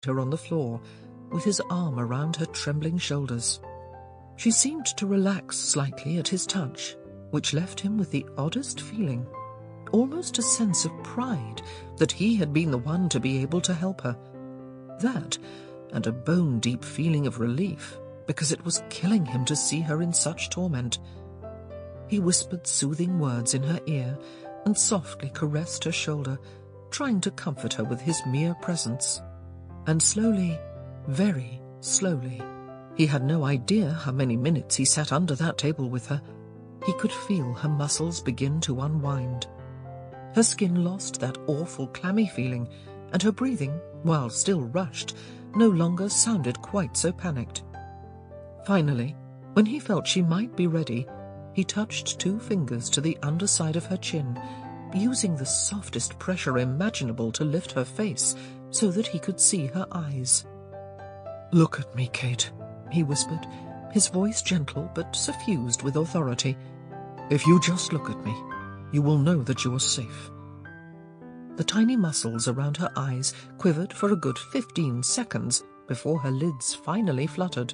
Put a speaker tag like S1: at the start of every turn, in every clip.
S1: her on the floor, with his arm around her trembling shoulders. She seemed to relax slightly at his touch, which left him with the oddest feeling, almost a sense of pride that he had been the one to be able to help her. That, and a bone-deep feeling of relief, because it was killing him to see her in such torment. He whispered soothing words in her ear and softly caressed her shoulder, trying to comfort her with his mere presence. And slowly, very slowly, he had no idea how many minutes he sat under that table with her, he could feel her muscles begin to unwind. Her skin lost that awful clammy feeling, and her breathing, while still rushed, no longer sounded quite so panicked. Finally, when he felt she might be ready, he touched 2 fingers to the underside of her chin, using the softest pressure imaginable to lift her face so that he could see her eyes. "Look at me, Kate," he whispered, his voice gentle but suffused with authority. "If you just look at me, you will know that you are safe." The tiny muscles around her eyes quivered for a good 15 seconds before her lids finally fluttered.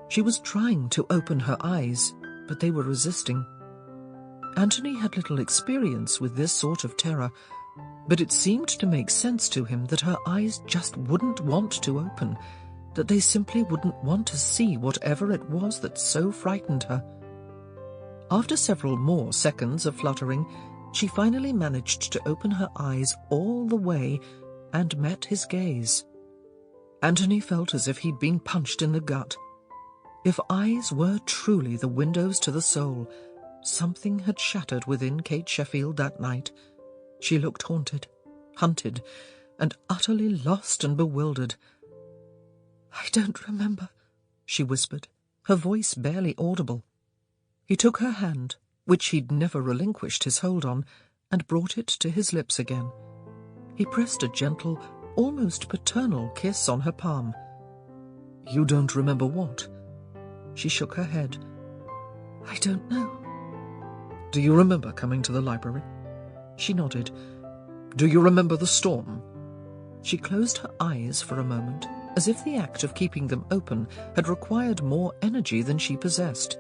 S1: She was trying to open her eyes, but they were resisting. Anthony had little experience with this sort of terror, but it seemed to make sense to him that her eyes just wouldn't want to open, that they simply wouldn't want to see whatever it was that so frightened her. After several more seconds of fluttering, she finally managed to open her eyes all the way and met his gaze. Anthony felt as if he'd been punched in the gut. If eyes were truly the windows to the soul, something had shattered within Kate Sheffield that night. She looked haunted, hunted, and utterly lost and bewildered. "I don't remember," she whispered, her voice barely audible. He took her hand, which he'd never relinquished his hold on, and brought it to his lips again. He pressed a gentle, almost paternal kiss on her palm. "You don't remember what?" She shook her head. "I don't know." "Do you remember coming to the library?" She nodded. "Do you remember the storm?" She closed her eyes for a moment, as if the act of keeping them open had required more energy than she possessed.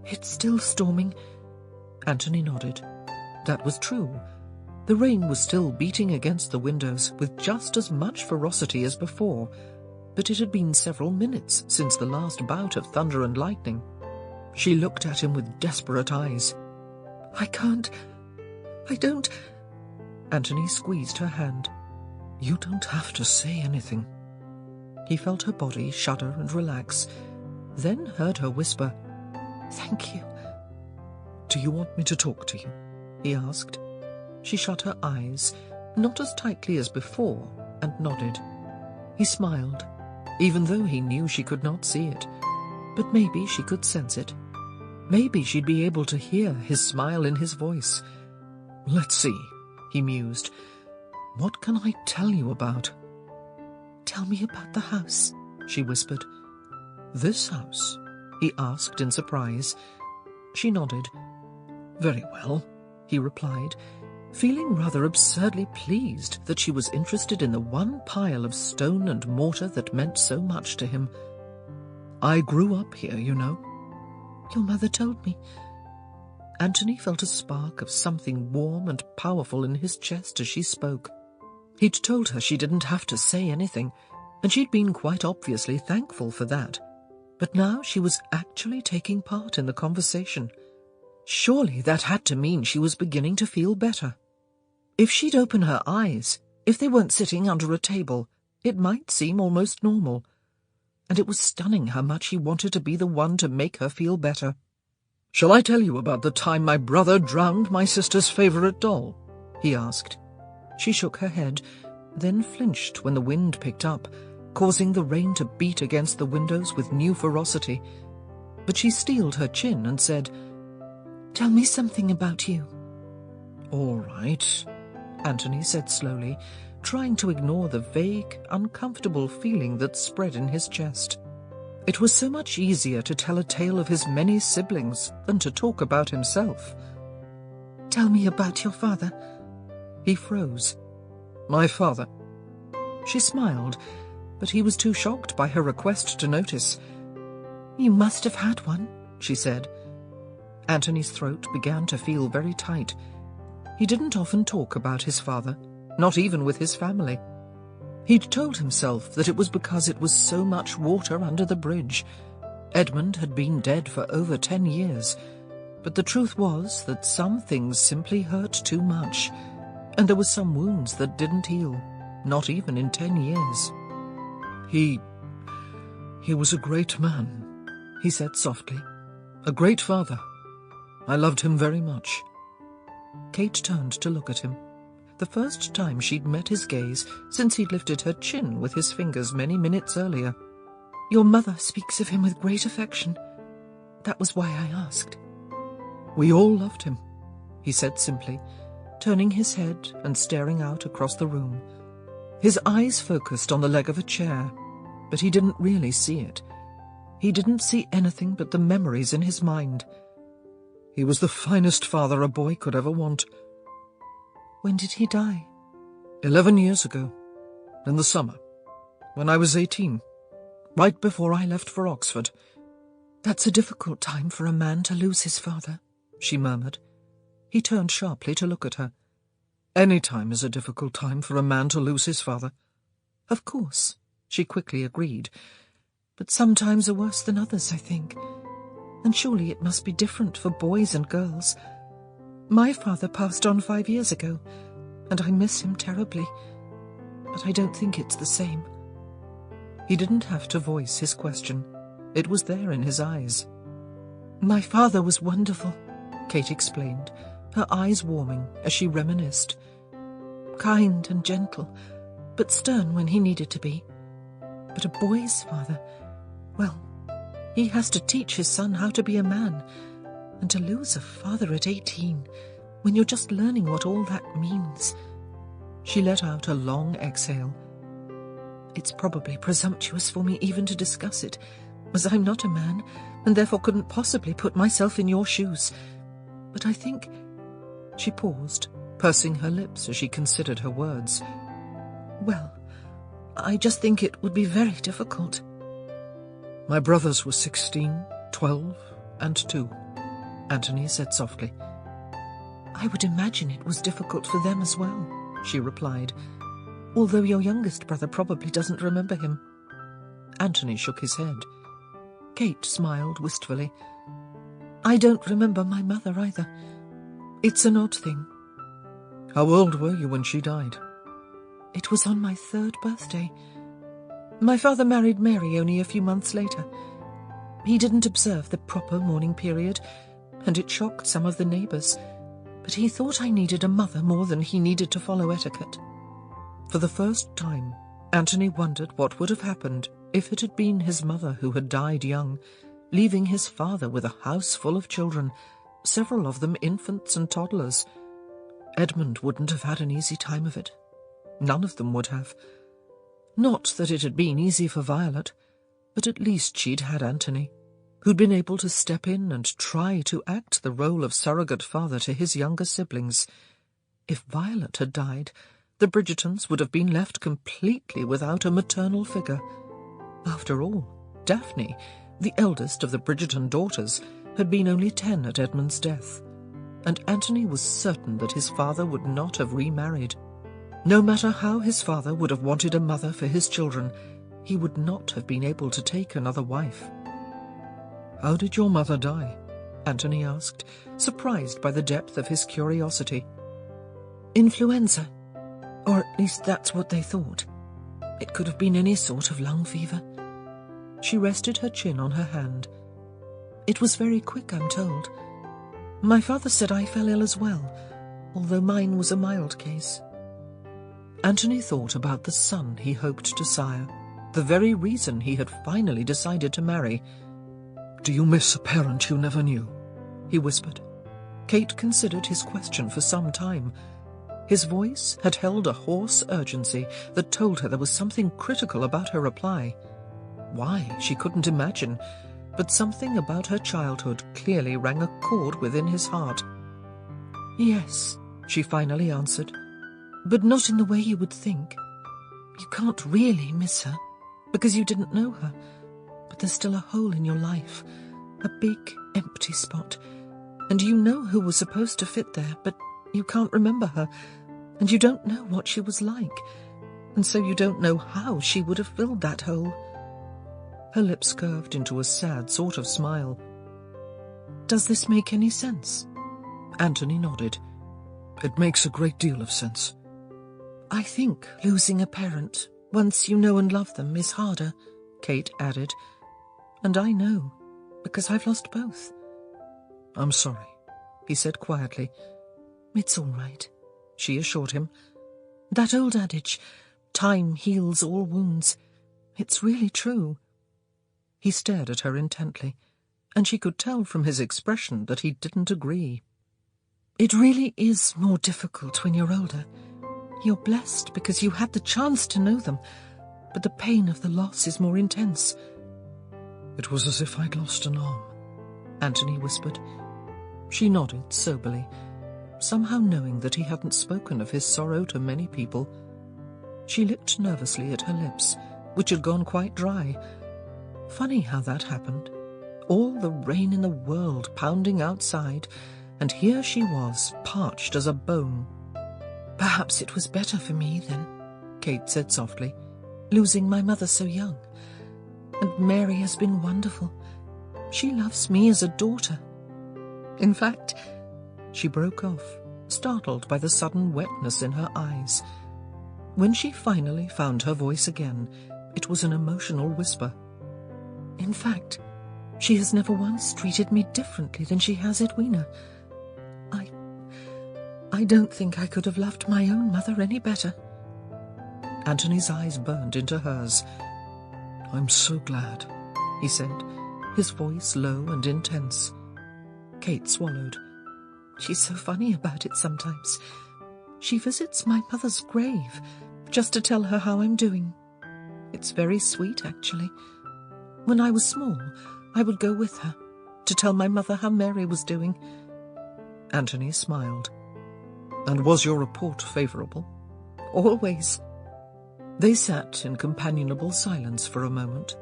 S1: "It's still storming." Anthony nodded. That was true. The rain was still beating against the windows with just as much ferocity as before, but it had been several minutes since the last bout of thunder and lightning. She looked at him with desperate eyes. I don't... Anthony squeezed her hand. "You don't have to say anything." He felt her body shudder and relax, then heard her whisper, "Thank you." "Do you want me to talk to you?" he asked. She shut her eyes, not as tightly as before, and nodded. He smiled, even though he knew she could not see it, but maybe she could sense it. Maybe she'd be able to hear his smile in his voice. "Let's see," he mused. "What can I tell you about?" "Tell me about the house," she whispered. "This house?" he asked in surprise. She nodded. "Very well," he replied, feeling rather absurdly pleased that she was interested in the one pile of stone and mortar that meant so much to him. "I grew up here, you know." "Your mother told me." Anthony felt a spark of something warm and powerful in his chest as she spoke. He'd told her she didn't have to say anything, and she'd been quite obviously thankful for that. But now she was actually taking part in the conversation. Surely that had to mean she was beginning to feel better. If she'd open her eyes, if they weren't sitting under a table, it might seem almost normal. And it was stunning how much he wanted to be the one to make her feel better. "Shall I tell you about the time my brother drowned my sister's favourite doll?" he asked. She shook her head, then flinched when the wind picked up, causing the rain to beat against the windows with new ferocity. But she steeled her chin and said, "Tell me something about you." "All right," Anthony said slowly, trying to ignore the vague, uncomfortable feeling that spread in his chest. It was so much easier to tell a tale of his many siblings than to talk about himself. "Tell me about your father." He froze. "My father?" She smiled, but he was too shocked by her request to notice. "You must have had one," she said. Anthony's throat began to feel very tight. He didn't often talk about his father, not even with his family. He'd told himself that it was because it was so much water under the bridge. Edmund had been dead for over 10 years, but the truth was that some things simply hurt too much, and there were some wounds that didn't heal, not even in 10 years. He was a great man," he said softly. "A great father. I loved him very much." Kate turned to look at him, the first time she'd met his gaze since he'd lifted her chin with his fingers many minutes earlier. "Your mother speaks of him with great affection. That was why I asked." "We all loved him," he said simply, turning his head and staring out across the room. His eyes focused on the leg of a chair, but he didn't really see it. He didn't see anything but the memories in his mind. He was the finest father a boy could ever want.
S2: "When did he die?"
S1: 11 years ago, in the summer, when I was 18, right before I left for Oxford."
S2: "That's a difficult time for a man to lose his father," she murmured.
S1: He turned sharply to look at her. "Any time is a difficult time for a man to lose his father."
S2: "Of course," she quickly agreed. "But some times are worse than others, I think. And surely it must be different for boys and girls. My father passed on 5 years ago, and I miss him terribly. But I don't think it's the same."
S1: He didn't have to voice his question. It was there in his eyes.
S2: "My father was wonderful,"
S1: Kate explained, her eyes warming as she reminisced.
S2: "Kind and gentle, but stern when he needed to be. But a boy's father, well, he has to teach his son how to be a man, and to lose a father at 18, when you're just learning what all that means."
S1: She let out a long exhale.
S2: "It's probably presumptuous for me even to discuss it, as I'm not a man, and therefore couldn't possibly put myself in your shoes. But I think—"
S1: She paused, pursing her lips as she considered her words.
S2: "Well, I just think it would be very difficult."
S1: "My brothers were 16, 12, and 2, Anthony said softly.
S2: "I would imagine it was difficult for them as well," she replied, "although your youngest brother probably doesn't remember him."
S1: Anthony shook his head.
S2: Kate smiled wistfully. "I don't remember my mother either. It's an odd thing."
S1: "How old were you when she died?"
S2: "It was on my 3rd birthday. My father married Mary only a few months later. He didn't observe the proper mourning period, and it shocked some of the neighbours, but he thought I needed a mother more than he needed to follow etiquette."
S1: For the first time, Anthony wondered what would have happened if it had been his mother who had died young, leaving his father with a house full of children, several of them infants and toddlers. Edmund wouldn't have had an easy time of it. None of them would have. Not that it had been easy for Violet, but at least she'd had Anthony, who'd been able to step in and try to act the role of surrogate father to his younger siblings. If Violet had died, the Bridgertons would have been left completely without a maternal figure. After all, Daphne, the eldest of the Bridgerton daughters, had been only 10 at Edmund's death, and Anthony was certain that his father would not have remarried. No matter how his father would have wanted a mother for his children, he would not have been able to take another wife. "How did your mother die?" Anthony asked, surprised by the depth of his curiosity.
S2: "Influenza, or at least that's what they thought. It could have been any sort of lung fever."
S1: She rested her chin on her hand.
S2: "It was very quick, I'm told. My father said I fell ill as well, although mine was a mild case."
S1: Anthony thought about the son he hoped to sire, the very reason he had finally decided to marry. "Do you miss a parent you never knew?" he whispered. Kate considered his question for some time. His voice had held a hoarse urgency that told her there was something critical about her reply. Why, she couldn't imagine, but something about her childhood clearly rang a chord within his heart.
S2: "Yes,"
S1: she finally answered.
S2: "But not in the way you would think. You can't really miss her, because you didn't know her. But there's still a hole in your life, a big, empty spot. And you know who was supposed to fit there, but you can't remember her, and you don't know what she was like, and so you don't know how she would have filled that hole. Her lips curved into a sad sort of smile. Does this make any sense? Anthony nodded. It makes a great deal of sense. I think losing a parent, once you know and love them, is harder, Kate added. And I know, because I've lost both. I'm sorry, he said quietly. It's all right, she assured him. That old adage, time heals all wounds, it's really true. He stared at her intently, and she could tell from his expression that he didn't agree. It really is more difficult when you're older. You're blessed because you had the chance to know them, but the pain of the loss is more intense. It was as if I'd lost an arm, Anthony whispered. She nodded soberly, somehow knowing that he hadn't spoken of his sorrow to many people. She licked nervously at her lips, which had gone quite dry. Funny how that happened. All the rain in the world pounding outside, and here she was, parched as a bone. Perhaps it was better for me then, Kate said softly, losing my mother so young. And Mary has been wonderful. She loves me as a daughter. In fact, she broke off, startled by the sudden wetness in her eyes. When she finally found her voice again, it was an emotional whisper. In fact, she has never once treated me differently than she has Edwina. I don't think I could have loved my own mother any better. Anthony's eyes burned into hers. I'm so glad, he said, his voice low and intense. Kate swallowed. She's so funny about it sometimes. She visits my mother's grave, just to tell her how I'm doing. It's very sweet, actually. When I was small, I would go with her, to tell my mother how Mary was doing. Anthony smiled. And was your report favourable? Always. They sat in companionable silence for a moment,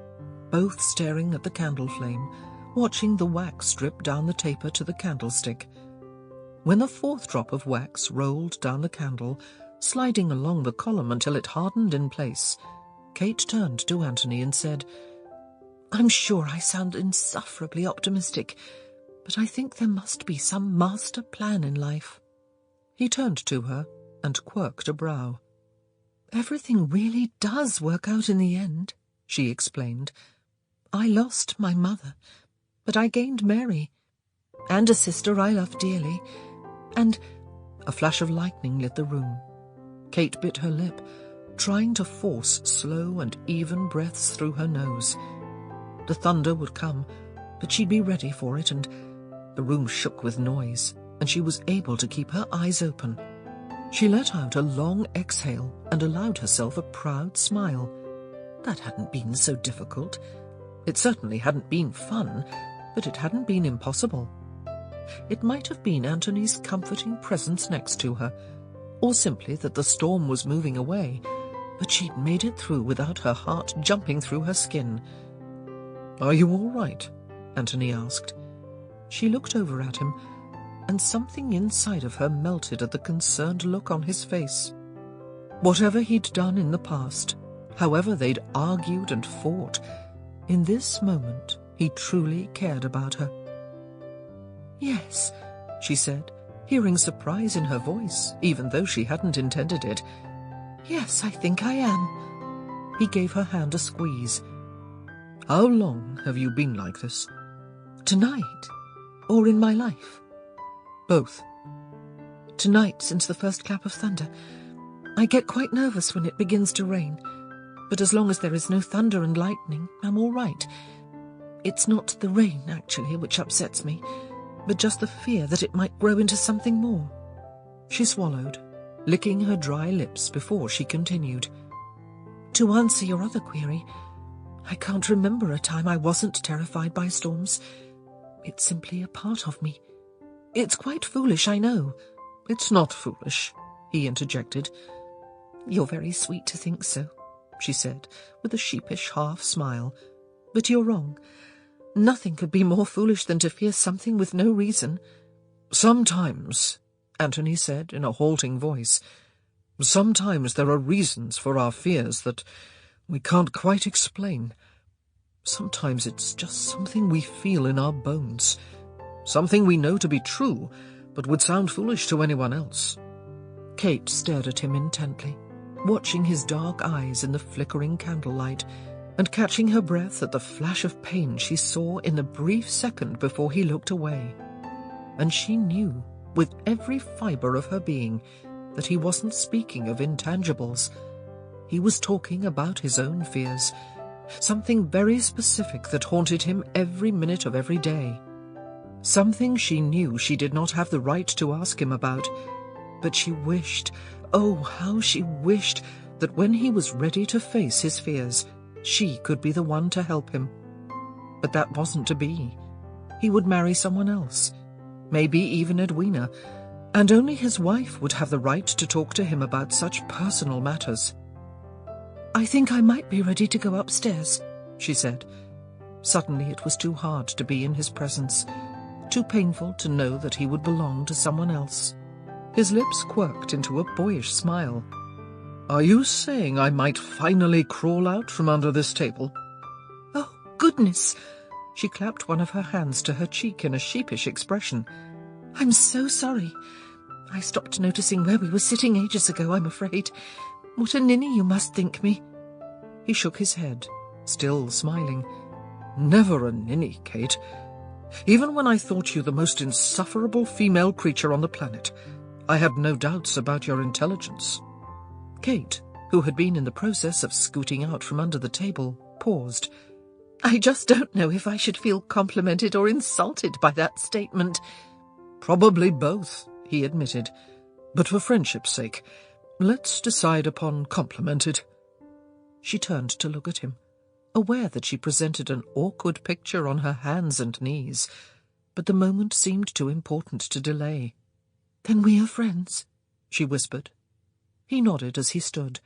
S2: both staring at the candle flame, watching the wax drip down the taper to the candlestick. When the fourth drop of wax rolled down the candle, sliding along the column until it hardened in place, Kate turned to Anthony and said, I'm sure I sound insufferably optimistic, but I think there must be some master plan in life. He turned to her and quirked a brow. Everything really does work out in the end, she explained. I lost my mother, but I gained Mary, and a sister I love dearly, and... A flash of lightning lit the room. Kate bit her lip, trying to force slow and even breaths through her nose. The thunder would come, but she'd be ready for it, and the room shook with noise, and she was able to keep her eyes open. She let out a long exhale and allowed herself a proud smile. That hadn't been so difficult. It certainly hadn't been fun, but it hadn't been impossible. It might have been Anthony's comforting presence next to her, or simply that the storm was moving away, but she'd made it through without her heart jumping through her skin. Are you all right? Anthony asked. She looked over at him, and something inside of her melted at the concerned look on his face. Whatever he'd done in the past, however they'd argued and fought, in this moment he truly cared about her. Yes, she said, hearing surprise in her voice, even though she hadn't intended it. Yes, I think I am. He gave her hand a squeeze. How long have you been like this? Tonight, or in my life? Both. Tonight, since the first clap of thunder. I get quite nervous when it begins to rain, but as long as there is no thunder and lightning, I'm all right. It's not the rain, actually, which upsets me, but just the fear that it might grow into something more. She swallowed, licking her dry lips before she continued. To answer your other query, I can't remember a time I wasn't terrified by storms. It's simply a part of me. It's quite foolish, I know. It's not foolish, he interjected. You're very sweet to think so, she said, with a sheepish half-smile. "But you're wrong. Nothing could be more foolish than to fear something with no reason."
S1: "Sometimes," Anthony said in a halting voice, "sometimes there are reasons for our fears that we can't quite explain. Sometimes it's just something we feel in our bones, something we know to be true, but would sound foolish to anyone else."
S2: Kate stared at him intently, watching his dark eyes in the flickering candlelight, and catching her breath at the flash of pain she saw in the brief second before he looked away. And she knew, with every fibre of her being, that he wasn't speaking of intangibles. He was talking about his own fears, something very specific that haunted him every minute of every day. Something she knew she did not have the right to ask him about, but she wished, oh, how she wished, that when he was ready to face his fears, she could be the one to help him. But that wasn't to be. He would marry someone else, maybe even Edwina, and only his wife would have the right to talk to him about such personal matters. "I think I might be ready to go upstairs," she said. Suddenly it was too hard to be in his presence, too painful to know that he would belong to someone else. His lips quirked into a boyish smile.
S1: "Are you saying I might finally crawl out from under this table?"
S2: "Oh, goodness!" She clapped one of her hands to her cheek in a sheepish expression. "I'm so sorry. I stopped noticing where we were sitting ages ago, I'm afraid. What a ninny you must think me."
S1: He shook his head, still smiling. "Never a ninny, Kate. Even when I thought you the most insufferable female creature on the planet, I had no doubts about your intelligence."
S2: Kate, who had been in the process of scooting out from under the table, paused. "I just don't know if I should feel complimented or insulted by that statement."
S1: "Probably both," he admitted. "But for friendship's sake, let's decide upon complimented."
S2: She turned to look at him, aware that she presented an awkward picture on her hands and knees, but the moment seemed too important to delay. "Then we are friends," she whispered. He nodded as he stood.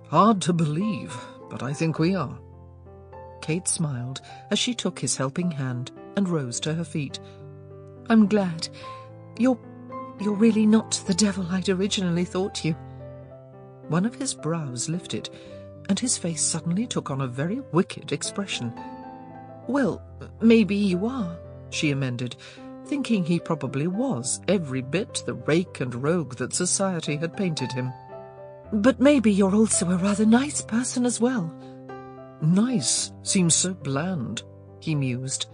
S1: "Hard to believe, but I think we are."
S2: Kate smiled as she took his helping hand and rose to her feet. "I'm glad. You're really not the devil I'd originally thought you." One of his brows lifted, and his face suddenly took on a very wicked expression. "Well, maybe you are," she amended, thinking he probably was every bit the rake and rogue that society had painted him. "But maybe you're also a rather nice person as well."
S1: "Nice seems so bland," he mused.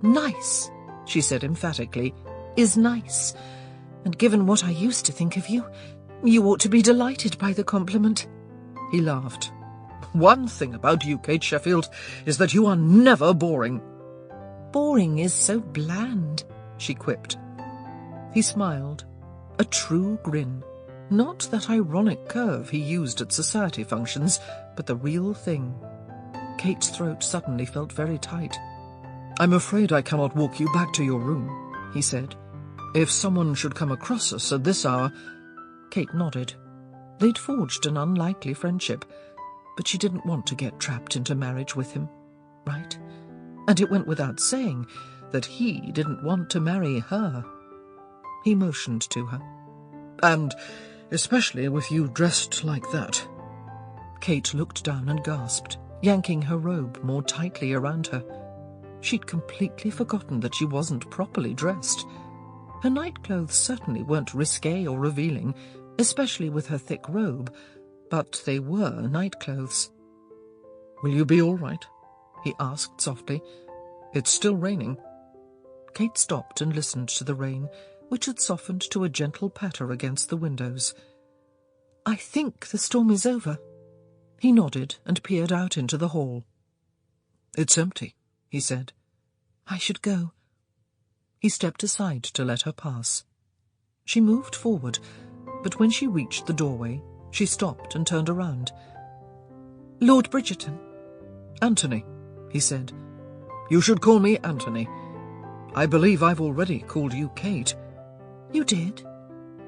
S2: "Nice," she said emphatically, "is nice. And given what I used to think of you, you ought to be delighted by the compliment."
S1: He laughed. "One thing about you, Kate Sheffield, is that you are never boring."
S2: "Boring is so bland," she quipped. He smiled, a true grin, not that ironic curve he used at society functions, but the real thing. Kate's throat suddenly felt very tight.
S1: "I'm afraid I cannot walk you back to your room," he said. "If someone should come across us at this hour—"
S2: Kate nodded. They'd forged an unlikely friendship, but she didn't want to get trapped into marriage with him, right? And it went without saying that he didn't want to marry her. He motioned to her.
S1: "And especially with you dressed like that."
S2: Kate looked down and gasped, yanking her robe more tightly around her. She'd completely forgotten that she wasn't properly dressed. Her nightclothes certainly weren't risque or revealing, especially with her thick robe, but they were nightclothes.
S1: "Will you be all right?"
S2: he asked softly.
S1: "It's still raining."
S2: Kate stopped and listened to the rain, which had softened to a gentle patter against the windows. "I think the storm is over." He nodded and peered out into the hall.
S1: "It's empty," he said.
S2: "I should go." He stepped aside to let her pass. She moved forward, but when she reached the doorway, she stopped and turned around. "Lord Bridgerton."
S1: "Anthony," he said. "You should call me Anthony. I believe I've already called you "You did?"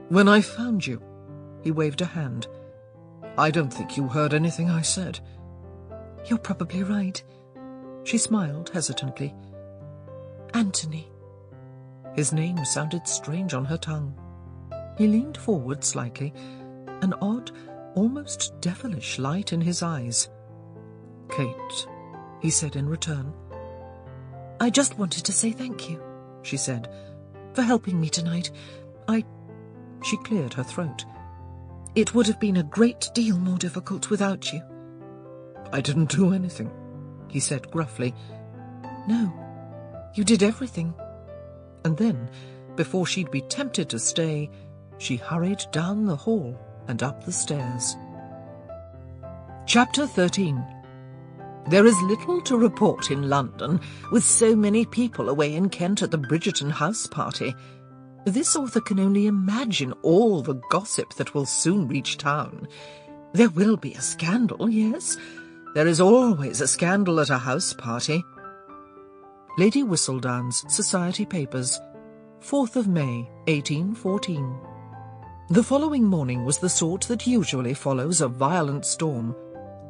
S1: "When I found you." He waved a hand. I don't think you heard anything I said."
S2: "You're probably right."
S1: She smiled hesitantly.
S2: "Anthony."
S1: His name sounded strange on her tongue. He leaned forward slightly, an odd, almost devilish light in his eyes. "Kate," he said in return.
S2: "I just wanted to say thank you," she said, "for helping me tonight. She cleared her throat. "It would have been a great deal more difficult without you."
S1: "I didn't do anything," he said gruffly.
S2: "No, you did everything."
S1: And then, before she'd be tempted to stay, she hurried down the hall and up the stairs. Chapter 13. There is little to report in London, with so many people away in Kent at the Bridgerton house party. This author can only imagine all the gossip that will soon reach town. There will be a scandal, yes. There is always a scandal at a house party. Lady Whistledown's Society Papers, 4th of May, 1814. The following morning was the sort that usually follows a violent storm,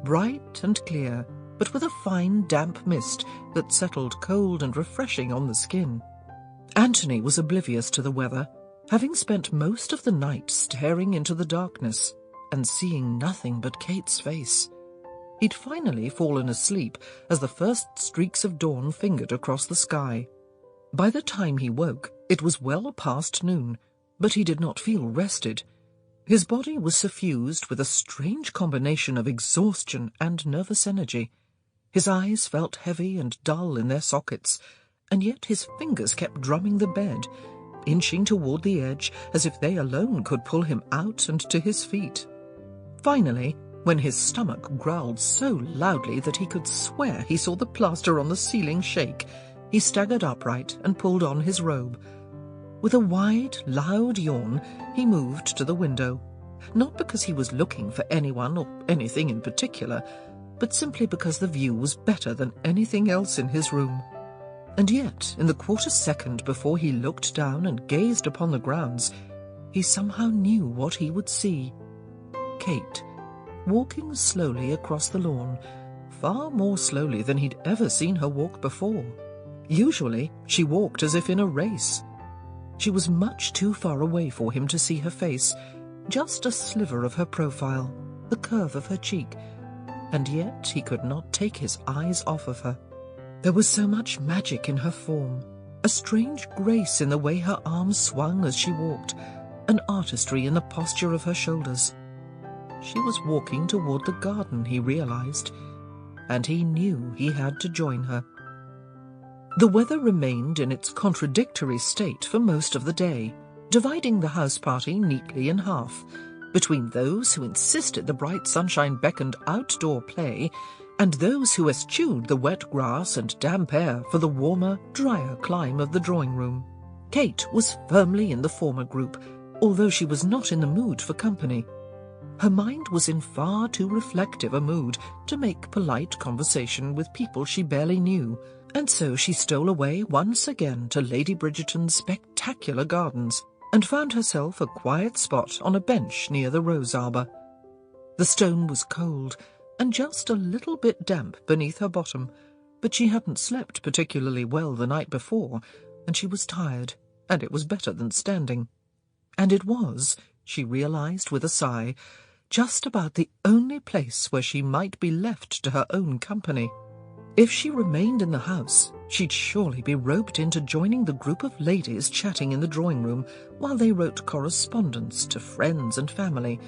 S1: bright and clear, but with a fine damp mist that settled cold and refreshing on the skin. Anthony was oblivious to the weather, having spent most of the night staring into the darkness and seeing nothing but Kate's face. He'd finally fallen asleep as the first streaks of dawn fingered across the sky. By the time he woke, it was well past noon, but he did not feel rested. His body was suffused with a strange combination of exhaustion and nervous energy. His eyes felt heavy and dull in their sockets, and yet his fingers kept drumming the bed, inching toward the edge as if they alone could pull him out and to his feet. Finally, when his stomach growled so loudly that he could swear he saw the plaster on the ceiling shake, he staggered upright and pulled on his robe. With a wide, loud yawn, he moved to the window, not because he was looking for anyone or anything in particular, but simply because the view was better than anything else in his room. And yet, in the quarter second before he looked down and gazed upon the grounds, he somehow knew what he would see. Kate, walking slowly across the lawn, far more slowly than he'd ever seen her walk before. Usually, she walked as if in a race. She was much too far away for him to see her face, just a sliver of her profile, the curve of her cheek, and yet he could not take his eyes off of her. There was so much magic in her form, a strange grace in the way her arms swung as she walked, an artistry in the posture of her shoulders. She was walking toward the garden, he realized, and he knew he had to join her. The weather remained in its contradictory state for most of the day, dividing the house party neatly in half, between those who insisted the bright sunshine beckoned outdoor play and those who eschewed the wet grass and damp air for the warmer, drier clime of the drawing-room. Kate was firmly in the former group, although she was not in the mood for company. Her mind was in far too reflective a mood to make polite conversation with people she barely knew, and so she stole away once again to Lady Bridgerton's spectacular gardens, and found herself a quiet spot on a bench near the rose arbour. The stone was cold, and just a little bit damp beneath her bottom, but she hadn't slept particularly well the night before, and she was tired, and it was better than standing. And it was, she realized with a sigh, just about the only place where she might be left to her own company. If she remained in the house, she'd surely be roped into joining the group of ladies chatting in the drawing-room while they wrote correspondence to friends and family.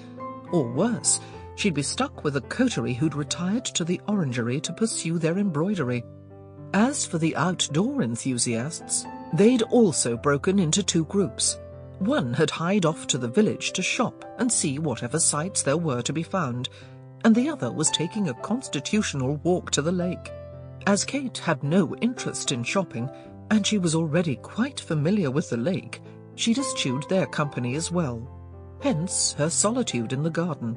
S1: Or worse, she'd be stuck with a coterie who'd retired to the orangery to pursue their embroidery. As for the outdoor enthusiasts, they'd also broken into two groups. One had hied off to the village to shop and see whatever sights there were to be found, and the other was taking a constitutional walk to the lake. As Kate had no interest in shopping, and she was already quite familiar with the lake, she'd eschewed their company as well. Hence her solitude in the garden.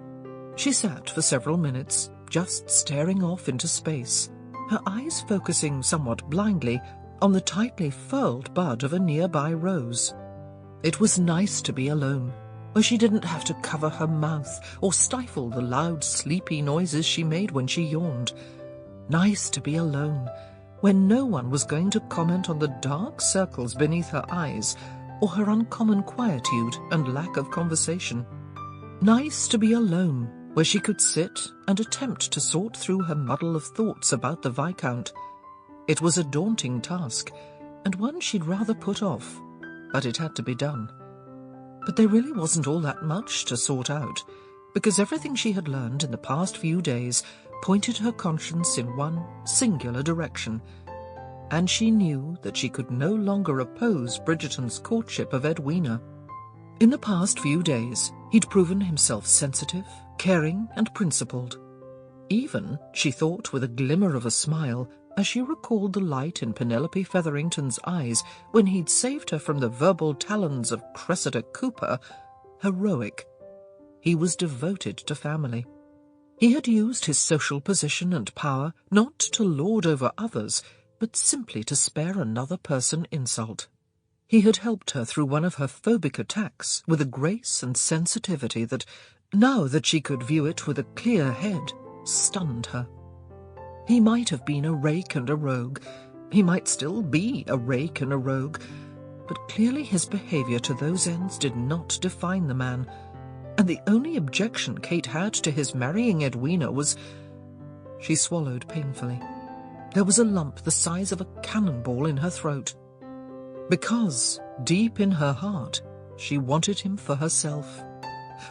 S1: She sat for several minutes, just staring off into space, her eyes focusing somewhat blindly on the tightly furled bud of a nearby rose. It was nice to be alone, where she didn't have to cover her mouth or stifle the loud, sleepy noises she made when she yawned. Nice to be alone, when no one was going to comment on the dark circles beneath her eyes or her uncommon quietude and lack of conversation. Nice to be alone, where she could sit and attempt to sort through her muddle of thoughts about the Viscount. It was a daunting task, and one she'd rather put off, but it had to be done. But there really wasn't all that much to sort out, because everything she had learned in the past few days pointed her conscience in one singular direction, and she knew that she could no longer oppose Bridgerton's courtship of Edwina. In the past few days, he'd proven himself sensitive, caring, and principled. Even, she thought with a glimmer of a smile, as she recalled the light in Penelope Featherington's eyes when he'd saved her from the verbal talons of Cressida Cooper, heroic. He was devoted to family. He had used his social position and power not to lord over others, but simply to spare another person insult. He had helped her through one of her phobic attacks with a grace and sensitivity that, now that she could view it with a clear head, stunned her. He might have been a rake and a rogue. He might still be a rake and a rogue, but clearly his behaviour to those ends did not define the man, and the only objection Kate had to his marrying Edwina was— She swallowed painfully. There was a lump the size of a cannonball in her throat. Because, deep in her heart, she wanted him for herself.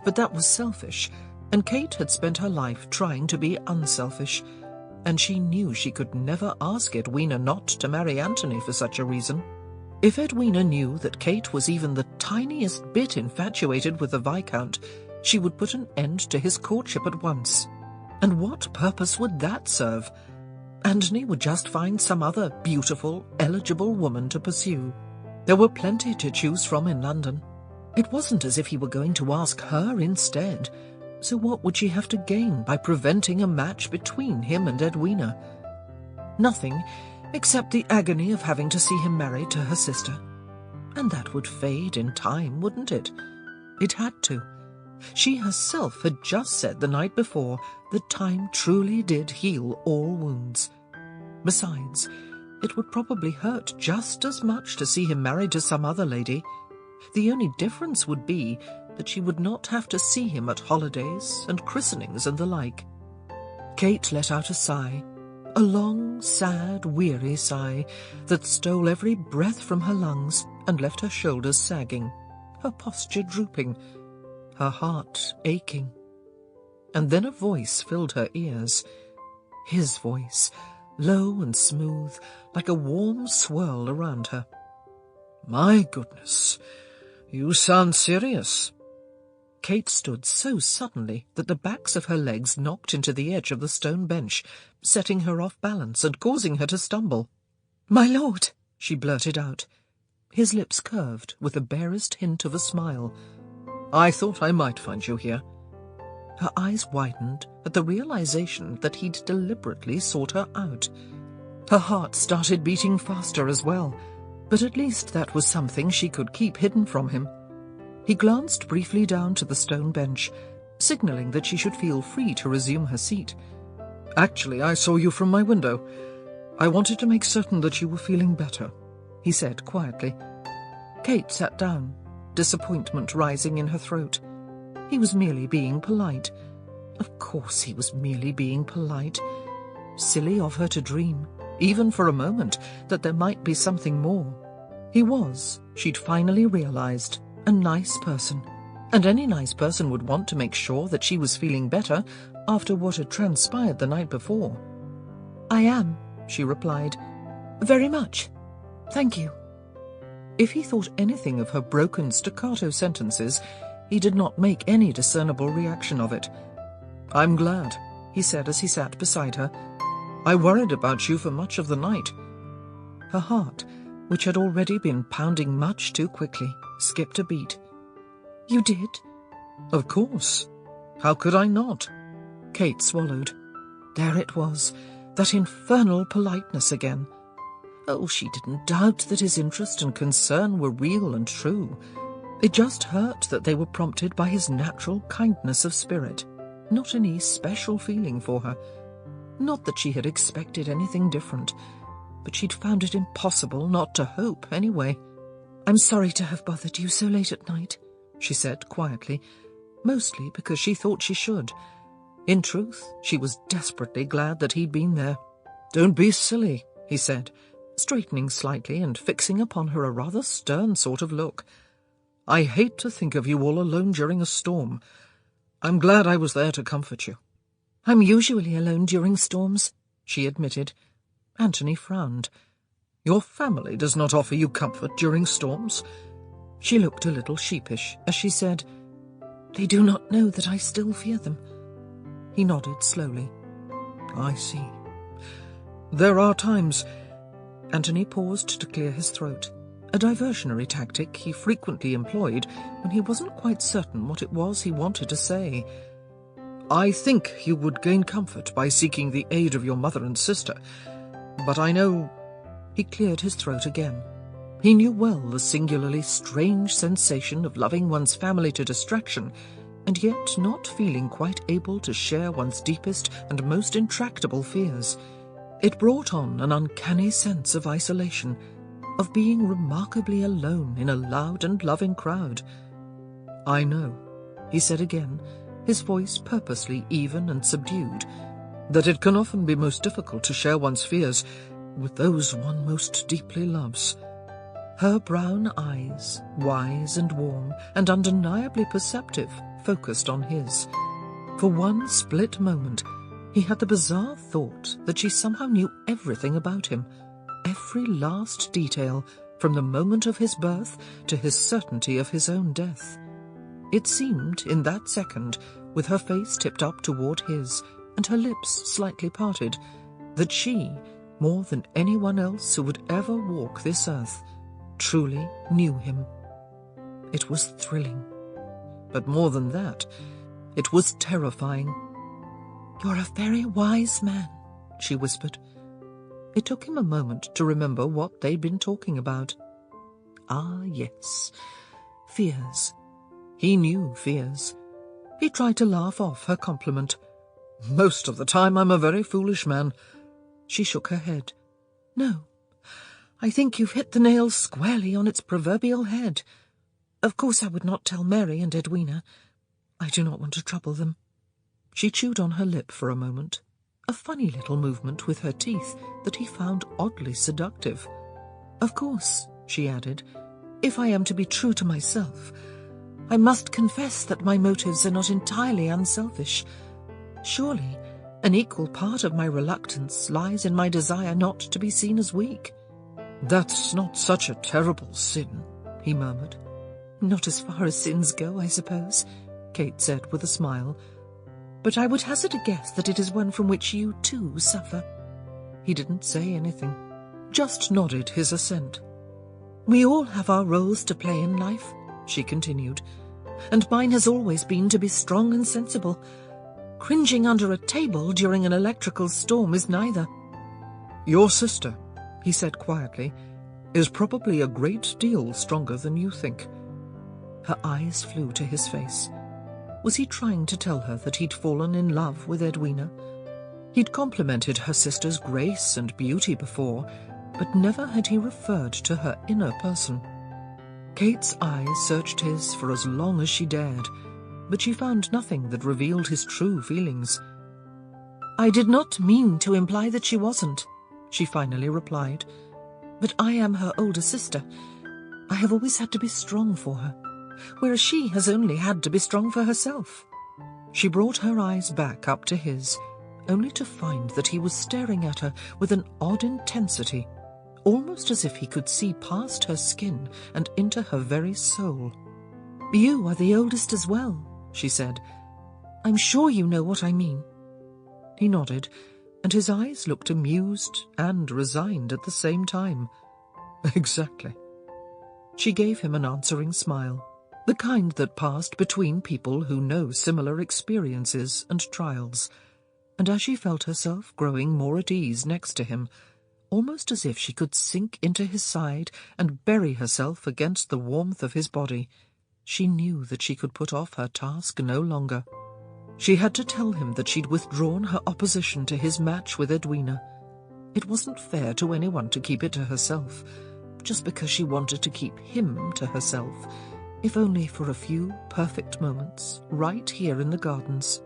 S1: But that was selfish, and Kate had spent her life trying to be unselfish, and she knew she could never ask Edwina not to marry Anthony for such a reason. If Edwina knew that Kate was even the tiniest bit infatuated with the Viscount, she would put an end to his courtship at once. And what purpose would that serve? Anthony would just find some other beautiful, eligible woman to pursue. There were plenty to choose from in London. It wasn't as if he were going to ask her instead, so what would she have to gain by preventing a match between him and Edwina? Nothing, except the agony of having to see him married to her sister. And that would fade in time, wouldn't it? It had to. She herself had just said the night before that time truly did heal all wounds. Besides, it would probably hurt just as much to see him married to some other lady. The only difference would be that she would not have to see him at holidays and christenings and the like. Kate let out a sigh, a long, sad, weary sigh that stole every breath from her lungs and left her shoulders sagging, her posture drooping, her heart aching. And then a voice filled her ears. His voice, low and smooth, like a warm swirl around her. "My goodness, you sound serious." Kate stood so suddenly that the backs of her legs knocked into the edge of the stone bench, setting her off balance and causing her to stumble. "My lord," she blurted out. His lips curved with the barest hint of a smile. "I thought I might find you here." Her eyes widened at the realization that he'd deliberately sought her out. Her heart started beating faster as well, but at least that was something she could keep hidden from him. He glanced briefly down to the stone bench, signalling that she should feel free to resume her seat. "Actually, I saw you from my window. I wanted to make certain that you were feeling better," he said quietly. Kate sat down, disappointment rising in her throat. He was merely being polite. Of course he was merely being polite. Silly of her to dream, even for a moment, that there might be something more. He was, she'd finally realized, a nice person, and any nice person would want to make sure that she was feeling better after what had transpired the night before. "I am," she replied. "Very much. Thank you." If he thought anything of her broken staccato sentences, he did not make any discernible reaction of it. "I'm glad," he said as he sat beside her. "I worried about you for much of the night." Her heart, which had already been pounding much too quickly, skipped a beat. "You did?" "Of course. How could I not?" Kate swallowed. There it was, that infernal politeness again. Oh, she didn't doubt that his interest and concern were real and true. It just hurt that they were prompted by his natural kindness of spirit, not any special feeling for her. Not that she had expected anything different, but she'd found it impossible not to hope anyway. "I'm sorry to have bothered you so late at night," she said quietly, mostly because she thought she should. In truth, she was desperately glad that he'd been there. "Don't be silly," he said, straightening slightly and fixing upon her a rather stern sort of look. "I hate to think of you all alone during a storm. I'm glad I was there to comfort you."
S2: "I'm usually alone during storms," she admitted.
S1: Anthony frowned. "Your family does not offer you comfort during storms?"
S2: She looked a little sheepish as she said, "They do not know that I still fear them." He nodded slowly.
S1: "I see. There are times—" Anthony paused to clear his throat, a diversionary tactic he frequently employed when he wasn't quite certain what it was he wanted to say. "I think you would gain comfort by seeking the aid of your mother and sister, but I know—" He cleared his throat again. He knew well the singularly strange sensation of loving one's family to distraction, and yet not feeling quite able to share one's deepest and most intractable fears. It brought on an uncanny sense of isolation, of being remarkably alone in a loud and loving crowd. "I know," he said again, his voice purposely even and subdued, "that it can often be most difficult to share one's fears with those one most deeply loves." Her brown eyes, wise and warm and undeniably perceptive, focused on his. For one split moment, he had the bizarre thought that she somehow knew everything about him, every last detail, from the moment of his birth to his certainty of his own death. It seemed, in that second, with her face tipped up toward his and her lips slightly parted, that she, more than anyone else who would ever walk this earth, truly knew him. It was thrilling. But more than that, it was terrifying.
S2: "You're a very wise man," she whispered.
S1: It took him a moment to remember what they'd been talking about. Ah, yes. Fears. He knew fears. He tried to laugh off her compliment. "Most of the time I'm a very foolish man." She shook her head.
S2: "No, I think you've hit the nail squarely on its proverbial head. Of course I would not tell Mary and Edwina. I do not want to trouble them."
S1: She chewed on her lip for a moment, a funny little movement with her teeth that he found oddly seductive.
S2: "Of course," she added, "if I am to be true to myself, I must confess that my motives are not entirely unselfish. Surely, an equal part of my reluctance lies in my desire not to be seen as weak."
S1: "That's not such a terrible sin," he murmured.
S2: "Not as far as sins go, I suppose," Kate said with a smile. "But I would hazard a guess that it is one from which you, too, suffer."
S1: He didn't say anything, just nodded his assent.
S2: "We all have our roles to play in life," she continued, "and mine has always been to be strong and sensible. Cringing under a table during an electrical storm is neither."
S1: "Your sister," he said quietly, "is probably a great deal stronger than you think." Her eyes flew to his face. Was he trying to tell her that he'd fallen in love with Edwina? He'd complimented her sister's grace and beauty before, but never had he referred to her inner person. Kate's eyes searched his for as long as she dared, but she found nothing that revealed his true feelings.
S2: "I did not mean to imply that she wasn't," she finally replied. "But I am her older sister. I have always had to be strong for her, whereas she has only had to be strong for herself."
S1: She brought her eyes back up to his, only to find that he was staring at her with an odd intensity, almost as if he could see past her skin and into her very soul.
S2: "You are the oldest as well," she said. "I'm sure you know what I mean."
S1: He nodded, and his eyes looked amused and resigned at the same time. "Exactly." She gave him an answering smile, the kind that passed between people who know similar experiences and trials, and as she felt herself growing more at ease next to him, almost as if she could sink into his side and bury herself against the warmth of his body, She knew that she could put off her task no longer. She had to tell him that she'd withdrawn her opposition to his match with Edwina. It wasn't fair to anyone to keep it to herself, just because she wanted to keep him to herself, if only for a few perfect moments, right here in the gardens.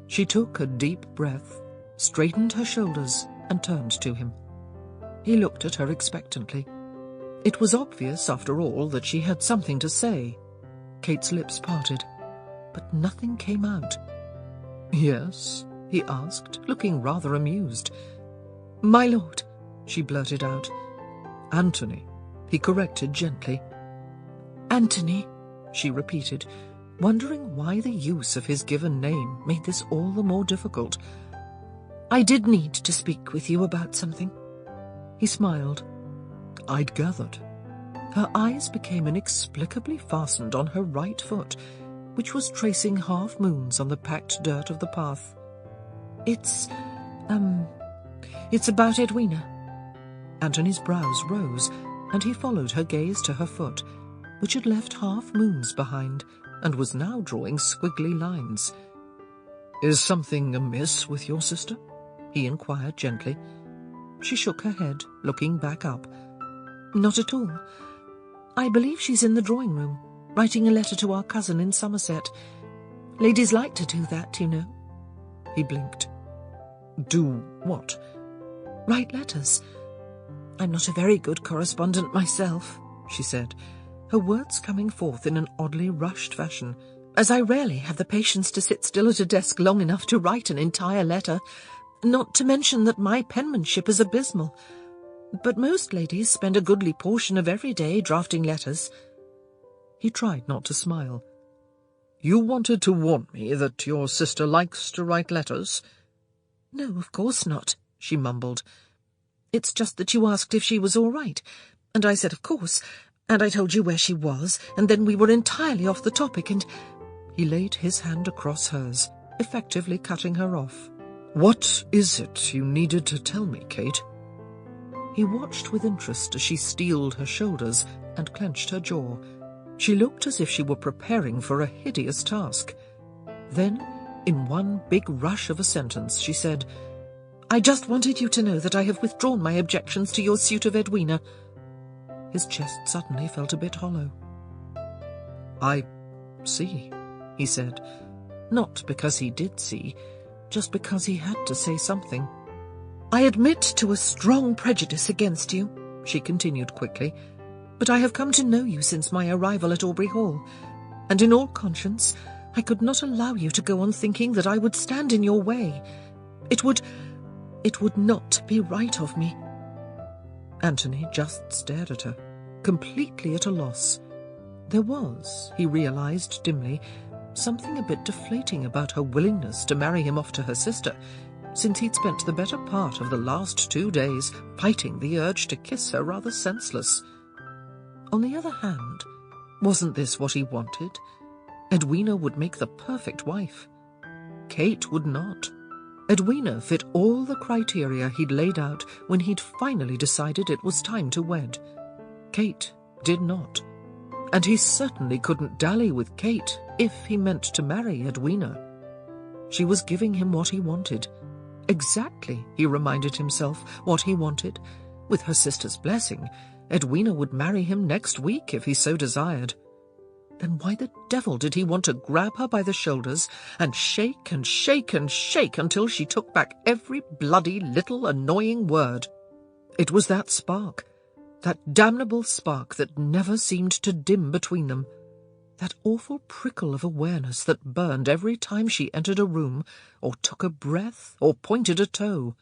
S1: She took a deep breath, straightened her shoulders, and turned to him. He looked at her expectantly. It was obvious, after all, that she had something to say. Kate's lips parted, but nothing came out. "Yes?" he asked, looking rather amused.
S2: "My lord," she blurted out.
S1: "Anthony," he corrected gently.
S2: "Anthony,"
S1: she repeated, wondering why the use of his given name made this all the more difficult.
S2: "I did need to speak with you about something."
S1: He smiled. "I'd gathered." Her eyes became inexplicably fastened on her right foot, which was tracing half-moons on the packed dirt of the path.
S2: It's about Edwina."
S1: Anthony's brows rose, and he followed her gaze to her foot, which had left half-moons behind and was now drawing squiggly lines. "Is something amiss with your sister?" he inquired gently. She shook her head, looking back up.
S2: "Not at all. I believe she's in the drawing-room, writing a letter to our cousin in Somerset. Ladies like to do that, you know."
S1: He blinked. "Do what?"
S2: "Write letters. I'm not a very good correspondent myself," she said, her words coming forth in an oddly rushed fashion, "as I rarely have the patience to sit still at a desk long enough to write an entire letter, not to mention that my penmanship is abysmal. But most ladies spend a goodly portion of every day drafting letters."
S1: He tried not to smile. "You wanted to warn me that your sister likes to write letters?"
S2: "No, of course not," she mumbled. "It's just that you asked if she was all right, and I said of course, and I told you where she was, and then we were entirely off the topic, and—"
S1: He laid his hand across hers, effectively cutting her off. "What is it you needed to tell me, Kate?" He watched with interest as she steeled her shoulders and clenched her jaw. She looked as if she were preparing for a hideous task. Then, in one big rush of a sentence, she said,
S2: "I just wanted you to know that I have withdrawn my objections to your suit of Edwina."
S1: His chest suddenly felt a bit hollow. "I see," he said, not because he did see, just because he had to say something.
S2: "I admit to a strong prejudice against you," she continued quickly, "but I have come to know you since my arrival at Aubrey Hall, and in all conscience I could not allow you to go on thinking that I would stand in your way. It would not be right of me."
S1: Anthony just stared at her, completely at a loss. There was, he realized dimly, something a bit deflating about her willingness to marry him off to her sister, since he'd spent the better part of the last 2 days fighting the urge to kiss her rather senseless. On the other hand, wasn't this what he wanted? Edwina would make the perfect wife. Kate would not. Edwina fit all the criteria he'd laid out when he'd finally decided it was time to wed. Kate did not. And he certainly couldn't dally with Kate if he meant to marry Edwina. She was giving him what he wanted. Exactly, he reminded himself, what he wanted. With her sister's blessing, Edwina would marry him next week if he so desired. Then why the devil did he want to grab her by the shoulders and shake and shake and shake until she took back every bloody little annoying word? It was that spark, that damnable spark that never seemed to dim between them, that awful prickle of awareness that burned every time she entered a room, or took a breath, or pointed a toe.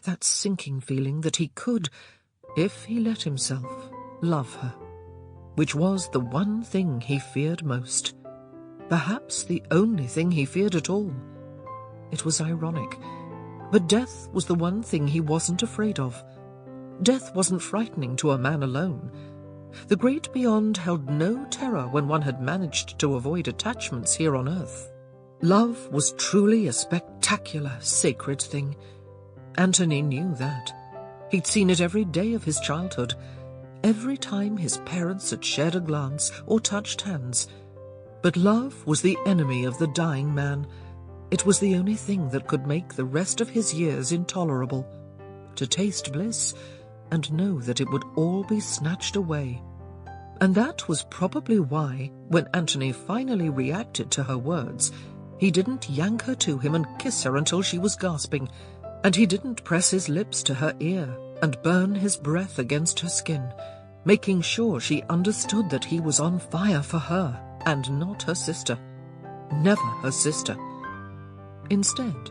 S1: That sinking feeling that he could, if he let himself, love her, which was the one thing he feared most. Perhaps the only thing he feared at all. It was ironic, but death was the one thing he wasn't afraid of. Death wasn't frightening to a man alone. The great beyond held no terror when one had managed to avoid attachments here on earth. Love was truly a spectacular, sacred thing. Anthony knew that. He'd seen it every day of his childhood. Every time his parents had shared a glance or touched hands, But love was the enemy of the dying man. It was the only thing that could make the rest of his years intolerable. To taste bliss and know that it would all be snatched away. And that was probably why, when Anthony finally reacted to her words, he didn't yank her to him and kiss her until she was gasping, and he didn't press his lips to her ear and burn his breath against her skin, making sure she understood that he was on fire for her and not her sister. Never her sister. Instead,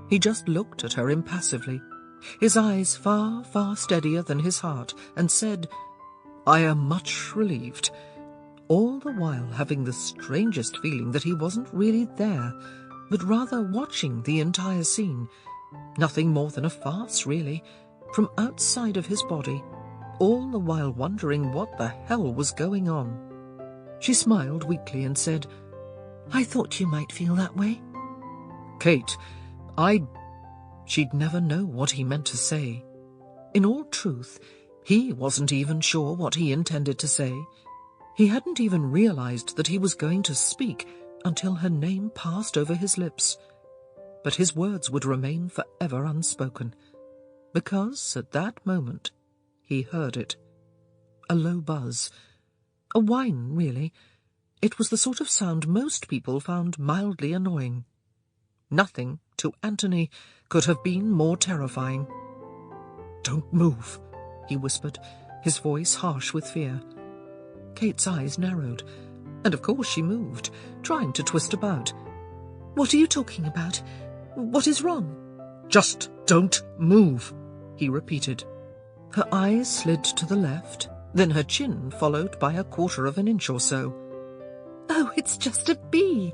S1: he just looked at her impassively, his eyes far, far steadier than his heart, and said, "I am much relieved," all the while having the strangest feeling that he wasn't really there, but rather watching the entire scene, nothing more than a farce, really, from outside of his body, all the while wondering what the hell was going on. She smiled weakly and said, "I thought you might feel that way." "Kate, She'd never know what he meant to say. In all truth, he wasn't even sure what he intended to say. He hadn't even realized that he was going to speak until her name passed over his lips. But his words would remain forever unspoken, because at that moment he heard it. A low buzz. A whine, really. It was the sort of sound most people found mildly annoying. Nothing, to Anthony, could have been more terrifying. "Don't move," he whispered, his voice harsh with fear. Kate's eyes narrowed, and of course she moved, trying to twist about. "What are you talking about? What is wrong?" "Just don't move," he repeated. Her eyes slid to the left, then her chin followed by a quarter of an inch or so. "Oh, it's just a bee."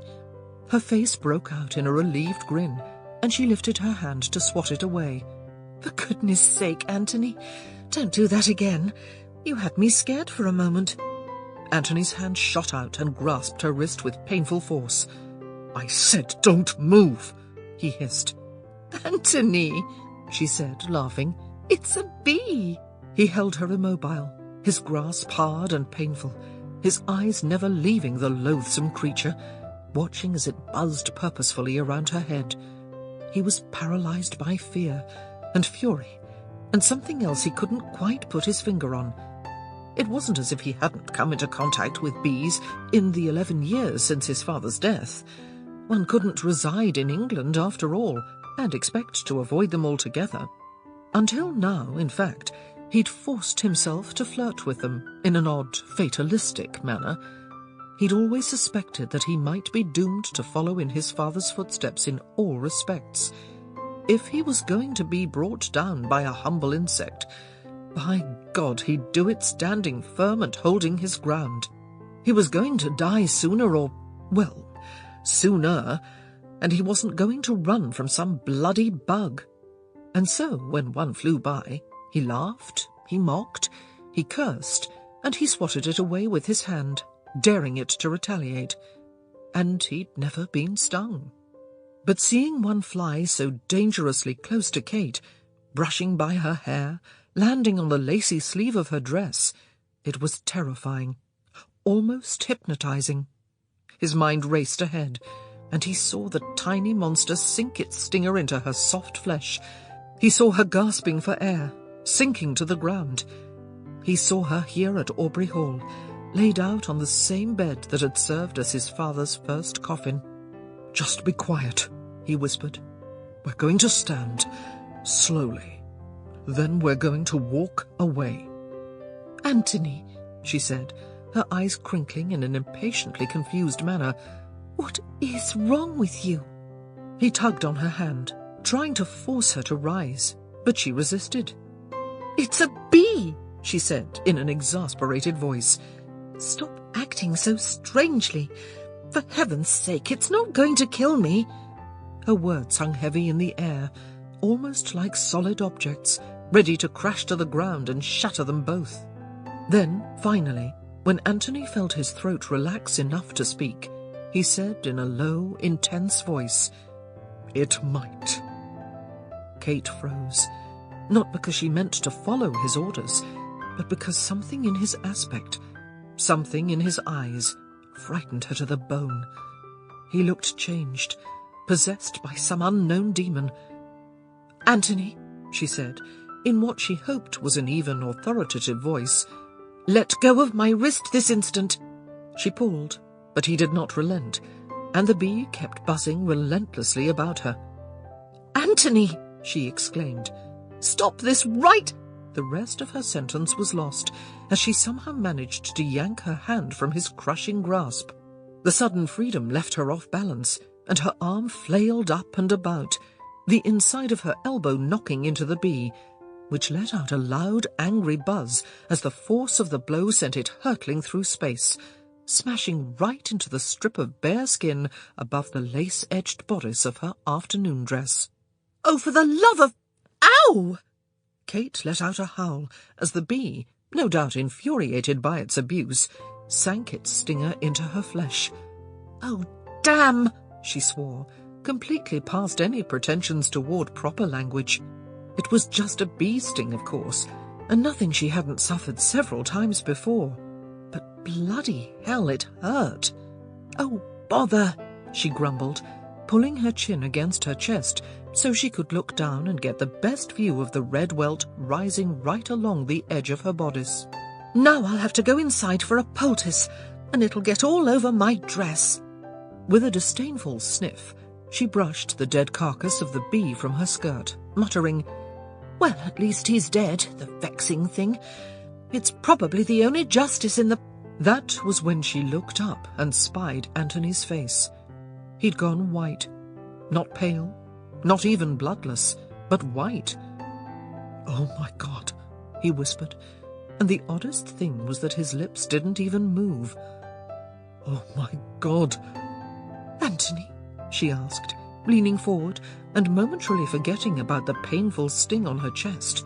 S1: Her face broke out in a relieved grin, and she lifted her hand to swat it away. "For goodness sake, Anthony, don't do that again. You had me scared for a moment." Anthony's hand shot out and grasped her wrist with painful force. "I said don't move," he hissed. "Anthony," she said, laughing, "it's a bee." He held her immobile, his grasp hard and painful, his eyes never leaving the loathsome creature, watching as it buzzed purposefully around her head. He was paralyzed by fear and fury, and something else he couldn't quite put his finger on. It wasn't as if he hadn't come into contact with bees in the 11 years since his father's death. One couldn't reside in England, after all, and expect to avoid them altogether. Until now, in fact, he'd forced himself to flirt with them in an odd, fatalistic manner. He'd always suspected that he might be doomed to follow in his father's footsteps in all respects. If he was going to be brought down by a humble insect, by God, he'd do it standing firm and holding his ground. He was going to die sooner sooner, and he wasn't going to run from some bloody bug. And so, when one flew by, he laughed, he mocked, he cursed, and he swatted it away with his hand, daring it to retaliate. And he'd never been stung. But seeing one fly so dangerously close to Kate, brushing by her hair, landing on the lacy sleeve of her dress, it was terrifying, almost hypnotizing. His mind raced ahead, and he saw the tiny monster sink its stinger into her soft flesh. He saw her gasping for air, sinking to the ground. He saw her here at Aubrey Hall, laid out on the same bed that had served as his father's first coffin. "Just be quiet," he whispered. "We're going to stand, slowly. Then we're going to walk away." "Anthony," she said, her eyes crinkling in an impatiently confused manner, "what is wrong with you?" He tugged on her hand, trying to force her to rise, but she resisted. "It's a bee," she said in an exasperated voice. "Stop acting so strangely. For heaven's sake, it's not going to kill me." Her words hung heavy in the air, almost like solid objects, ready to crash to the ground and shatter them both. Then, finally, when Anthony felt his throat relax enough to speak, he said in a low, intense voice, "It might." Kate froze, not because she meant to follow his orders, but because something in his aspect, something in his eyes, frightened her to the bone. He looked changed, possessed by some unknown demon. "Anthony," she said, in what she hoped was an even, authoritative voice, "let go of my wrist this instant." She pulled, but he did not relent, and the bee kept buzzing relentlessly about her. "Anthony!" she exclaimed. "Stop this right—" The rest of her sentence was lost, as she somehow managed to yank her hand from his crushing grasp. The sudden freedom left her off balance, and her arm flailed up and about, the inside of her elbow knocking into the bee, which let out a loud, angry buzz as the force of the blow sent it hurtling through space, smashing right into the strip of bare skin above the lace-edged bodice of her afternoon dress. "Oh, for the love of— Ow!" Kate let out a howl as the bee, no doubt infuriated by its abuse, sank its stinger into her flesh. "Oh, damn!" she swore, completely past any pretensions toward proper language. It was just a bee sting, of course, and nothing she hadn't suffered several times before. But bloody hell, it hurt. "Oh, bother!" she grumbled, pulling her chin against her chest so she could look down and get the best view of the red welt rising right along the edge of her bodice. "Now I'll have to go inside for a poultice, and it'll get all over my dress." With a disdainful sniff, she brushed the dead carcass of the bee from her skirt, muttering, "Well, at least he's dead, the vexing thing. It's probably the only justice in the—" That was when she looked up and spied Anthony's face. He'd gone white. Not pale, not even bloodless, but white. "Oh, my God," he whispered, and the oddest thing was that his lips didn't even move. "Oh, my God." "Anthony?" she asked, leaning forward and momentarily forgetting about the painful sting on her chest.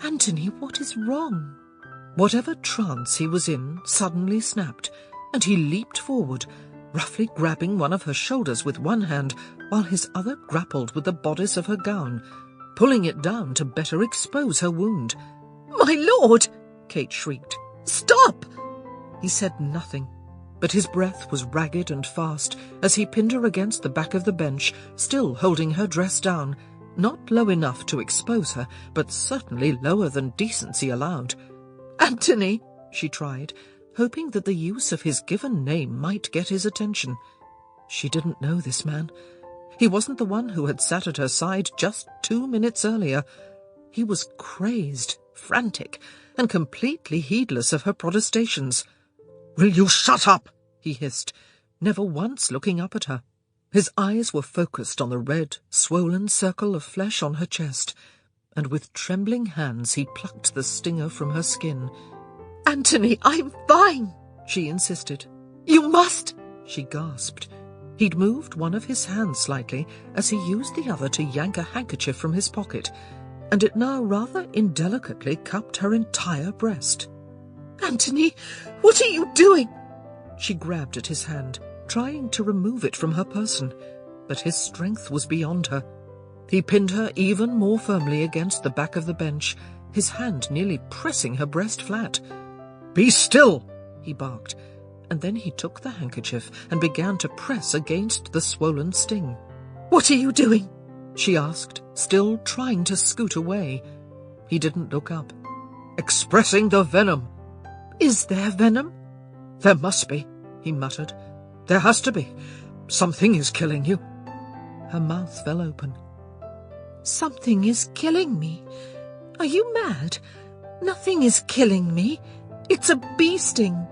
S1: "Anthony, what is wrong?" Whatever trance he was in suddenly snapped, and he leaped forward, roughly grabbing one of her shoulders with one hand, while his other grappled with the bodice of her gown, pulling it down to better expose her wound. "My lord!" Kate shrieked. "Stop!" He said nothing, but his breath was ragged and fast as he pinned her against the back of the bench, still holding her dress down, not low enough to expose her, but certainly lower than decency allowed. "Anthony!" she tried, hoping that the use of his given name might get his attention. She didn't know this man. He wasn't the one who had sat at her side just 2 minutes earlier. He was crazed, frantic, and completely heedless of her protestations. "Will you shut up?" he hissed, never once looking up at her. His eyes were focused on the red, swollen circle of flesh on her chest, and with trembling hands he plucked the stinger from her skin. "Anthony, I'm fine," she insisted. "You must—" she gasped. He'd moved one of his hands slightly as he used the other to yank a handkerchief from his pocket, and it now rather indelicately cupped her entire breast. "Anthony, what are you doing?" She grabbed at his hand, trying to remove it from her person, but his strength was beyond her. He pinned her even more firmly against the back of the bench, his hand nearly pressing her breast flat. "Be still!" he barked, and then he took the handkerchief and began to press against the swollen sting. "What are you doing?" she asked, still trying to scoot away. He didn't look up. "Expressing the venom." "Is there venom?" "There must be," he muttered. "There has to be. Something is killing you." Her mouth fell open. "Something is killing me? Are you mad? Nothing is killing me. It's a bee sting."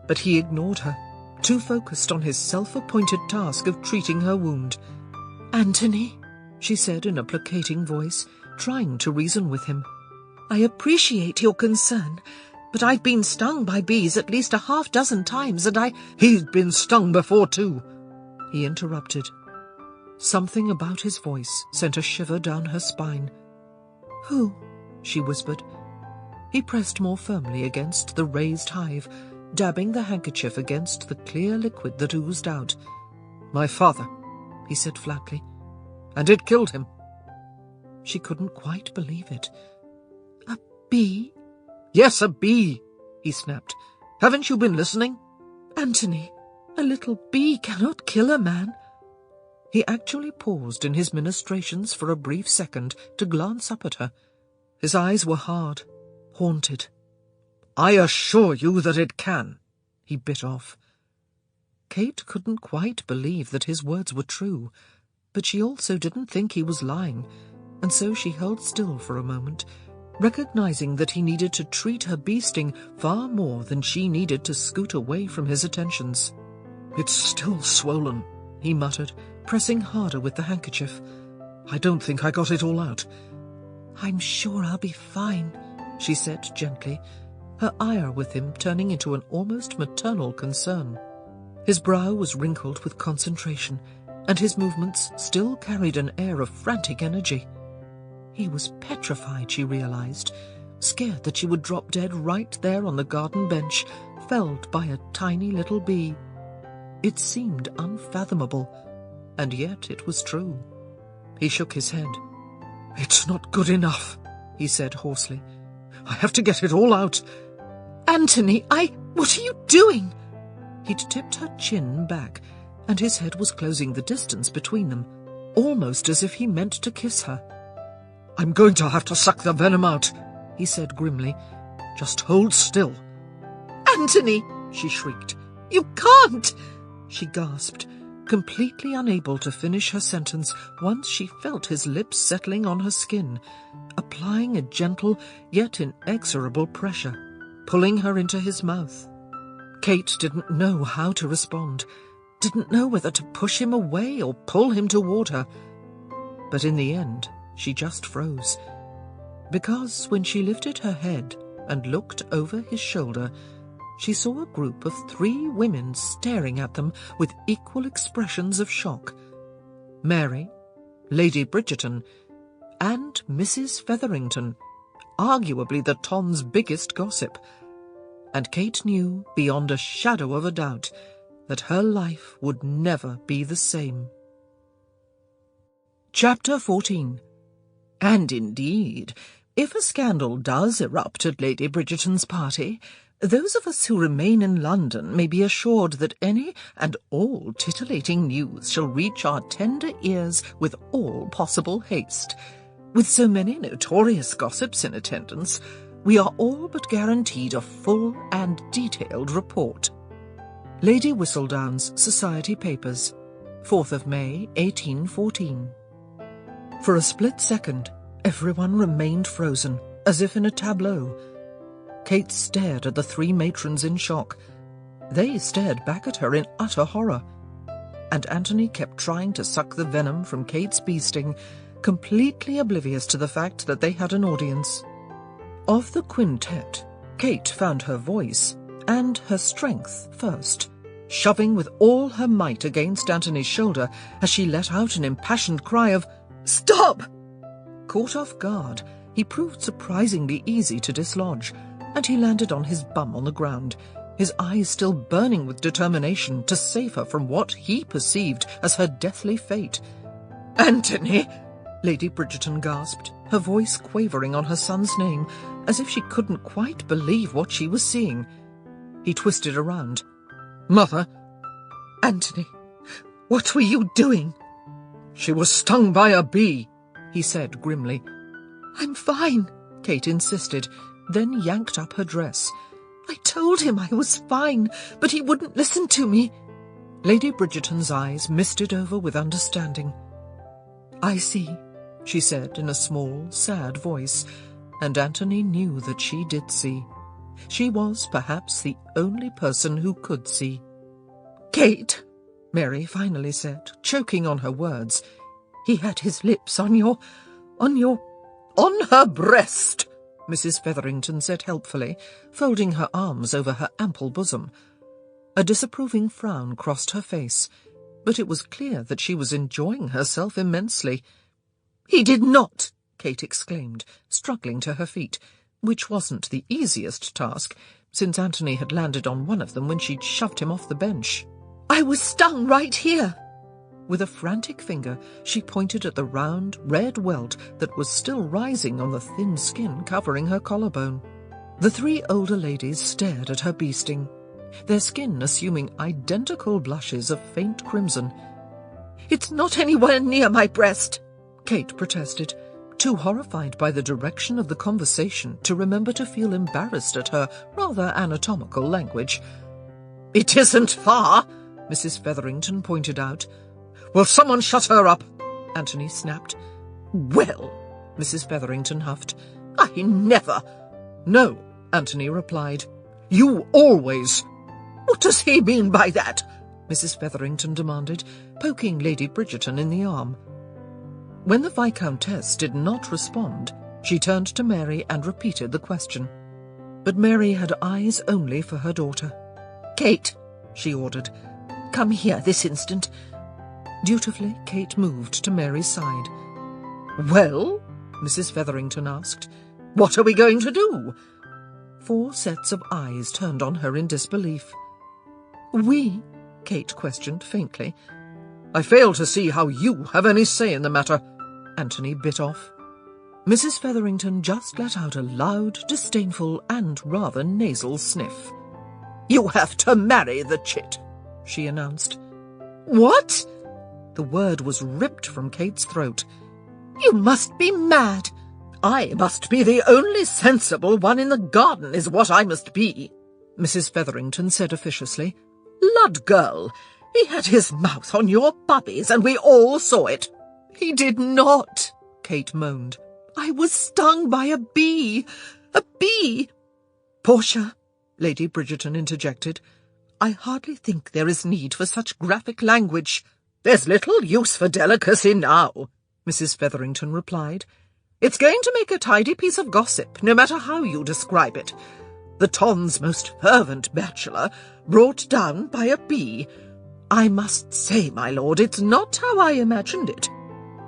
S1: But he ignored her, too focused on his self-appointed task of treating her wound. "Anthony," she said in a placating voice, trying to reason with him, "I appreciate your concern, but I've been stung by bees at least 6 times, and "He'd been stung before too," he interrupted. Something about his voice sent a shiver down her spine. "Who?" she whispered. He pressed more firmly against the raised hive, dabbing the handkerchief against the clear liquid that oozed out. "My father," he said flatly, "and it killed him." She couldn't quite believe it. "A bee?" "Yes, a bee," he snapped. "Haven't you been listening?"
S2: "Anthony," A little bee cannot kill a man." He actually paused in his ministrations for a brief second to glance up at her. His eyes were hard, haunted. "I assure you that it can," he bit off. Kate couldn't quite believe that his words were true, but she also didn't think he was lying, and so she held still for a moment, recognizing that he needed to treat her bee-sting far more than she needed to scoot away from his attentions. "It's still swollen," he muttered, pressing harder with the handkerchief. "I don't think I got it all out." "I'm sure I'll be fine," she said gently, her ire with him turning into an almost maternal concern. His brow was wrinkled with concentration, and his movements still carried an air of frantic energy. He was petrified, she realized, scared that she would drop dead right there on the garden bench, felled by a tiny little bee. It seemed unfathomable, and yet it was true. He shook his head. "It's not good enough," he said hoarsely. "I have to get it all out."
S1: "Anthony, what are you doing?"
S2: He'd tipped her chin back, and his head was closing the distance between them, almost as if he meant to kiss her. "I'm going to have to suck the venom out," he said grimly. "Just hold still."
S1: "Anthony!"
S2: she shrieked.
S1: "You can't!"
S2: She gasped, completely unable to finish her sentence once she felt his lips settling on her skin, applying a gentle yet inexorable pressure, pulling her into his mouth. Kate didn't know how to respond, didn't know whether to push him away or pull him toward her. But in the end, she just froze, because when she lifted her head and looked over his shoulder, she saw a group of 3 women staring at them with equal expressions of shock. Mary, Lady Bridgerton, and Mrs. Featherington, arguably the Ton's biggest gossip. And Kate knew, beyond a shadow of a doubt, that her life would never be the same. Chapter 14. And indeed, if a scandal does erupt at Lady Bridgerton's party, those of us who remain in London may be assured that any and all titillating news shall reach our tender ears with all possible haste. With so many notorious gossips in attendance, we are all but guaranteed a full and detailed report. Lady Whistledown's Society Papers, 4th of May, 1814. For a split second, everyone remained frozen, as if in a tableau. Kate stared at the 3 matrons in shock. They stared back at her in utter horror. And Anthony kept trying to suck the venom from Kate's bee-sting, completely oblivious to the fact that they had an audience. Of the quintet, Kate found her voice and her strength first, shoving with all her might against Anthony's shoulder as she let out an impassioned cry of, "Stop!" Caught off guard, he proved surprisingly easy to dislodge, and he landed on his bum on the ground, his eyes still burning with determination to save her from what he perceived as her deathly fate. "Anthony!" Lady Bridgerton gasped, her voice quavering on her son's name, as if she couldn't quite believe what she was seeing. He twisted around. "Mother!" "Anthony, what were you doing?" "She was stung by a bee," he said grimly. "I'm fine," Kate insisted, then yanked up her dress. "I told him I was fine, but he wouldn't listen to me." Lady Bridgerton's eyes misted over with understanding. "I see," she said in a small, sad voice, and Anthony knew that she did see. She was perhaps the only person who could see. "Kate," Mary finally said, choking on her words, "he had his lips on her breast," Mrs. Featherington said helpfully, folding her arms over her ample bosom. A disapproving frown crossed her face, but it was clear that she was enjoying herself immensely. "He did not!" Kate exclaimed, struggling to her feet, which wasn't the easiest task, since Anthony had landed on one of them when she'd shoved him off the bench. "I was stung right here." With a frantic finger, she pointed at the round, red welt that was still rising on the thin skin covering her collarbone. The 3 older ladies stared at her bee-sting,
S1: their skin assuming identical blushes of faint crimson. "It's not anywhere near my breast," Kate protested, too horrified by the direction of the conversation to remember to feel embarrassed at her rather anatomical language. "It isn't far," Mrs. Featherington pointed out. "Will someone shut her up?" Anthony snapped. "Well," Mrs. Featherington huffed, "I never—" "No," Anthony replied. "You always—" "What does he mean by that?" Mrs. Featherington demanded, poking Lady Bridgerton in the arm. When the Viscountess did not respond, she turned to Mary and repeated the question. But Mary had eyes only for her daughter. "Kate," she ordered, "come here this instant." Dutifully, Kate moved to Mary's side. "Well?" Mrs. Featherington asked. "What are we going to do?" 4 sets of eyes turned on her in disbelief. "We?" Kate questioned faintly. "I fail to see how you have any say in the matter," Anthony bit off. Mrs. Featherington just let out a loud, disdainful and rather nasal sniff. "You have to marry the chit," she announced. "What?" The word was ripped from Kate's throat. "You must be mad." "I must be the only sensible one in the garden is what I must be," Mrs. Featherington said officiously. "Lud, girl, he had his mouth on your puppies and we all saw it." "He did not," Kate moaned. "I was stung by a bee. A bee." "Portia," Lady Bridgerton interjected, "I hardly think there is need for such graphic language." "There's little use for delicacy now," Mrs. Featherington replied. "It's going to make a tidy piece of gossip, no matter how you describe it. The Ton's most fervent bachelor brought down by a bee. I must say, my lord, it's not how I imagined it."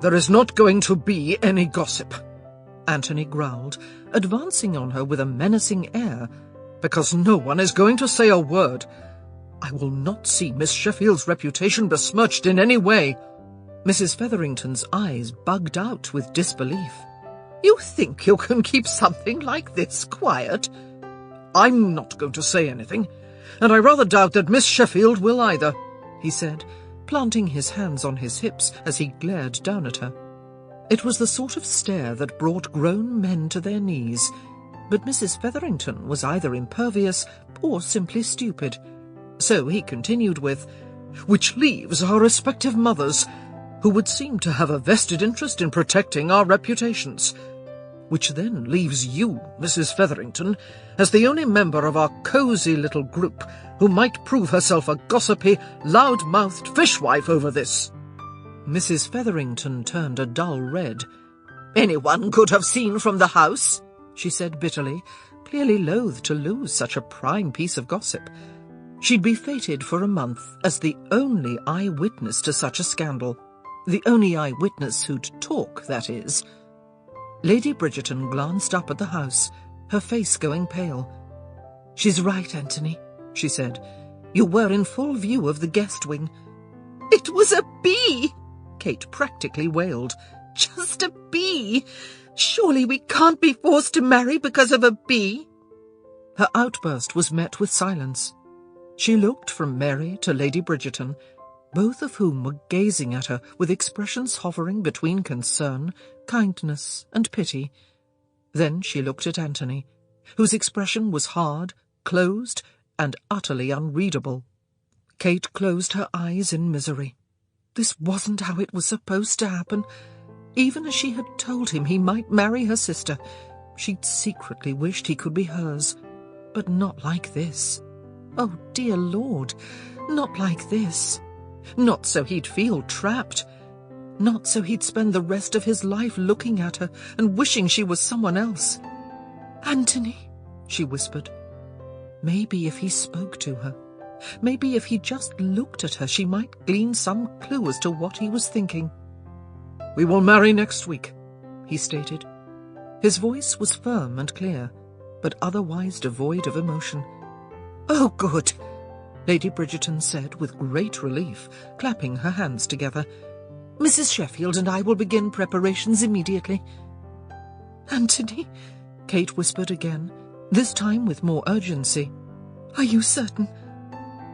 S1: "There is not going to be any gossip," Anthony growled, advancing on her with a menacing air, "because no one is going to say a word. I will not see Miss Sheffield's reputation besmirched in any way." Mrs. Featherington's eyes bugged out with disbelief. "You think you can keep something like this quiet?" "I'm not going to say anything, and I rather doubt that Miss Sheffield will either," he said, planting his hands on his hips as he glared down at her. It was the sort of stare that brought grown men to their knees, but Mrs. Featherington was either impervious or simply stupid. So he continued with, "Which leaves our respective mothers, who would seem to have a vested interest in protecting our reputations. Which then leaves you, Mrs. Featherington, as the only member of our cosy little group who might prove herself a gossipy, loud-mouthed fishwife over this." Mrs. Featherington turned a dull red. "Anyone could have seen from the house," she said bitterly, clearly loath to lose such a prime piece of gossip. She'd be fated for a month as the only eyewitness to such a scandal. The only eyewitness who'd talk, that is. Lady Bridgerton glanced up at the house, her face going pale. "She's right, Anthony," she said. "You were in full view of the guest wing." "It was a bee!" Kate practically wailed. "Just a bee! Surely we can't be forced to marry because of a bee!" Her outburst was met with silence. She looked from Mary to Lady Bridgerton, both of whom were gazing at her with expressions hovering between concern, kindness, and pity. Then she looked at Anthony, whose expression was hard, closed, and utterly unreadable. Kate closed her eyes in misery. This wasn't how it was supposed to happen. Even as she had told him he might marry her sister, she'd secretly wished he could be hers. But not like this. Oh, dear Lord, not like this. Not so he'd feel trapped. Not so he'd spend the rest of his life looking at her and wishing she was someone else. "Anthony," she whispered. Maybe if he spoke to her, maybe if he just looked at her, she might glean some clue as to what he was thinking. "We will marry next week," he stated. His voice was firm and clear, but otherwise devoid of emotion. "Oh, good," Lady Bridgerton said with great relief, clapping her hands together. "Mrs. Sheffield and I will begin preparations immediately." "Anthony," Kate whispered again, this time with more urgency. "Are you certain?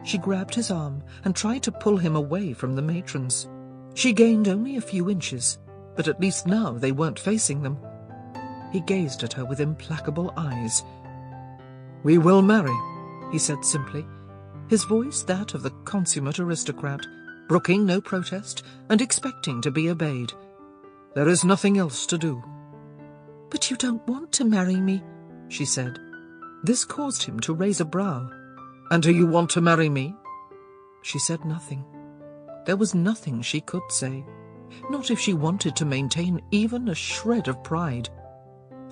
S2: She grabbed his arm and tried to pull him away from the matrons. She gained only a few inches, but at least now they weren't facing them. He gazed at her with implacable eyes. "We will marry," he said simply, his voice that of the consummate aristocrat, brooking no protest and expecting to be obeyed. "There is nothing else to do."
S1: "But you don't want to marry me," she said.
S2: This caused him to raise a brow. "And do you want to marry me?" She said nothing. There was nothing she could say, not if she wanted to maintain even a shred of pride.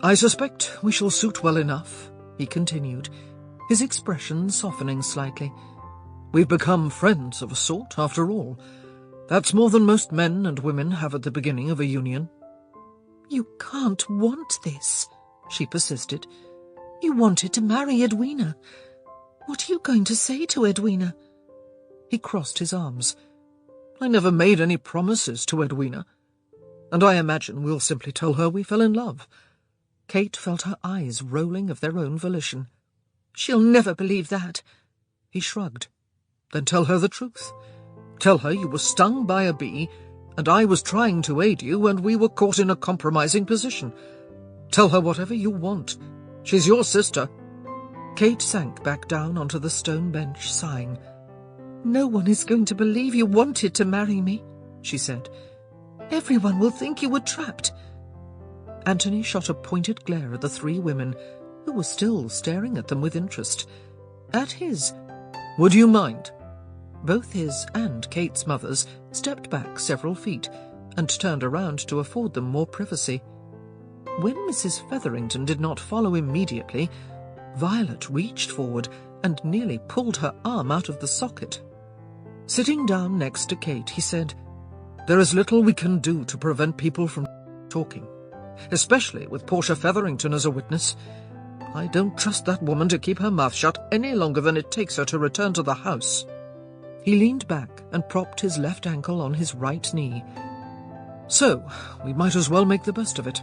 S2: "I suspect we shall suit well enough," he continued, his expression softening slightly. "We've become friends of a sort, after all. That's more than most men and women have at the beginning of a union."
S1: "You can't want this," she persisted. "You wanted to marry Edwina. What are you going to say to Edwina?"
S2: He crossed his arms. "I never made any promises to Edwina, and I imagine we'll simply tell her we fell in love." Kate felt her eyes rolling of their own volition.
S1: "She'll never believe that."
S2: He shrugged. "Then tell her the truth. Tell her you were stung by a bee, and I was trying to aid you, and we were caught in a compromising position. Tell her whatever you want. She's your sister." Kate sank back down onto the stone bench, sighing.
S1: "No one is going to believe you wanted to marry me," she said. "Everyone will think you were trapped."
S2: Anthony shot a pointed glare at the three women, who were still staring at them with interest. At his. "Would you mind?" Both his and Kate's mothers stepped back several feet and turned around to afford them more privacy. When Mrs. Featherington did not follow immediately, Violet reached forward and nearly pulled her arm out of the socket. Sitting down next to Kate, he said, "There is little we can do to prevent people from talking, especially with Portia Featherington as a witness. I don't trust that woman to keep her mouth shut any longer than it takes her to return to the house." He leaned back and propped his left ankle on his right knee. "So, we might as well make the best of it.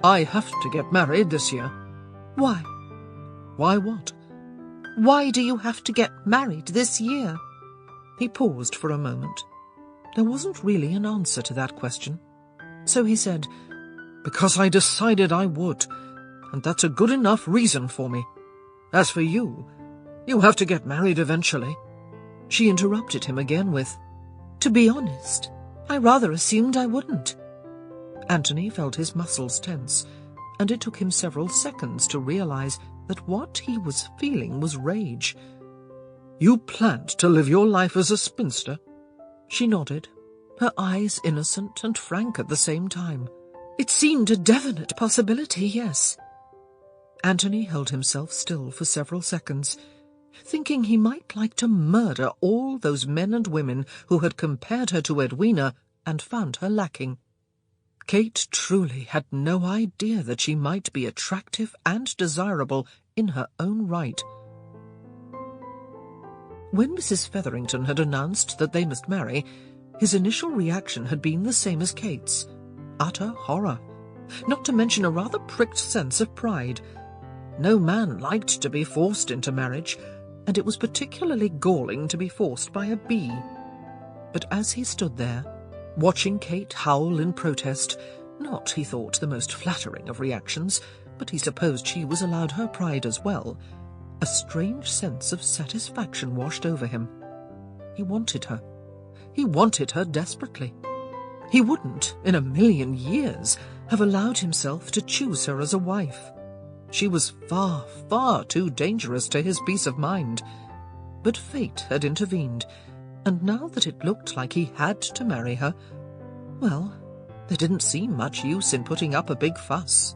S2: I have to get married this year."
S1: "Why?"
S2: "Why what?"
S1: "Why do you have to get married this year?"
S2: He paused for a moment. There wasn't really an answer to that question. So he said, "Because I decided I would, and that's a good enough reason for me. As for you, you have to get married eventually." She interrupted him again with,
S1: "To be honest, I rather assumed I wouldn't."
S2: Anthony felt his muscles tense, and it took him several seconds to realize that what he was feeling was rage. "You planned to live your life as a spinster?" She nodded, her eyes innocent and frank at the same time.
S1: "It seemed a definite possibility, yes."
S2: Anthony held himself still for several seconds, thinking he might like to murder all those men and women who had compared her to Edwina and found her lacking. Kate truly had no idea that she might be attractive and desirable in her own right. When Mrs. Featherington had announced that they must marry, his initial reaction had been the same as Kate's, utter horror, not to mention a rather pricked sense of pride. No man liked to be forced into marriage, and it was particularly galling to be forced by a bee. But as he stood there, watching Kate howl in protest, not, he thought, the most flattering of reactions, but he supposed she was allowed her pride as well, a strange sense of satisfaction washed over him. He wanted her. He wanted her desperately. He wouldn't, in a million years, have allowed himself to choose her as a wife. She was far, far too dangerous to his peace of mind. But fate had intervened, and now that it looked like he had to marry her, well, there didn't seem much use in putting up a big fuss.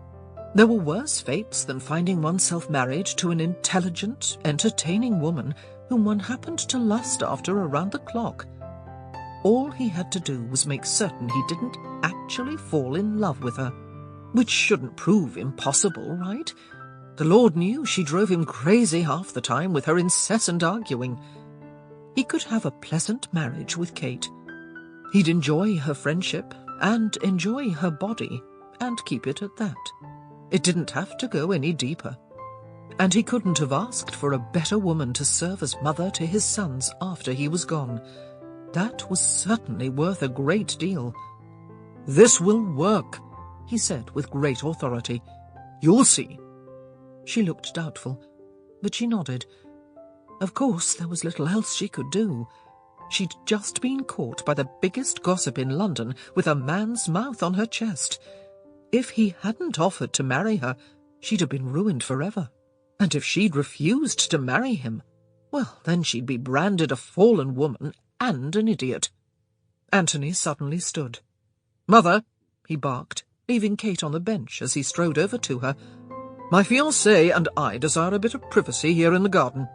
S2: There were worse fates than finding oneself married to an intelligent, entertaining woman whom one happened to lust after around the clock. All he had to do was make certain he didn't actually fall in love with her, which shouldn't prove impossible, right? The Lord knew she drove him crazy half the time with her incessant arguing. He could have a pleasant marriage with Kate. He'd enjoy her friendship and enjoy her body, and keep it at that. It didn't have to go any deeper.
S1: And he couldn't have asked for a better woman to serve as mother to his sons after he was gone. That was certainly worth a great deal. "This will work," he said with great authority. "You'll see." She looked doubtful, but she nodded. Of course, there was little else she could do. She'd just been caught by the biggest gossip in London with a man's mouth on her chest. If he hadn't offered to marry her, she'd have been ruined forever. And if she'd refused to marry him, well, then she'd be branded a fallen woman and an idiot. Anthony suddenly stood. "Mother," he barked, leaving Kate on the bench as he strode over to her, "my fiancé and I desire a bit of privacy here in the garden."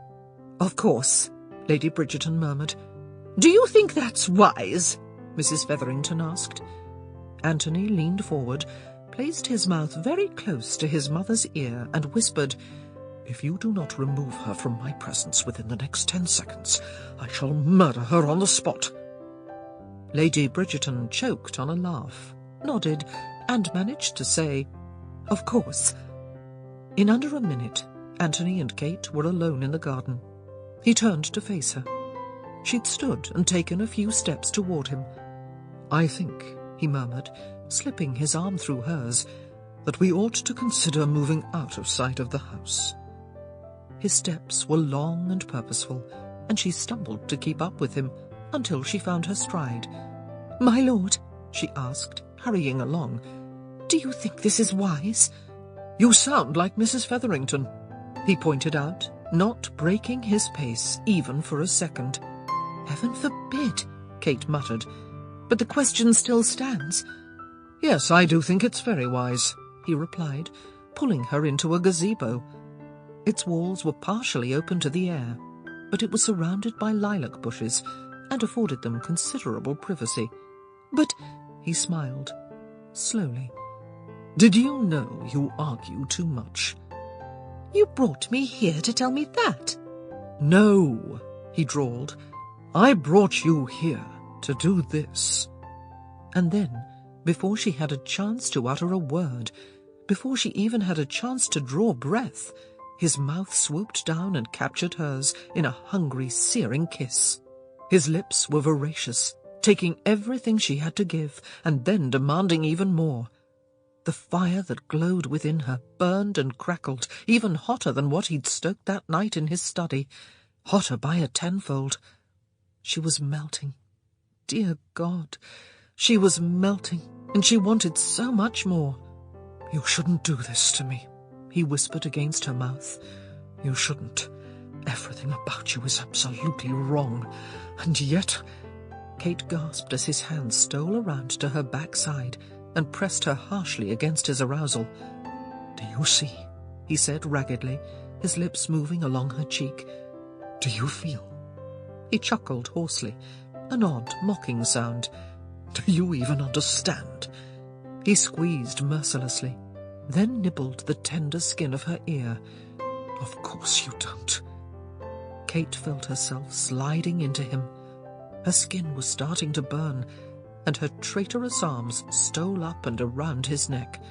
S1: "Of course," Lady Bridgerton murmured. "Do you think that's wise?" Mrs. Featherington asked. Anthony leaned forward, placed his mouth very close to his mother's ear, and whispered, "If you do not remove her from my presence within the next 10 seconds, I shall murder her on the spot." Lady Bridgerton choked on a laugh, nodded, and managed to say, "Of course." In under a minute, Anthony and Kate were alone in the garden. He turned to face her. She'd stood and taken a few steps toward him. "I think," he murmured, slipping his arm through hers, "that we ought to consider moving out of sight of the house." His steps were long and purposeful, and she stumbled to keep up with him until she found her stride. "My lord," she asked, hurrying along, "do you think this is wise?" "You sound like Mrs. Featherington," he pointed out, not breaking his pace even for a second. "Heaven forbid," Kate muttered, "but the question still stands." "Yes, I do think it's very wise," he replied, pulling her into a gazebo. Its walls were partially open to the air, but it was surrounded by lilac bushes and afforded them considerable privacy. "But," he smiled, slowly, "did you know you argue too much?" "You brought me here to tell me that?" "No," he drawled. "I brought you here to do this." And then, before she had a chance to utter a word, before she even had a chance to draw breath, his mouth swooped down and captured hers in a hungry, searing kiss. His lips were voracious, taking everything she had to give, and then demanding even more. The fire that glowed within her burned and crackled, even hotter than what he'd stoked that night in his study, hotter by a tenfold. She was melting. Dear God, she was melting, and she wanted so much more. "You shouldn't do this to me," he whispered against her mouth. "You shouldn't. Everything about you is absolutely wrong. And yet—" Kate gasped as his hand stole around to her backside and pressed her harshly against his arousal. "Do you see?" he said raggedly, his lips moving along her cheek. "Do you feel?" He chuckled hoarsely, an odd, mocking sound. "Do you even understand?" He squeezed mercilessly, then nibbled the tender skin of her ear. "Of course you don't." Kate felt herself sliding into him. Her skin was starting to burn, and her traitorous arms stole up and around his neck.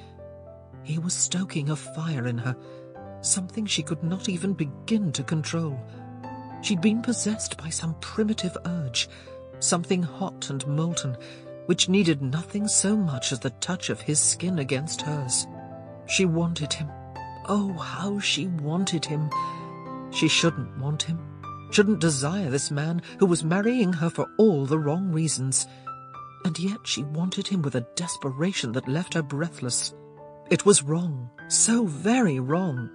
S1: He was stoking a fire in her, something she could not even begin to control. She'd been possessed by some primitive urge, something hot and molten, which needed nothing so much as the touch of his skin against hers. She wanted him. Oh, how she wanted him. She shouldn't want him, shouldn't desire this man who was marrying her for all the wrong reasons. And yet she wanted him with a desperation that left her breathless. It was wrong, so very wrong.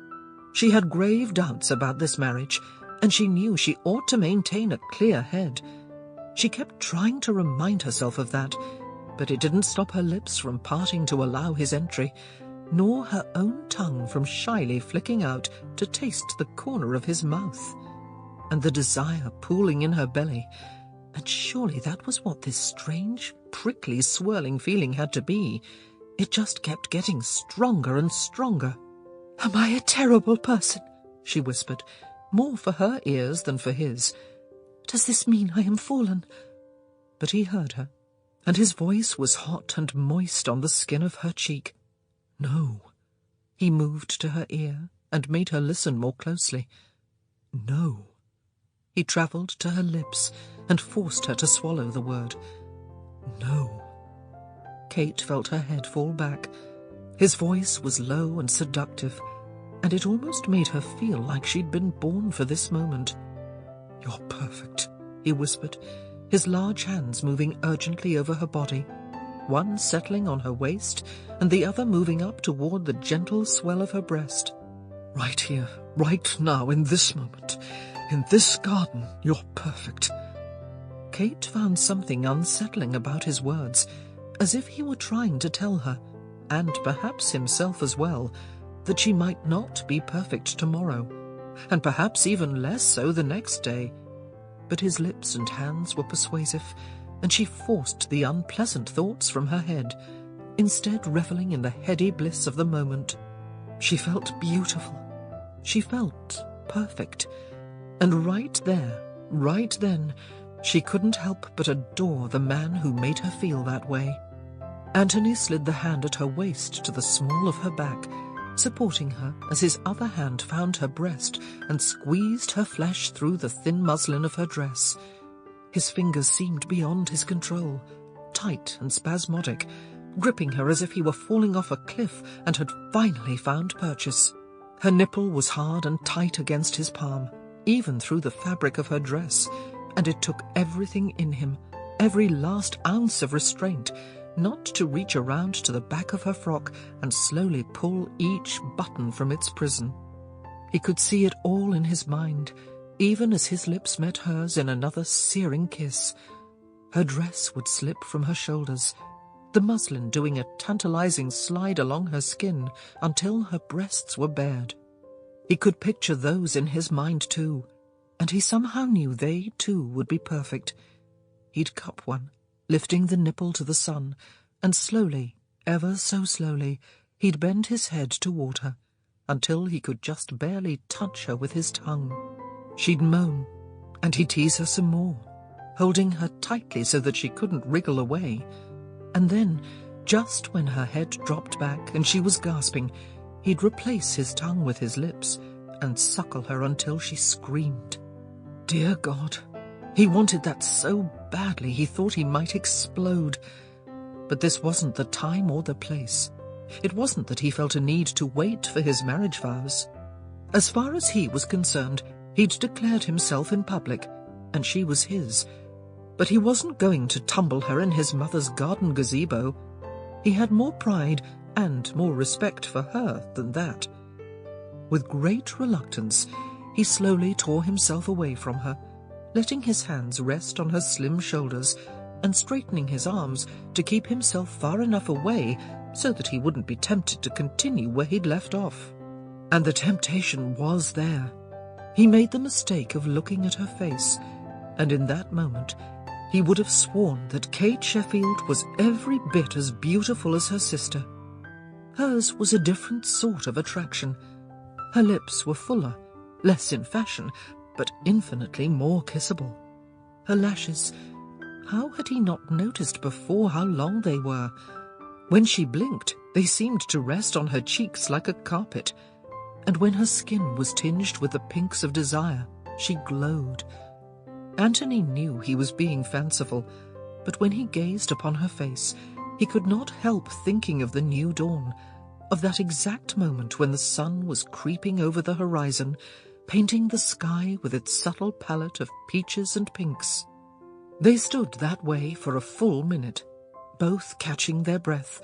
S1: She had grave doubts about this marriage, and she knew she ought to maintain a clear head. She kept trying to remind herself of that, but it didn't stop her lips from parting to allow his entry, nor her own tongue from shyly flicking out to taste the corner of his mouth. And the desire pooling in her belly, and surely that was what this strange, prickly, swirling feeling had to be. It just kept getting stronger and stronger. "Am I a terrible person?" she whispered, more for her ears than for his. "Does this mean I am fallen?" But he heard her, and his voice was hot and moist on the skin of her cheek. "No." He moved to her ear and made her listen more closely. No. He travelled to her lips and forced her to swallow the word. No. Kate felt her head fall back. His voice was low and seductive, and it almost made her feel like she'd been born for this moment. "You're perfect," he whispered, his large hands moving urgently over her body, one settling on her waist and the other moving up toward the gentle swell of her breast. "Right here, right now, in this moment, in this garden, you're perfect." Kate found something unsettling about his words, as if he were trying to tell her, and perhaps himself as well, that she might not be perfect tomorrow, and perhaps even less so the next day. But his lips and hands were persuasive, and she forced the unpleasant thoughts from her head, instead reveling in the heady bliss of the moment. She felt beautiful. She felt perfect. And right there, right then, she couldn't help but adore the man who made her feel that way. Anthony slid the hand at her waist to the small of her back, supporting her as his other hand found her breast and squeezed her flesh through the thin muslin of her dress. His fingers seemed beyond his control, tight and spasmodic, gripping her as if he were falling off a cliff and had finally found purchase. Her nipple was hard and tight against his palm, even through the fabric of her dress, and it took everything in him, every last ounce of restraint, not to reach around to the back of her frock and slowly pull each button from its prison. He could see it all in his mind, even as his lips met hers in another searing kiss. Her dress would slip from her shoulders, the muslin doing a tantalizing slide along her skin until her breasts were bared. He could picture those in his mind too, and he somehow knew they too would be perfect. He'd cup one, lifting the nipple to the sun, and slowly, ever so slowly, he'd bend his head toward her, until he could just barely touch her with his tongue. She'd moan, and he'd tease her some more, holding her tightly so that she couldn't wriggle away. And then, just when her head dropped back and she was gasping, he'd replace his tongue with his lips and suckle her until she screamed. Dear God, he wanted that so badly he thought he might explode. But this wasn't the time or the place. It wasn't that he felt a need to wait for his marriage vows. As far as he was concerned, he'd declared himself in public, and she was his. But he wasn't going to tumble her in his mother's garden gazebo. He had more pride and more respect for her than that. With great reluctance, he slowly tore himself away from her, letting his hands rest on her slim shoulders and straightening his arms to keep himself far enough away so that he wouldn't be tempted to continue where he'd left off. And the temptation was there. He made the mistake of looking at her face, and in that moment he would have sworn that Kate Sheffield was every bit as beautiful as her sister. Hers was a different sort of attraction. Her lips were fuller, less in fashion, but infinitely more kissable. Her lashes, how had he not noticed before how long they were? When she blinked, they seemed to rest on her cheeks like a carpet, and when her skin was tinged with the pinks of desire, she glowed. Anthony knew he was being fanciful, but when he gazed upon her face, he could not help thinking of the new dawn, of that exact moment when the sun was creeping over the horizon, painting the sky with its subtle palette of peaches and pinks. They stood that way for a full minute, both catching their breath,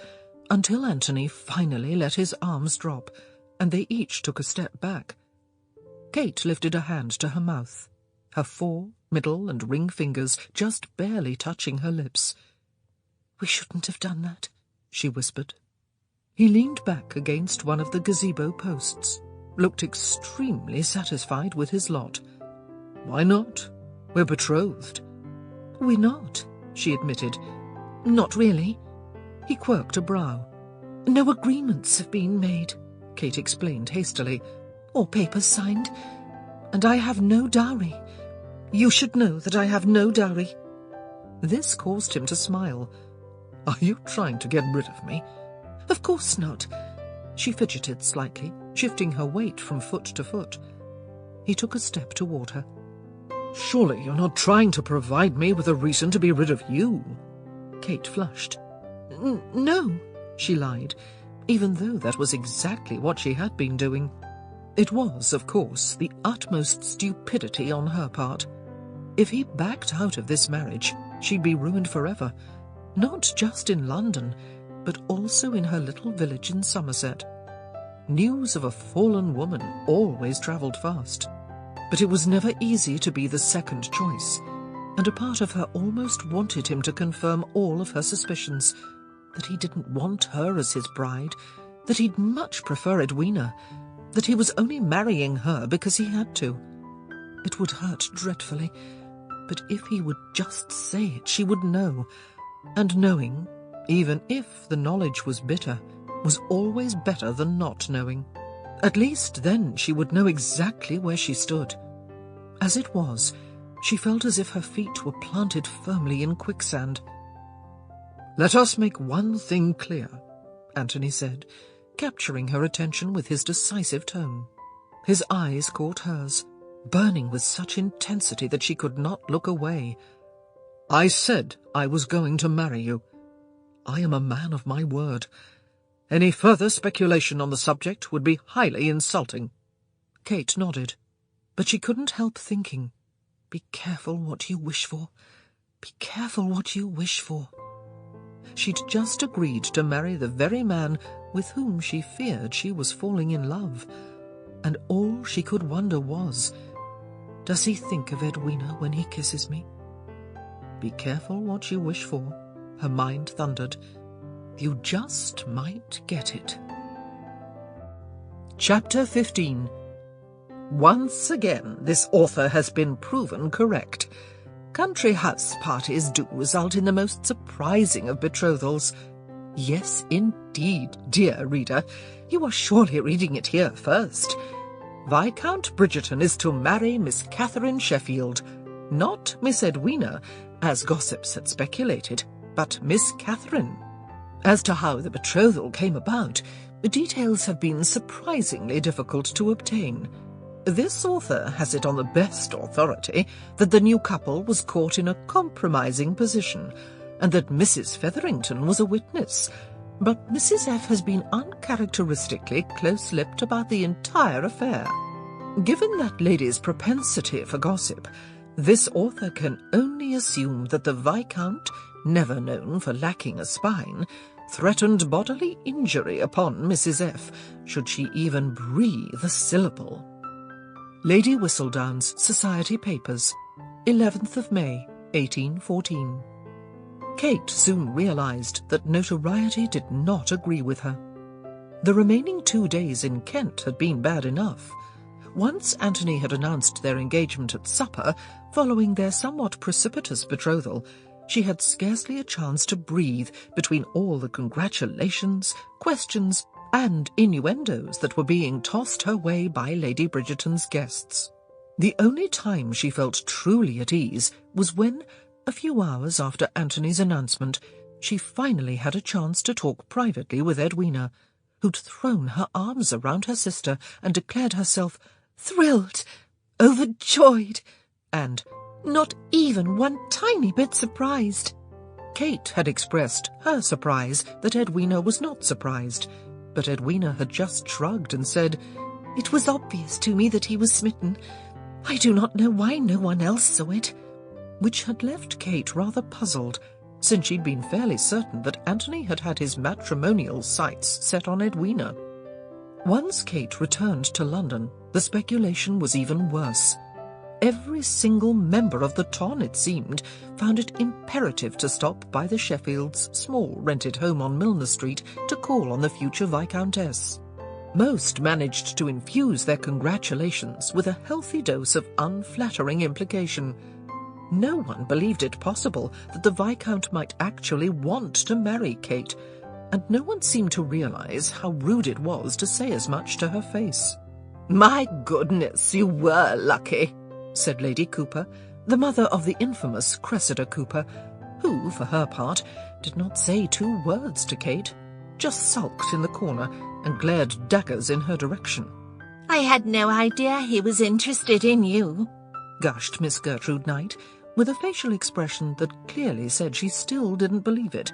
S1: until Anthony finally let his arms drop, and they each took a step back. Kate lifted a hand to her mouth, her fore, middle, and ring fingers just barely touching her lips. "We shouldn't have done that," she whispered. He leaned back against one of the gazebo posts, looked extremely satisfied with his lot. "Why not? We're betrothed." "We're not," she admitted. "Not really." He quirked a brow. "No agreements have been made," Kate explained hastily, "or papers signed. And I have no dowry. You should know that I have no dowry." This caused him to smile. "Are you trying to get rid of me?" "Of course not." She fidgeted slightly,
S2: shifting her weight from foot to foot. He took a step toward her. "Surely you're not trying to provide me with a reason to be rid of you?" Kate flushed. No, she lied, even though that was exactly what she had been doing. It was, of course, the utmost stupidity on her part. If he backed out of this marriage, she'd be ruined forever, not just in London, but also in her little village in Somerset. News of a fallen woman always travelled fast, but it was never easy to be the second choice, and a part of her almost wanted him to confirm all of her suspicions, that he didn't want her as his bride, that he'd much prefer Edwina, that he was only marrying her because he had to. It would hurt dreadfully, but if he would just say it, she would know, and knowing, even if the knowledge was bitter, was always better than not knowing. At least then she would know exactly where she stood. As it was, she felt as if her feet were planted firmly in quicksand. "Let us make one thing clear," Anthony said, capturing her attention with his decisive tone. His eyes caught hers, burning with such intensity that she could not look away. "I said I was going to marry you. I am a man of my word. Any further speculation on the subject would be highly insulting." Kate nodded, but she couldn't help thinking, "Be careful what you wish for. Be careful what you wish for." She'd just agreed to marry the very man with whom she feared she was falling in love, and all she could wonder was, does he think of Edwina when he kisses me? Be careful what you wish for, her mind thundered. You just might get it. Chapter 15. Once again, this author has been proven correct. Country house parties do result in the most surprising of betrothals. Yes, indeed, dear reader, you are surely reading it here first. Viscount Bridgerton is to marry Miss Catherine Sheffield, not Miss Edwina, as gossips had speculated, but Miss Catherine. As to how the betrothal came about, the details have been surprisingly difficult to obtain. This author has it on the best authority that the new couple was caught in a compromising position, and that Mrs. Featherington was a witness, but Mrs. F. has been uncharacteristically close-lipped about the entire affair. Given that lady's propensity for gossip, this author can only assume that the Viscount, never known for lacking a spine, threatened bodily injury upon Mrs. F. should she even breathe a syllable. Lady Whistledown's Society Papers, 11th of May, 1814. Kate soon realised that notoriety did not agree with her. The remaining 2 days in Kent had been bad enough. Once Anthony had announced their engagement at supper, following their somewhat precipitous betrothal, she had scarcely a chance to breathe between all the congratulations, questions, and innuendos that were being tossed her way by Lady Bridgerton's guests. The only time she felt truly at ease was when, a few hours after Anthony's announcement, she finally had a chance to talk privately with Edwina, who'd thrown her arms around her sister and declared herself thrilled, overjoyed, and not even one tiny bit surprised. Kate had expressed her surprise that Edwina was not surprised, but Edwina had just shrugged and said, "It was obvious to me that he was smitten. I do not know why no one else saw it," which had left Kate rather puzzled, since she'd been fairly certain that Anthony had had his matrimonial sights set on Edwina. Once Kate returned to London, the speculation was even worse. Every single member of the ton, it seemed, found it imperative to stop by the Sheffields' small rented home on Milner Street to call on the future Viscountess. Most managed to infuse their congratulations with a healthy dose of unflattering implication. No one believed it possible that the Viscount might actually want to marry Kate, and no one seemed to realise how rude it was to say as much to her face. "My goodness, you were lucky," said Lady Cooper, the mother of the infamous Cressida Cooper, who, for her part, did not say 2 words to Kate, just sulked in the corner,
S1: and glared daggers in her direction.
S2: "I had no idea he was interested in you,"
S1: gushed Miss Gertrude Knight, with a facial expression that clearly said she still didn't believe it,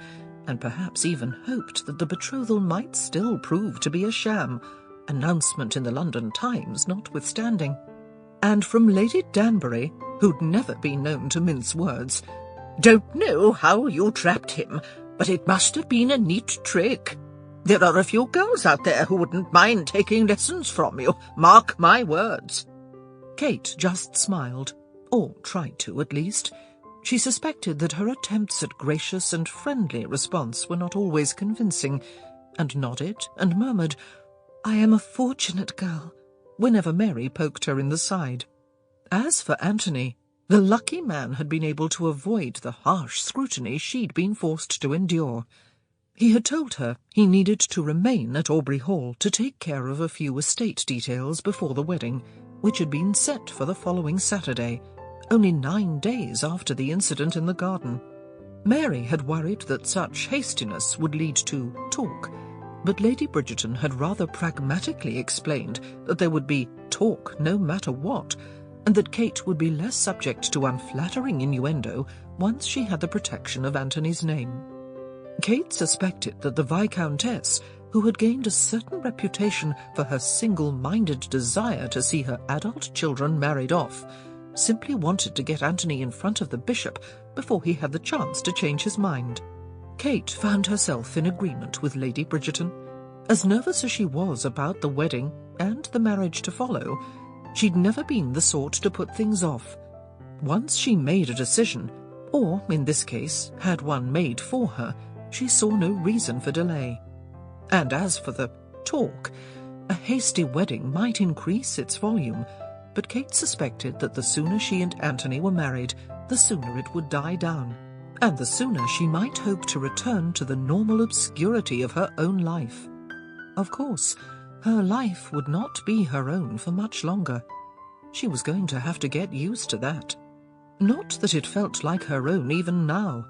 S1: and perhaps even hoped that the betrothal might still prove to be a sham, announcement in the London Times notwithstanding. And from Lady Danbury, who'd never been known to mince words, "Don't know how you trapped him, but it must have been a neat trick. There are a few girls out there who wouldn't mind taking lessons from you, mark my words." Kate just smiled, or tried to at least. She suspected that her attempts at gracious and friendly response were not always convincing, and nodded and murmured, "I am a fortunate girl," whenever Mary poked her in the side. As for Anthony, the lucky man had been able to avoid the harsh scrutiny she'd been forced to endure. He had told her he needed to remain at Aubrey Hall to take care of a few estate details before the wedding, which had been set for the following Saturday, only 9 days after the incident in the garden. Mary had worried that such hastiness would lead to talk, but Lady Bridgerton had rather pragmatically explained that there would be talk no matter what, and that Kate would be less subject to unflattering innuendo once she had the protection of Anthony's name. Kate suspected that the Viscountess, who had gained a certain reputation for her single-minded desire to see her adult children married off, simply wanted to get Anthony in front of the bishop before he had the chance to change his mind. Kate found herself in agreement with Lady Bridgerton. As nervous as she was about the wedding and the marriage to follow, she'd never been the sort to put things off. Once she made a decision, or, in this case, had one made for her, she saw no reason for delay. And as for the talk, a hasty wedding might increase its volume, but Kate suspected that the sooner she and Anthony were married, the sooner it would die down, and the sooner she might hope to return to the normal obscurity of her own life. Of course, her life would not be her own for much longer. She was going to have to get used to that. Not that it felt like her own even now.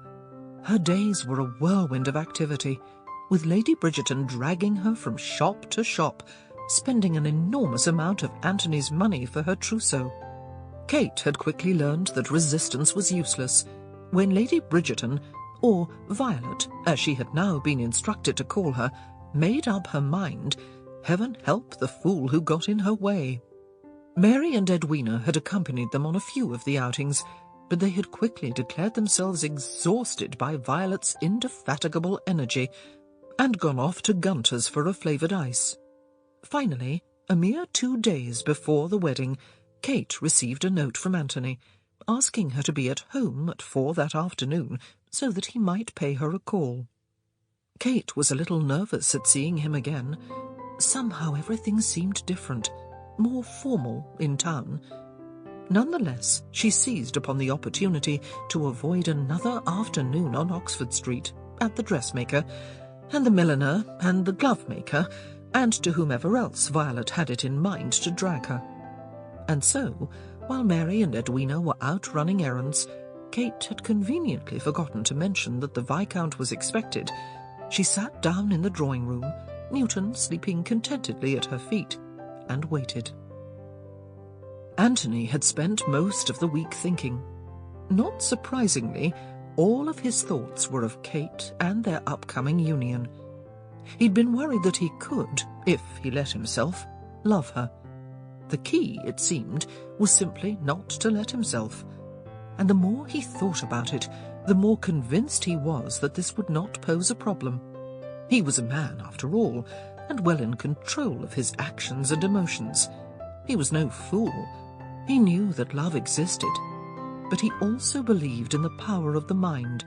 S1: Her days were a whirlwind of activity, with Lady Bridgerton dragging her from shop to shop, spending an enormous amount of Anthony's money for her trousseau. Kate had quickly learned that resistance was useless. When Lady Bridgerton, or Violet, as she had now been instructed to call her, made up her mind, heaven help the fool who got in her way. Mary and Edwina had accompanied them on a few of the outings, but they had quickly declared themselves exhausted by Violet's indefatigable energy, and gone off to Gunter's for a flavoured ice. Finally, a mere 2 days before the wedding, Kate received a note from Anthony, asking her to be at home at 4 that afternoon so that he might pay her a call. Kate was a little nervous at seeing him again. Somehow everything seemed different, more formal in town. Nonetheless, she seized upon the opportunity to avoid another afternoon on Oxford Street, at the dressmaker, and the milliner, and the glove-maker, and to whomever else Violet had it in mind to drag her. And so, while Mary and Edwina were out running errands, Kate had conveniently forgotten to mention that the Viscount was expected. She sat down in the drawing-room, Newton sleeping contentedly at her feet, and waited. Anthony had spent most of the week thinking. Not surprisingly, all of his thoughts were of Kate and their upcoming union. He'd been worried that he could, if he let himself, love her. The key, it seemed, was simply not to let himself. And the more he thought about it, the more convinced he was that this would not pose a problem. He was a man, after all, and well in control of his actions and emotions. He was no fool. He knew that love existed, but he also believed in the power of the mind,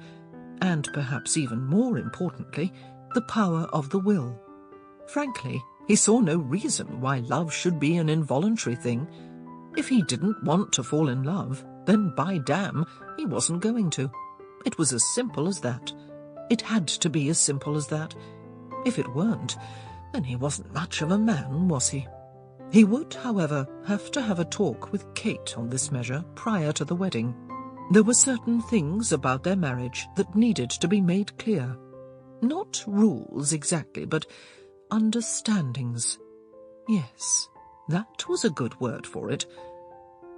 S1: and perhaps even more importantly, the power of the will. Frankly, he saw no reason why love should be an involuntary thing. If he didn't want to fall in love, then by damn, he wasn't going to. It was as simple as that. It had to be as simple as that. If it weren't, then he wasn't much of a man, was he? He would, however, have to have a talk with Kate on this measure prior to the wedding. There were certain things about their marriage that needed to be made clear. Not rules exactly, but misunderstandings. Yes, that was a good word for it.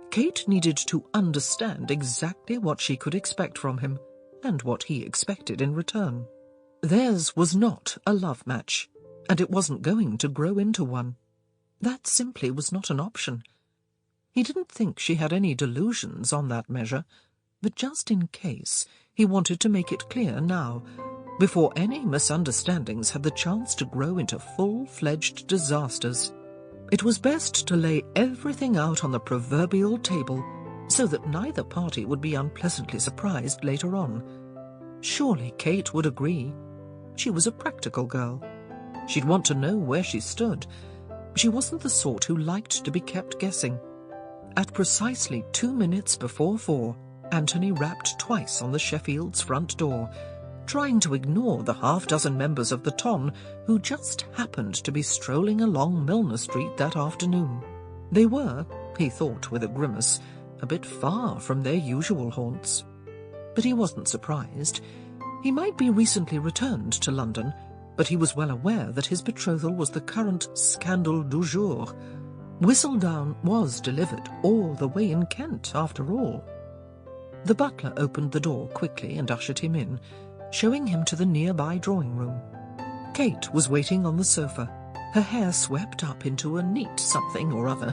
S1: Kate needed to understand exactly what she could expect from him, and what he expected in return. Theirs was not a love match, and it wasn't going to grow into one. That simply was not an option. He didn't think she had any delusions on that measure, but just in case, he wanted to make it clear now, before any misunderstandings had the chance to grow into full-fledged disasters. It was best to lay everything out on the proverbial table, so that neither party would be unpleasantly surprised later on. Surely Kate would agree. She was a practical girl. She'd want to know where she stood. She wasn't the sort who liked to be kept guessing. At precisely 2 minutes before 4, Anthony rapped twice on the Sheffields' front door, trying to ignore the half-dozen members of the ton who just happened to be strolling along Milner Street that afternoon. They were, he thought with a grimace, a bit far from their usual haunts. But he wasn't surprised. He might be recently returned to London, but he was well aware that his betrothal was the current scandale du jour. Whistledown was delivered all the way in Kent, after all. The butler opened the door quickly and ushered him in, showing him to the nearby drawing-room. Kate was waiting on the sofa, her hair swept up into a neat something or other.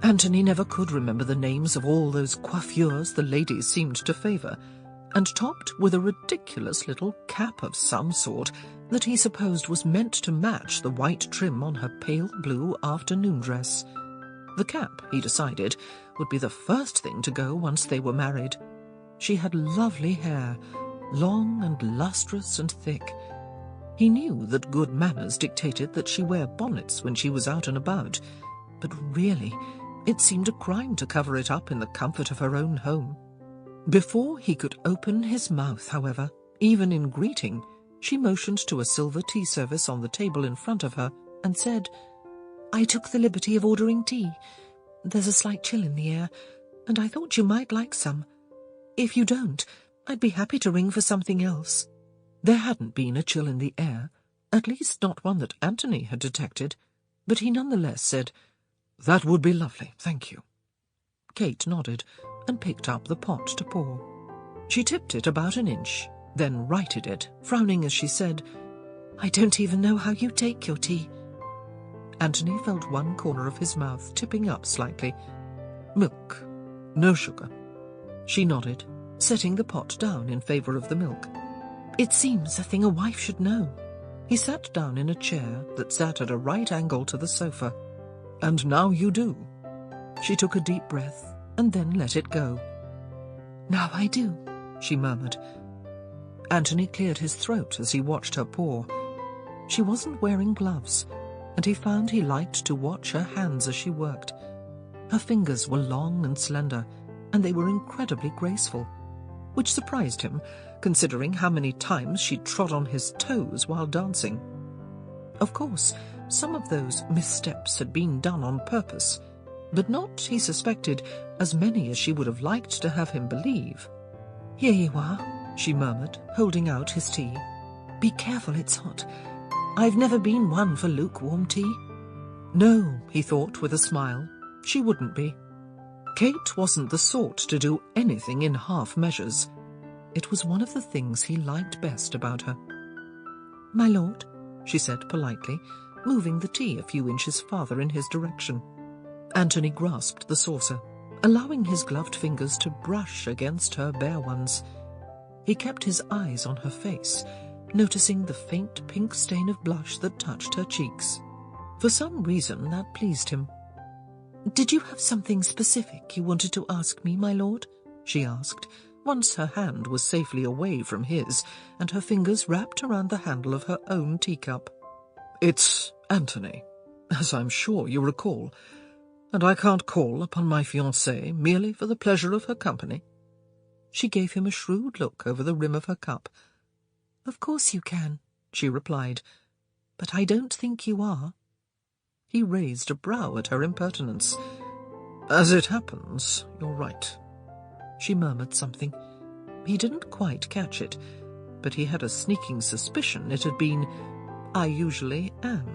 S1: Anthony never could remember the names of all those coiffures the ladies seemed to favour, and topped with a ridiculous little cap of some sort that he supposed was meant to match the white trim on her pale blue afternoon dress. The cap, he decided, would be the first thing to go once they were married. She had lovely hair, long and lustrous and thick. He knew that good manners dictated that she wear bonnets when she was out and about, but really, it seemed a crime to cover it up in the comfort of her own home. Before he could open his mouth, however, even in greeting, she motioned to a silver tea service on the table in front of her and said, "I took the liberty of ordering tea. There's a slight chill in the air, and I thought you might like some. If you don't, I'd be happy to ring for something else." There hadn't been a chill in the air, at least not one that Anthony had detected, but he nonetheless said, "That would be lovely, thank you." Kate nodded and picked up the pot to pour. She tipped it about an inch, then righted it, frowning as she said, "I don't even know how you take your tea." Anthony felt one corner of his mouth tipping up slightly. "Milk, no sugar." She nodded, setting the pot down in favour of the milk. "It seems a thing a wife should know." He sat down in a chair that sat at a right angle to the sofa. "And now you do." She took a deep breath and then let it go. "Now I do," she murmured. Anthony cleared his throat as he watched her pour. She wasn't wearing gloves, and he found he liked to watch her hands as she worked. Her fingers were long and slender, and they were incredibly graceful, which surprised him, considering how many times she trod on his toes while dancing. Of course, some of those missteps had been done on purpose, but not, he suspected, as many as she would have liked to have him believe. "Here you are," she murmured, holding out his tea. "Be careful, it's hot. I've never been one for lukewarm tea." No, he thought with a smile, she wouldn't be. Kate wasn't the sort to do anything in half measures. It was one of the things he liked best about her. "My lord," she said politely, moving the tea a few inches farther in his direction. Anthony grasped the saucer, allowing his gloved fingers to brush against her bare ones. He kept his eyes on her face, noticing the faint pink stain of blush that touched her cheeks. For some reason that pleased him. "Did you have something specific you wanted to ask me, my lord?" she asked, once her hand was safely away from his and her fingers wrapped around the handle of her own teacup. "It's Anthony, as I'm sure you recall, and I can't call upon my fiancée merely for the pleasure of her company." She gave him a shrewd look over the rim of her cup. "Of course you can," she replied, "but I don't think you are." He raised a brow at her impertinence. "As it happens, you're right." She murmured something. He didn't quite catch it, but he had a sneaking suspicion it had been, "I usually am."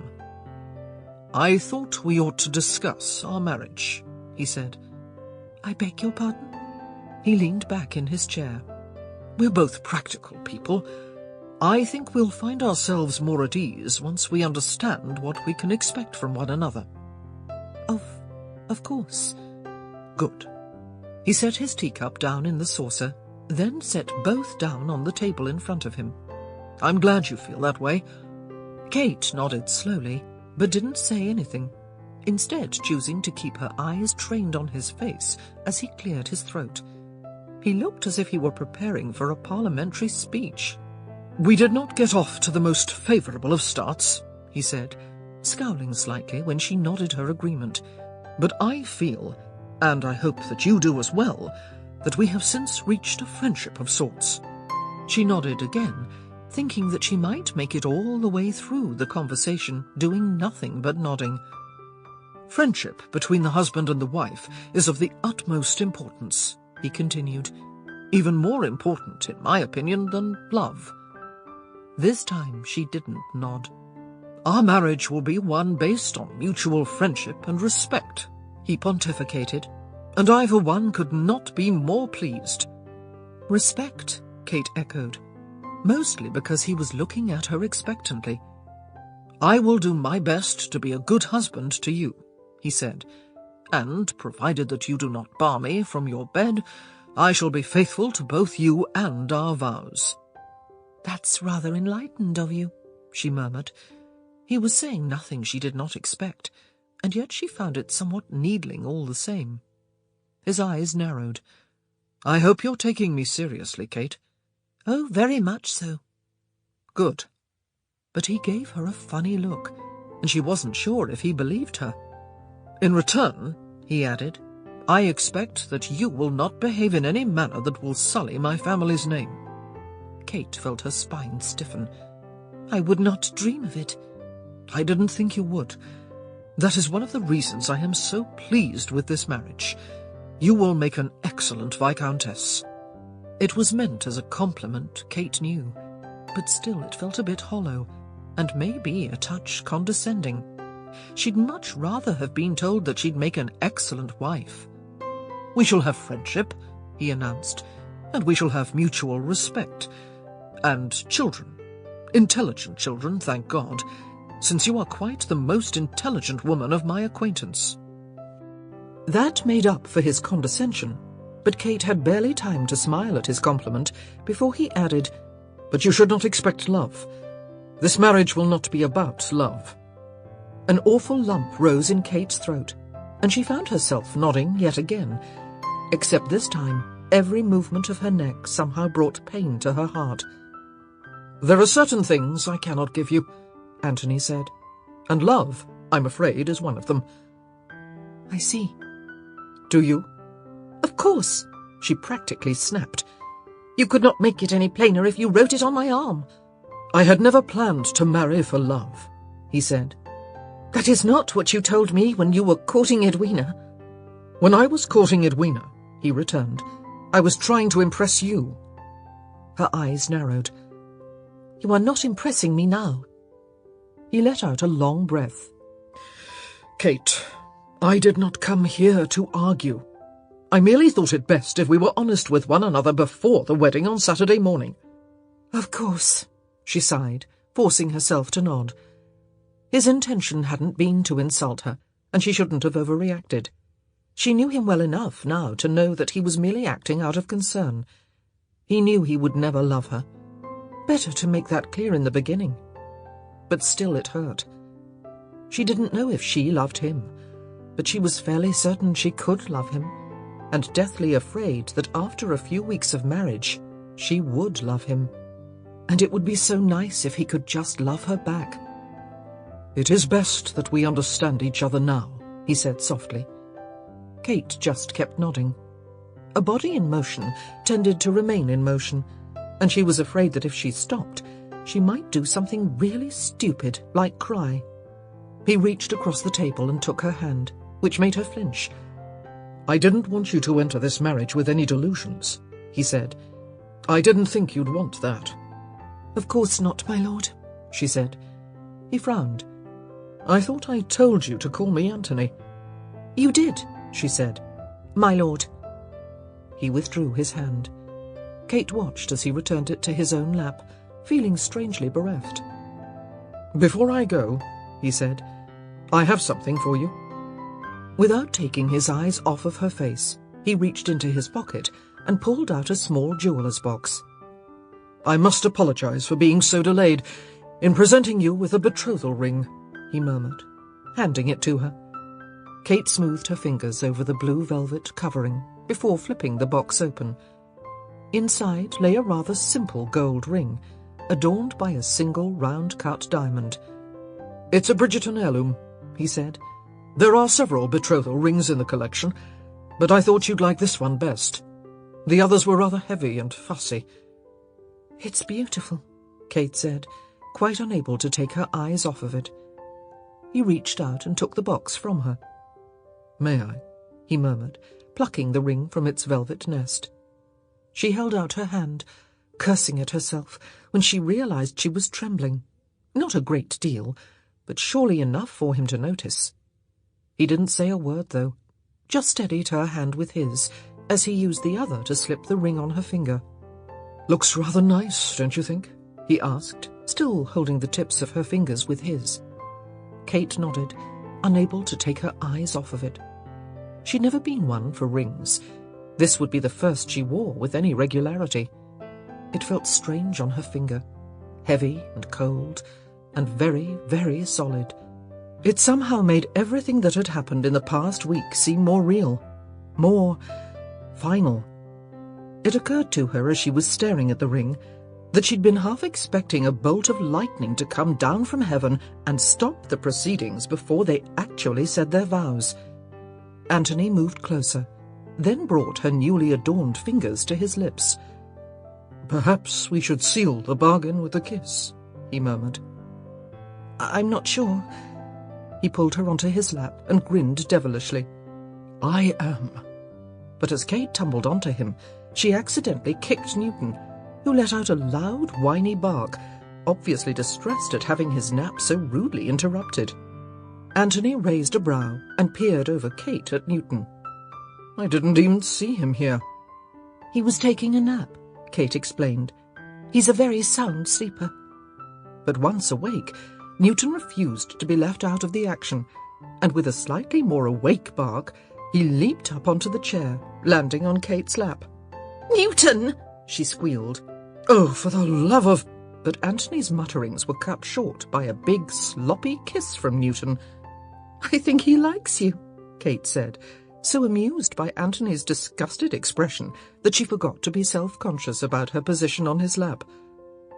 S1: "I thought we ought to discuss our marriage," he said.
S2: "I beg your pardon?" He leaned back in his chair.
S1: "We're both practical people. I think we'll find ourselves more at ease once we understand what we can expect from one another."
S2: Of course."
S1: "Good." He set his teacup down in the saucer, then set both down on the table in front of him. "I'm glad you feel that way."
S2: Kate nodded slowly, but didn't say anything, instead choosing to keep her eyes trained on his face as he cleared his throat. He looked as if he were preparing for a parliamentary speech.
S1: "We did not get off to the most favourable of starts," he said,
S2: scowling slightly when she nodded her agreement.
S1: "But I feel, and I hope that you do as well, that we have since reached a friendship of sorts."
S2: She nodded again, thinking that she might make it all the way through the conversation, doing nothing but nodding.
S1: "Friendship between the husband and the wife is of the utmost importance," he continued. "Even more important, in my opinion, than love."
S2: This time she didn't nod.
S1: "Our marriage will be one based on mutual friendship and respect," he pontificated, "and I, for one, could not be more pleased."
S2: "Respect," Kate echoed, mostly because he was looking at her expectantly.
S1: "I will do my best to be a good husband to you," he said, "and, provided that you do not bar me from your bed, I shall be faithful to both you and our vows."
S2: "That's rather enlightened of you," she murmured. He was saying nothing she did not expect, and yet she found it somewhat needling all the same. His eyes narrowed.
S1: "I hope you're taking me seriously, Kate."
S2: "Oh, very much so."
S1: "Good."
S2: But he gave her a funny look, and she wasn't sure if he believed her.
S1: "In return," he added, "I expect that you will not behave in any manner that will sully my family's name."
S2: Kate felt her spine stiffen. "I would not dream of it."
S1: "I didn't think you would. That is one of the reasons I am so pleased with this marriage. You will make an excellent Viscountess."
S2: It was meant as a compliment, Kate knew, but still it felt a bit hollow, and maybe a touch condescending. She'd much rather have been told that she'd make an excellent wife.
S1: "We shall have friendship," he announced, "and we shall have mutual respect. And children. Intelligent children, thank God, since you are quite the most intelligent woman of my acquaintance."
S2: That made up for his condescension, but Kate had barely time to smile at his compliment before he added,
S1: "But you should not expect love. This marriage will not be about love."
S2: An awful lump rose in Kate's throat, and she found herself nodding yet again, except this time every movement of her neck somehow brought pain to her heart.
S1: "There are certain things I cannot give you," Anthony said, "and love, I'm afraid, is one of them."
S2: "I see."
S1: "Do you?"
S2: "Of course," she practically snapped. "You could not make it any plainer if you wrote it on my arm."
S1: "I had never planned to marry for love," he said.
S2: "That is not what you told me when you were courting Edwina."
S1: "When I was courting Edwina," he returned, "I was trying to impress you."
S2: Her eyes narrowed. "You are not impressing me now." He let out a long breath.
S1: "Kate, I did not come here to argue. I merely thought it best if we were honest with one another before the wedding on Saturday morning."
S2: "Of course," she sighed, forcing herself to nod. His intention hadn't been to insult her, and she shouldn't have overreacted. She knew him well enough now to know that he was merely acting out of concern. He knew he would never love her. Better to make that clear in the beginning. But still it hurt. She didn't know if she loved him, but she was fairly certain she could love him, and deathly afraid that after a few weeks of marriage, she would love him. And it would be so nice if he could just love her back.
S1: "It is best that we understand each other now," he said softly.
S2: Kate just kept nodding. A body in motion tended to remain in motion, and she was afraid that if she stopped, she might do something really stupid, like cry. He reached across the table and took her hand, which made her flinch.
S1: "I didn't want you to enter this marriage with any delusions," he said. "I didn't think you'd want that."
S2: "Of course not, my lord," she said. He frowned.
S1: I thought I told you to call me Anthony."
S2: "You did," she said. "My lord."
S1: He withdrew his hand. Kate watched as he returned it to his own lap, feeling strangely bereft. "Before I go," he said, "I have something for you." Without taking his eyes off of her face, he reached into his pocket and pulled out a small jeweller's box. "I must apologize for being so delayed in presenting you with a betrothal ring," he murmured, handing it to her. Kate smoothed her fingers over the blue velvet covering before flipping the box open. Inside lay a rather simple gold ring, adorned by a single round-cut diamond. "It's a Bridgerton heirloom," he said. "There are several betrothal rings in the collection, but I thought you'd like this one best. The others were rather heavy and fussy."
S2: "It's beautiful," Kate said, quite unable to take her eyes off of it. He reached out and took the box from her.
S1: "May I?" he murmured, plucking the ring from its velvet nest.
S2: She held out her hand, cursing at herself when she realized she was trembling. Not a great deal, but surely enough for him to notice. He didn't say a word, though, just steadied her hand with his as he used the other to slip the ring on her finger.
S1: "Looks rather nice, don't you think?" he asked,
S2: still holding the tips of her fingers with his. Kate nodded, unable to take her eyes off of it. She'd never been one for rings. This would be the first she wore with any regularity. It felt strange on her finger, heavy and cold, and very, very solid. It somehow made everything that had happened in the past week seem more real, more final. It occurred to her as she was staring at the ring that she'd been half expecting a bolt of lightning to come down from heaven and stop the proceedings before they actually said their vows. Anthony moved closer, then brought her newly adorned fingers to his lips.
S1: "Perhaps we should seal the bargain with a kiss," he murmured.
S2: "I'm not sure." He pulled her onto his lap and grinned devilishly.
S1: "I am."
S2: But as Kate tumbled onto him, she accidentally kicked Newton, who let out a loud, whiny bark, obviously distressed at having his nap so rudely interrupted. Anthony raised a brow and peered over Kate at Newton.
S1: "I didn't even see him here."
S2: "He was taking a nap," Kate explained. "He's a very sound sleeper." But once awake, Newton refused to be left out of the action, and with a slightly more awake bark, he leaped up onto the chair, landing on Kate's lap. "Newton!" she squealed.
S1: "Oh, for the love of—"
S2: But Anthony's mutterings were cut short by a big, sloppy kiss from Newton. "I think he likes you," Kate said, so amused by Anthony's disgusted expression that she forgot to be self-conscious about her position on his lap.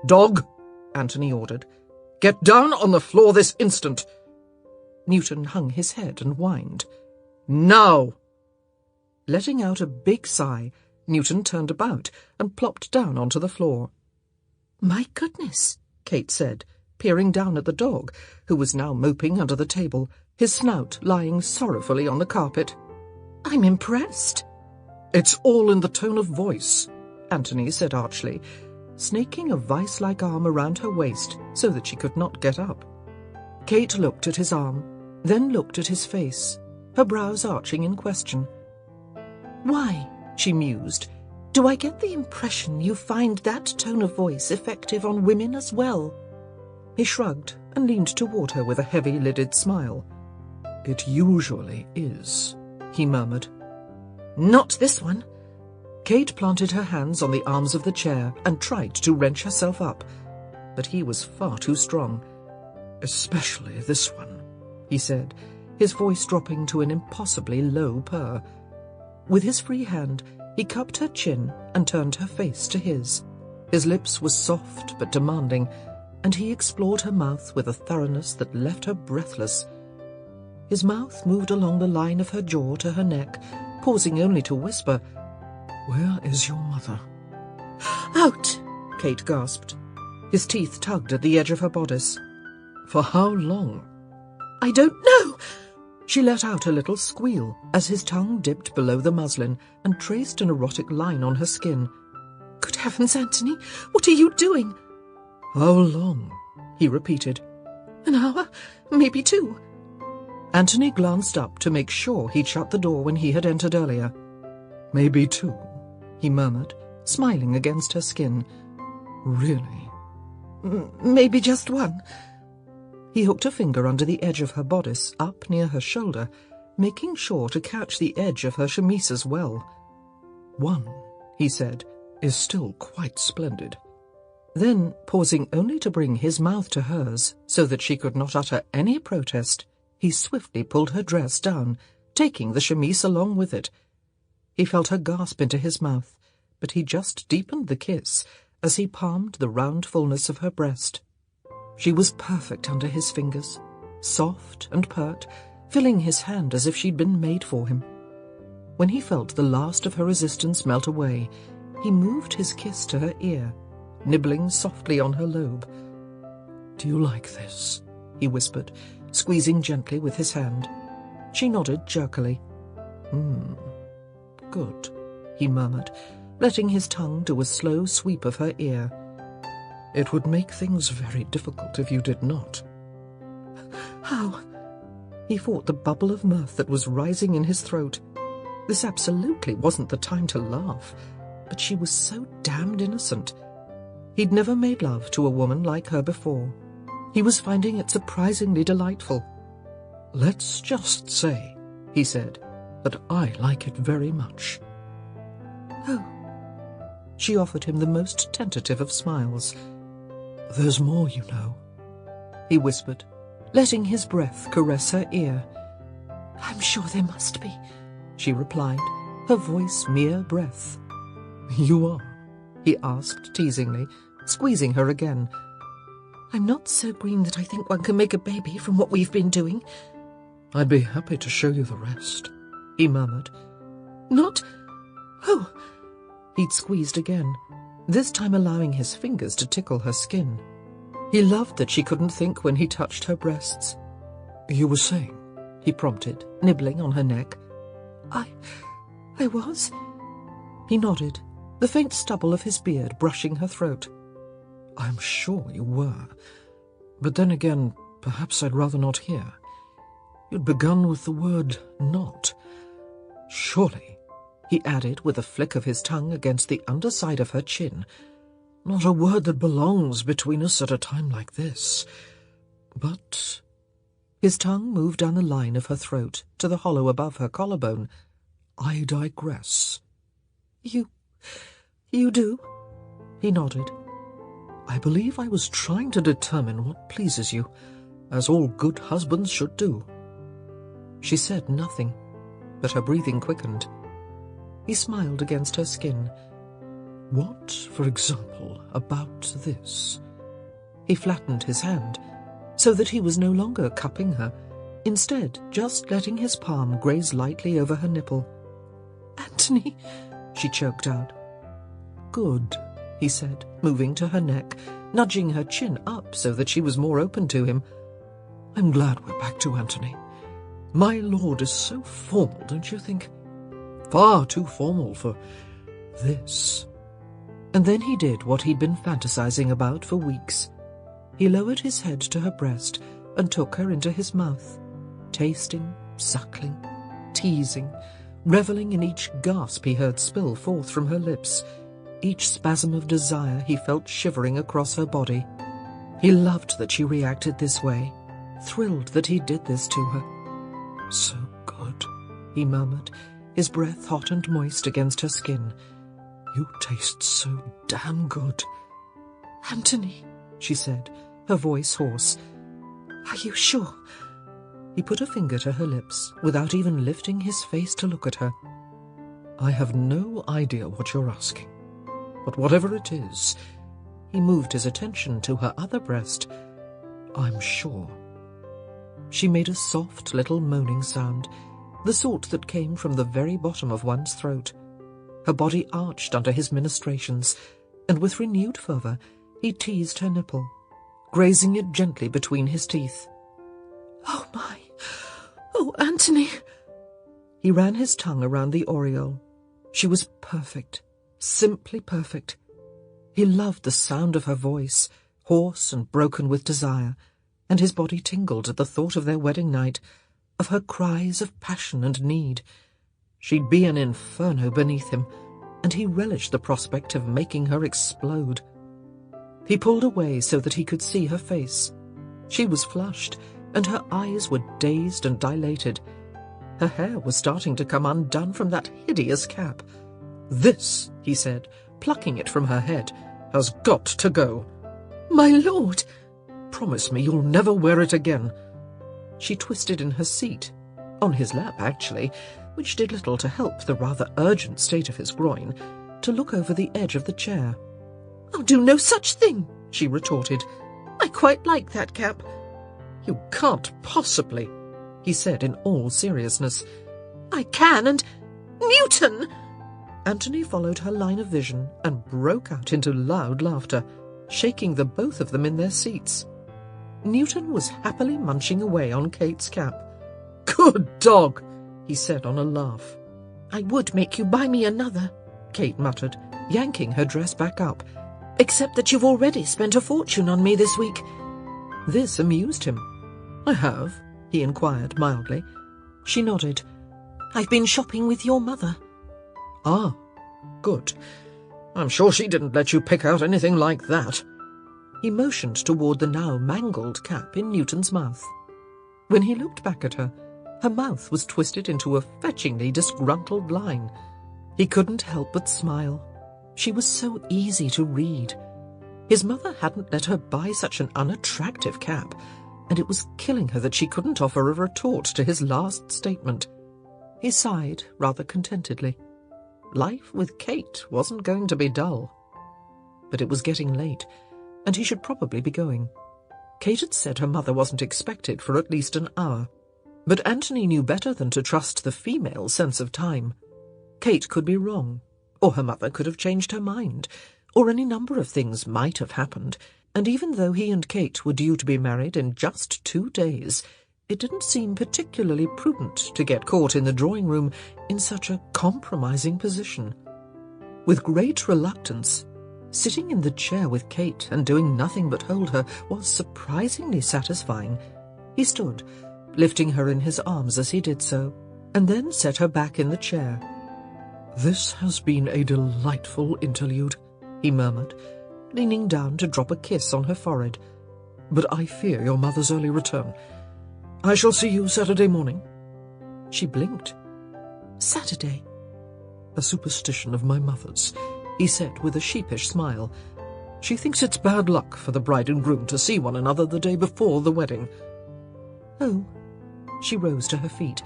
S1: "Dog," Anthony ordered, "get down on the floor this instant."
S2: Newton hung his head and whined.
S1: "Now!"
S2: Letting out a big sigh, Newton turned about and plopped down onto the floor. "My goodness," Kate said, peering down at the dog, who was now moping under the table, his snout lying sorrowfully on the carpet. "I'm impressed."
S1: "It's all in the tone of voice,"
S2: Anthony said archly, snaking a vice-like arm around her waist so that she could not get up. Kate looked at his arm, then looked at his face, her brows arching in question. "Why," she mused, "do I get the impression you find that tone of voice effective on women as well?" He shrugged and leaned toward her with a heavy-lidded smile.
S1: "It usually is," he murmured.
S2: "Not this one." Kate planted her hands on the arms of the chair and tried to wrench herself up, but he was far too strong.
S1: "Especially this one,"
S2: he said, his voice dropping to an impossibly low purr. With his free hand, he cupped her chin and turned her face to his. His lips were soft but demanding, and he explored her mouth with a thoroughness that left her breathless. His mouth moved along the line of her jaw to her neck, pausing only to whisper,
S1: "Where is your mother?"
S2: "Out!" Kate gasped. His teeth tugged at the edge of her bodice.
S1: "For how long?"
S2: "I don't know." She let out a little squeal as his tongue dipped below the muslin and traced an erotic line on her skin. "Good heavens, Anthony, what are you doing?"
S1: "How long?"
S2: he repeated. An hour, maybe 2.
S1: Anthony glanced up to make sure he'd shut the door when he had entered earlier. "Maybe 2, he murmured, smiling against her skin. "Really?"
S2: Maybe just 1.
S1: He hooked a finger under the edge of her bodice, up near her shoulder, making sure to catch the edge of her chemise as well. "1," he said, "is still quite splendid." Then, pausing only to bring his mouth to hers so that she could not utter any protest, he swiftly pulled her dress down, taking the chemise along with it. He felt her gasp into his mouth, but he just deepened the kiss as he palmed the round fullness of her breast. She was perfect under his fingers, soft and pert, filling his hand as if she'd been made for him. When he felt the last of her resistance melt away, he moved his kiss to her ear, nibbling softly on her lobe. "Do you like this?" he whispered, squeezing gently with his hand. She nodded jerkily. Good," he murmured, letting his tongue do a slow sweep of her ear. "It would make things very difficult if you did not."
S2: "How?"
S1: He fought the bubble of mirth that was rising in his throat. This absolutely wasn't the time to laugh, but she was so damned innocent. He'd never made love to a woman like her before. He was finding it surprisingly delightful. "Let's just say," he said, "that I like it very much."
S2: "Oh."
S1: She offered him the most tentative of smiles. "There's more, you know," he whispered, letting his breath caress her ear.
S2: "I'm sure there must be,"
S1: she replied, her voice mere breath. "You are?" he asked teasingly, squeezing her again.
S2: "I'm not so green that I think one can make a baby from what we've been doing."
S1: "I'd be happy to show you the rest," he murmured.
S2: "Not... Oh!"
S1: He'd squeezed again, this time allowing his fingers to tickle her skin. He loved that she couldn't think when he touched her breasts. "You were saying?" he prompted, nibbling on her neck.
S2: I was?"
S1: He nodded, the faint stubble of his beard brushing her throat. "I'm sure you were. But then again, perhaps I'd rather not hear. You'd begun with the word not. Surely," he added with a flick of his tongue against the underside of her chin, "not a word that belongs between us at a time like this. But—" His tongue moved down the line of her throat to the hollow above her collarbone. "I digress."
S2: You do?"
S1: He nodded. "I believe I was trying to determine what pleases you, as all good husbands should do." She said nothing, but her breathing quickened. He smiled against her skin. "What, for example, about this?" He flattened his hand, so that he was no longer cupping her, instead just letting his palm graze lightly over her nipple.
S2: "Anthony,"
S1: she choked out. "Good," he said, moving to her neck, nudging her chin up so that she was more open to him. "I'm glad we're back to Anthony. My lord is so formal, don't you think? Far too formal for this." And then he did what he'd been fantasizing about for weeks. He lowered his head to her breast and took her into his mouth, tasting, suckling, teasing, reveling in each gasp he heard spill forth from her lips, each spasm of desire he felt shivering across her body. He loved that she reacted this way, thrilled that he did this to her. "So good," he murmured, his breath hot and moist against her skin. "You taste so damn good."
S2: "Anthony,"
S1: she said, her voice hoarse.
S2: "Are you sure?"
S1: He put a finger to her lips, without even lifting his face to look at her. "I have no idea what you're asking, but whatever it is," he moved his attention to her other breast, "I'm sure." She made a soft little moaning sound, the sort that came from the very bottom of one's throat. Her body arched under his ministrations, and with renewed fervour he teased her nipple, grazing it gently between his teeth.
S2: "Oh, my! Oh, Anthony!"
S1: He ran his tongue around the aureole. She was perfect, simply perfect. He loved the sound of her voice, hoarse and broken with desire,
S2: and his body tingled at the thought of their wedding night, of her cries of passion and need. She'd be an inferno beneath him, and he relished the prospect of making her explode. He pulled away so that he could see her face. She was flushed, and her eyes were dazed and dilated. Her hair was starting to come undone from that hideous cap. "This," he said, plucking it from her head, "has got to go."
S1: "My lord!"
S2: "Promise me you'll never wear it again." She twisted in her seat, on his lap actually, which did little to help the rather urgent state of his groin, to look over the edge of the chair.
S1: "I'll do no such thing," she retorted. "I quite like that cap."
S2: "You can't possibly," he said in all seriousness.
S1: "I can, and... Newton!"
S2: Anthony followed her line of vision and broke out into loud laughter, shaking the both of them in their seats. Newton was happily munching away on Kate's cap. "Good dog," he said on a laugh.
S1: "I would make you buy me another,"
S2: Kate muttered, yanking her dress back up.
S1: "Except that you've already spent a fortune on me this week."
S2: This amused him. "I have?" he inquired mildly. She nodded.
S1: "I've been shopping with your mother."
S2: "Ah, good. I'm sure she didn't let you pick out anything like that." He motioned toward the now mangled cap in Newton's mouth. When he looked back at her, her mouth was twisted into a fetchingly disgruntled line. He couldn't help but smile. She was so easy to read. His mother hadn't let her buy such an unattractive cap, and it was killing her that she couldn't offer a retort to his last statement. He sighed rather contentedly. Life with Kate wasn't going to be dull. But it was getting late, and he should probably be going. Kate had said her mother wasn't expected for at least an hour, but Anthony knew better than to trust the female sense of time. Kate could be wrong, or her mother could have changed her mind, or any number of things might have happened, and even though he and Kate were due to be married in just 2 days, it didn't seem particularly prudent to get caught in the drawing-room in such a compromising position. With great reluctance, sitting in the chair with Kate and doing nothing but hold her was surprisingly satisfying. He stood, lifting her in his arms as he did so, and then set her back in the chair. "This has been a delightful interlude," he murmured, leaning down to drop a kiss on her forehead. "But I fear your mother's early return. I shall see you Saturday morning." She blinked.
S1: "Saturday?"
S2: "A superstition of my mother's," he said with a sheepish smile. "She thinks it's bad luck for the bride and groom to see one another the day before the wedding."
S1: "Oh."
S2: She rose to her feet,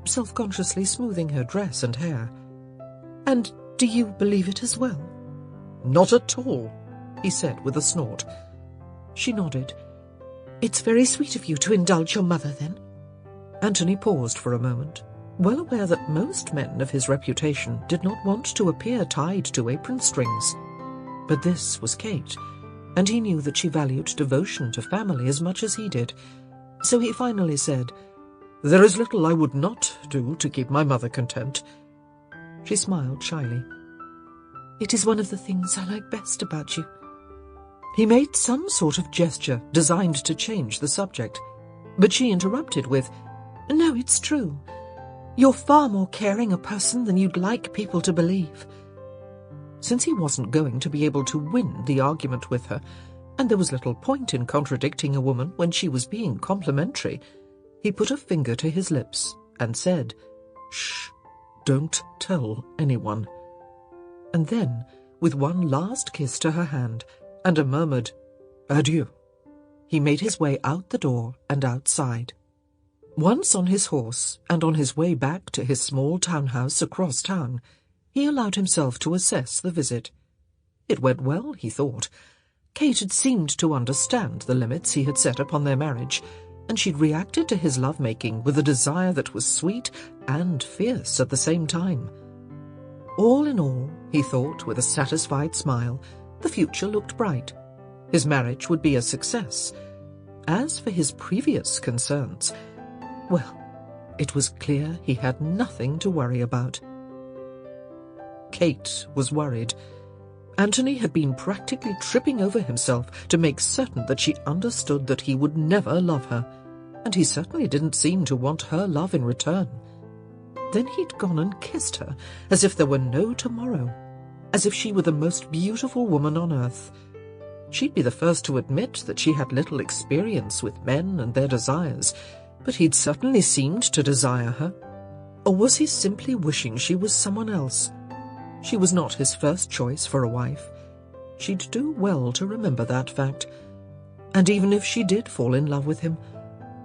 S2: self-consciously smoothing her dress and hair.
S1: "And do you believe it as well?"
S2: "Not at all," he said with a snort. She nodded.
S1: "It's very sweet of you to indulge your mother, then."
S2: Anthony paused for a moment, well aware that most men of his reputation did not want to appear tied to apron strings. But this was Kate, and he knew that she valued devotion to family as much as he did. So he finally said, "There is little I would not do to keep my mother content." She smiled shyly.
S1: "It is one of the things I like best about you."
S2: He made some sort of gesture designed to change the subject, but she interrupted with,
S1: "No, it's true. You're far more caring a person than you'd like people to believe."
S2: Since he wasn't going to be able to win the argument with her, and there was little point in contradicting a woman when she was being complimentary, he put a finger to his lips and said, "Shh, don't tell anyone." And then, with one last kiss to her hand and a murmured "Adieu," he made his way out the door and outside. Once on his horse, and on his way back to his small townhouse across town, he allowed himself to assess the visit. It went well, he thought. Kate had seemed to understand the limits he had set upon their marriage, and she'd reacted to his lovemaking with a desire that was sweet and fierce at the same time. All in all, he thought with a satisfied smile, the future looked bright. His marriage would be a success. As for his previous concerns, well, it was clear he had nothing to worry about. Kate was worried.
S1: Anthony had been practically tripping over himself to make certain that she understood that he would never love her, and he certainly didn't seem to want her love in return. Then he'd gone and kissed her, as if there were no tomorrow, as if she were the most beautiful woman on earth. She'd be the first to admit that she had little experience with men and their desires, but he'd certainly seemed to desire her. Or was he simply wishing she was someone else? She was not his first choice for a wife. She'd do well to remember that fact. And even if she did fall in love with him,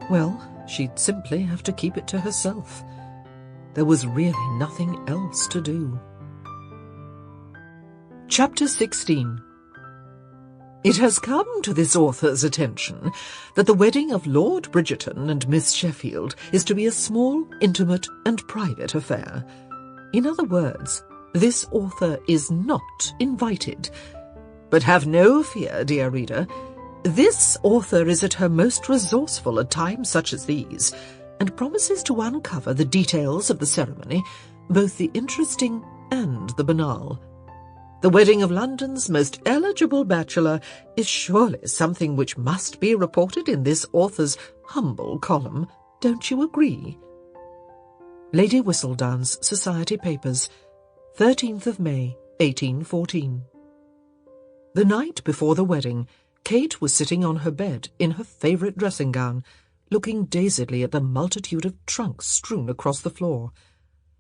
S1: well, she'd simply have to keep it to herself. There was really nothing else to do. Chapter 16. It has come to this author's attention that the wedding of Lord Bridgerton and Miss Sheffield is to be a small, intimate and private affair. In other words, this author is not invited. But have no fear, dear reader. This author is at her most resourceful at times such as these, and promises to uncover the details of the ceremony, both the interesting and the banal. The wedding of London's most eligible bachelor is surely something which must be reported in this author's humble column. Don't you agree? Lady Whistledown's Society Papers, 13th of May, 1814. The night before the wedding, Kate was sitting on her bed in her favourite dressing-gown, looking dazedly at the multitude of trunks strewn across the floor.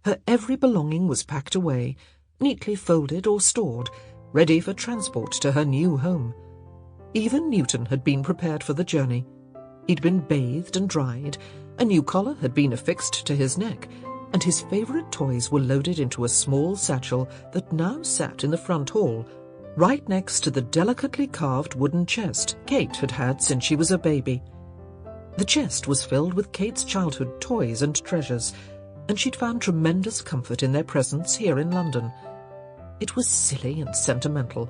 S1: Her every belonging was packed away, neatly folded or stored, ready for transport to her new home. Even Newton had been prepared for the journey. He'd been bathed and dried, a new collar had been affixed to his neck, and his favourite toys were loaded into a small satchel that now sat in the front hall, right next to the delicately carved wooden chest Kate had had since she was a baby. The chest was filled with Kate's childhood toys and treasures, and she'd found tremendous comfort in their presence here in London. It was silly and sentimental,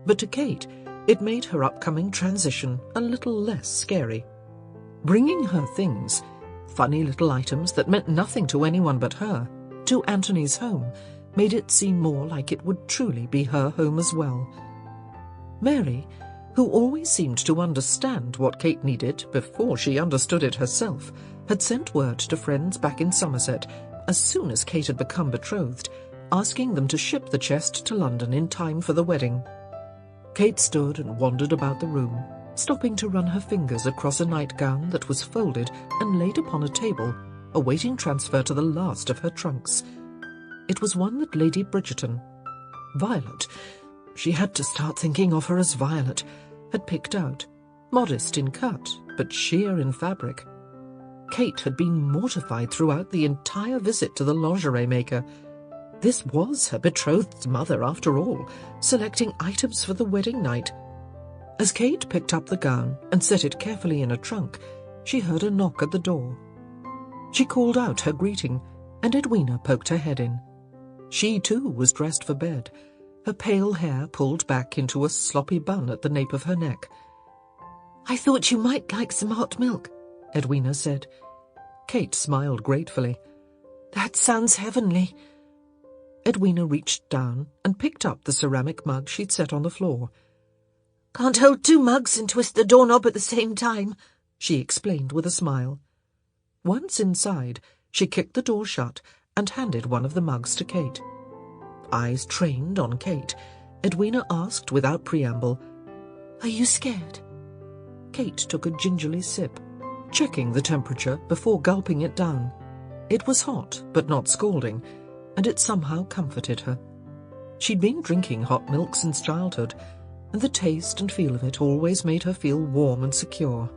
S1: but to Kate it made her upcoming transition a little less scary. Bringing her things, funny little items that meant nothing to anyone but her, to Anthony's home made it seem more like it would truly be her home as well. Mary, who always seemed to understand what Kate needed before she understood it herself, had sent word to friends back in Somerset as soon as Kate had become betrothed, asking them to ship the chest to London in time for the wedding. Kate stood and wandered about the room, stopping to run her fingers across a nightgown that was folded and laid upon a table, awaiting transfer to the last of her trunks. It was one that Lady Bridgerton, Violet, she had to start thinking of her as Violet, had picked out, modest in cut, but sheer in fabric. Kate had been mortified throughout the entire visit to the lingerie maker. This was her betrothed's mother, after all, selecting items for the wedding night. As Kate picked up the gown and set it carefully in a trunk, she heard a knock at the door. She called out her greeting, and Edwina poked her head in. She, too, was dressed for bed, her pale hair pulled back into a sloppy bun at the nape of her neck. "I thought you might like some hot milk," Edwina said. Kate smiled gratefully. "That sounds heavenly." Edwina reached down and picked up the ceramic mug she'd set on the floor. "Can't hold two mugs and twist the doorknob at the same time," she explained with a smile. Once inside, she kicked the door shut and handed one of the mugs to Kate. Eyes trained on Kate, Edwina asked without preamble, "Are you scared?" Kate took a gingerly sip, checking the temperature before gulping it down. It was hot, but not scalding, and it somehow comforted her. She'd been drinking hot milk since childhood, and the taste and feel of it always made her feel warm and secure.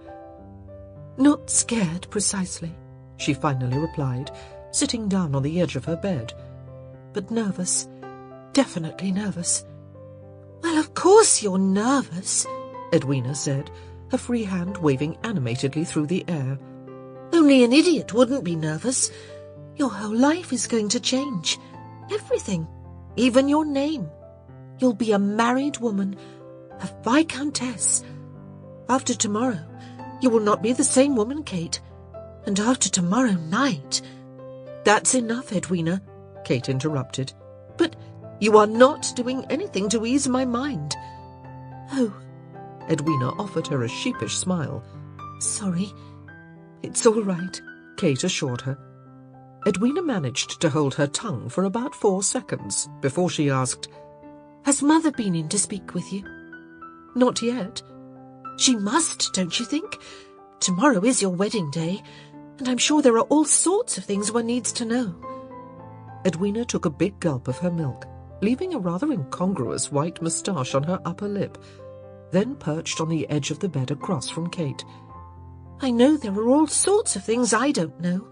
S1: "Not scared, precisely," she finally replied, sitting down on the edge of her bed. "But nervous. Definitely nervous." "Well, of course you're nervous," Edwina said, her free hand waving animatedly through the air. "Only an idiot wouldn't be nervous. Your whole life is going to change. Everything. Even your name. You'll be a married woman, a viscountess. After tomorrow, you will not be the same woman, Kate. And after tomorrow night—" "That's enough, Edwina," Kate interrupted. "But You are not doing anything to ease my mind."
S2: "Oh,"
S1: Edwina offered her a sheepish smile.
S2: "sorry."
S1: "It's all right," Kate assured her. Edwina managed to hold her tongue for about 4 seconds before she asked,
S2: "Has Mother been in to speak with you?"
S1: "Not yet."
S2: "She must, don't you think? Tomorrow is your wedding day, and I'm sure there are all sorts of things one needs to know."
S1: Edwina took a big gulp of her milk, leaving a rather incongruous white moustache on her upper lip, then perched on the edge of the bed across from Kate.
S2: "I know there are all sorts of things I don't know,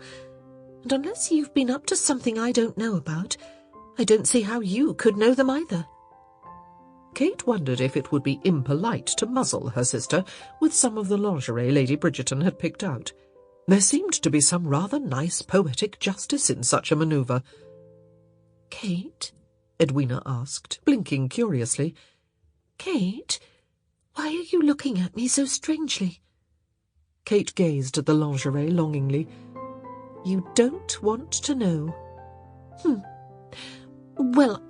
S2: and unless you've been up to something I don't know about, I don't see how you could know them either."
S1: Kate wondered if it would be impolite to muzzle her sister with some of the lingerie Lady Bridgerton had picked out. There seemed to be some rather nice poetic justice in such a manoeuvre.
S2: "Kate?"
S1: Edwina asked, blinking curiously.
S2: "Kate, why are you looking at me so strangely?"
S1: Kate gazed at the lingerie longingly. "You don't want to know."
S2: "Well,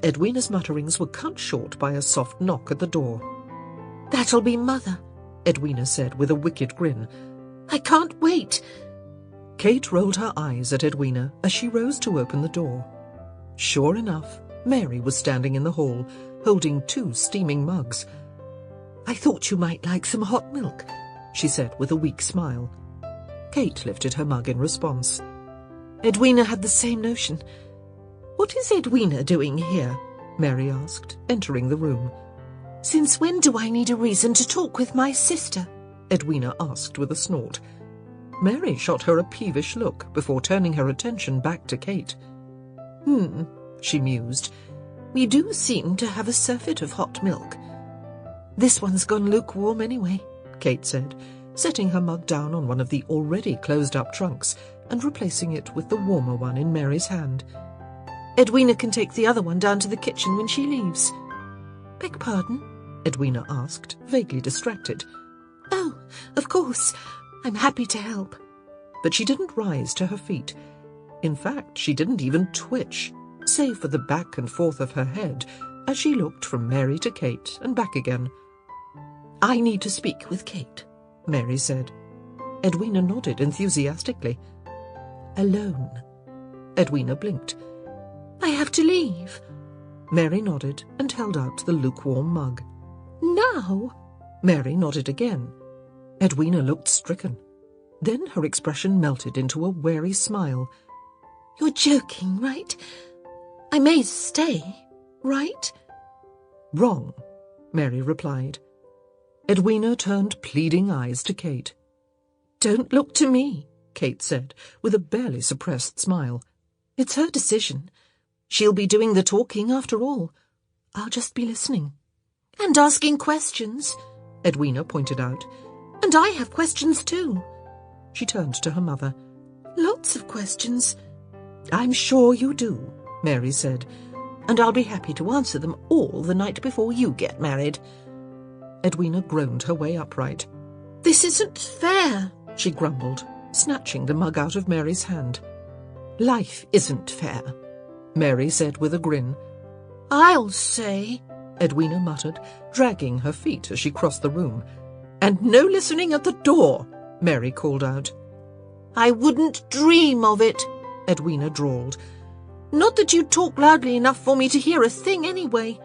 S1: Edwina's mutterings were cut short by a soft knock at the door.
S2: That'll be Mother,"
S1: Edwina said with a wicked grin.
S2: "I can't wait."
S1: Kate rolled her eyes at Edwina as she rose to open the door. Sure enough, Mary was standing in the hall, holding 2 steaming mugs. "I thought you might like some hot milk," she said with a weak smile. Kate lifted her mug in response.
S2: "Edwina had the same notion.
S1: What is Edwina doing here?" Mary asked, entering the room.
S2: "Since when do I need a reason to talk with my sister?"
S1: Edwina asked with a snort. Mary shot her a peevish look before turning her attention back to Kate.
S2: She mused. "We do seem to have a surfeit of hot milk." "This one's gone lukewarm anyway,"
S1: Kate said, setting her mug down on one of the already closed-up trunks and replacing it with the warmer one in Mary's hand.
S2: "Edwina can take the other one down to the kitchen when she leaves."
S1: "Beg pardon?" Edwina asked, vaguely distracted.
S2: "Oh, of course. I'm happy to help."
S1: But she didn't rise to her feet. In fact, she didn't even twitch, save for the back and forth of her head as she looked from Mary to Kate and back again.
S2: "I need to speak with Kate,"
S1: Mary said. Edwina nodded enthusiastically.
S2: "Alone?"
S1: Edwina blinked.
S2: "I have to leave."
S1: Mary nodded and held out the lukewarm mug.
S2: "Now?"
S1: Mary nodded again. Edwina looked stricken. Then her expression melted into a wary smile.
S2: "You're joking, right? I may stay, right?"
S1: "Wrong," Mary replied. Edwina turned pleading eyes to Kate.
S2: "Don't look to me,"
S1: Kate said, with a barely suppressed smile.
S2: "It's her decision. She'll be doing the talking after all. I'll just be listening. And asking questions,"
S1: Edwina pointed out.
S2: "And I have questions too."
S1: She turned to her mother.
S2: "Lots of questions."
S1: "I'm sure you do," Mary said, "and I'll be happy to answer them all the night before you get married." Edwina groaned her way upright.
S2: "This isn't fair,"
S1: she grumbled, snatching the mug out of Mary's hand. "Life isn't fair," Mary said with a grin.
S2: "I'll say,"
S1: Edwina muttered, dragging her feet as she crossed the room. "And no listening at the door," Mary called out.
S2: "I wouldn't dream of it,"
S1: Edwina drawled.
S2: "Not that you talk loudly enough for me to hear a thing anyway."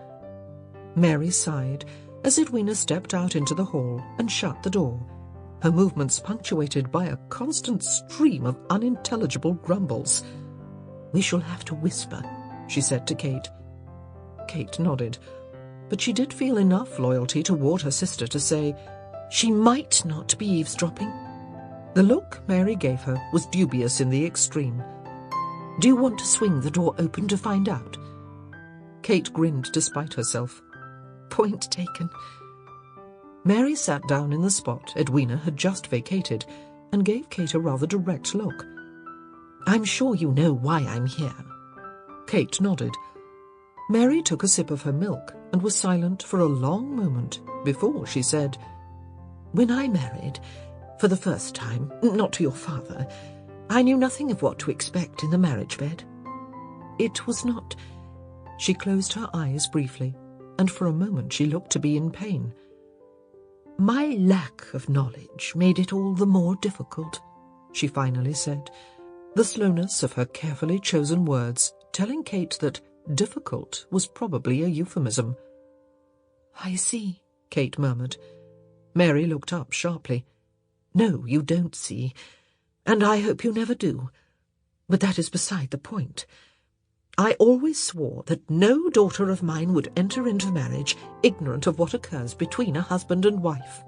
S1: Mary sighed as Edwina stepped out into the hall and shut the door, her movements punctuated by a constant stream of unintelligible grumbles. "We shall have to whisper," she said to Kate. Kate nodded, but she did feel enough loyalty toward her sister to say,
S2: "She might not be eavesdropping."
S1: The look Mary gave her was dubious in the extreme. "Do you want to swing the door open to find out?" Kate grinned despite herself.
S2: Point taken.
S1: Mary sat down in the spot Edwina had just vacated and gave Kate a rather direct look. "I'm sure you know why I'm here." Kate nodded. Mary took a sip of her milk and was silent for a long moment before she said, "When I married, for the first time, not to your father, I knew nothing of what to expect in the marriage bed. It was not..." She closed her eyes briefly, and for a moment she looked to be in pain. "My lack of knowledge made it all the more difficult," she finally said, the slowness of her carefully chosen words telling Kate that difficult was probably a euphemism. "I see," Kate murmured. Mary looked up sharply. "No, you don't see, and I hope you never do. But that is beside the point. I always swore that no daughter of mine would enter into marriage ignorant of what occurs between a husband and wife."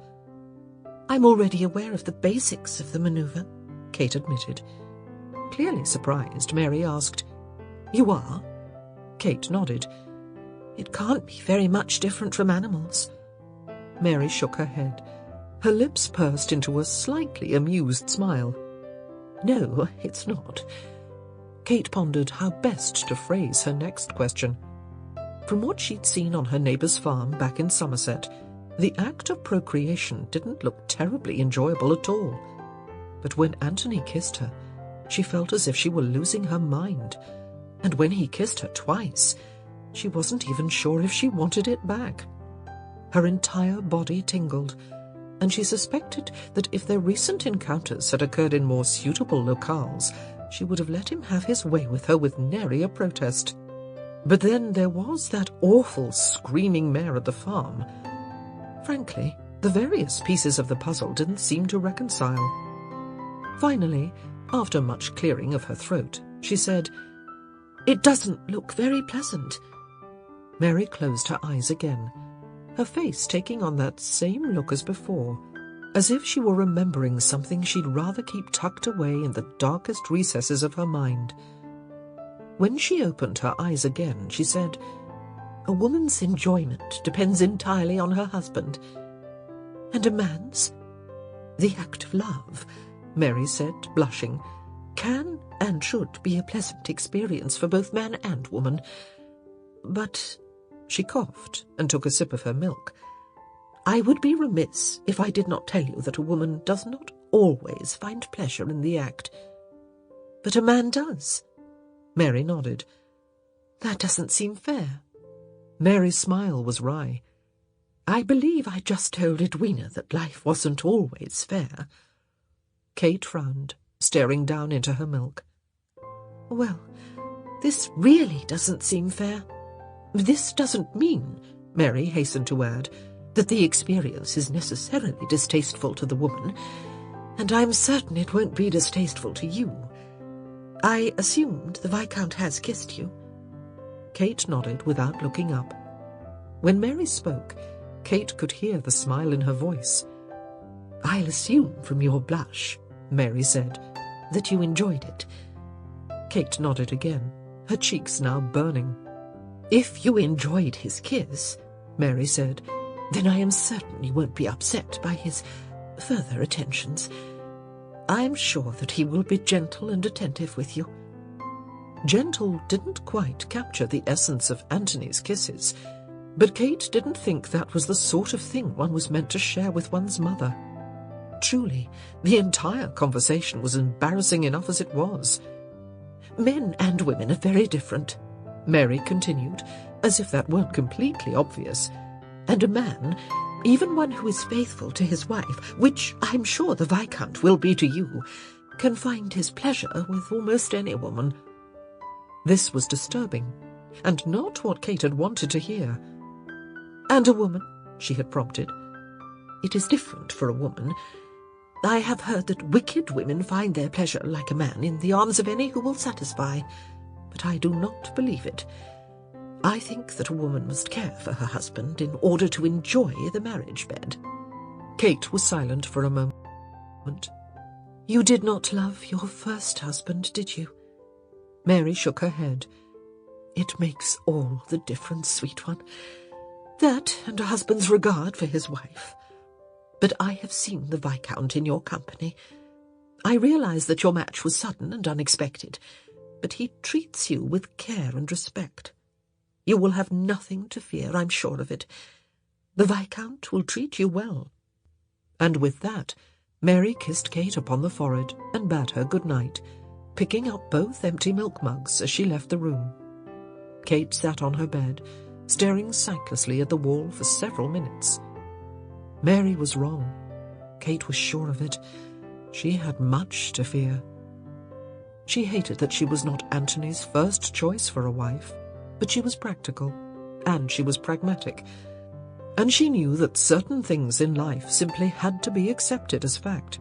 S1: "I'm already aware of the basics of the manoeuvre," Kate admitted. Clearly surprised, Mary asked, "You are?" Kate nodded. "It can't be very much different from animals." Mary shook her head. Her lips pursed into a slightly amused smile. "No, it's not." Kate pondered how best to phrase her next question. From what she'd seen on her neighbour's farm back in Somerset, the act of procreation didn't look terribly enjoyable at all. But when Anthony kissed her, she felt as if she were losing her mind. And when he kissed her twice, she wasn't even sure if she wanted it back. Her entire body tingled, and she suspected that if their recent encounters had occurred in more suitable locales, she would have let him have his way with her with nary a protest. But then there was that awful screaming mare at the farm. Frankly, the various pieces of the puzzle didn't seem to reconcile. Finally, after much clearing of her throat, she said, "It doesn't look very pleasant." Mary closed her eyes again, her face taking on that same look as before, as if she were remembering something she'd rather keep tucked away in the darkest recesses of her mind. When she opened her eyes again, she said, "A woman's enjoyment depends entirely on her husband." "And a man's?" "The act of love," Mary said, blushing, "can and should be a pleasant experience for both man and woman. But—" she coughed and took a sip of her milk. "I would be remiss if I did not tell you that a woman does not always find pleasure in the act." "But a man does." Mary nodded. "That doesn't seem fair." Mary's smile was wry. "I believe I just told Edwina that life wasn't always fair." Kate frowned, staring down into her milk. "Well, this really doesn't seem fair. This doesn't mean," Mary hastened to add, "that the experience is necessarily distasteful to the woman, and I'm certain it won't be distasteful to you. I assumed the Viscount has kissed you." Kate nodded without looking up. When Mary spoke, Kate could hear the smile in her voice. "I'll assume from your blush," Mary said, "that you enjoyed it." Kate nodded again, her cheeks now burning. "If you enjoyed his kiss," Mary said, "then I am certain you won't be upset by his further attentions. I'm sure that he will be gentle and attentive with you." Gentle didn't quite capture the essence of Anthony's kisses, but Kate didn't think that was the sort of thing one was meant to share with one's mother. Truly, the entire conversation was embarrassing enough as it was. "Men and women are very different," Mary continued, as if that weren't completely obvious. "And a man, even one who is faithful to his wife, which I'm sure the Viscount will be to you, can find his pleasure with almost any woman." This was disturbing, and not what Kate had wanted to hear. "And a woman," she had prompted. "It is different for a woman. I have heard that wicked women find their pleasure, like a man, in the arms of any who will satisfy, but I do not believe it. I think that a woman must care for her husband in order to enjoy the marriage bed." Kate was silent for a moment. "You did not love your first husband, did you?" Mary shook her head. "It makes all the difference, sweet one. That and a husband's regard for his wife. But I have seen the Viscount in your company. I realize that your match was sudden and unexpected, but he treats you with care and respect. You will have nothing to fear, I'm sure of it. The Viscount will treat you well." And with that, Mary kissed Kate upon the forehead and bade her good night, picking up both empty milk mugs as she left the room.
S2: Kate sat on her bed, staring sightlessly at the wall for several minutes. Mary was wrong. Kate was sure of it. She had much to fear. She hated that she was not Anthony's first choice for a wife, but she was practical, and she was pragmatic, and she knew that certain things in life simply had to be accepted as fact.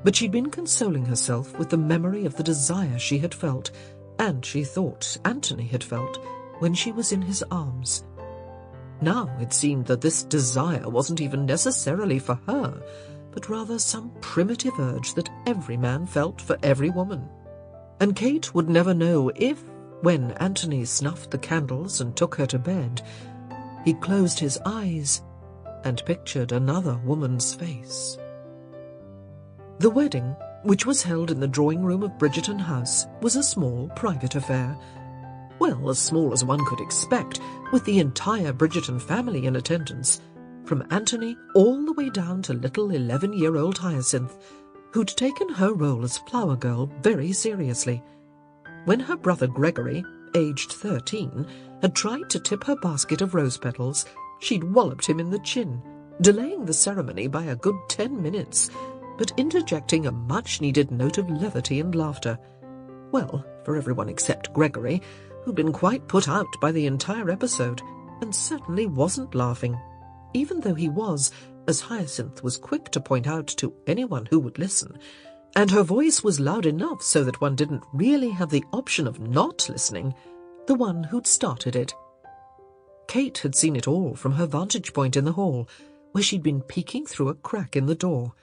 S2: But she'd been consoling herself with the memory of the desire she had felt, and she thought Anthony had felt, when she was in his arms. Now it seemed that this desire wasn't even necessarily for her, but rather some primitive urge that every man felt for every woman. And Kate would never know if, when Anthony snuffed the candles and took her to bed, he closed his eyes and pictured another woman's face. The wedding, which was held in the drawing-room of Bridgerton House, was a small, private affair. Well, as small as one could expect, with the entire Bridgerton family in attendance, from Anthony all the way down to little 11-year-old Hyacinth, who'd taken her role as flower girl very seriously. When her brother Gregory, aged 13, had tried to tip her basket of rose petals, she'd walloped him in the chin, delaying the ceremony by a good 10 minutes, but interjecting a much-needed note of levity and laughter. Well, for everyone except Gregory, who'd been quite put out by the entire episode, and certainly wasn't laughing, even though he was, as Hyacinth was quick to point out to anyone who would listen, and her voice was loud enough so that one didn't really have the option of not listening, the one who'd started it. Kate had seen it all from her vantage point in the hall, where she'd been peeking through a crack in the door.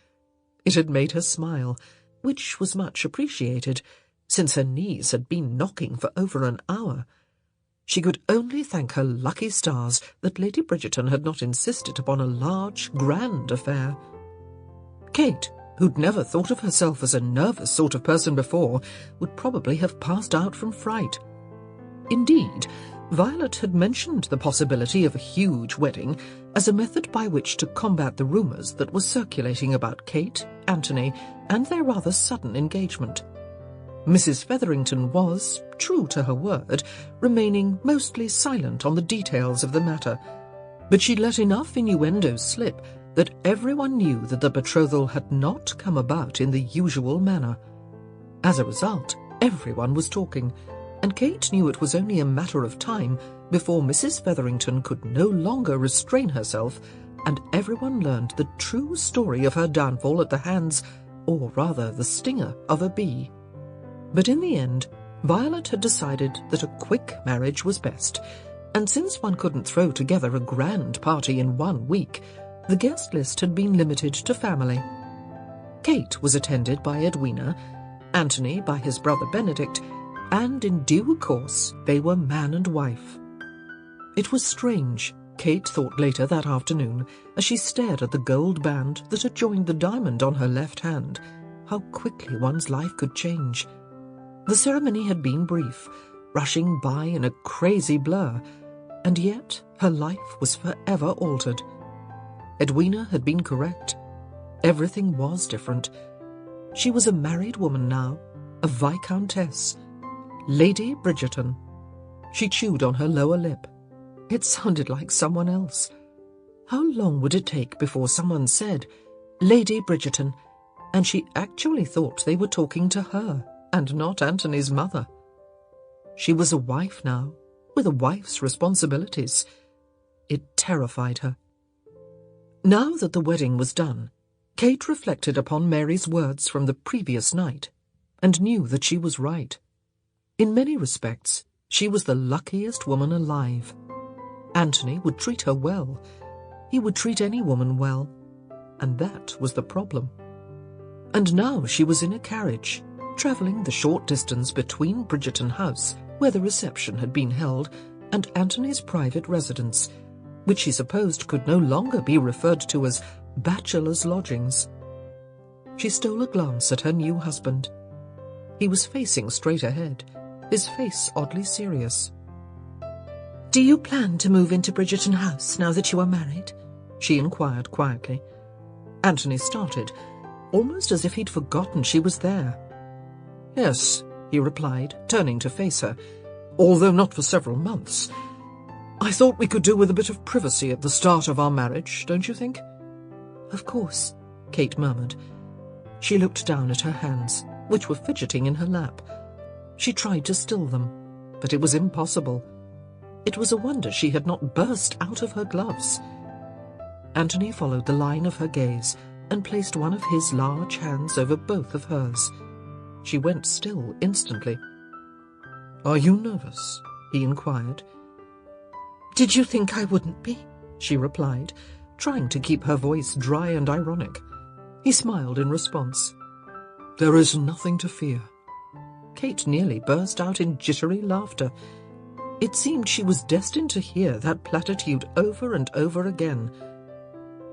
S2: It had made her smile, which was much appreciated, since her knees had been knocking for over an hour. She could only thank her lucky stars that Lady Bridgerton had not insisted upon a large, grand affair. Kate, who'd never thought of herself as a nervous sort of person before, would probably have passed out from fright. Indeed, Violet had mentioned the possibility of a huge wedding as a method by which to combat the rumours that were circulating about Kate, Anthony, and their rather sudden engagement. Mrs. Featherington was, true to her word, remaining mostly silent on the details of the matter, but she'd let enough innuendos slip that everyone knew that the betrothal had not come about in the usual manner. As a result, everyone was talking, and Kate knew it was only a matter of time before Mrs. Featherington could no longer restrain herself, and everyone learned the true story of her downfall at the hands, or rather the stinger, of a bee. But in the end, Violet had decided that a quick marriage was best, and since one couldn't throw together a grand party in 1 week, the guest list had been limited to family. Kate was attended by Edwina, Anthony by his brother Benedict, and in due course they were man and wife. It was strange, Kate thought later that afternoon, as she stared at the gold band that had joined the diamond on her left hand, how quickly one's life could change. The ceremony had been brief, rushing by in a crazy blur, and yet her life was forever altered. Edwina had been correct. Everything was different. She was a married woman now, a viscountess, Lady Bridgerton. She chewed on her lower lip. It sounded like someone else. How long would it take before someone said, Lady Bridgerton, and she actually thought they were talking to her, and not Anthony's mother? She was a wife now, with a wife's responsibilities. It terrified her. Now that the wedding was done, Kate reflected upon Mary's words from the previous night, and knew that she was right. In many respects, she was the luckiest woman alive. Anthony would treat her well. He would treat any woman well. And that was the problem. And now she was in a carriage, travelling the short distance between Bridgerton House, where the reception had been held, and Anthony's private residence, which she supposed could no longer be referred to as bachelor's lodgings. She stole a glance at her new husband. He was facing straight ahead, his face oddly serious. "Do you plan to move into Bridgerton House now that you are married?" she inquired quietly. Anthony started, almost as if he'd forgotten she was there. "Yes," he replied, turning to face her,
S1: although not for several months. I thought we could do with a bit of privacy at the start of our marriage, don't you think?"
S2: "Of course," Kate murmured. She looked down at her hands, which were fidgeting in her lap. She tried to still them, but it was impossible. It was a wonder she had not burst out of her gloves. Anthony followed the line of her gaze and placed one of his large hands over both of hers. She went still instantly.
S1: "Are you nervous?" he inquired.
S2: "Did you think I wouldn't be?" she replied, trying to keep her voice dry and ironic. He smiled in response.
S1: "There is nothing to fear."
S2: Kate nearly burst out in jittery laughter. It seemed she was destined to hear that platitude over and over again.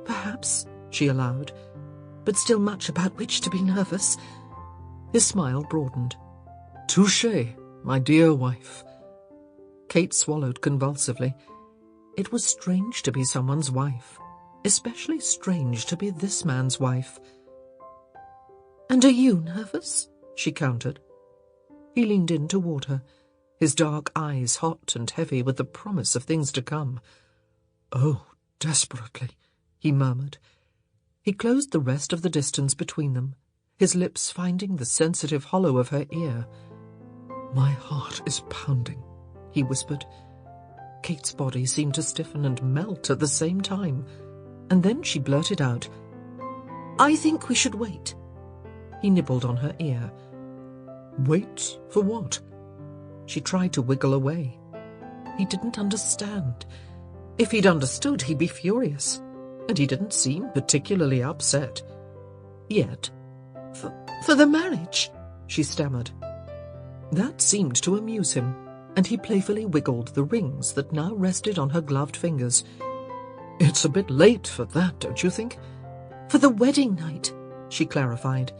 S2: "Perhaps," she allowed, "but still much about which to be nervous." His smile broadened.
S1: "Touché, my dear wife."
S2: Kate swallowed convulsively. It was strange to be someone's wife, especially strange to be this man's wife. "And are you nervous?" she countered. He leaned in toward her, his dark eyes hot and heavy with the promise of things to come.
S1: "Oh, desperately,"
S2: he murmured. He closed the rest of the distance between them, his lips finding the sensitive hollow of her ear.
S1: "My heart is pounding,"
S2: he whispered. Kate's body seemed to stiffen and melt at the same time, and then she blurted out, "I think we should wait." He nibbled on her ear.
S1: "Wait for what?"
S2: She tried to wiggle away. He didn't understand. If he'd understood, he'd be furious, and he didn't seem particularly upset. Yet, for the marriage," she stammered. That seemed to amuse him, and he playfully wiggled the rings that now rested on her gloved fingers.
S1: "It's a bit late for that, don't you think?"
S2: "For the wedding night," she clarified.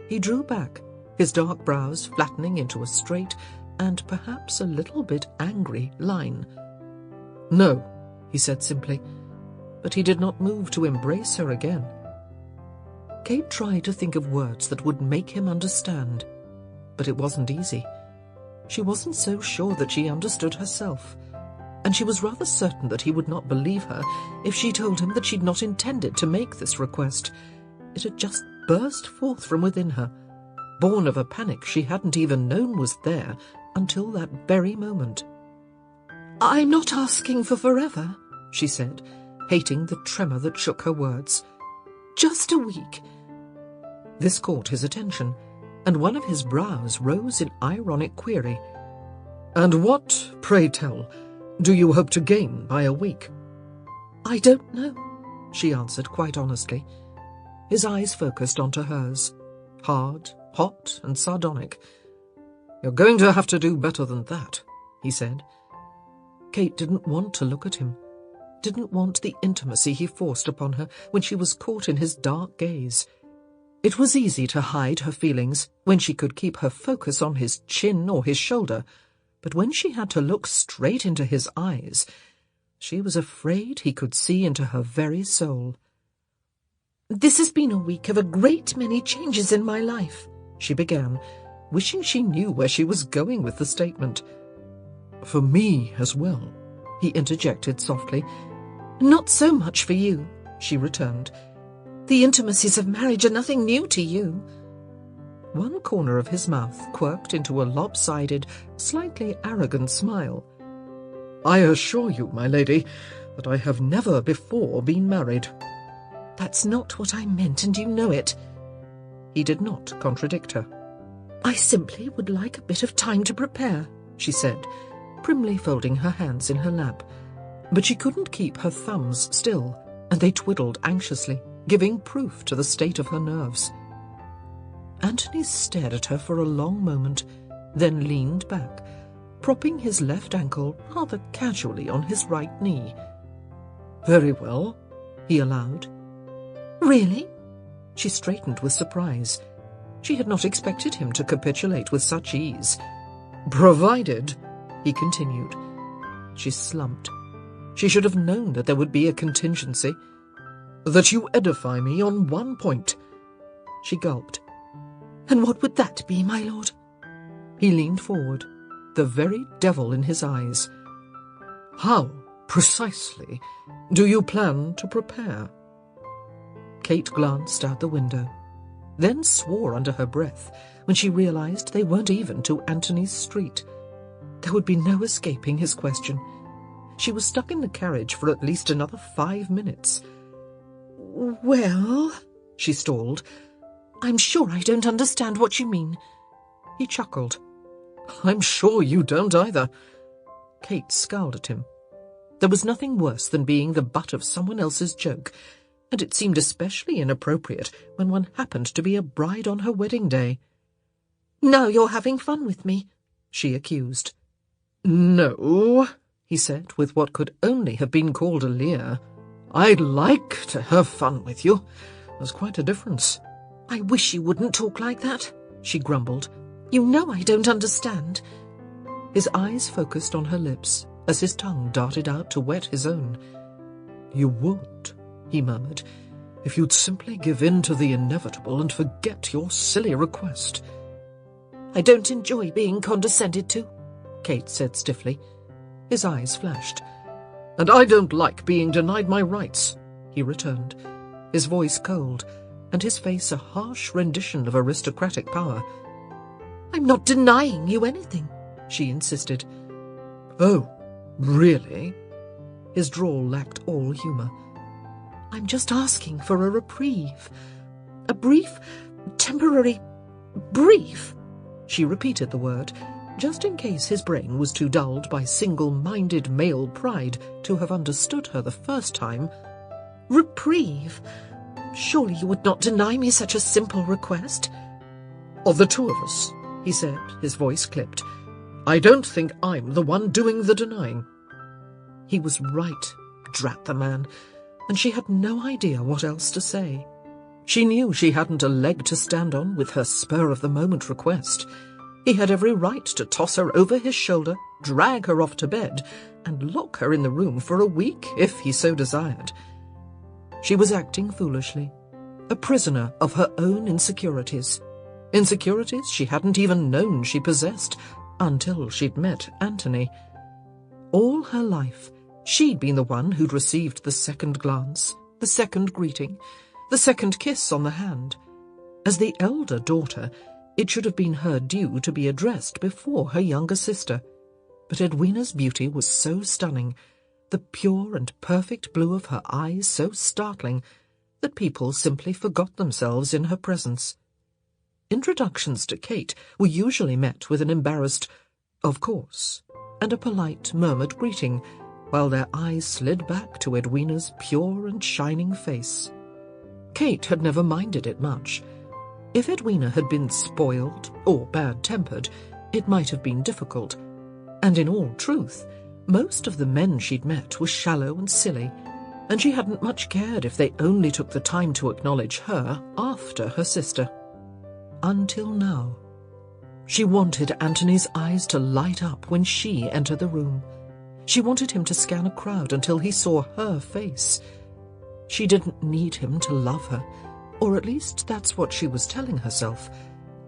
S2: He drew back, his dark brows flattening into a straight and perhaps a little bit angry line.
S1: "No,"
S2: he said simply, but he did not move to embrace her again. Kate tried to think of words that would make him understand, but it wasn't easy. She wasn't so sure that she understood herself, and she was rather certain that he would not believe her if she told him that she'd not intended to make this request. It had just burst forth from within her, born of a panic she hadn't even known was there until that very moment. "I'm not asking for forever," she said, hating the tremor that shook her words. "Just a week." This caught his attention, and one of his brows rose in ironic query.
S1: "And what, pray tell, do you hope to gain by a week?"
S2: "I don't know," she answered quite honestly. His eyes focused onto hers, hard, hot, and sardonic.
S1: "You're going to have to do better than that," he said.
S2: Kate didn't want to look at him, didn't want the intimacy he forced upon her when she was caught in his dark gaze. It was easy to hide her feelings when she could keep her focus on his chin or his shoulder, but when she had to look straight into his eyes, she was afraid he could see into her very soul. "This has been a week of a great many changes in my life," she began, wishing she knew where she was going with the statement.
S1: "For me as well,"
S2: he interjected softly. "Not so much for you," she returned. "The intimacies of marriage are nothing new to you." One corner of his mouth quirked into a lopsided, slightly arrogant smile.
S1: "I assure you, my lady, that I have never before been married."
S2: "That's not what I meant, and you know it." He did not contradict her. "I simply would like a bit of time to prepare," she said, primly folding her hands in her lap. But she couldn't keep her thumbs still, and they twiddled anxiously, giving proof to the state of her nerves. Anthony stared at her for a long moment, then leaned back, propping his left ankle rather casually on his right knee.
S1: "Very well," he allowed.
S2: "Really?" She straightened with surprise. She had not expected him to capitulate with such ease.
S1: "Provided,"
S2: he continued. She slumped. She should have known that there would be a contingency.
S1: "that you edify me on one point."
S2: She gulped. "And what would that be, my lord?" He leaned forward.
S1: the very devil in his eyes. "How, precisely, do you plan to prepare?" Kate glanced out the window, then swore under her breath when she realized they weren't even to Anthony's street. There would be no escaping his question. She was stuck in the carriage for at least another 5 minutes. "Well," she stalled, "I'm sure I don't understand what you mean." He chuckled. "I'm sure you don't either." Kate scowled at him. There was nothing worse than being the butt of someone else's joke, and it seemed especially inappropriate when one happened to be a bride on her wedding day. "Now you're having fun with me," she accused. "No," he said, with what could only have been called a leer. "I'd like to have fun with you. There's quite a difference." "I wish you wouldn't talk like that," she grumbled. "You know I don't understand." His eyes focused on her lips as his tongue darted out to wet his own. "You would," he murmured, "if you'd simply give in to the inevitable and forget your silly request." "I don't enjoy being condescended to," Kate said stiffly. His eyes flashed. "And I don't like being denied my rights," he returned, his voice cold, and his face a harsh rendition of aristocratic power. "I'm not denying you anything," she insisted. "Oh, really?" His drawl lacked all humour. "I'm just asking for a reprieve. A brief, temporary brief." She repeated the word, just in case his brain was too dulled by single-minded male pride to have understood her the first time. "Reprieve? Surely you would not deny me such a simple request?" "Of the two of us," he said, his voice clipped, "I don't think I'm the one doing the denying." He was right, drat the man, and she had no idea what else to say. She knew she hadn't a leg to stand on with her spur-of-the-moment request. He had every right to toss her over his shoulder, drag her off to bed, and lock her in the room for a week if he so desired. She was acting foolishly, a prisoner of her own insecurities. Insecurities she hadn't even known she possessed until she'd met Anthony. All her life, she'd been the one who'd received the second glance, the second greeting, the second kiss on the hand. As the elder daughter, it should have been her due to be addressed before her younger sister. But Edwina's beauty was so stunning, the pure and perfect blue of her eyes so startling, that people simply forgot themselves in her presence. Introductions to Kate were usually met with an embarrassed "of course" and a polite murmured greeting, while their eyes slid back to Edwina's pure and shining face. Kate had never minded it much. If Edwina had been spoiled or bad-tempered, it might have been difficult. And in all truth, most of the men she'd met were shallow and silly, and she hadn't much cared if they only took the time to acknowledge her after her sister. Until now. She wanted Anthony's eyes to light up when she entered the room. She wanted him to scan a crowd until he saw her face. She didn't need him to love her, or at least that's what she was telling herself,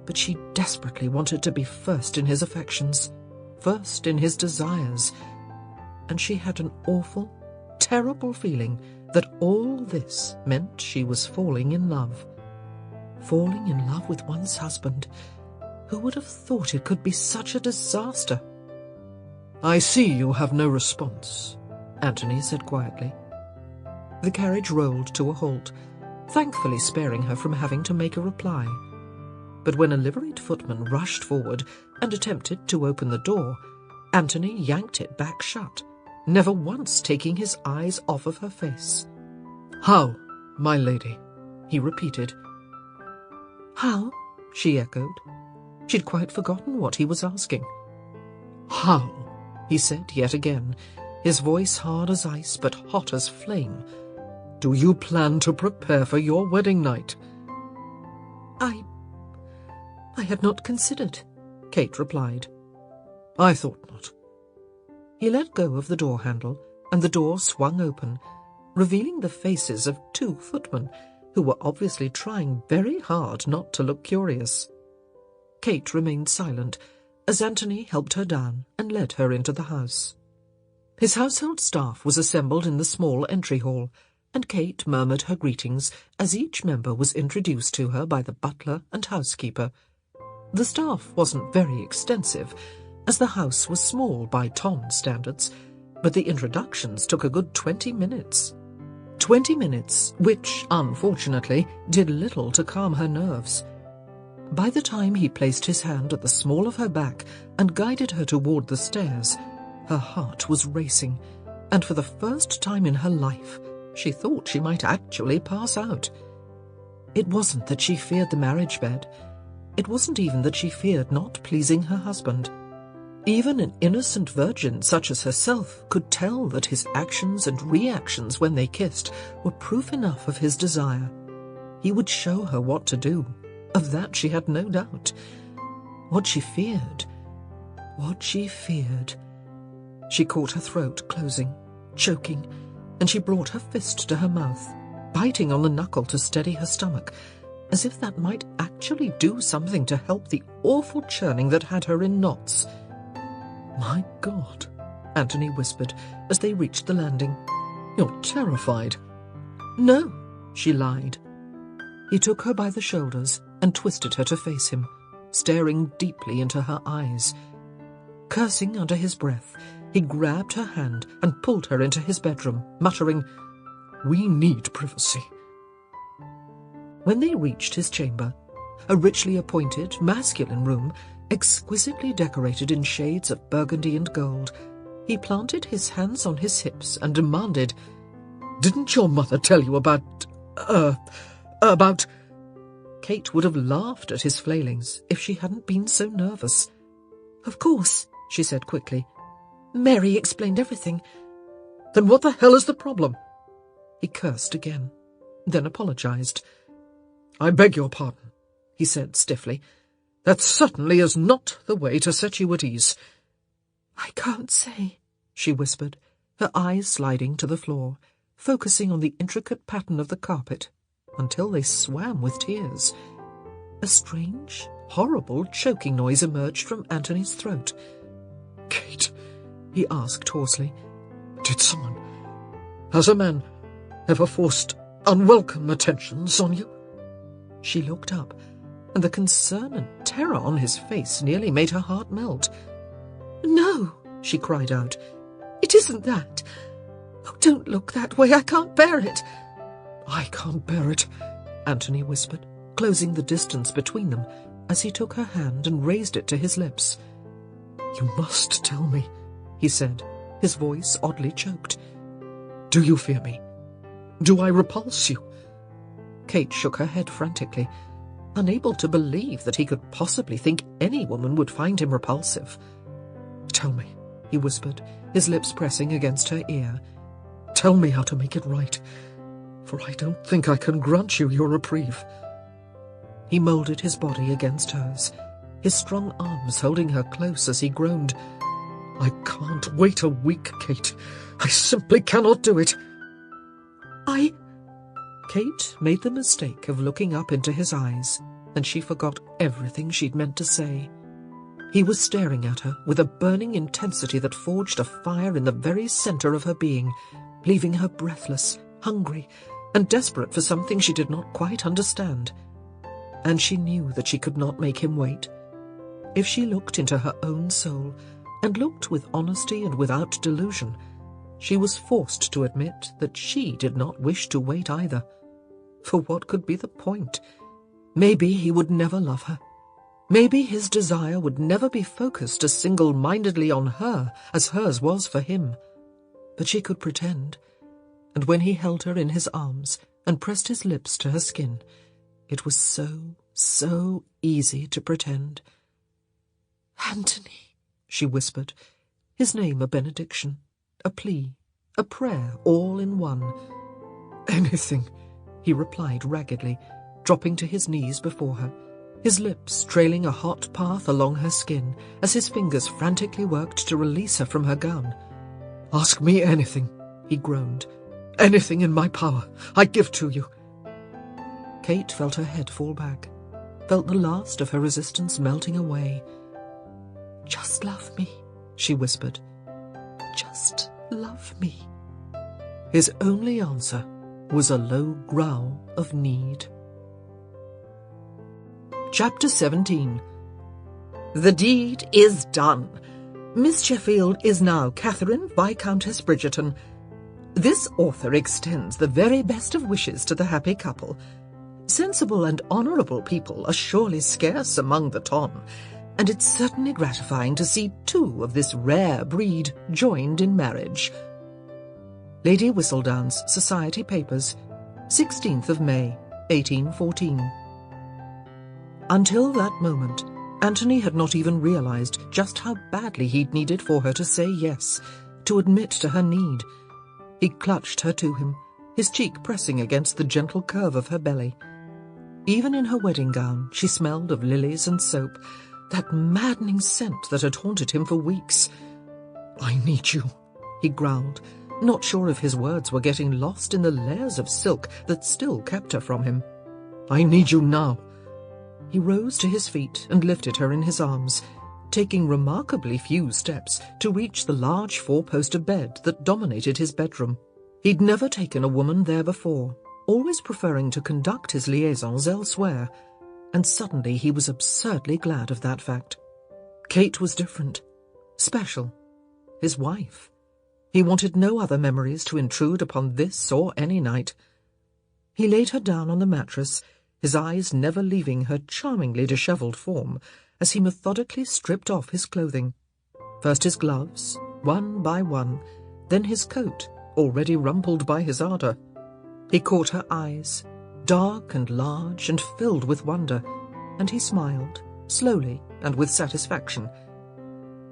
S1: but she desperately wanted to be first in his affections, first in his desires, and she had an awful, terrible feeling that all this meant she was falling in love. Falling in love with one's husband. Who would have thought it could be such a disaster? "I see you have no response," Anthony said quietly. The carriage rolled to a halt, thankfully sparing her from having to make a reply. But when a liveried footman rushed forward and attempted to open the door, Anthony yanked it back shut, never once taking his eyes off of her face. "How, my lady?" he repeated. "How?" she echoed. She'd quite forgotten what he was asking. "How?" he said yet again, his voice hard as ice but hot as flame. "Do you plan to prepare for your wedding night?" I had not considered," Kate replied. "I thought not." He let go of the door handle, and the door swung open, revealing the faces of 2 footmen, who were obviously trying very hard not to look curious. Kate remained silent, as Anthony helped her down and led her into the house. His household staff was assembled in the small entry hall, and Kate murmured her greetings as each member was introduced to her by the butler and housekeeper. The staff wasn't very extensive, as the house was small by Tom's standards, but the introductions took a good 20 minutes. 20 minutes, which, unfortunately, did little to calm her nerves. By the time he placed his hand at the small of her back and guided her toward the stairs, her heart was racing, and for the first time in her life, she thought she might actually pass out. It wasn't that she feared the marriage bed. It wasn't even that she feared not pleasing her husband. Even an innocent virgin such as herself could tell that his actions and reactions when they kissed were proof enough of his desire. He would show her what to do. Of that she had no doubt. What she feared. She caught her throat closing, choking, and she brought her fist to her mouth, biting on the knuckle to steady her stomach, as if that might actually do something to help the awful churning that had her in knots. "My God," Anthony whispered as they reached the landing. "You're terrified." "No," she lied. He took her by the shoulders and twisted her to face him, staring deeply into her eyes. Cursing under his breath, he grabbed her hand and pulled her into his bedroom, muttering, "We need privacy." When they reached his chamber, a richly appointed, masculine room, exquisitely decorated in shades of burgundy and gold, he planted his hands on his hips and demanded, "Didn't your mother tell you about... Kate would have laughed at his flailings if she hadn't been so nervous. "Of course," she said quickly. "Mary explained everything." "Then what the hell is the problem?" He cursed again, then apologized. "I beg your pardon," he said stiffly. "That certainly is not the way to set you at ease." "I can't say," she whispered, her eyes sliding to the floor, focusing on the intricate pattern of the carpet, until they swam with tears. A strange, horrible choking noise emerged from Anthony's throat. "Kate," he asked hoarsely, has a man ever forced unwelcome attentions on you?" She looked up, and the concern and terror on his face nearly made her heart melt. "No," she cried out. "It isn't that. Oh, don't look that way. I can't bear it." "I can't bear it," Anthony whispered, closing the distance between them as he took her hand and raised it to his lips. "You must tell me," he said, his voice oddly choked. "Do you fear me? Do I repulse you?" Kate shook her head frantically, unable to believe that he could possibly think any woman would find him repulsive. "Tell me," he whispered, his lips pressing against her ear. "Tell me how to make it right, for I don't think I can grant you your reprieve." He moulded his body against hers, his strong arms holding her close as he groaned, "I can't wait a week, Kate. I simply cannot do it." Kate made the mistake of looking up into his eyes, and she forgot everything she'd meant to say. He was staring at her with a burning intensity that forged a fire in the very center of her being, leaving her breathless, hungry, and desperate for something she did not quite understand. And she knew that she could not make him wait. If she looked into her own soul, and looked with honesty and without delusion, she was forced to admit that she did not wish to wait either. For what could be the point? Maybe he would never love her. Maybe his desire would never be focused as single-mindedly on her as hers was for him. But she could pretend, and when he held her in his arms and pressed his lips to her skin, it was so easy to pretend. "Anthony," she whispered, his name a benediction, a plea, a prayer, all in one. "Anything," he replied raggedly, dropping to his knees before her, his lips trailing a hot path along her skin as his fingers frantically worked to release her from her gown. "Ask me anything," he groaned. "Anything in my power, I give to you." Kate felt her head fall back, felt the last of her resistance melting away.
S2: "Just love me," she whispered. "Just love me." His only answer was a low growl of need. Chapter 17. The deed is done. Miss Sheffield is now Catherine Viscountess Bridgerton. This author extends the very best of wishes to the happy couple. Sensible and honourable people are surely scarce among the ton, and it's certainly gratifying to see two of this rare breed joined in marriage. Lady Whistledown's Society Papers, 16th of May, 1814. Until that moment, Anthony had not even realised just how badly he'd needed for her to say yes, to admit to her need. He clutched her to him, his cheek pressing against the gentle curve of her belly. Even in her wedding gown, she smelled of lilies and soap, that maddening scent that had haunted him for weeks. "I need you," he growled, not sure if his words were getting lost in the layers of silk that still kept her from him. "I need you now." He rose to his feet and lifted her in his arms, taking remarkably few steps to reach the large four-poster bed that dominated his bedroom. He'd never taken a woman there before, always preferring to conduct his liaisons elsewhere, and suddenly he was absurdly glad of that fact. Kate was different, special, his wife. He wanted no other memories to intrude upon this or any night. He laid her down on the mattress, his eyes never leaving her charmingly dishevelled form, as he methodically stripped off his clothing. First his gloves, one by one, then his coat, already rumpled by his ardour. He caught her eyes, dark and large and filled with wonder, and he smiled, slowly and with satisfaction.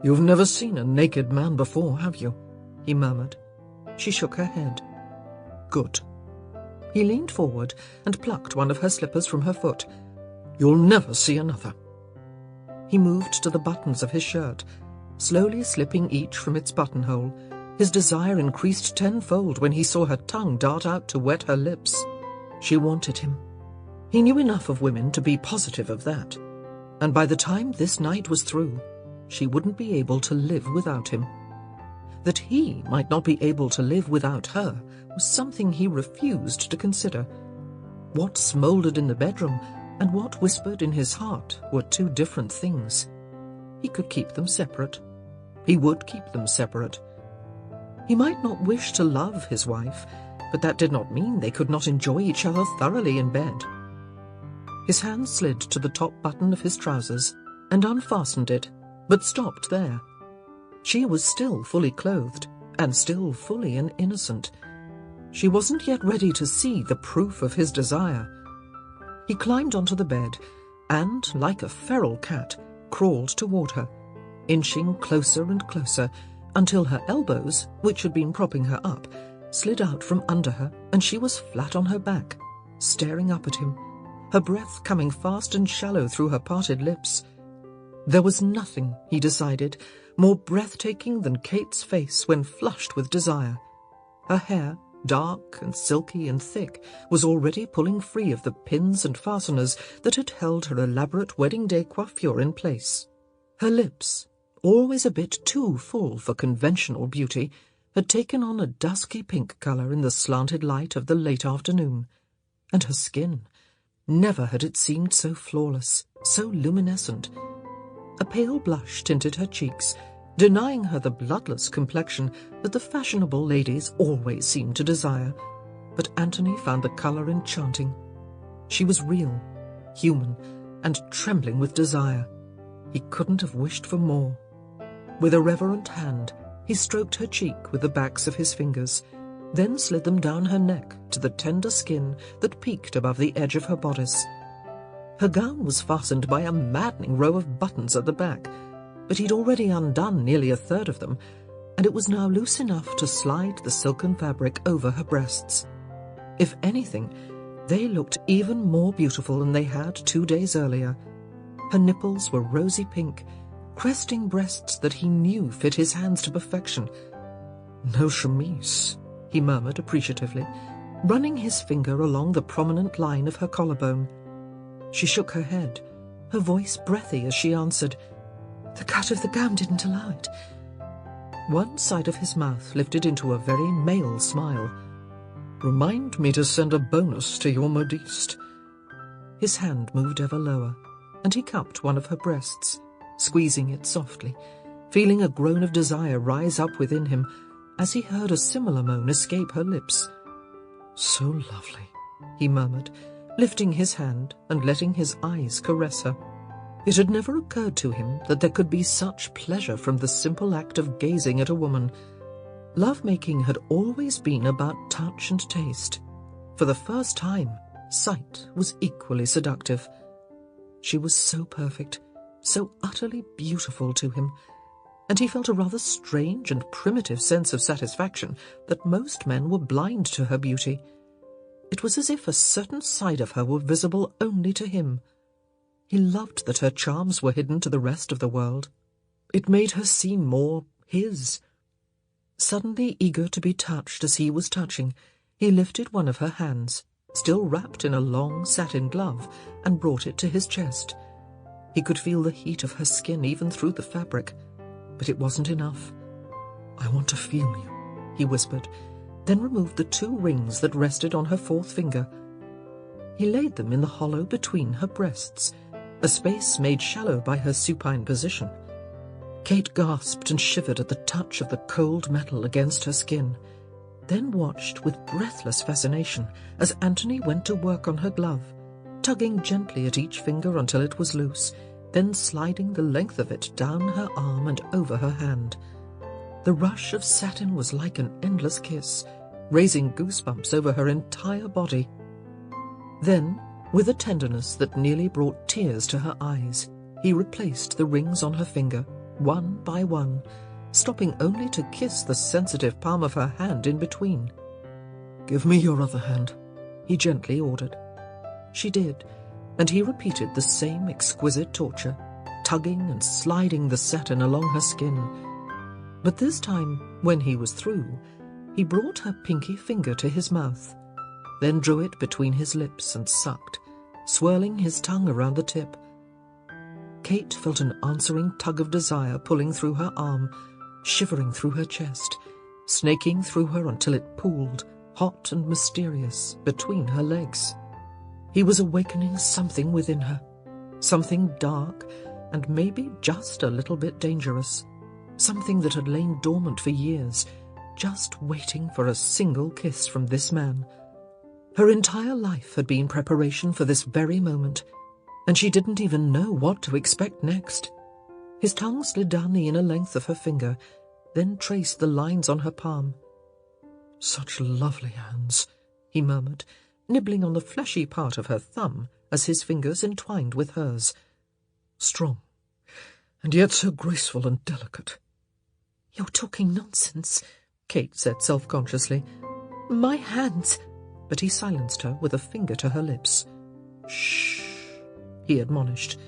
S2: "You've never seen a naked man before, have you?" he murmured. She shook her head. "Good." He leaned forward and plucked one of her slippers from her foot. "You'll never see another." He moved to the buttons of his shirt, slowly slipping each from its buttonhole. His desire increased tenfold when he saw her tongue dart out to wet her lips. She wanted him. He knew enough of women to be positive of that, and by the time this night was through, she wouldn't be able to live without him. That he might not be able to live without her was something he refused to consider. What smouldered in the bedroom and what whispered in his heart were two different things. He could keep them separate. He would keep them separate. He might not wish to love his wife, but that did not mean they could not enjoy each other thoroughly in bed. His hand slid to the top button of his trousers and unfastened it, but stopped there. She was still fully clothed, and still fully an innocent. She wasn't yet ready to see the proof of his desire. He climbed onto the bed and, like a feral cat, crawled toward her, inching closer and closer until her elbows, which had been propping her up, slid out from under her and she was flat on her back, staring up at him, her breath coming fast and shallow through her parted lips. There was nothing, he decided, more breathtaking than Kate's face when flushed with desire. Her hair, dark and silky and thick, was already pulling free of the pins and fasteners that had held her elaborate wedding-day coiffure in place. Her lips, always a bit too full for conventional beauty, had taken on a dusky pink colour in the slanted light of the late afternoon. And her skin, never had it seemed so flawless, so luminescent. A pale blush tinted her cheeks, denying her the bloodless complexion that the fashionable ladies always seemed to desire. But Anthony found the colour enchanting. She was real, human, and trembling with desire. He couldn't have wished for more. With a reverent hand, he stroked her cheek with the backs of his fingers, then slid them down her neck to the tender skin that peeked above the edge of her bodice. Her gown was fastened by a maddening row of buttons at the back, but he'd already undone nearly a third of them, and it was now loose enough to slide the silken fabric over her breasts. If anything, they looked even more beautiful than they had 2 days earlier. Her nipples were rosy pink, cresting breasts that he knew fit his hands to perfection. "No chemise," he murmured appreciatively, running his finger along the prominent line of her collarbone. She shook her head, her voice breathy as she answered, The cut of the gown didn't allow it.
S1: One side of his mouth lifted into a very male smile. Remind me to send a bonus to your modiste. His hand moved ever lower, and he cupped one of her breasts, squeezing it softly, feeling a groan of desire rise up within him as he heard a similar moan escape her lips. So lovely, he murmured, lifting his hand and letting his eyes caress her. It had never occurred to him that there could be such pleasure from the simple act of gazing at a woman. Love-making had always been about touch and taste. For the first time, sight was equally seductive. She was so perfect, so utterly beautiful to him, and he felt a rather strange and primitive sense of satisfaction that most men were blind to her beauty. It was as if a certain side of her were visible only to him. He loved that her charms were hidden to the rest of the world. It made her seem more his. Suddenly eager to be touched as he was touching, he lifted one of her hands, still wrapped in a long satin glove, and brought it to his chest. He could feel the heat of her skin even through the fabric, but it wasn't enough. "I want to feel you," he whispered, then removed the 2 rings that rested on her 4th finger. He laid them in the hollow between her breasts, a space made shallow by her supine position. Kate gasped and shivered at the touch of the cold metal against her skin, then watched with breathless fascination as Anthony went to work on her glove, tugging gently at each finger until it was loose, then sliding the length of it down her arm and over her hand. The rush of satin was like an endless kiss, raising goosebumps over her entire body. Then, with a tenderness that nearly brought tears to her eyes, he replaced the rings on her finger, one by one, stopping only to kiss the sensitive palm of her hand in between. "Give me your other hand," he gently ordered. She did, and he repeated the same exquisite torture, tugging and sliding the satin along her skin. But this time, when he was through, he brought her pinky finger to his mouth, then drew it between his lips and sucked, swirling his tongue around the tip. Kate felt an answering tug of desire pulling through her arm, shivering through her chest, snaking through her until it pooled, hot and mysterious, between her legs. He was awakening something within her, something dark and maybe just a little bit dangerous, something that had lain dormant for years, just waiting for a single kiss from this man. Her entire life had been preparation for this very moment, and she didn't even know what to expect next. His tongue slid down the inner length of her finger, then traced the lines on her palm. "Such lovely hands," he murmured, nibbling on the fleshy part of her thumb as his fingers entwined with hers. "Strong, and yet so graceful and delicate."
S2: "You're talking nonsense," Kate said self-consciously. "My hands—"
S1: But he silenced her with a finger to her lips. "Shh," he admonished.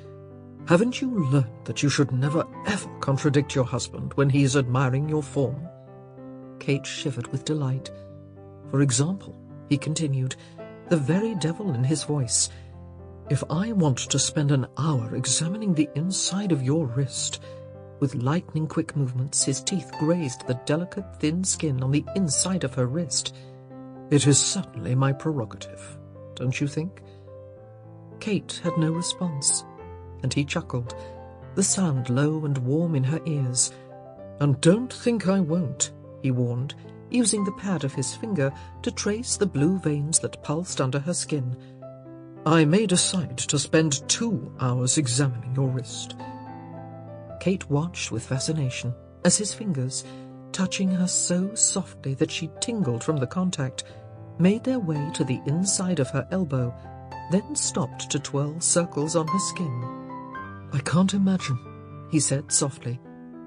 S1: "Haven't you learned that you should never ever contradict your husband when he is admiring your form?" Kate shivered with delight. "For example," he continued, the very devil in his voice, "if I want to spend an hour examining the inside of your wrist—" With lightning-quick movements, his teeth grazed the delicate, thin skin on the inside of her wrist. "It is certainly my prerogative, don't you think?" Kate had no response, and he chuckled, the sound low and warm in her ears. "And don't think I won't," he warned, using the pad of his finger to trace the blue veins that pulsed under her skin. "I may decide to spend 2 hours examining your wrist." Kate watched with fascination as his fingers, touching her so softly that she tingled from the contact, made their way to the inside of her elbow, then stopped to twirl circles on her skin. "I can't imagine," he said softly,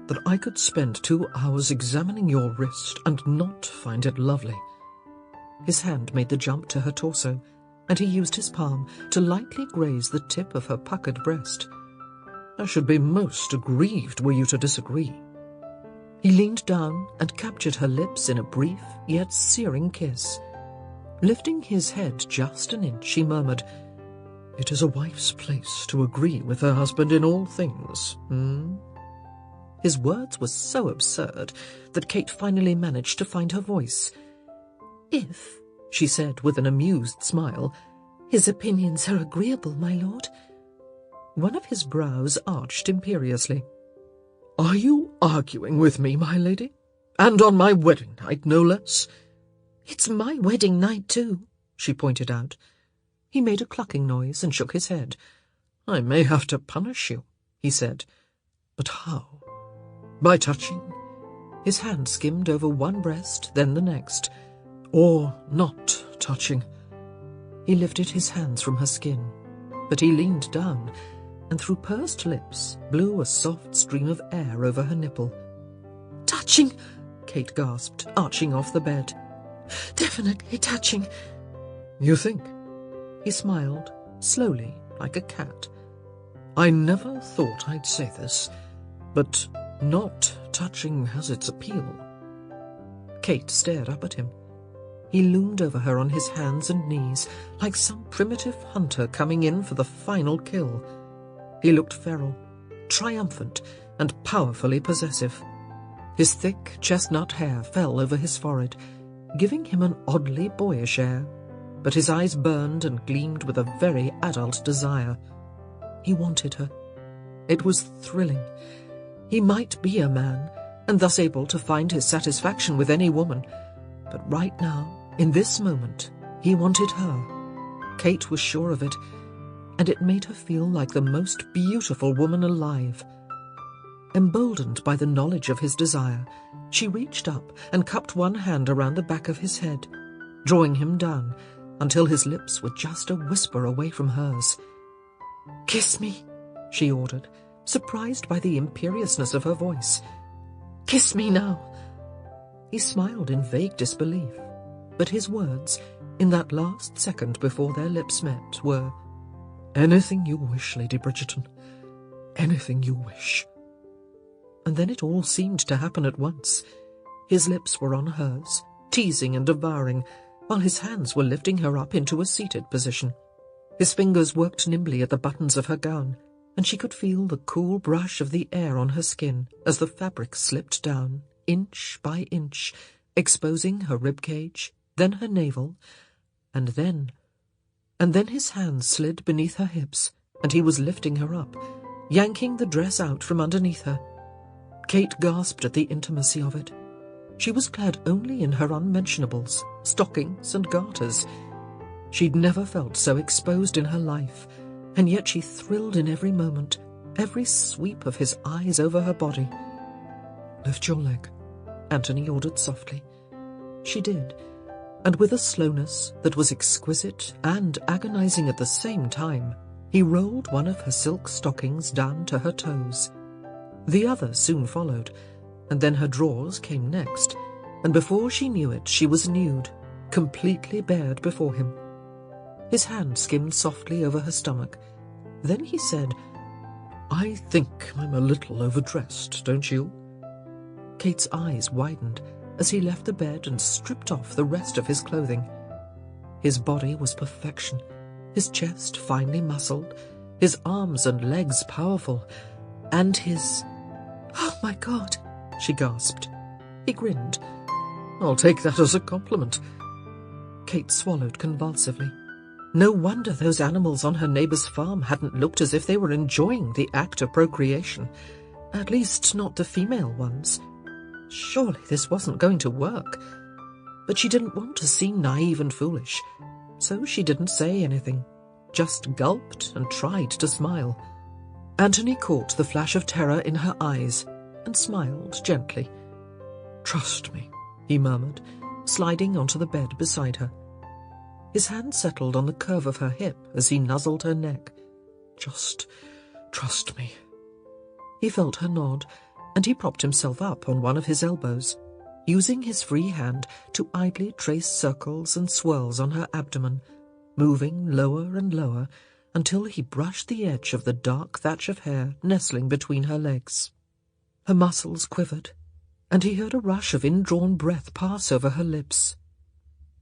S1: "that I could spend 2 hours examining your wrist and not find it lovely." His hand made the jump to her torso, and he used his palm to lightly graze the tip of her puckered breast. "I should be most aggrieved were you to disagree." He leaned down and captured her lips in a brief yet searing kiss. Lifting his head just an inch, he murmured, "It is a wife's place to agree with her husband in all things, His words were so absurd that Kate finally managed to find her voice. "If," she said with an amused smile, "his opinions are agreeable, my lord." One of his brows arched imperiously. "Are you arguing with me, my lady? And on my wedding night, no less?" "It's my wedding night, too," she pointed out. He made a clucking noise and shook his head. "I may have to punish you," he said. "But how? By touching?" His hand skimmed over one breast, then the next. "Or not touching?" He lifted his hands from her skin, but he leaned down, and through pursed lips blew a soft stream of air over her nipple. "Touching!" Kate gasped, arching off the bed. "Definitely touching." "You think?"
S2: He smiled, slowly, like a cat.
S1: "I never thought I'd say this, but not touching has its appeal."
S2: Kate stared up at him. He loomed over her on his hands and knees, like some primitive hunter coming in for the final kill. He looked feral, triumphant, and powerfully possessive. His thick chestnut hair fell over his forehead, giving him an oddly boyish air, but his eyes burned and gleamed with a very adult desire. He wanted her. It was thrilling. He might be a man, and thus able to find his satisfaction with any woman, but right now, in this moment, he wanted her. Kate was sure of it, and it made her feel like the most beautiful woman alive. Emboldened by the knowledge of his desire, she reached up and cupped one hand around the back of his head, drawing him down until his lips were just a whisper away from hers. "Kiss me," she ordered, surprised by the imperiousness of her voice. "Kiss me now." He smiled in vague disbelief, but his words, in that last second before their lips met, were, "Anything you wish, Lady Bridgerton. Anything you wish." And then it all seemed to happen at once. His lips were on hers, teasing and devouring, while his hands were lifting her up into a seated position. His fingers worked nimbly at the buttons of her gown, and she could feel the cool brush of the air on her skin as the fabric slipped down, inch by inch, exposing her ribcage, then her navel, and then his hands slid beneath her hips, and he was lifting her up, yanking the dress out from underneath her. Kate gasped at the intimacy of it. She was clad only in her unmentionables, stockings and garters. She'd never felt so exposed in her life, and yet she thrilled in every moment, every sweep of his eyes over her body. "Lift your leg," Anthony ordered softly. She did, and with a slowness that was exquisite and agonizing at the same time, he rolled one of her silk stockings down to her toes. The other soon followed, and then her drawers came next, and before she knew it she was nude, completely bared before him. His hand skimmed softly over her stomach. Then he said, "I think I'm a little overdressed, don't you?" Kate's eyes widened as he left the bed and stripped off the rest of his clothing. His body was perfection, his chest finely muscled, his arms and legs powerful, and his... "Oh, my God!" she gasped. He grinned. "I'll take that as a compliment." Kate swallowed convulsively. No wonder those animals on her neighbour's farm hadn't looked as if they were enjoying the act of procreation. At least not the female ones. Surely this wasn't going to work. But she didn't want to seem naive and foolish, so she didn't say anything, just gulped and tried to smile. Anthony caught the flash of terror in her eyes and smiled gently. "Trust me," he murmured, sliding onto the bed beside her. His hand settled on the curve of her hip as he nuzzled her neck. "Just trust me." He felt her nod, and he propped himself up on one of his elbows, using his free hand to idly trace circles and swirls on her abdomen, moving lower and lower until he brushed the edge of the dark thatch of hair nestling between her legs. Her muscles quivered, and he heard a rush of indrawn breath pass over her lips.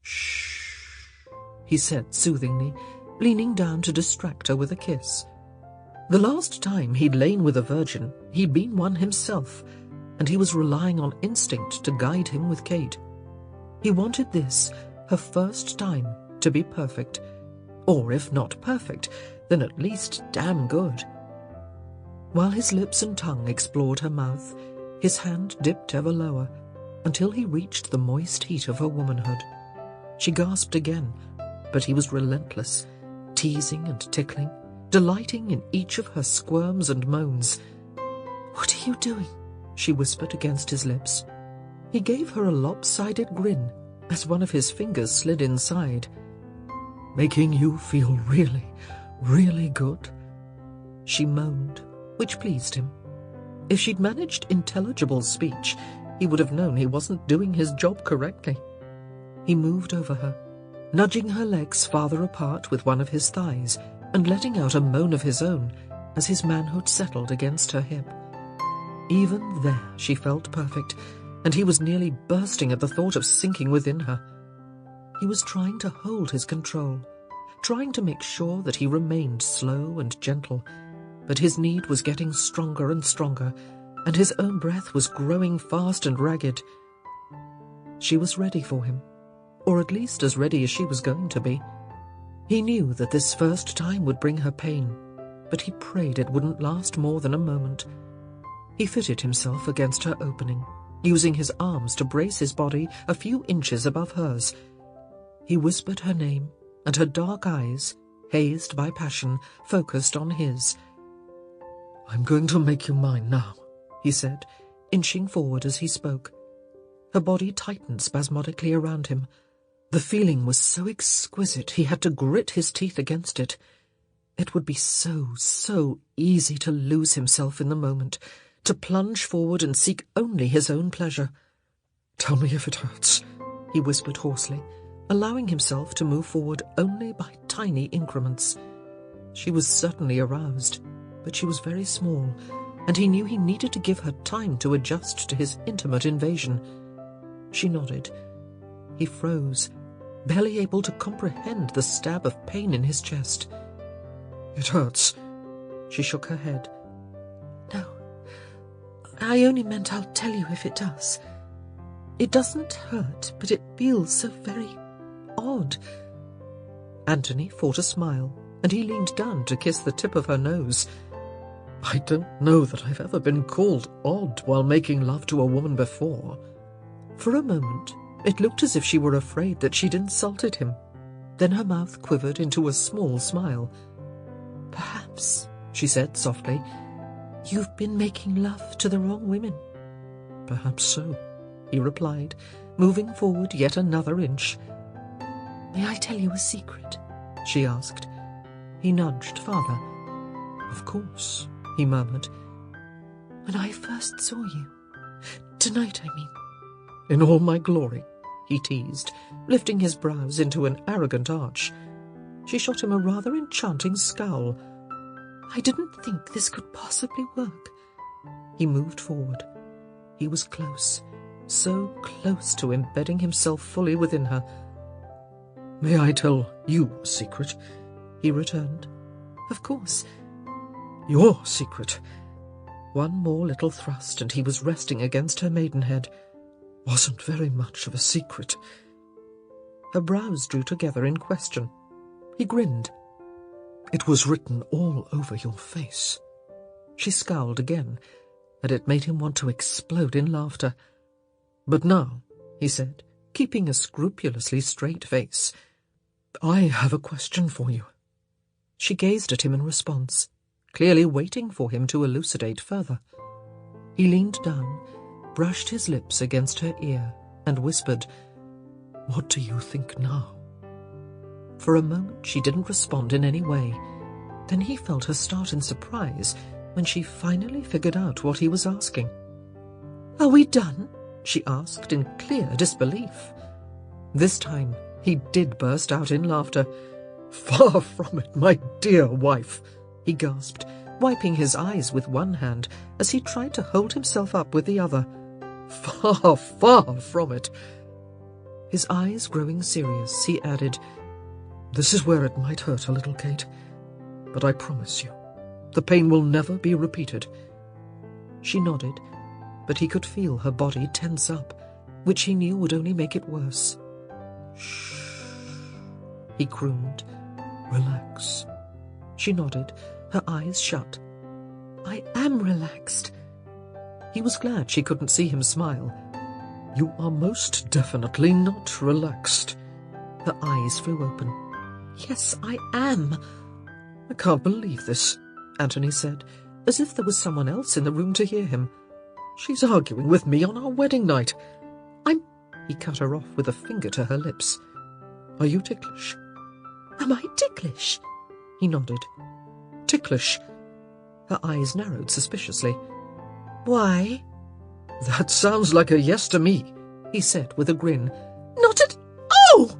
S2: "Shh," he said soothingly, leaning down to distract her with a kiss. The last time he'd lain with a virgin,
S1: He'd been one himself, and he was relying on instinct to guide him with Kate. He wanted this, her first time, to be perfect. Or if not perfect, then at least damn good. While his lips and tongue explored her mouth, his hand dipped ever lower, until he reached the moist heat of her womanhood. She gasped again, but he was relentless, teasing and tickling, delighting in each of her squirms and moans. "What are you doing?" she whispered against his lips. He gave her a lopsided grin as one of his fingers slid inside. "Making you feel really, really good?" She moaned, which pleased him. If she'd managed intelligible speech, he would have known he wasn't doing his job correctly. He moved over her, nudging her legs farther apart with one of his thighs and letting out a moan of his own as his manhood settled against her hip. Even there she felt perfect, and he was nearly bursting at the thought of sinking within her. He was trying to hold his control, trying to make sure that he remained slow and gentle, but his need was getting stronger and stronger, and his own breath was growing fast and ragged. She was ready for him, or at least as ready as she was going to be. He knew that this first time would bring her pain, but he prayed it wouldn't last more than a moment. He fitted himself against her opening, using his arms to brace his body a few inches above hers. He whispered her name, and her dark eyes, hazed by passion, focused on his. "I'm going to make you mine now," he said, inching forward as he spoke. Her body tightened spasmodically around him. The feeling was so exquisite he had to grit his teeth against it. It would be so, so easy to lose himself in the moment, to plunge forward and seek only his own pleasure. "Tell me if it hurts," he whispered hoarsely, allowing himself to move forward only by tiny increments. She was certainly aroused, but she was very small, and he knew he needed to give her time to adjust to his intimate invasion. She nodded. He froze, barely able to comprehend the stab of pain in his chest. "It hurts." She shook her head. "No, I only meant I'll tell you if it does. It doesn't hurt, but it feels so very odd." Anthony fought a smile, and he leaned down to kiss the tip of her nose. "I don't know that I've ever been called odd while making love to a woman before." For a moment, it looked as if she were afraid that she'd insulted him. Then her mouth quivered into a small smile. "Perhaps," she said softly, "you've been making love to the wrong women." "Perhaps so," he replied, moving forward yet another inch. "May I tell you a secret?" she asked. He nudged farther. "Of course," he murmured. "When I first saw you, tonight I mean." "In all my glory," he teased, lifting his brows into an arrogant arch. She shot him a rather enchanting scowl. "I didn't think this could possibly work." He moved forward. He was close, so close to embedding himself fully within her. "May I tell you a secret?" he returned. "Of course." "Your secret." One more little thrust, and he was resting against her maidenhead. "Wasn't very much of a secret." Her brows drew together in question. He grinned. "It was written all over your face." She scowled again, and it made him want to explode in laughter. "But now," he said, keeping a scrupulously straight face, "I have a question for you." She gazed at him in response, clearly waiting for him to elucidate further. He leaned down, brushed his lips against her ear, and whispered, "What do you think now?" For a moment she didn't respond in any way. Then he felt her start in surprise when she finally figured out what he was asking. "Are we done?" she asked in clear disbelief. This time he did burst out in laughter. "Far from it, my dear wife," he gasped, wiping his eyes with one hand as he tried to hold himself up with the other. "Far, far from it." His eyes growing serious, he added, "This is where it might hurt a little, Kate, but I promise you, the pain will never be repeated." She nodded, but he could feel her body tense up, which he knew would only make it worse. "Shh," he crooned. "Relax." She nodded, her eyes shut. "I am relaxed." He was glad she couldn't see him smile. "You are most definitely not relaxed." Her eyes flew open. "Yes, I am." "I can't believe this," Anthony said, as if there was someone else in the room to hear him. "She's arguing with me on our wedding night. He cut her off with a finger to her lips. "Are you ticklish?" "Am I ticklish?" He nodded. "Ticklish." Her eyes narrowed suspiciously. "Why?" "That sounds like a yes to me," he said with a grin. "Not at all!"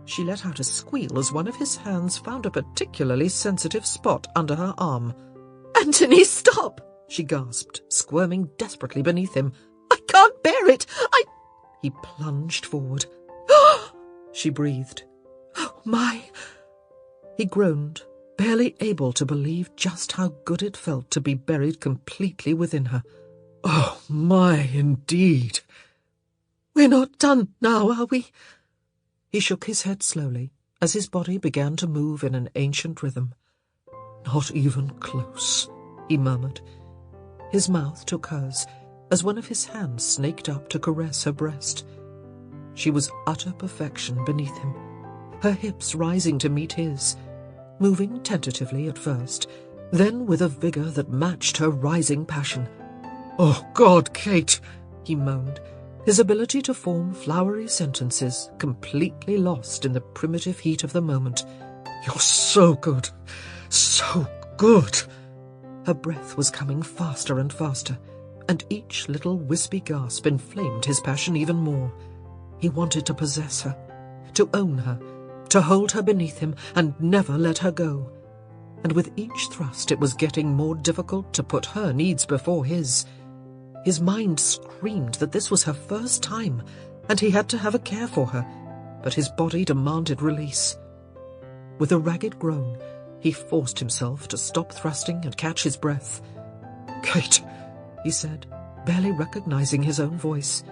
S1: She let out a squeal as one of his hands found a particularly sensitive spot under her arm. "Anthony, stop!" she gasped, squirming desperately beneath him. "I can't bear it! He plunged forward. She breathed. "Oh, my!" He groaned, barely able to believe just how good it felt to be buried completely within her. "Oh, my, indeed." "We're not done now, are we?" He shook his head slowly, as his body began to move in an ancient rhythm. "Not even close," he murmured. His mouth took hers, as one of his hands snaked up to caress her breast. She was utter perfection beneath him, her hips rising to meet his, moving tentatively at first, then with a vigour that matched her rising passion. "Oh, God, Kate!" he moaned, his ability to form flowery sentences completely lost in the primitive heat of the moment. "You're so good, so good!" Her breath was coming faster and faster, and each little wispy gasp inflamed his passion even more. He wanted to possess her, to own her, to hold her beneath him and never let her go. And with each thrust it was getting more difficult to put her needs before his. His mind screamed that this was her first time, and he had to have a care for her, but his body demanded release. With a ragged groan, he forced himself to stop thrusting and catch his breath. "Kate," he said, barely recognizing his own voice.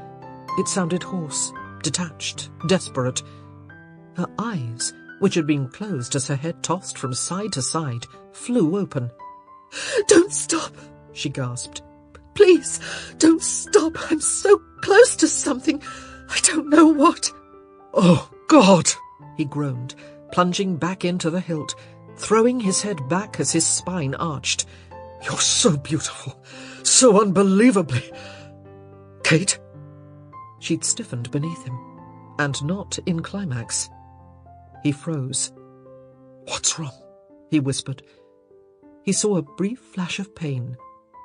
S1: It sounded hoarse, detached, desperate. Her eyes, which had been closed as her head tossed from side to side, flew open. "Don't stop," she gasped. "Please, don't stop. I'm so close to something. I don't know what." "Oh, God!" he groaned, plunging back into the hilt, throwing his head back as his spine arched. "You're so beautiful, so unbelievably... Kate?" She'd stiffened beneath him, and not in climax. He froze. "What's wrong?" he whispered. He saw a brief flash of pain,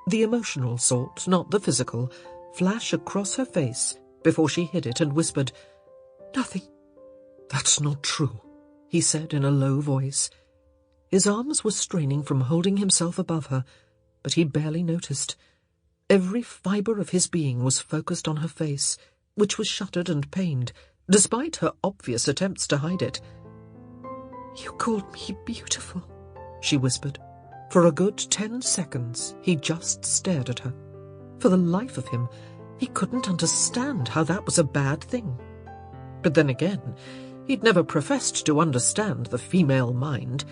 S1: the emotional sort, not the physical, flash across her face before she hid it and whispered, "Nothing." "That's not true," he said in a low voice. His arms were straining from holding himself above her, but he barely noticed. Every fibre of his being was focused on her face, which was shuttered and pained, despite her obvious attempts to hide it. "You called me beautiful," she whispered. For a good 10 seconds, he just stared at her. For the life of him, he couldn't understand how that was a bad thing. But then again, he'd never professed to understand the female mind.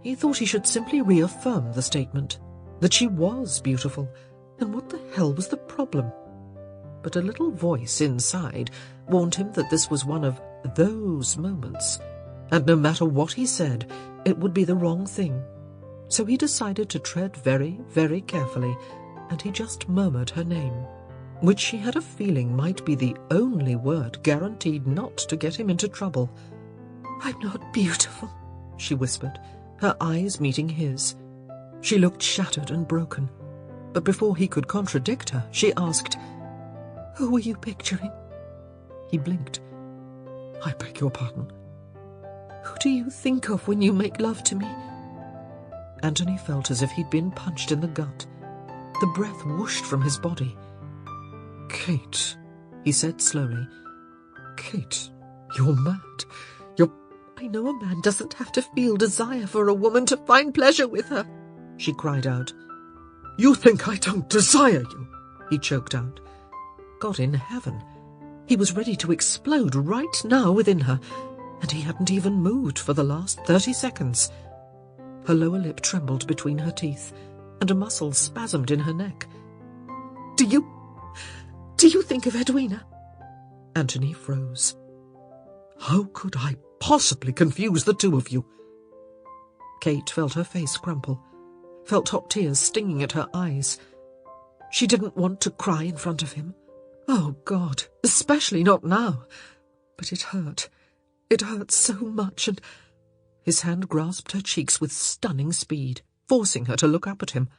S1: He thought he should simply reaffirm the statement, that she was beautiful, and what the hell was the problem? But a little voice inside warned him that this was one of those moments, and no matter what he said, it would be the wrong thing. So he decided to tread very, very carefully, and he just murmured her name, which she had a feeling might be the only word guaranteed not to get him into trouble. "I'm not beautiful," she whispered, her eyes meeting his. She looked shattered and broken, but before he could contradict her, she asked, "Who were you picturing?" He blinked. "I beg your pardon?" "Who do you think of when you make love to me?" Anthony felt as if he'd been punched in the gut. The breath whooshed from his body. "Kate," he said slowly. "Kate, you're mad. I know a man doesn't have to feel desire for a woman to find pleasure with her," she cried out. You think I don't desire you?" he choked out.
S2: God in heaven! He was ready to explode right now within her, and he hadn't even moved for the last 30 seconds. Her lower lip trembled between her teeth, and a muscle spasmed in her neck. Do you think of Edwina?" Anthony froze.
S1: "How could I possibly confuse the two of you?"
S2: Kate felt her face crumple, felt hot tears stinging at her eyes. She didn't want to cry in front of him. Oh, God, especially not now. But it hurt. It hurt so much, and his hand grasped her cheeks with stunning speed, forcing her to look up at him.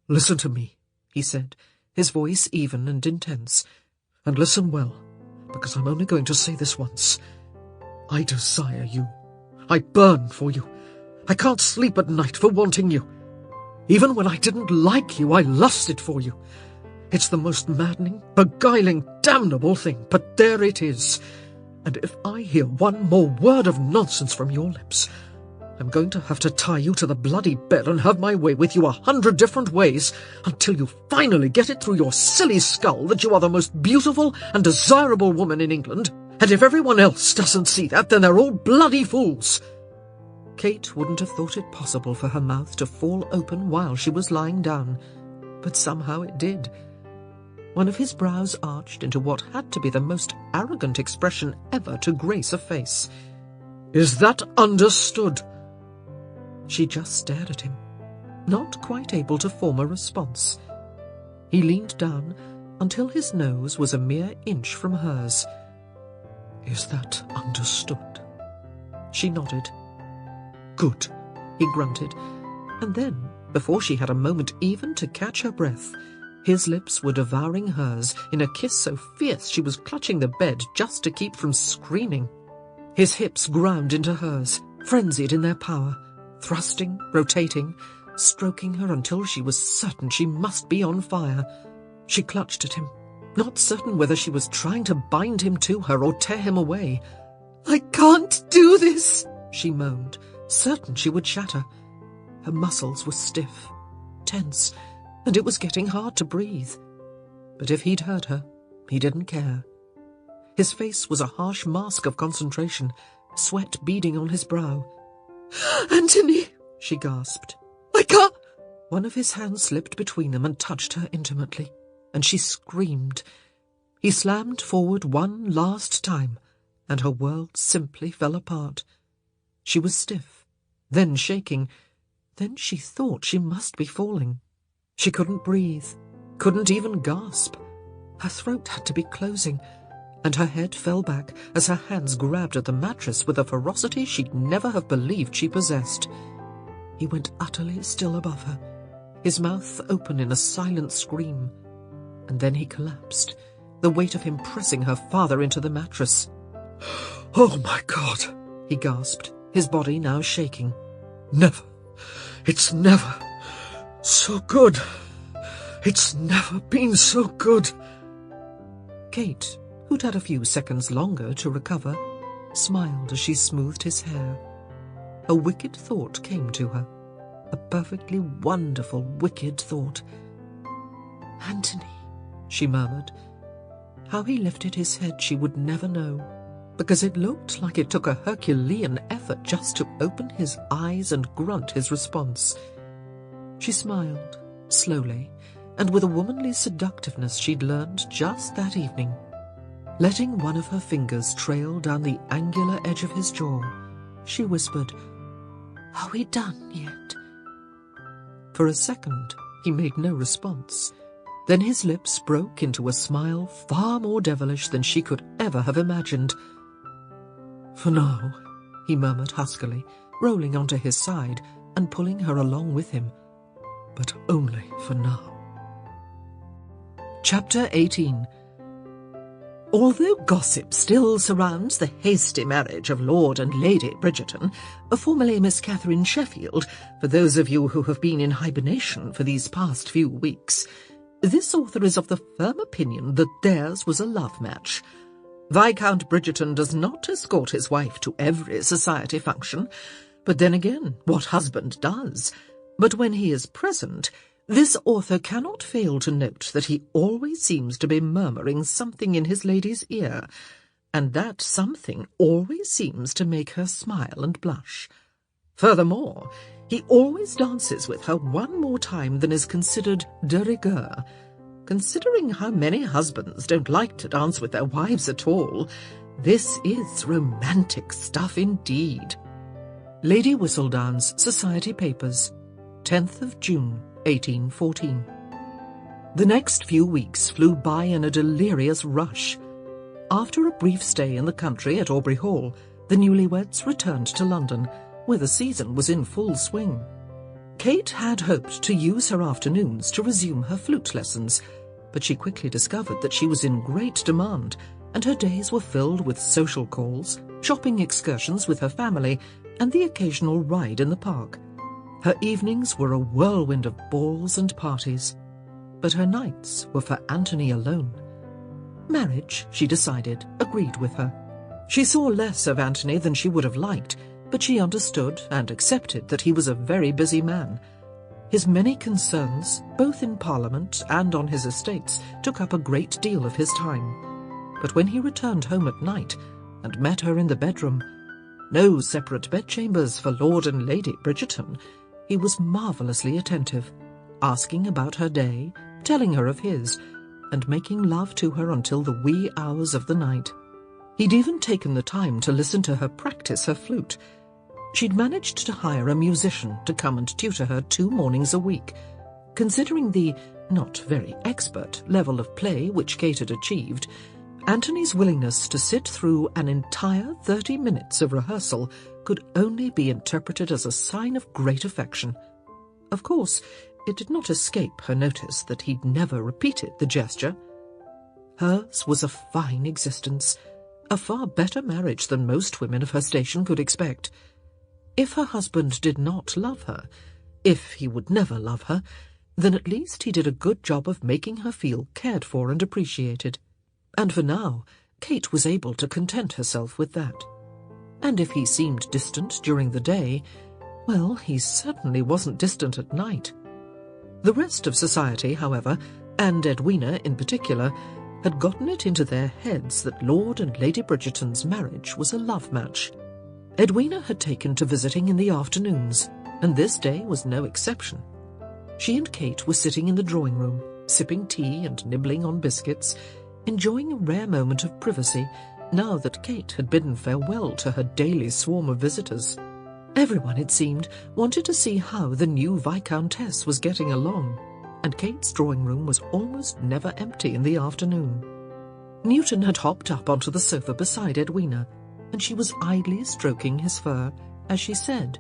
S1: "Listen to me,"
S2: he said, his voice even and intense.
S1: "And listen well, because I'm only going to say this once. I desire you. I burn for you. I can't sleep at night for wanting you. Even when I didn't like you, I lusted for you. It's the most maddening, beguiling, damnable thing, but there it is. And if I hear one more word of nonsense from your lips, I'm going to have to tie you to the bloody bed and have my way with you 100 different ways until you finally get it through your silly skull that you are the most beautiful and desirable woman in England, and if everyone else doesn't see that, then they're all bloody fools."
S2: Kate wouldn't have thought it possible for her mouth to fall open while she was lying down, but somehow it did. One of his brows arched into what had to be the most arrogant expression ever to grace a face.
S1: "Is that understood?"
S2: She just stared at him, not quite able to form a response. He leaned down until his nose was a mere inch from hers.
S1: "Is that understood?"
S2: She nodded.
S1: "Good,"
S2: he grunted, and then, before she had a moment even to catch her breath, his lips were devouring hers in a kiss so fierce she was clutching the bed just to keep from screaming. His hips ground into hers, frenzied in their power, thrusting, rotating, stroking her until she was certain she must be on fire. She clutched at him, not certain whether she was trying to bind him to her or tear him away. "I can't do this," she moaned, certain she would shatter. Her muscles were stiff, tense, and it was getting hard to breathe. But if he'd hurt her, he didn't care. His face was a harsh mask of concentration, sweat beading on his brow. "Anthony," she gasped. "I can't—" One of his hands slipped between them and touched her intimately, and she screamed. He slammed forward one last time, and her world simply fell apart. She was stiff, then shaking, then she thought she must be falling. She couldn't breathe, couldn't even gasp. Her throat had to be closing, and her head fell back as her hands grabbed at the mattress with a ferocity she'd never have believed she possessed. He went utterly still above her, his mouth open in a silent scream, and then he collapsed, the weight of him pressing her farther into the mattress.
S1: "Oh, my God,"
S2: he gasped, his body now shaking.
S1: "Never. It's never so good. It's never been so good."
S2: Kate, who'd had a few seconds longer to recover, smiled as she smoothed his hair. A wicked thought came to her, a perfectly wonderful, wicked thought. "Anthony," she murmured. How he lifted his head she would never know, because it looked like it took a Herculean effort just to open his eyes and grunt his response. She smiled, slowly, and with a womanly seductiveness she'd learned just that evening. Letting one of her fingers trail down the angular edge of his jaw, she whispered, "Are we done yet?" For a second, he made no response. Then his lips broke into a smile far more devilish than she could ever have imagined.
S1: "For now,"
S2: he murmured huskily, rolling onto his side and pulling her along with him.
S1: "But only for now."
S2: Chapter 18. Although gossip still surrounds the hasty marriage of Lord and Lady Bridgerton, formerly Miss Catherine Sheffield, for those of you who have been in hibernation for these past few weeks, this author is of the firm opinion that theirs was a love match. Viscount Bridgerton does not escort his wife to every society function, but then again, what husband does? But when he is present,
S1: This author cannot fail to note that he always seems to be murmuring something in his lady's ear, and that something always seems to make her smile and blush. Furthermore, he always dances with her one more time than is considered de rigueur. Considering how many husbands don't like to dance with their wives at all, this is romantic stuff indeed. Lady Whistledown's Society Papers, 10th of June, 1814. The next few weeks flew by in a delirious rush. After a brief stay in the country at Aubrey Hall, the newlyweds returned to London, where the season was in full swing. Kate had hoped to use her afternoons to resume her flute lessons, but she quickly discovered that she was in great demand, and her days were filled with social calls, shopping excursions with her family, and the occasional ride in the park. Her evenings were a whirlwind of balls and parties, but her nights were for Anthony alone. Marriage, she decided, agreed with her. She saw less of Anthony than she would have liked, but she understood and accepted that he was a very busy man. His many concerns, both in Parliament and on his estates, took up a great deal of his time. But when he returned home at night and met her in the bedroom, no separate bedchambers for Lord and Lady Bridgerton, he was marvellously attentive, asking about her day, telling her of his, and making love to her until the wee hours of the night. He'd even taken the time to listen to her practice her flute. She'd managed to hire a musician to come and tutor her 2 mornings a week. Considering the not very expert level of play which Kate had achieved, Anthony's willingness to sit through an entire 30 minutes of rehearsal could only be interpreted as a sign of great affection. Of course, it did not escape her notice that he'd never repeated the gesture. Hers was a fine existence, a far better marriage than most women of her station could expect. If her husband did not love her, if he would never love her, then at least he did a good job of making her feel cared for and appreciated. And for now, Kate was able to content herself with that. And if he seemed distant during the day, well, he certainly wasn't distant at night. The rest of society, however, and Edwina in particular, had gotten it into their heads that Lord and Lady Bridgerton's marriage was a love match. Edwina had taken to visiting in the afternoons, and this day was no exception. She and Kate were sitting in the drawing-room, sipping tea and nibbling on biscuits, enjoying a rare moment of privacy now that Kate had bidden farewell to her daily swarm of visitors. Everyone, it seemed, wanted to see how the new Viscountess was getting along, and Kate's drawing-room was almost never empty in the afternoon. Newton had hopped up onto the sofa beside Edwina, and she was idly stroking his fur as she said,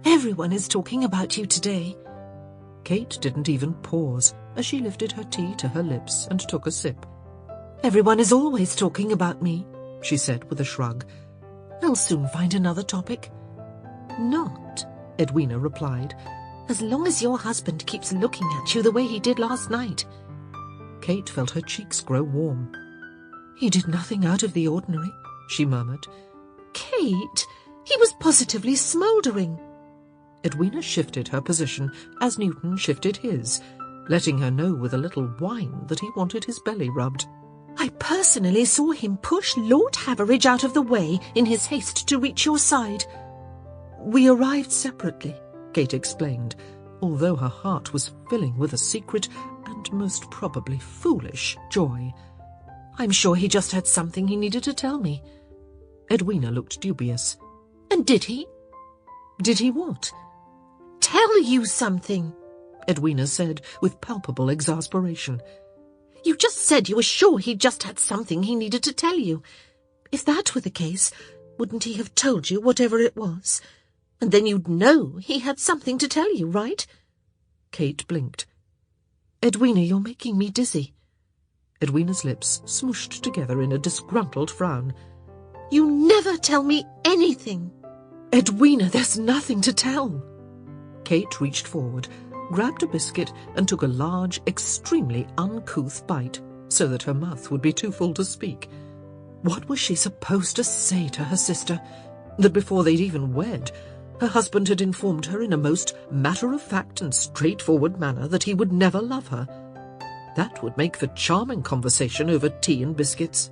S1: "Everyone is talking about you today." Kate didn't even pause as she lifted her tea to her lips and took a sip. "Everyone is always talking about me," she said with a shrug. "I'll soon find another topic." "Not," Edwina replied, "as long as your husband keeps looking at you the way he did last night." Kate felt her cheeks grow warm. "He did nothing out of the ordinary," she murmured. "Kate, he was positively smouldering." Edwina shifted her position as Newton shifted his, letting her know with a little whine that he wanted his belly rubbed. "I personally saw him push Lord Haveridge out of the way in his haste to reach your side." "We arrived separately," Kate explained, although her heart was filling with a secret and most probably foolish joy. "I'm sure he just had something he needed to tell me." Edwina looked dubious. "And did he?" "Did he what?" "Tell you something," Edwina said with palpable exasperation. "You just said you were sure he just had something he needed to tell you. If that were the case, wouldn't he have told you whatever it was? And then you'd know he had something to tell you, right?" Kate blinked. "Edwina, you're making me dizzy." Edwina's lips smooshed together in a disgruntled frown. "You never tell me anything." "Edwina, there's nothing to tell." Kate reached forward, grabbed a biscuit and took a large, extremely uncouth bite, so that her mouth would be too full to speak. What was she supposed to say to her sister? That before they'd even wed, Her husband had informed her in a most matter-of-fact and straightforward manner that he would never love her. That would make for charming conversation over tea and biscuits.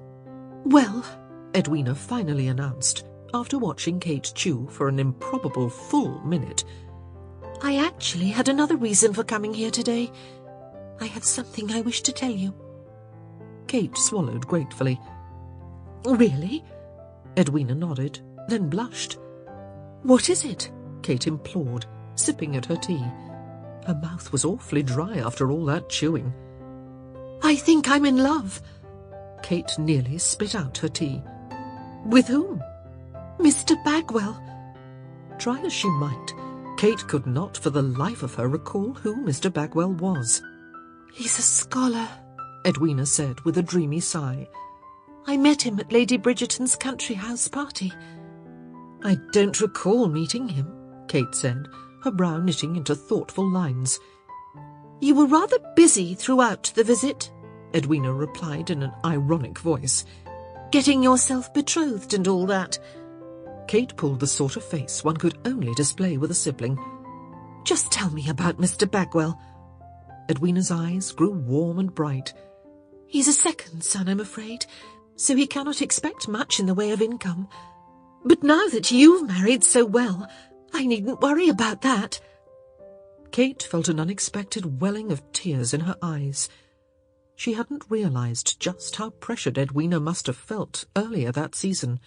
S1: "Well," Edwina finally announced, after watching Kate chew for an improbable full minute, "I actually had another reason for coming here today. I have something I wish to tell you." Kate swallowed gratefully. "Really?" Edwina nodded, then blushed. "What is it?" Kate implored, sipping at her tea. Her mouth was awfully dry after all that chewing. "I think I'm in love." Kate nearly spit out her tea. "With whom?" "Mr. Bagwell." Try as she might, Kate could not for the life of her recall who Mr. Bagwell was. "He's a scholar," Edwina said with a dreamy sigh. "I met him at Lady Bridgerton's country house party." "I don't recall meeting him," Kate said, her brow knitting into thoughtful lines. "You were rather busy throughout the visit," Edwina replied in an ironic voice. "Getting yourself betrothed and all that." Kate pulled the sort of face one could only display with a sibling. "Just tell me about Mr. Bagwell." Edwina's eyes grew warm and bright. "He's a second son, I'm afraid, so he cannot expect much in the way of income. But now that you've married so well, I needn't worry about that." Kate felt an unexpected welling of tears in her eyes. She hadn't realized just how pressured Edwina must have felt earlier that season.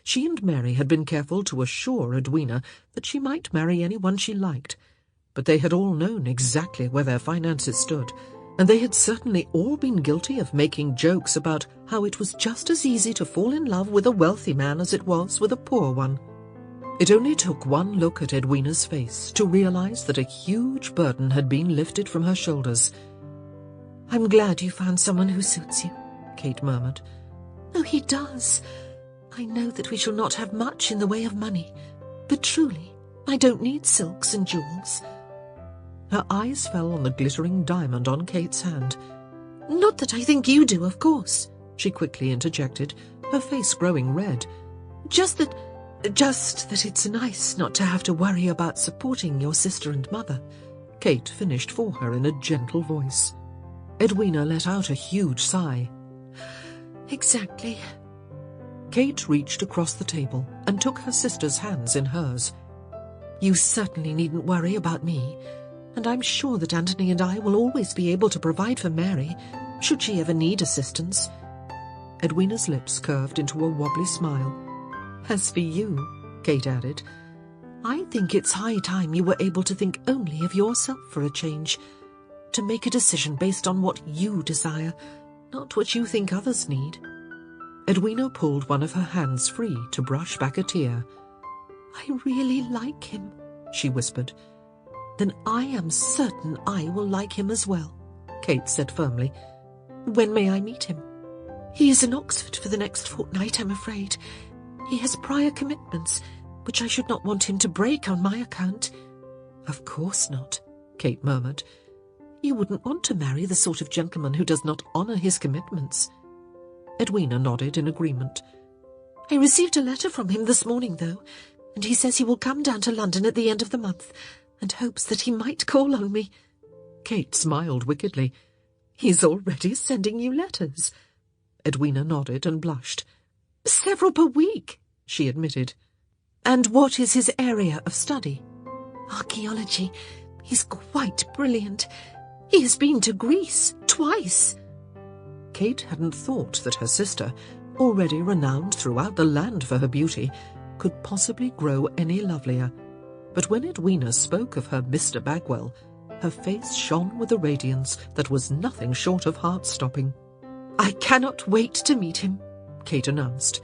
S1: She and Mary had been careful to assure Edwina that she might marry anyone she liked, but they had all known exactly where their finances stood, and they had certainly all been guilty of making jokes about how it was just as easy to fall in love with a wealthy man as it was with a poor one. It only took one look at Edwina's face to realize that a huge burden had been lifted from her shoulders. "I'm glad you found someone who suits you," Kate murmured. "Oh, he does. I know that we shall not have much in the way of money, but truly, I don't need silks and jewels." Her eyes fell on the glittering diamond on Kate's hand. "Not that I think you do, of course," she quickly interjected, her face growing red. Just that it's nice not to have to worry about supporting your sister and mother," Kate finished for her in a gentle voice. Edwina let out a huge sigh. "Exactly." Kate reached across the table and took her sister's hands in hers. "You certainly needn't worry about me, and I'm sure that Anthony and I will always be able to provide for Mary, should she ever need assistance." Edwina's lips curved into a wobbly smile. "As for you," Kate added, "I think it's high time you were able to think only of yourself for a change, to make a decision based on what you desire, not what you think others need." Edwina pulled one of her hands free to brush back a tear. "I really like him," she whispered. "Then I am certain I will like him as well," Kate said firmly. "When may I meet him?" "He is in Oxford for the next fortnight, I'm afraid. He has prior commitments, which I should not want him to break on my account." "Of course not," Kate murmured. "You wouldn't want to marry the sort of gentleman who does not honour his commitments." Edwina nodded in agreement. "I received a letter from him this morning, though, and he says he will come down to London at the end of the month, and hopes that he might call on me." Kate smiled wickedly. "He's already sending you letters?" Edwina nodded and blushed. "Several per week," she admitted. "And what is his area of study?" "Archaeology. He's quite brilliant. He has been to Greece twice." Kate hadn't thought that her sister, already renowned throughout the land for her beauty, could possibly grow any lovelier. But when Edwina spoke of her Mr. Bagwell, her face shone with a radiance that was nothing short of heart-stopping. "I cannot wait to meet him," Kate announced.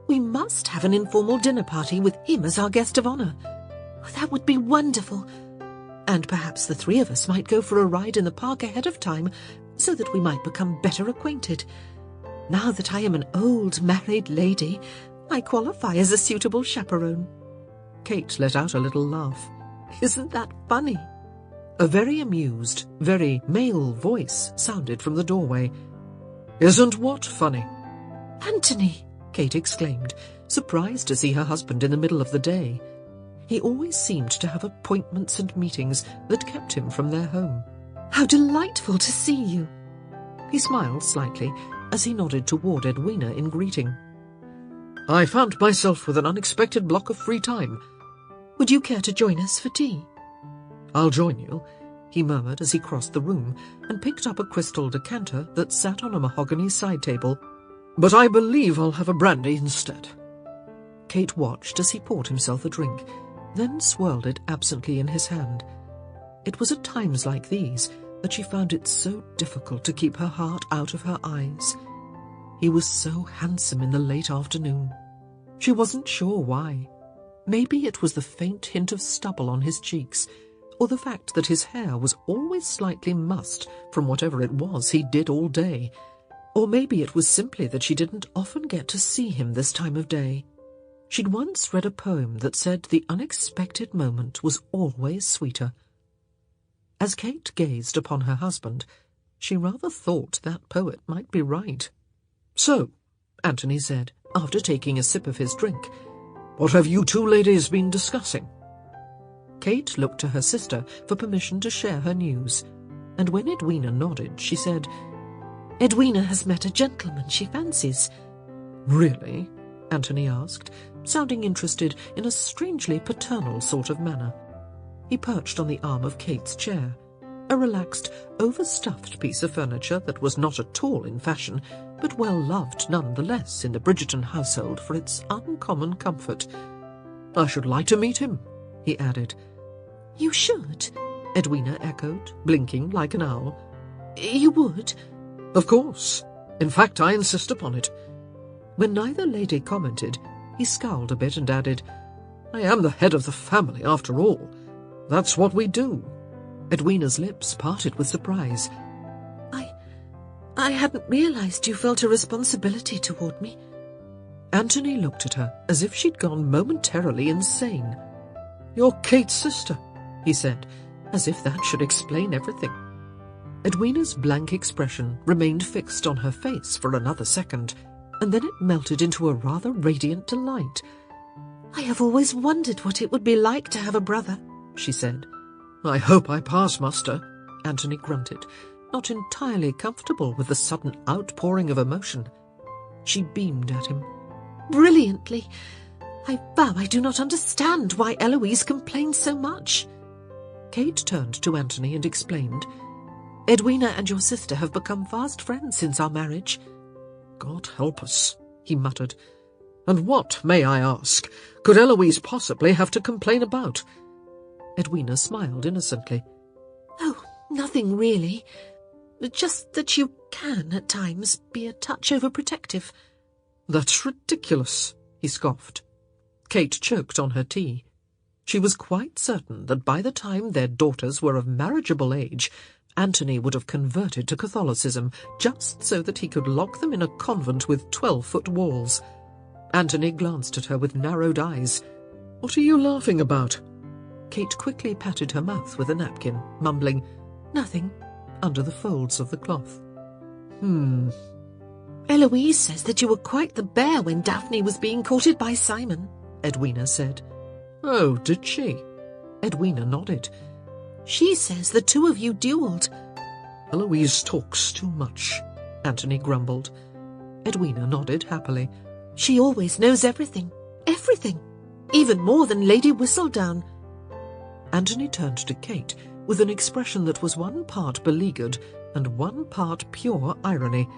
S1: "We must have an informal dinner party with him as our guest of honour. Oh, that would be wonderful. And perhaps the three of us might go for a ride in the park ahead of time, so that we might become better acquainted. Now that I am an old married lady, I qualify as a suitable chaperone." Kate let out a little laugh. "Isn't that funny?" A very amused, very male voice sounded from the doorway. "Isn't what funny?"
S2: "Anthony!"
S1: Kate exclaimed, surprised to see her husband in the middle of the day. He always seemed to have appointments and meetings that kept him from their home. "How delightful to see you!" He smiled slightly as he nodded toward Edwina in greeting. "I found myself with an unexpected block of free time. Would you care to join us for tea?" "I'll join you," he murmured as he crossed the room and picked up a crystal decanter that sat on a mahogany side table. "But I believe I'll have a brandy instead." Kate watched as he poured himself a drink, then swirled it absently in his hand. It was at times like these that she found it so difficult to keep her heart out of her eyes. He was so handsome in the late afternoon. She wasn't sure why. Maybe it was the faint hint of stubble on his cheeks, or the fact that his hair was always slightly mussed from whatever it was he did all day. Or maybe it was simply that she didn't often get to see him this time of day. She'd once read a poem that said the unexpected moment was always sweeter. As Kate gazed upon her husband, she rather thought that poet might be right. "So," Anthony said, after taking a sip of his drink, "what have you two ladies been discussing?" Kate looked to her sister for permission to share her news, and when Edwina nodded, she said, "Edwina has met a gentleman she fancies." "Really?" Anthony asked, sounding interested in a strangely paternal sort of manner. He perched on the arm of Kate's chair, a relaxed, overstuffed piece of furniture that was not at all in fashion, but well loved nonetheless in the Bridgerton household for its uncommon comfort. "I should like to meet him," he added. "You should," Edwina echoed, blinking like an owl. "You would?" "Of course. In fact, I insist upon it." When neither lady commented, he scowled a bit and added, "I am the head of the family, after all. That's what we do." Edwina's lips parted with surprise. I hadn't realized you felt a responsibility toward me." Anthony looked at her as if she'd gone momentarily insane. "You're Kate's sister," he said, as if that should explain everything. Edwina's blank expression remained fixed on her face for another second, and then it melted into a rather radiant delight. "I have always wondered what it would be like to have a brother," she said. "I hope I pass muster," Anthony grunted, not entirely comfortable with the sudden outpouring of emotion. She beamed at him. "Brilliantly. I vow I do not understand why Eloise complains so much." Kate turned to Anthony and explained, "Edwina and your sister have become fast friends since our marriage." "God help us," he muttered. "And what, may I ask, could Eloise possibly have to complain about?" Edwina smiled innocently. "Oh, nothing really. Just that you can, at times, be a touch overprotective." "That's ridiculous," he scoffed. Kate choked on her tea. She was quite certain that by the time their daughters were of marriageable age, Anthony would have converted to Catholicism just so that he could lock them in a convent with 12-foot walls. Anthony glanced at her with narrowed eyes. "What are you laughing about?" Kate quickly patted her mouth with a napkin, mumbling, "Nothing," under the folds of the cloth. "Eloise says that you were quite the bear when Daphne was being courted by Simon," Edwina said. "Oh, did she?" Edwina nodded. "She says the two of you duelled." "Eloise talks too much," Anthony grumbled. Edwina nodded happily. "She always knows everything. Everything. Even more than Lady Whistledown." Anthony turned to Kate with an expression that was one part beleaguered and one part pure irony.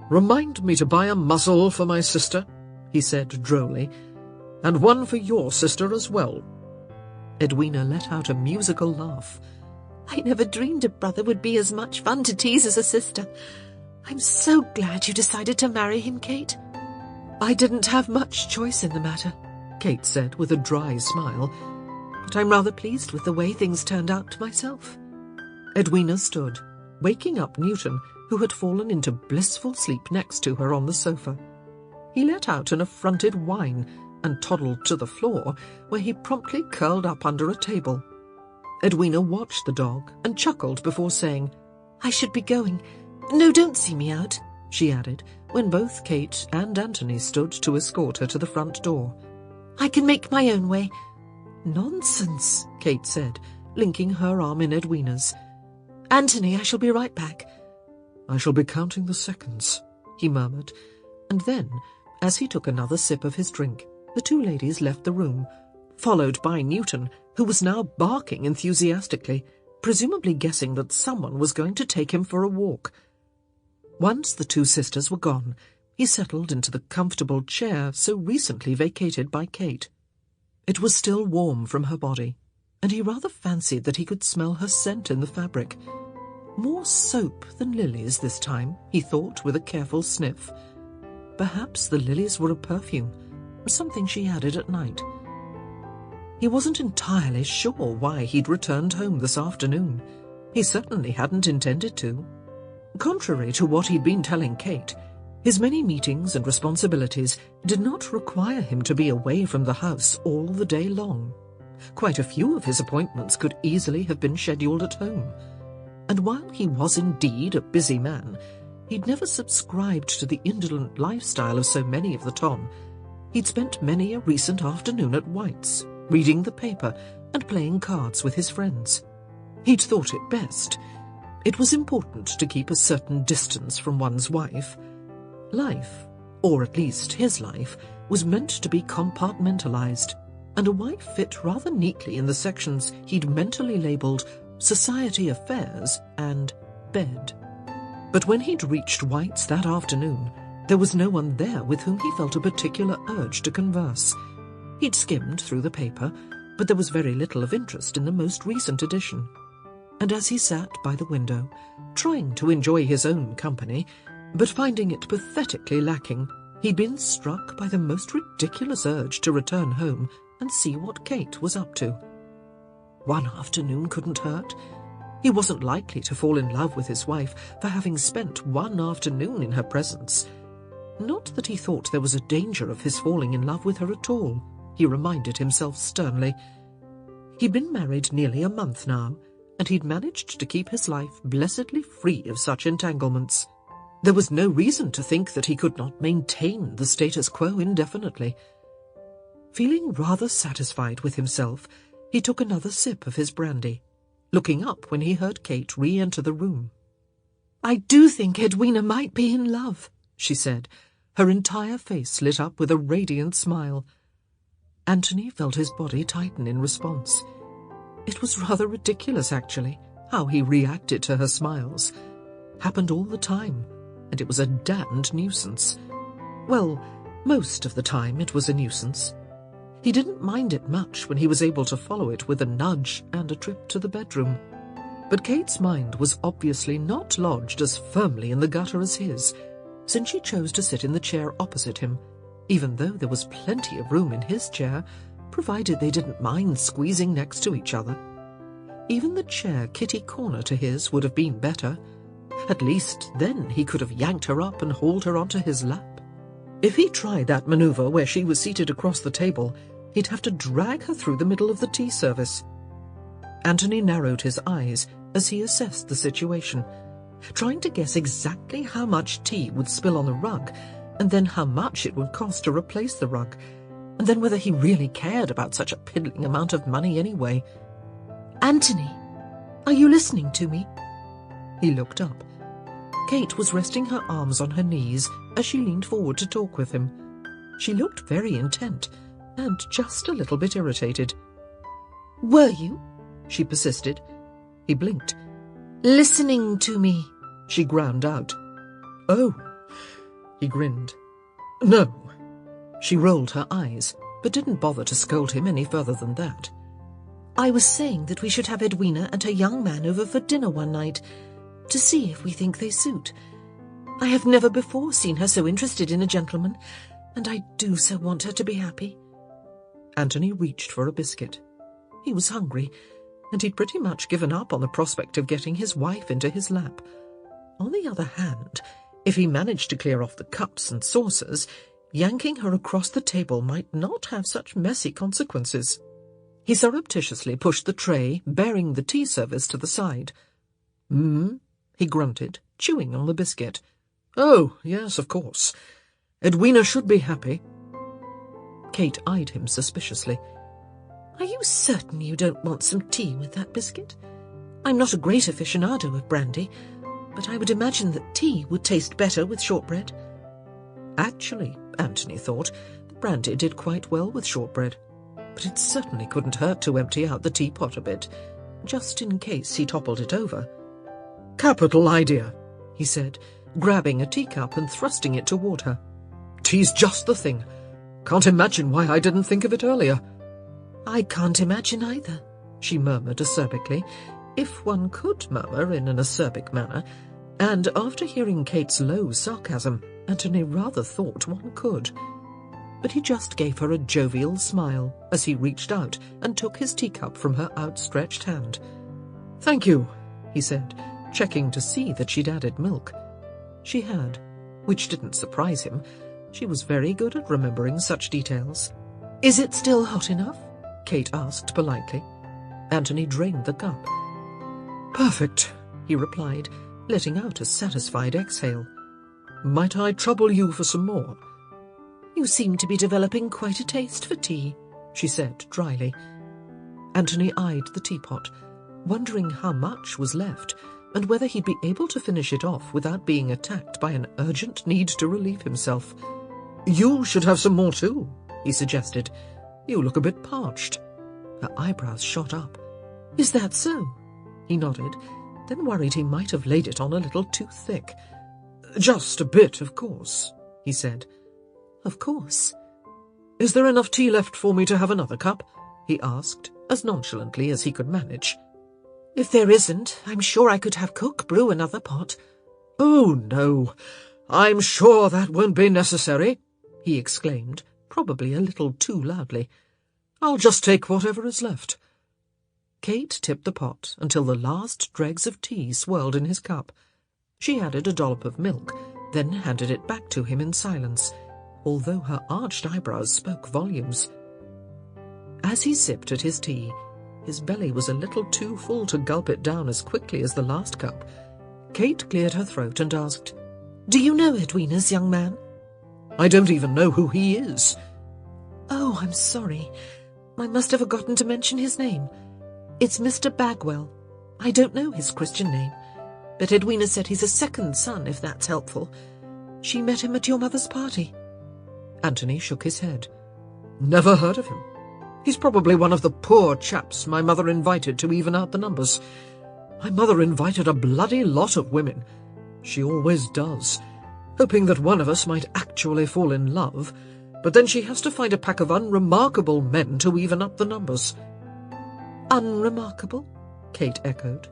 S1: "Remind me to buy a muzzle for my sister," he said drolly, "and one for your sister as well." Edwina let out a musical laugh. "I never dreamed a brother would be as much fun to tease as a sister. I'm so glad you decided to marry him, Kate." "I didn't have much choice in the matter," Kate said with a dry smile, "but I'm rather pleased with the way things turned out myself." Edwina stood, waking up Newton, who had fallen into blissful sleep next to her on the sofa. He let out an affronted whine and toddled to the floor, where he promptly curled up under a table. Edwina watched the dog and chuckled before saying, "I should be going. No, don't see me out," she added, when both Kate and Anthony stood to escort her to the front door. "I can make my own way."
S2: "Nonsense," Kate said, linking her arm in Edwina's. "Anthony, I shall be right back."
S1: "I shall be counting the seconds," he murmured, and then, as he took another sip of his drink, the two ladies left the room, followed by Newton, who was now barking enthusiastically, presumably guessing that someone was going to take him for a walk. Once the two sisters were gone, he settled into the comfortable chair so recently vacated by Kate. It was still warm from her body, and he rather fancied that he could smell her scent in the fabric. More soap than lilies this time, he thought with a careful sniff. Perhaps the lilies were a perfume, something she added at night. He wasn't entirely sure why he'd returned home this afternoon. He certainly hadn't intended to. Contrary to what he'd been telling Kate, his many meetings and responsibilities did not require him to be away from the house all the day long. Quite a few of his appointments could easily have been scheduled at home. And while he was indeed a busy man, he'd never subscribed to the indolent lifestyle of so many of the ton. He'd spent many a recent afternoon at White's, reading the paper and playing cards with his friends. He'd thought it best. It was important to keep a certain distance from one's wife. Life, or at least his life, was meant to be compartmentalized, and a wife fit rather neatly in the sections he'd mentally labelled society affairs and bed. But when he'd reached White's that afternoon, there was no one there with whom he felt a particular urge to converse. He'd skimmed through the paper, but there was very little of interest in the most recent edition. And as he sat by the window, trying to enjoy his own company, but finding it pathetically lacking, he'd been struck by the most ridiculous urge to return home and see what Kate was up to. One afternoon couldn't hurt. He wasn't likely to fall in love with his wife for having spent one afternoon in her presence. Not that he thought there was a danger of his falling in love with her at all, he reminded himself sternly. He'd been married nearly a month now, and he'd managed to keep his life blessedly free of such entanglements. There was no reason to think that he could not maintain the status quo indefinitely. Feeling rather satisfied with himself, he took another sip of his brandy, looking up when he heard Kate re-enter the room. "I do think Edwina might be in love," she said, her entire face lit up with a radiant smile. Anthony felt his body tighten in response. It was rather ridiculous, actually, how he reacted to her smiles. Happened all the time, and it was a damned nuisance. Well, most of the time it was a nuisance. He didn't mind it much when he was able to follow it with a nudge and a trip to the bedroom. But Kate's mind was obviously not lodged as firmly in the gutter as his, since she chose to sit in the chair opposite him, even though there was plenty of room in his chair, provided they didn't mind squeezing next to each other. Even the chair kitty corner to his would have been better. At least then he could have yanked her up and hauled her onto his lap. If he tried that manoeuvre where she was seated across the table, he'd have to drag her through the middle of the tea service. Anthony narrowed his eyes as he assessed the situation, trying to guess exactly how much tea would spill on the rug, and then how much it would cost to replace the rug, and then whether he really cared about such a piddling amount of money anyway. "Anthony, are you listening to me?" He looked up. Kate was resting her arms on her knees as she leaned forward to talk with him. She looked very intent and just a little bit irritated. "Were you?" she persisted. He blinked. "Listening to me," she ground out. "Oh," he grinned. "No." She rolled her eyes, but didn't bother to scold him any further than that. "I was saying that we should have Edwina and her young man over for dinner one night, to see if we think they suit. I have never before seen her so interested in a gentleman, and I do so want her to be happy." Anthony reached for a biscuit. He was hungry, and he'd pretty much given up on the prospect of getting his wife into his lap. On the other hand, if he managed to clear off the cups and saucers, yanking her across the table might not have such messy consequences. He surreptitiously pushed the tray bearing the tea service to the side. He grunted, chewing on the biscuit. "Oh, yes, of course. Edwina should be happy." Kate eyed him suspiciously.
S2: Are you certain you don't want some tea with that biscuit? I'm not a great aficionado of brandy, but I would imagine that tea would taste better with shortbread.
S1: Actually, Anthony thought, the brandy did quite well with shortbread, but it certainly couldn't hurt to empty out the teapot a bit, just in case he toppled it over. "Capital idea," he said, grabbing a teacup and thrusting it toward her. "Tea's just the thing. Can't imagine why I didn't think of it earlier."
S2: "I can't imagine either," she murmured acerbically, if one could murmur in an acerbic manner, and after hearing Kate's low sarcasm, Anthony rather thought one could. But he just gave her a jovial smile as he reached out and took his teacup from her outstretched hand. "Thank you," he said, checking to see that she'd added milk. She had, which didn't surprise him. She was very good at remembering such details. "Is it still hot enough?" Kate asked politely. Anthony drained the cup. "Perfect," he replied, letting out a satisfied exhale. "Might I trouble you for some more?" "You seem to be developing quite a taste for tea," she said dryly. Anthony eyed the teapot, wondering how much was left and whether he'd be able to finish it off without being attacked by an urgent need to relieve himself. "You should have some more too," he suggested. "You look a bit parched." Her eyebrows shot up. "Is that so?" He nodded, then worried he might have laid it on a little too thick. "Just a bit, of course," he said. "Of course." "Is there enough tea left for me to have another cup?" he asked, as nonchalantly as he could manage. "If there isn't, I'm sure I could have cook brew another pot." "Oh, no, I'm sure that won't be necessary," he exclaimed, probably a little too loudly. "I'll just take whatever is left." Kate tipped the pot until the last dregs of tea swirled in his cup. She added a dollop of milk, then handed it back to him in silence, although her arched eyebrows spoke volumes. As he sipped at his tea, his belly was a little too full to gulp it down as quickly as the last cup. Kate cleared her throat and asked, "Do you know Edwina's young man?" "I don't even know who he is." "Oh, I'm sorry. I must have forgotten to mention his name. It's Mr. Bagwell. I don't know his Christian name, but Edwina said he's a second son, if that's helpful. She met him at your mother's party." Anthony shook his head. "Never heard of him. He's probably one of the poor chaps my mother invited to even out the numbers. My mother invited a bloody lot of women. She always does, hoping that one of us might actually fall in love, but then she has to find a pack of unremarkable men to even up the numbers." "Unremarkable?" Kate echoed.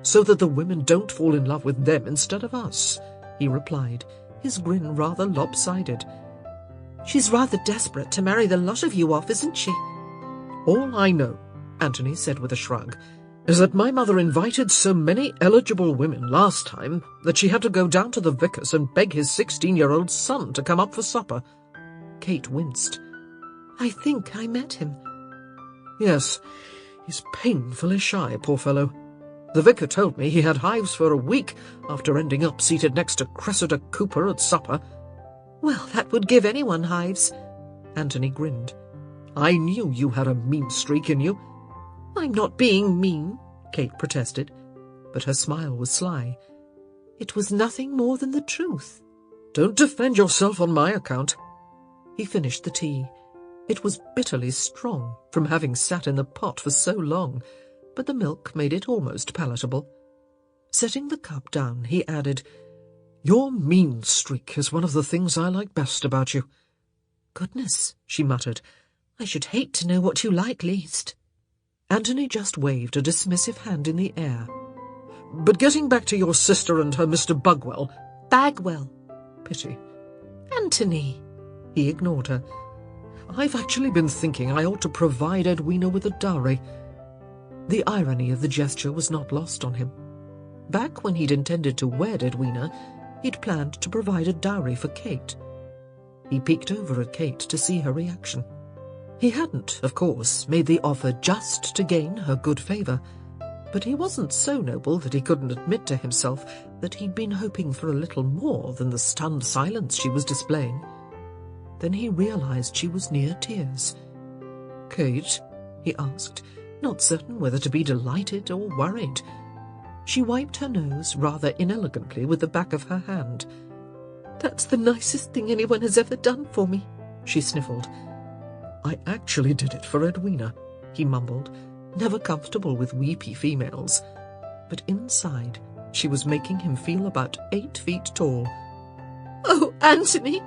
S2: "So that the women don't fall in love with them instead of us," he replied, his grin rather lopsided. "She's rather desperate to marry the lot of you off, isn't she?" "All I know," Anthony said with a shrug, "is that my mother invited so many eligible women last time that she had to go down to the vicar's and beg his 16-year-old son to come up for supper." Kate winced. "I think I met him." "Yes, he's painfully shy, poor fellow. The vicar told me he had hives for a week after ending up seated next to Cressida Cooper at supper." "Well, that would give anyone hives." Anthony grinned. "I knew you had a mean streak in you." "I'm not being mean," Kate protested, but her smile was sly. "It was nothing more than the truth." "Don't defend yourself on my account." He finished the tea. It was bitterly strong from having sat in the pot for so long, but the milk made it almost palatable. Setting the cup down, he added, "Your mean streak is one of the things I like best about you." "Goodness," she muttered, "I should hate to know what you like least." Anthony just waved a dismissive hand in the air. "But getting back to your sister and her Mr. Bagwell." "Bagwell." "Pity." "Anthony." He ignored her. "I've actually been thinking I ought to provide Edwina with a dowry." The irony of the gesture was not lost on him. Back when he'd intended to wed Edwina, he'd planned to provide a dowry for Kate. He peeked over at Kate to see her reaction. He hadn't, of course, made the offer just to gain her good favour, but he wasn't so noble that he couldn't admit to himself that he'd been hoping for a little more than the stunned silence she was displaying. Then he realised she was near tears. "Kate,"
S1: he asked, not certain whether to be delighted or worried. She wiped her nose rather inelegantly with the back of her hand. "That's the nicest thing anyone has ever done for me," she sniffled. "I actually did it for Edwina," he mumbled, never comfortable with weepy females. But inside, she was making him feel about 8 feet tall. "Oh, Anthony!"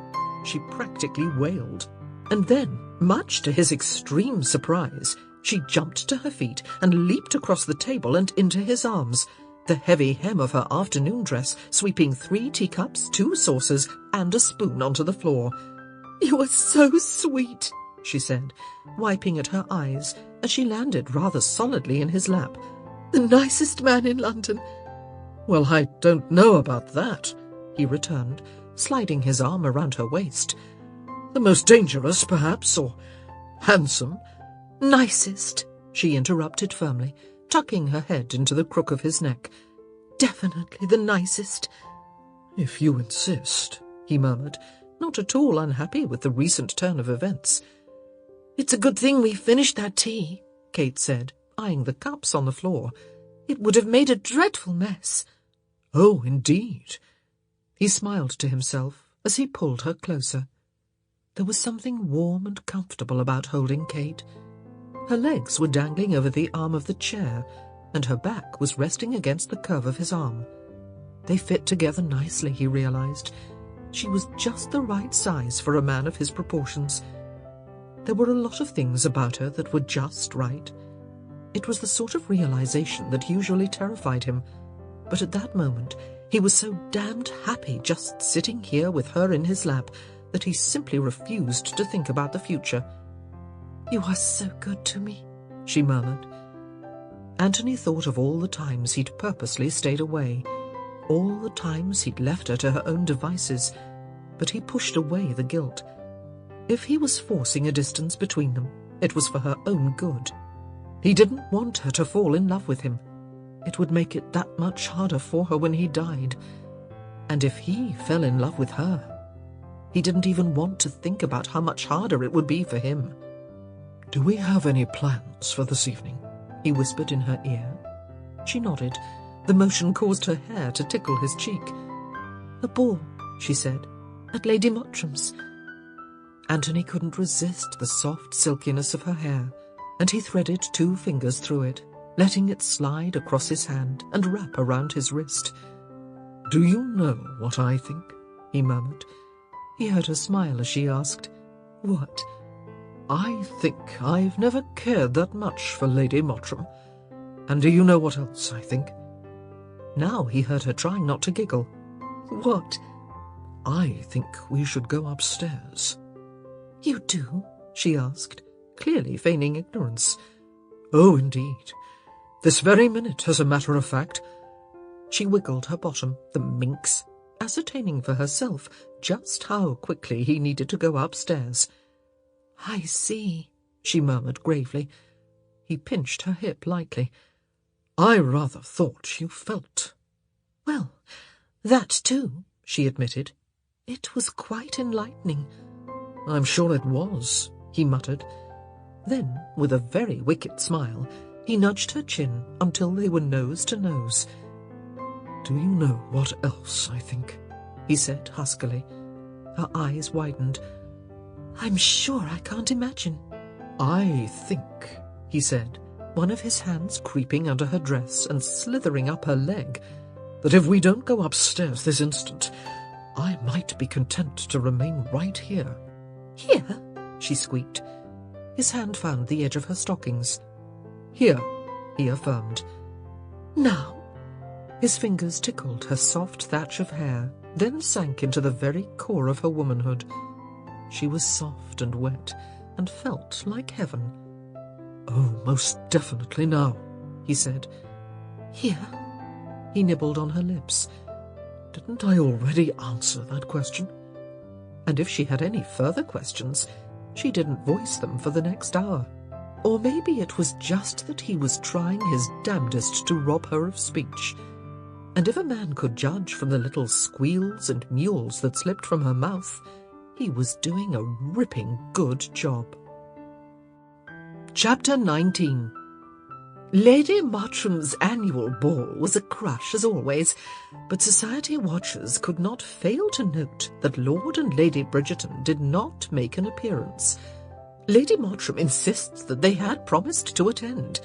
S1: she practically wailed. And then, much to his extreme surprise, she jumped to her feet and leaped across the table and into his arms, the heavy hem of her afternoon dress sweeping 3 teacups, 2 saucers, and a spoon onto the floor. "You are so sweet," she said, wiping at her eyes as she landed rather solidly in his lap. "The nicest man in London." "Well, I don't know about that," he returned, sliding his arm around her waist. "The most dangerous, perhaps, or handsome." "Nicest," she interrupted firmly, tucking her head into the crook of his neck. "Definitely the nicest." "If you insist," he murmured, not at all unhappy with the recent turn of events. "It's a good thing we finished that tea," Kate said, eyeing the cups on the floor. "It would have made a dreadful mess." "Oh, indeed." He smiled to himself as he pulled her closer. There was something warm and comfortable about holding Kate. Her legs were dangling over the arm of the chair, and her back was resting against the curve of his arm. They fit together nicely, he realized. She was just the right size for a man of his proportions. There were a lot of things about her that were just right. It was the sort of realization that usually terrified him, but at that moment he was so damned happy just sitting here with her in his lap that he simply refused to think about the future. "You are so good to me," she murmured. Anthony thought of all the times he'd purposely stayed away, all the times he'd left her to her own devices, but he pushed away the guilt. If he was forcing a distance between them, it was for her own good. He didn't want her to fall in love with him. It would make it that much harder for her when he died. And if he fell in love with her, he didn't even want to think about how much harder it would be for him. "Do we have any plans for this evening?" he whispered in her ear. She nodded. The motion caused her hair to tickle his cheek. "A ball," she said, "at Lady Mottram's." Anthony couldn't resist the soft silkiness of her hair, and he threaded 2 fingers through it, letting it slide across his hand and wrap around his wrist. "Do you know what I think?" he murmured. He heard her smile as she asked, "What?" "I think I've never cared that much for Lady Mottram. And do you know what else I think?" Now he heard her trying not to giggle. "What?" "I think we should go upstairs." "You do?" she asked, clearly feigning ignorance. "Oh, indeed. This very minute, as a matter of fact." She wiggled her bottom, the minx, ascertaining for herself just how quickly he needed to go upstairs. "I see," she murmured gravely. He pinched her hip lightly. "I rather thought you felt." "Well, that too," she admitted. "It was quite enlightening." "I'm sure it was," he muttered. Then, with a very wicked smile, he nudged her chin until they were nose to nose. "Do you know what else I think?" he said huskily. Her eyes widened. "I'm sure I can't imagine." "I think," he said, one of his hands creeping under her dress and slithering up her leg, "that if we don't go upstairs this instant, I might be content to remain right here." "Here?" she squeaked. His hand found the edge of her stockings. "Here," he affirmed. "Now?" His fingers tickled her soft thatch of hair, then sank into the very core of her womanhood. She was soft and wet, and felt like heaven. "Oh, most definitely now," he said. "Here?" He nibbled on her lips. "Didn't I already answer that question?" And if she had any further questions, she didn't voice them for the next hour. Or maybe it was just that he was trying his damnedest to rob her of speech. And if a man could judge from the little squeals and mewls that slipped from her mouth, he was doing a ripping good job. Chapter 19. Lady Martram's annual ball was a crush as always, but society watchers could not fail to note that Lord and Lady Bridgerton did not make an appearance. Lady Martram insists that they had promised to attend,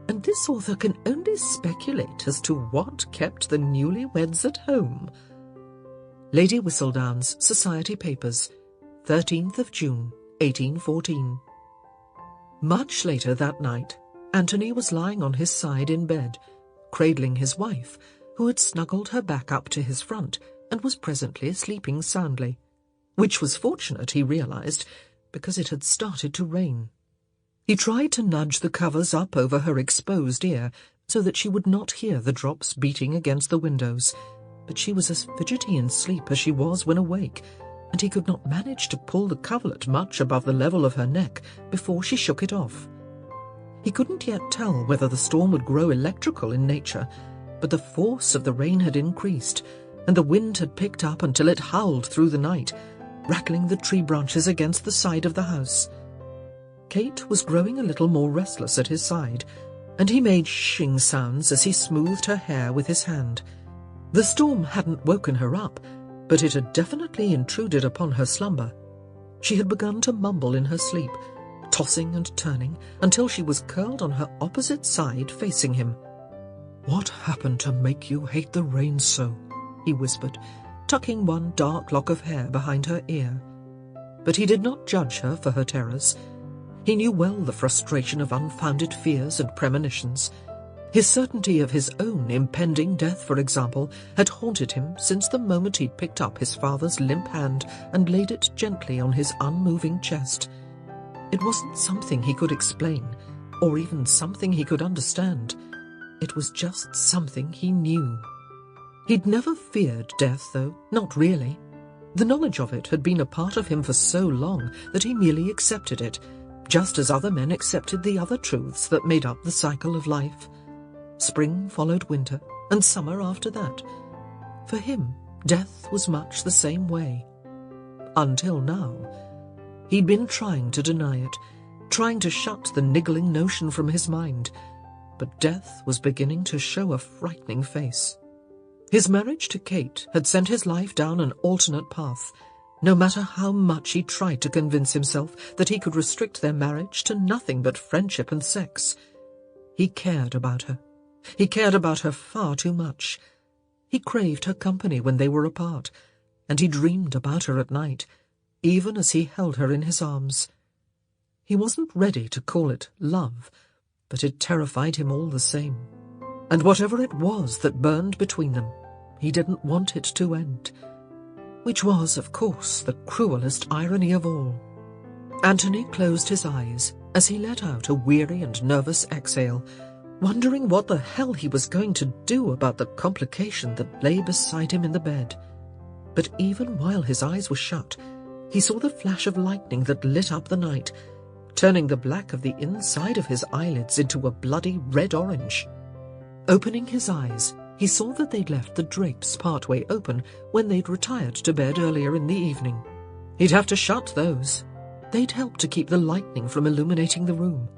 S1: and this author can only speculate as to what kept the newlyweds at home. Lady Whistledown's Society Papers, 13th of June, 1814. Much later that night, Anthony was lying on his side in bed, cradling his wife, who had snuggled her back up to his front and was presently sleeping soundly, which was fortunate, he realized, because it had started to rain. He tried to nudge the covers up over her exposed ear so that she would not hear the drops beating against the windows, but she was as fidgety in sleep as she was when awake, and he could not manage to pull the coverlet much above the level of her neck before she shook it off. He couldn't yet tell whether the storm would grow electrical in nature, but the force of the rain had increased, and the wind had picked up until it howled through the night, rattling the tree branches against the side of the house. Kate was growing a little more restless at his side, and he made shing sounds as he smoothed her hair with his hand. The storm hadn't woken her up, but it had definitely intruded upon her slumber. She had begun to mumble in her sleep, tossing and turning until she was curled on her opposite side facing him. "What happened to make you hate the rain so?" he whispered, tucking one dark lock of hair behind her ear. But he did not judge her for her terrors. He knew well the frustration of unfounded fears and premonitions. His certainty of his own impending death, for example, had haunted him since the moment he'd picked up his father's limp hand and laid it gently on his unmoving chest. It wasn't something he could explain, or even something he could understand. It was just something he knew. He'd never feared death, though, not really. The knowledge of it had been a part of him for so long that he merely accepted it, just as other men accepted the other truths that made up the cycle of life. Spring followed winter, and summer after that. For him, death was much the same way. Until now. He'd been trying to deny it, trying to shut the niggling notion from his mind, but death was beginning to show a frightening face. His marriage to Kate had sent his life down an alternate path, no matter how much he tried to convince himself that he could restrict their marriage to nothing but friendship and sex. He cared about her. He cared about her far too much. He craved her company when they were apart, and he dreamed about her at night, even as he held her in his arms. He wasn't ready to call it love, but it terrified him all the same. And whatever it was that burned between them, he didn't want it to end. Which was, of course, the cruelest irony of all. Anthony closed his eyes as he let out a weary and nervous exhale, wondering what the hell he was going to do about the complication that lay beside him in the bed. But even while his eyes were shut, he saw the flash of lightning that lit up the night, turning the black of the inside of his eyelids into a bloody red-orange. Opening his eyes, he saw that they'd left the drapes partway open when they'd retired to bed earlier in the evening. He'd have to shut those. They'd help to keep the lightning from illuminating the room.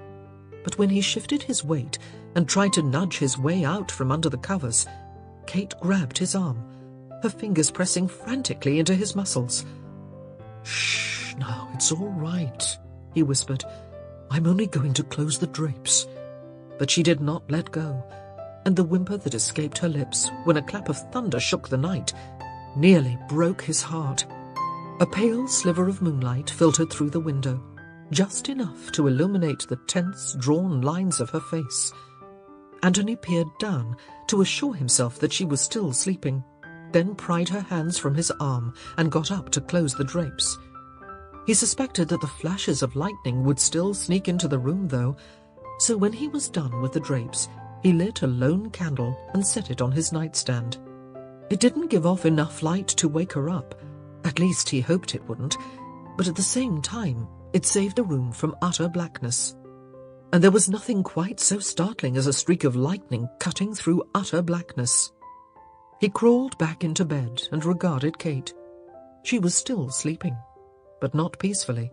S1: But when he shifted his weight and tried to nudge his way out from under the covers, Kate grabbed his arm, her fingers pressing frantically into his muscles. "Shh, now, it's all right," he whispered. "I'm only going to close the drapes." But she did not let go, and the whimper that escaped her lips when a clap of thunder shook the night nearly broke his heart. A pale sliver of moonlight filtered through the window, just enough to illuminate the tense, drawn lines of her face. Anthony peered down to assure himself that she was still sleeping, then pried her hands from his arm and got up to close the drapes. He suspected that the flashes of lightning would still sneak into the room, though, so when he was done with the drapes, he lit a lone candle and set it on his nightstand. It didn't give off enough light to wake her up, at least he hoped it wouldn't, but at the same time, it saved the room from utter blackness. And there was nothing quite so startling as a streak of lightning cutting through utter blackness. He crawled back into bed and regarded Kate. She was still sleeping, but not peacefully.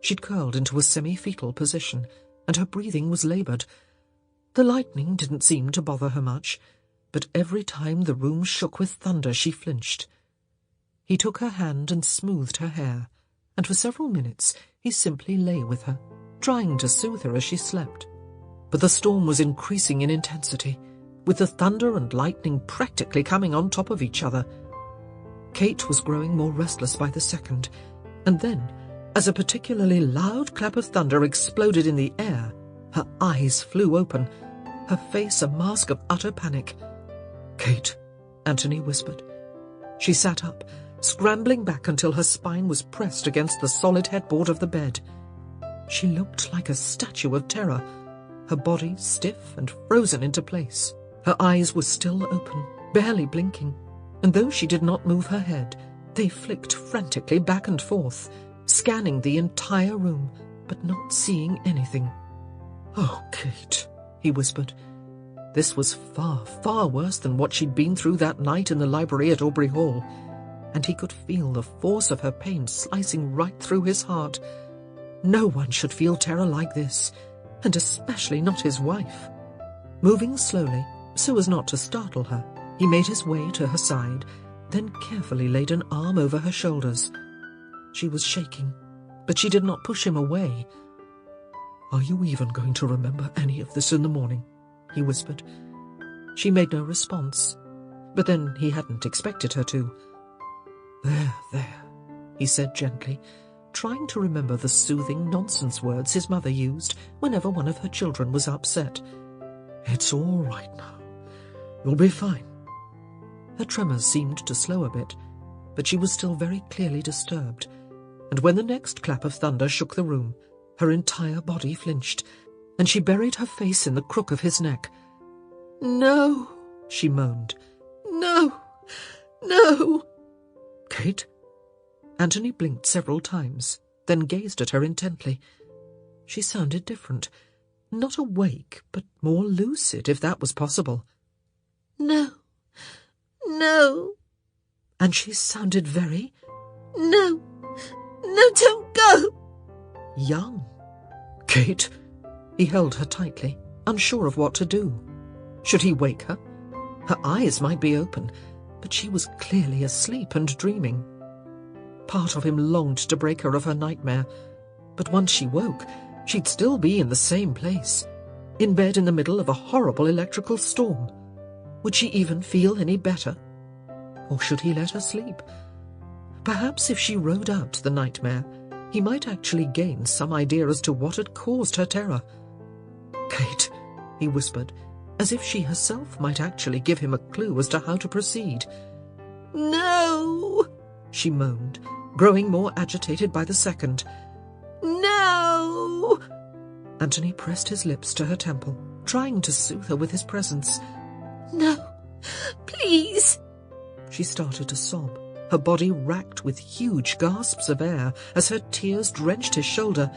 S1: She'd curled into a semi-fetal position, and her breathing was laboured. The lightning didn't seem to bother her much, but every time the room shook with thunder she flinched. He took her hand and smoothed her hair, and for several minutes he simply lay with her, trying to soothe her as she slept. But the storm was increasing in intensity, with the thunder and lightning practically coming on top of each other. Kate was growing more restless by the second, and then, as a particularly loud clap of thunder exploded in the air, her eyes flew open, her face a mask of utter panic. "Kate," Anthony whispered. She sat up, scrambling back until her spine was pressed against the solid headboard of the bed. She looked like a statue of terror, her body stiff and frozen into place. Her eyes were still open, barely blinking, and though she did not move her head, they flicked frantically back and forth, scanning the entire room, but not seeing anything. "Oh, Kate," he whispered. This was far, far worse than what she'd been through that night in the library at Aubrey Hall, and he could feel the force of her pain slicing right through his heart. No one should feel terror like this, and especially not his wife. Moving slowly, so as not to startle her, he made his way to her side, then carefully laid an arm over her shoulders. She was shaking, but she did not push him away. "Are you even going to remember any of this in the morning?" he whispered. She made no response, but then he hadn't expected her to. There, he said gently, trying to remember the soothing nonsense words his mother used whenever one of her children was upset. "It's all right now. You'll be fine." Her tremors seemed to slow a bit, but she was still very clearly disturbed, and when the next clap of thunder shook the room, her entire body flinched, and she buried her face in the crook of his neck. "No," she moaned. "No, no." "Kate?" Anthony blinked several times, then gazed at her intently. She sounded different. Not awake, but more lucid, if that was possible. "No, no." And she sounded very... "No, no, don't go." Young. "Kate?" He held her tightly, unsure of what to do. Should he wake her? Her eyes might be open, but she was clearly asleep and dreaming. Part of him longed to break her of her nightmare, but once she woke, she'd still be in the same place, in bed in the middle of a horrible electrical storm. Would she even feel any better? Or should he let her sleep? Perhaps if she rode out the nightmare, he might actually gain some idea as to what had caused her terror. "Kate," he whispered, as if she herself might actually give him a clue as to how to proceed. "No," she moaned, growing more agitated by the second. "No." Anthony pressed his lips to her temple, trying to soothe her with his presence. "No, please." She started to sob, her body racked with huge gasps of air as her tears drenched his shoulder.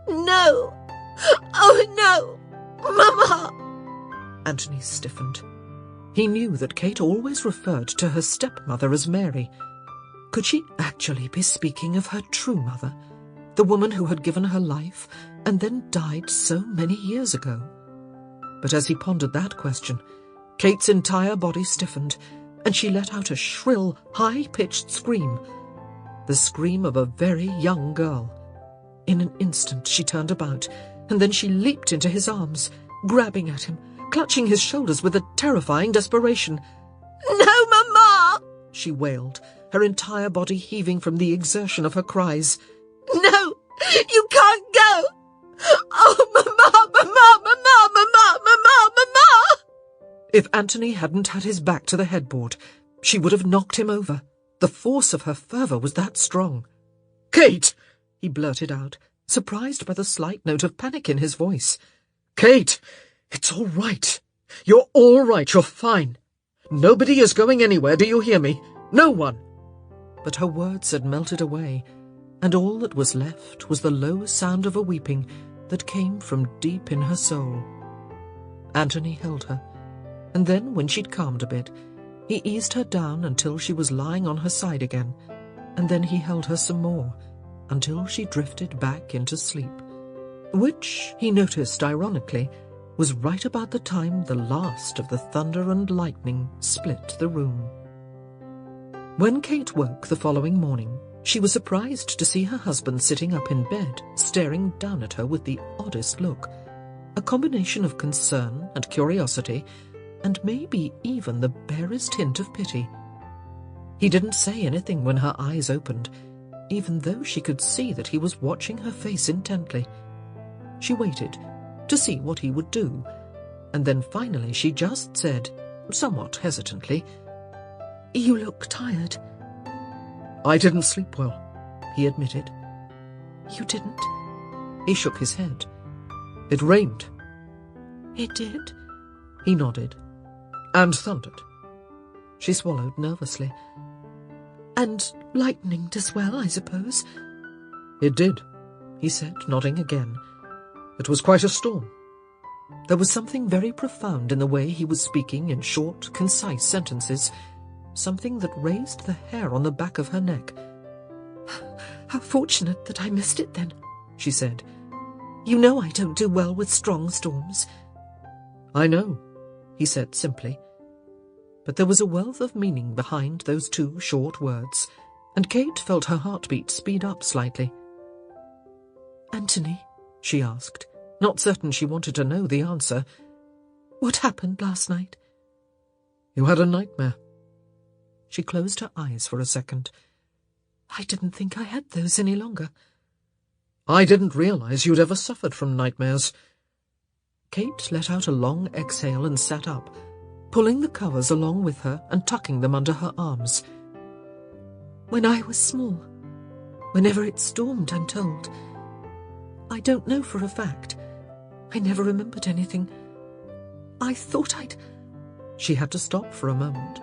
S1: "No! Oh, no! Mama!" Anthony stiffened. He knew that Kate always referred to her stepmother as Mary. Could she actually be speaking of her true mother, the woman who had given her life and then died so many years ago? But as he pondered that question, Kate's entire body stiffened, and she let out a shrill, high-pitched scream, the scream of a very young girl. In an instant she turned about, and then she leaped into his arms, grabbing at him, clutching his shoulders with a terrifying desperation. "No, Mama!" she wailed, her entire body heaving from the exertion of her cries. "No, you can't go! Oh, Mama, Mama, Mama, Mama, Mama, Mama!" If Anthony hadn't had his back to the headboard, she would have knocked him over. The force of her fervour was that strong. "Kate!" he blurted out, surprised by the slight note of panic in his voice. "Kate! It's all right. You're all right. You're fine. Nobody is going anywhere, do you hear me? No one." But her words had melted away, and all that was left was the low sound of a weeping that came from deep in her soul. Anthony held her, and then, when she'd calmed a bit, he eased her down until she was lying on her side again, and then he held her some more, until she drifted back into sleep. which, he noticed ironically, was right about the time the last of the thunder and lightning split the room. When Kate woke the following morning, she was surprised to see her husband sitting up in bed, staring down at her with the oddest look, a combination of concern and curiosity, and maybe even the barest hint of pity. He didn't say anything when her eyes opened, even though she could see that he was watching her face intently. She waited to see what he would do, and then finally she just said, somewhat hesitantly, "You look tired."
S2: "I didn't sleep well," he admitted.
S1: "You didn't?" He shook his head.
S2: "It rained."
S1: "It did?"
S2: He nodded. "And thundered."
S1: She swallowed nervously. "And lightninged as well, I suppose?"
S2: "It did," he said, nodding again. "It was quite a storm."
S1: There was something very profound in the way he was speaking in short, concise sentences, something that raised the hair on the back of her neck. "How fortunate that I missed it, then," she said. "You know I don't do well with strong storms."
S2: "I know,"
S1: he said simply. But there was a wealth of meaning behind those two short words, and Kate felt her heartbeat speed up slightly. "Anthony," she asked, not certain she wanted to know the answer, "what happened last night?"
S2: "You had a nightmare."
S1: She closed her eyes for a second. "I didn't think I had those any longer."
S2: "I didn't realize you'd ever suffered from nightmares."
S1: Kate let out a long exhale and sat up, pulling the covers along with her and tucking them under her arms. "When I was small, whenever it stormed, I'm told. I don't know for a fact. I never remembered anything. I thought I'd—" She had to stop for a moment.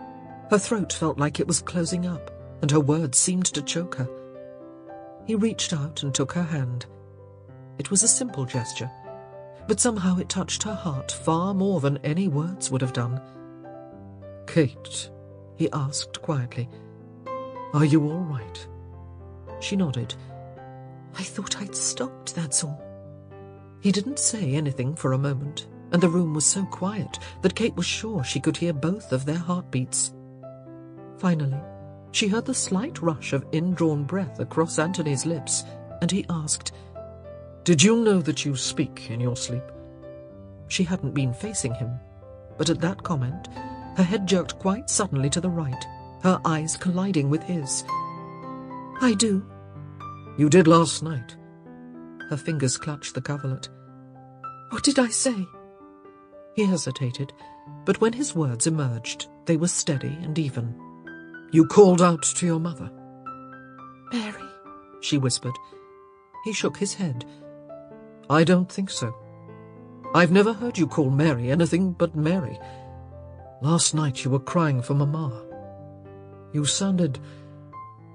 S1: Her throat felt like it was closing up, and her words seemed to choke her. He reached out and took her hand. It was a simple gesture, but somehow it touched her heart far more than any words would have done.
S2: "Kate,"
S1: he asked quietly,
S2: "are you all right?"
S1: She nodded. "I thought I'd stopped, that's all." He didn't say anything for a moment, and the room was so quiet that Kate was sure she could hear both of their heartbeats. Finally, she heard the slight rush of indrawn breath across Anthony's lips, and he asked,
S2: "Did you know that you speak in your sleep?"
S1: She hadn't been facing him, but at that comment, her head jerked quite suddenly to the right, her eyes colliding with his. "I do."
S2: "You did last night."
S1: Her fingers clutched the coverlet. "What did I say?" He hesitated, but when his words emerged, they were steady and even.
S2: "You called out to your mother."
S1: "Mary," she whispered. He shook his head.
S2: "I don't think so. I've never heard you call Mary anything but Mary. Last night you were crying for Mama. You sounded—"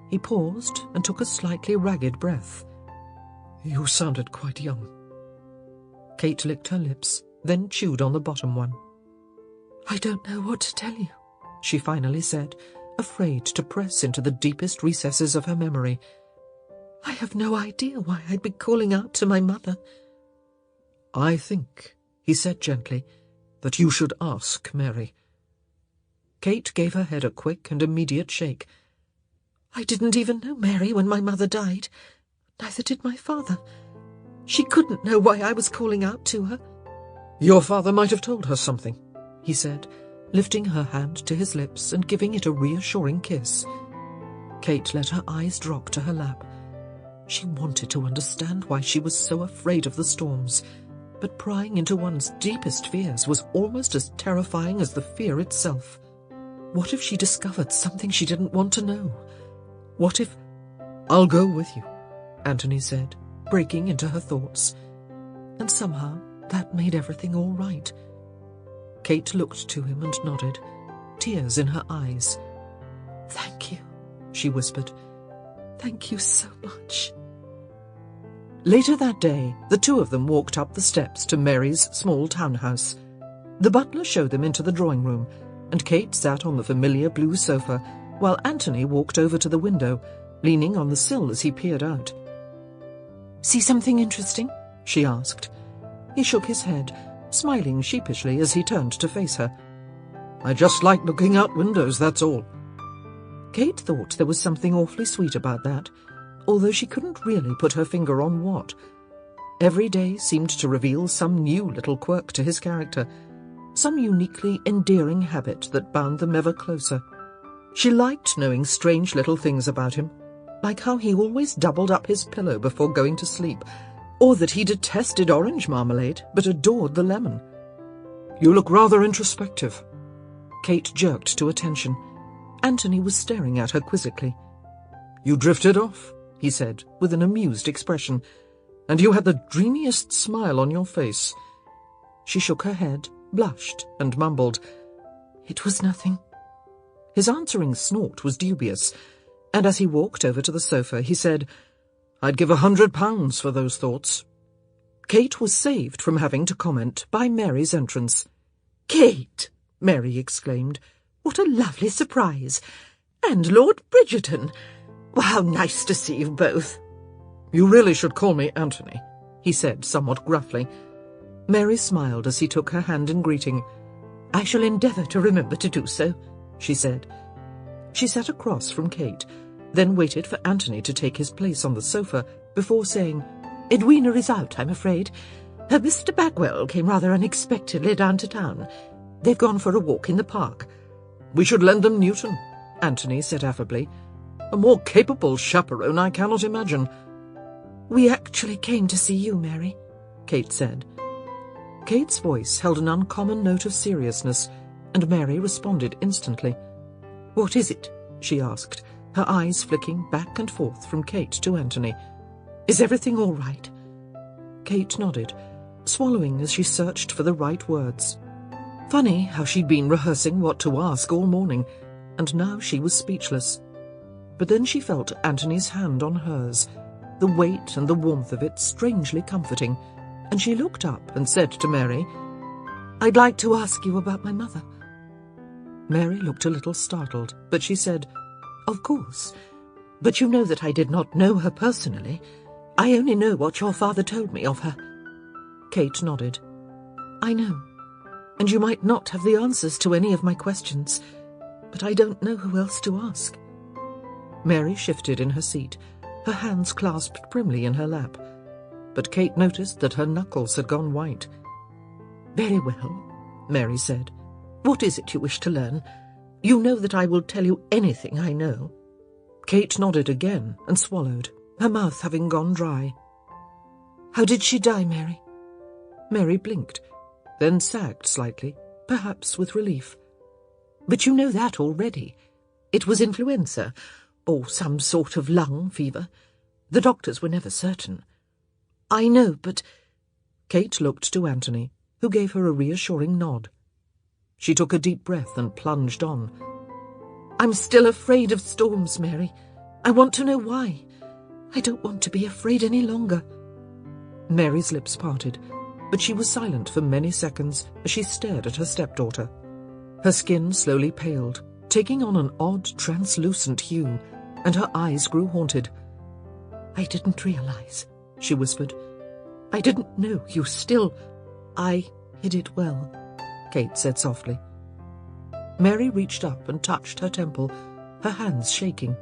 S1: He paused and took a slightly ragged breath.
S2: "You sounded quite young."
S1: Kate licked her lips, then chewed on the bottom one. "I don't know what to tell you," she finally said, afraid to press into the deepest recesses of her memory. "I have no idea why I'd be calling out to my mother."
S2: "I think," he said gently, "that you should ask Mary."
S1: Kate gave her head a quick and immediate shake. "I didn't even know Mary when my mother died. Neither did my father. She couldn't know why I was calling out to her."
S2: "Your father might have told her something,"
S1: he said, lifting her hand to his lips and giving it a reassuring kiss. Kate let her eyes drop to her lap. She wanted to understand why she was so afraid of the storms, but prying into one's deepest fears was almost as terrifying as the fear itself. What if she discovered something she didn't want to know? What if—
S2: "I'll go with you,"
S1: Anthony said, breaking into her thoughts. And somehow that made everything all right. Kate looked to him and nodded, tears in her eyes. "Thank you," she whispered. "Thank you so much." Later that day, the two of them walked up the steps to Mary's small townhouse. The butler showed them into the drawing room, and Kate sat on the familiar blue sofa, while Anthony walked over to the window, leaning on the sill as he peered out. "See something interesting?"
S2: she asked. He shook his head, smiling sheepishly as he turned to face her. "I just like looking out windows, that's all." Kate thought there was something awfully sweet about that, although she couldn't really put her finger on what. Every day seemed to reveal some new little quirk to his character, some uniquely endearing habit that bound them ever closer. She liked knowing strange little things about him, like how he always doubled up his pillow before going to sleep, or that he detested orange marmalade but adored the lemon. "You look rather introspective." Kate jerked to attention. Anthony was staring at her quizzically. "You drifted off," he said, with an amused expression, "and you had the dreamiest smile on your face." She shook her head, blushed, and mumbled, "It was nothing." His answering snort was dubious, and as he walked over to the sofa, he said, "I'd give £100 for those thoughts." Kate was saved from having to comment by Mary's entrance.
S3: "Kate!" Mary exclaimed. "What a lovely surprise! And Lord Bridgerton! How nice to see you both."
S2: "You really should call me Anthony,"
S1: he said somewhat gruffly. Mary smiled as he took her hand in greeting.
S3: "I shall endeavour to remember to do so,"
S1: she said. She sat across from Kate, then waited for Anthony to take his place on the sofa before saying,
S3: "Edwina is out, I'm afraid. Mr. Bagwell came rather unexpectedly down to town. They've gone for a walk in the park."
S2: "We should lend them Newton," Anthony said affably. "A more capable chaperone I cannot imagine."
S3: "We actually came to see you, Mary,"
S1: Kate said. Kate's voice held an uncommon note of seriousness, and Mary responded instantly.
S3: "What is it?"
S1: she asked, her eyes flicking back and forth from Kate to Anthony. "Is everything all right?" Kate nodded, swallowing as she searched for the right words. Funny how she'd been rehearsing what to ask all morning, and now she was speechless. But then she felt Anthony's hand on hers, the weight and the warmth of it strangely comforting, and she looked up and said to Mary,
S3: "I'd like to ask you about my mother."
S1: Mary looked a little startled, but she said,
S3: "Of course. But you know that I did not know her personally. I only know what your father told me of her."
S1: Kate nodded.
S3: "I know. And you might not have the answers to any of my questions, but I don't know who else to ask."
S1: Mary shifted in her seat, her hands clasped primly in her lap, but Kate noticed that her knuckles had gone white.
S3: "Very well," Mary said. "What is it you wish to learn? You know that I will tell you anything I know."
S1: Kate nodded again and swallowed, her mouth having gone dry.
S3: "How did she die, Mary?"
S1: Mary blinked, then sagged slightly, perhaps with relief.
S3: "But you know that already. It was influenza, or some sort of lung fever. The doctors were never certain." "I know, but—"
S1: Kate looked to Anthony, who gave her a reassuring nod. She took a deep breath and plunged on.
S3: "I'm still afraid of storms, Mary. I want to know why. I don't want to be afraid any longer."
S1: Mary's lips parted, but she was silent for many seconds as she stared at her stepdaughter. Her skin slowly paled, taking on an odd, translucent hue, and her eyes grew haunted.
S3: "I didn't realize," she whispered. "I didn't know you still—"
S1: "I hid it well," Kate said softly. Mary reached up and touched her temple, her hands shaking.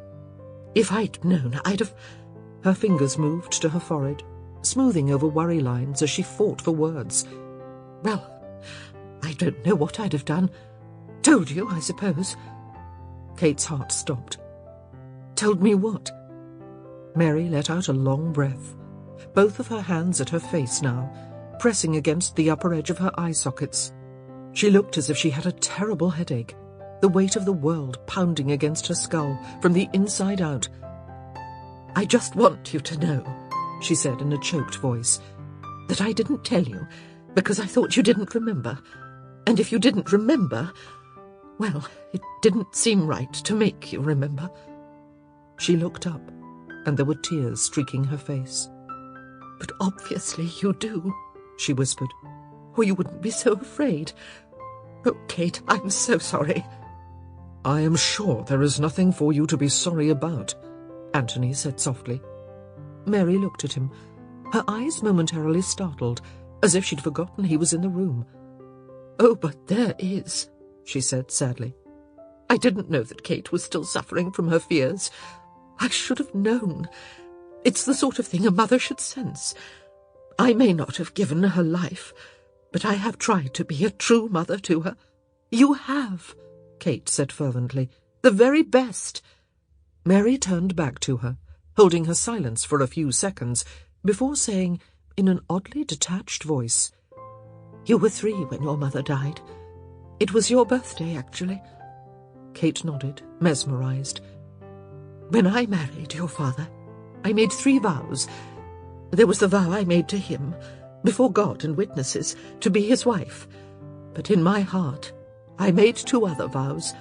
S3: "If I'd known, I'd have—"
S1: Her fingers moved to her forehead, smoothing over worry lines as she fought for words.
S3: "Well, I don't know what I'd have done. Told you, I suppose."
S1: Kate's heart stopped.
S3: "Told me what?"
S1: Mary let out a long breath, both of her hands at her face now, pressing against the upper edge of her eye sockets. She looked as if she had a terrible headache, the weight of the world pounding against her skull from the inside out.
S3: "I just want you to know," she said in a choked voice, "that I didn't tell you because I thought you didn't remember. And if you didn't remember, well, it didn't seem right to make you remember."
S1: She looked up, and there were tears streaking her face.
S3: "But obviously you do,"
S1: she whispered,
S3: "or you wouldn't be so afraid. Oh, Kate, I'm so sorry."
S2: "I am sure there is nothing for you to be sorry about," Anthony said softly.
S1: Mary looked at him,
S2: her eyes momentarily startled, as if she'd forgotten he was in the room. "Oh, but there is," she said sadly. "I didn't know that Kate was still suffering from her fears. I should have known. It's the sort of thing a mother should sense. I may not have given her life, but I have tried to be a true mother to her." "You have," Kate said fervently. "The very best." Mary turned back to her, holding her silence for a few seconds, before saying, in an oddly detached voice, "You were 3 when your mother died. It was your birthday, actually." Kate nodded, mesmerized. "When I married your father, I made 3 vows. There was the vow I made to him, before God and witnesses, to be his wife. But in my heart, I made 2 other vows.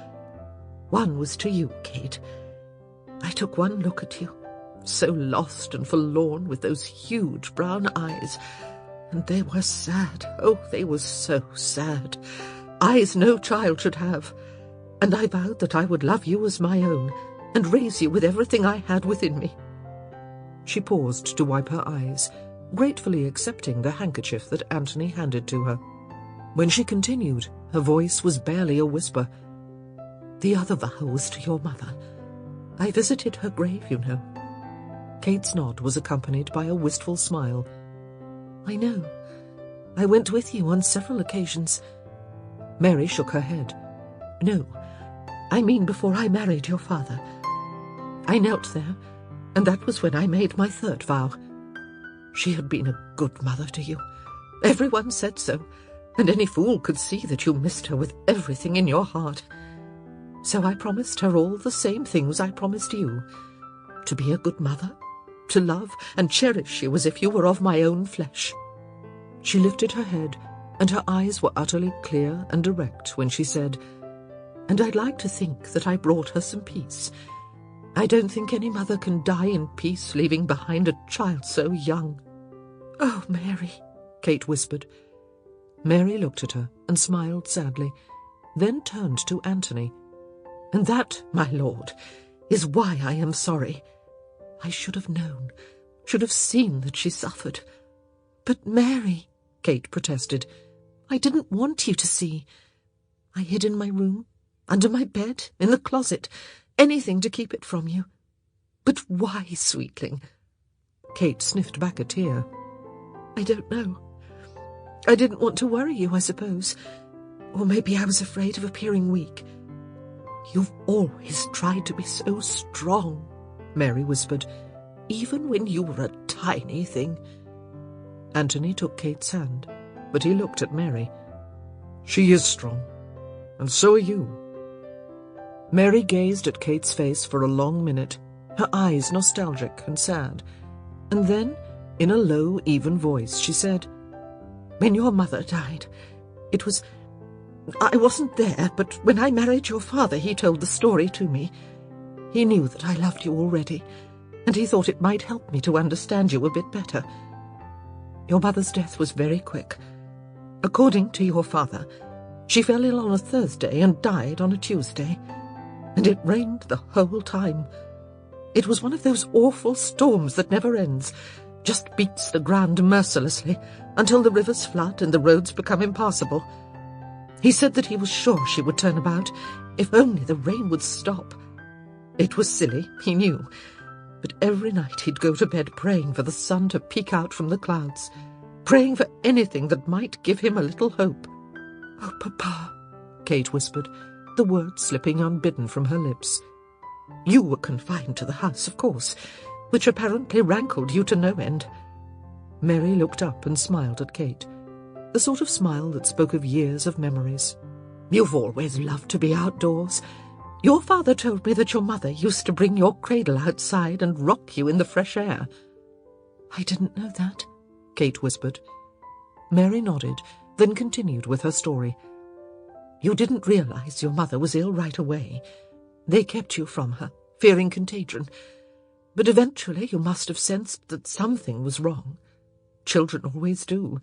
S2: One was to you, Kate. I took one look at you, so lost and forlorn with those huge brown eyes, and they were sad. Oh, they were so sad. Eyes no child should have. And I vowed that I would love you as my own, and raise you with everything I had within me." She paused to wipe her eyes, gratefully accepting the handkerchief that Anthony handed to her. When she continued, her voice was barely a whisper. "The other vow was to your mother. I visited her grave, you know." Kate's nod was accompanied by a wistful smile. "I know. I went with you on several occasions." Mary shook her head. "No, I mean before I married your father. I knelt there, and that was when I made my 3rd vow. She had been a good mother to you. Everyone said so, and any fool could see that you missed her with everything in your heart. So I promised her all the same things I promised you. To be a good mother, to love and cherish you as if you were of my own flesh." She lifted her head, and her eyes were utterly clear and direct when she said, "And I'd like to think that I brought her some peace. I don't think any mother can die in peace, leaving behind a child so young." "Oh, Mary," Kate whispered. Mary looked at her and smiled sadly, then turned to Anthony. "And that, my lord, is why I am sorry. I should have known, should have seen that she suffered." "But Mary," Kate protested, "I didn't want you to see. I hid in my room, under my bed, in the closet, anything to keep it from you." "But why, sweetling?" Kate sniffed back a tear. "I don't know. I didn't want to worry you, I suppose. Or maybe I was afraid of appearing weak." "You've always tried to be so strong," Mary whispered, "even when you were a tiny thing." Anthony took Kate's hand, but he looked at Mary. "She is strong, and so are you." Mary gazed at Kate's face for a long minute, her eyes nostalgic and sad, and then, in a low, even voice, she said, "When your mother died, I wasn't there, but when I married your father, he told the story to me. He knew that I loved you already, and he thought it might help me to understand you a bit better. Your mother's death was very quick. According to your father, she fell ill on a Thursday and died on a Tuesday, and it rained the whole time. It was one of those awful storms that never ends, just beats the ground mercilessly until the rivers flood and the roads become impassable. He said that he was sure she would turn about, if only the rain would stop. It was silly, he knew, but every night he'd go to bed praying for the sun to peek out from the clouds, praying for anything that might give him a little hope." "Oh, Papa," Kate whispered, the words slipping unbidden from her lips. "You were confined to the house, of course, which apparently rankled you to no end." Mary looked up and smiled at Kate, the sort of smile that spoke of years of memories. "You've always loved to be outdoors. Your father told me that your mother used to bring your cradle outside and rock you in the fresh air." "I didn't know that," Kate whispered. Mary nodded, then continued with her story. "You didn't realize your mother was ill right away. They kept you from her, fearing contagion. But eventually you must have sensed that something was wrong. Children always do.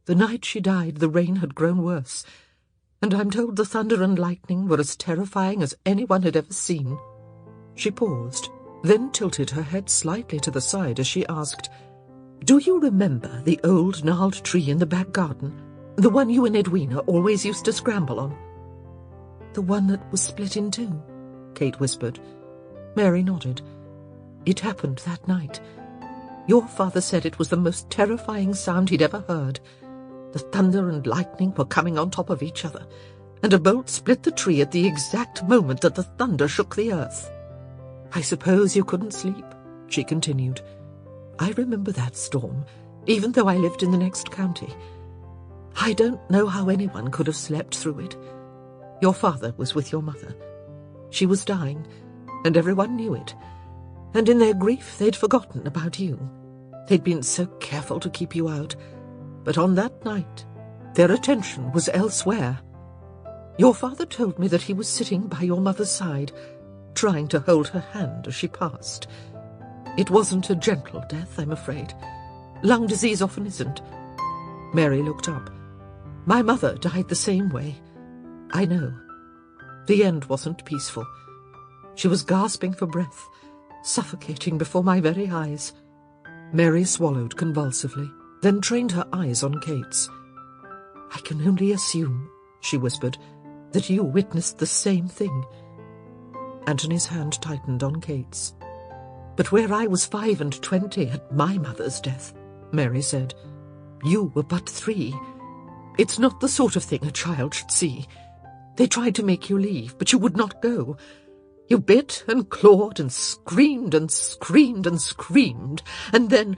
S2: The night she died, the rain had grown worse, and I'm told the thunder and lightning were as terrifying as anyone had ever seen." She paused, then tilted her head slightly to the side as she asked,
S3: Do you remember the old gnarled tree in the back garden? The one you and Edwina always used to scramble on?"
S2: "The one that was split in two?" Kate whispered. Mary nodded. "It happened that night. Your father said it was the most terrifying sound he'd ever heard. The thunder and lightning were coming on top of each other, and a bolt split the tree at the exact moment that the thunder shook the earth. I suppose you couldn't sleep," she continued. "I remember that storm, even though I lived in the next county. I don't know how anyone could have slept through it. Your father was with your mother. She was dying, and everyone knew it. And in their grief, they'd forgotten about you. They'd been so careful to keep you out. But on that night, their attention was elsewhere. Your father told me that he was sitting by your mother's side, trying to hold her hand as she passed. It wasn't a gentle death, I'm afraid. Lung disease often isn't." Mary looked up. "My mother died the same way. I know. The end wasn't peaceful. She was gasping for breath, suffocating before my very eyes." Mary swallowed convulsively, then trained her eyes on Kate's. "I can only assume," she whispered, "that you witnessed the same thing." Anthony's hand tightened on Kate's. "But where I was 5 and 20 at my mother's death," Mary said, "you were but 3. It's not the sort of thing a child should see. They tried to make you leave, but you would not go. You bit and clawed and screamed and screamed and screamed, and then—"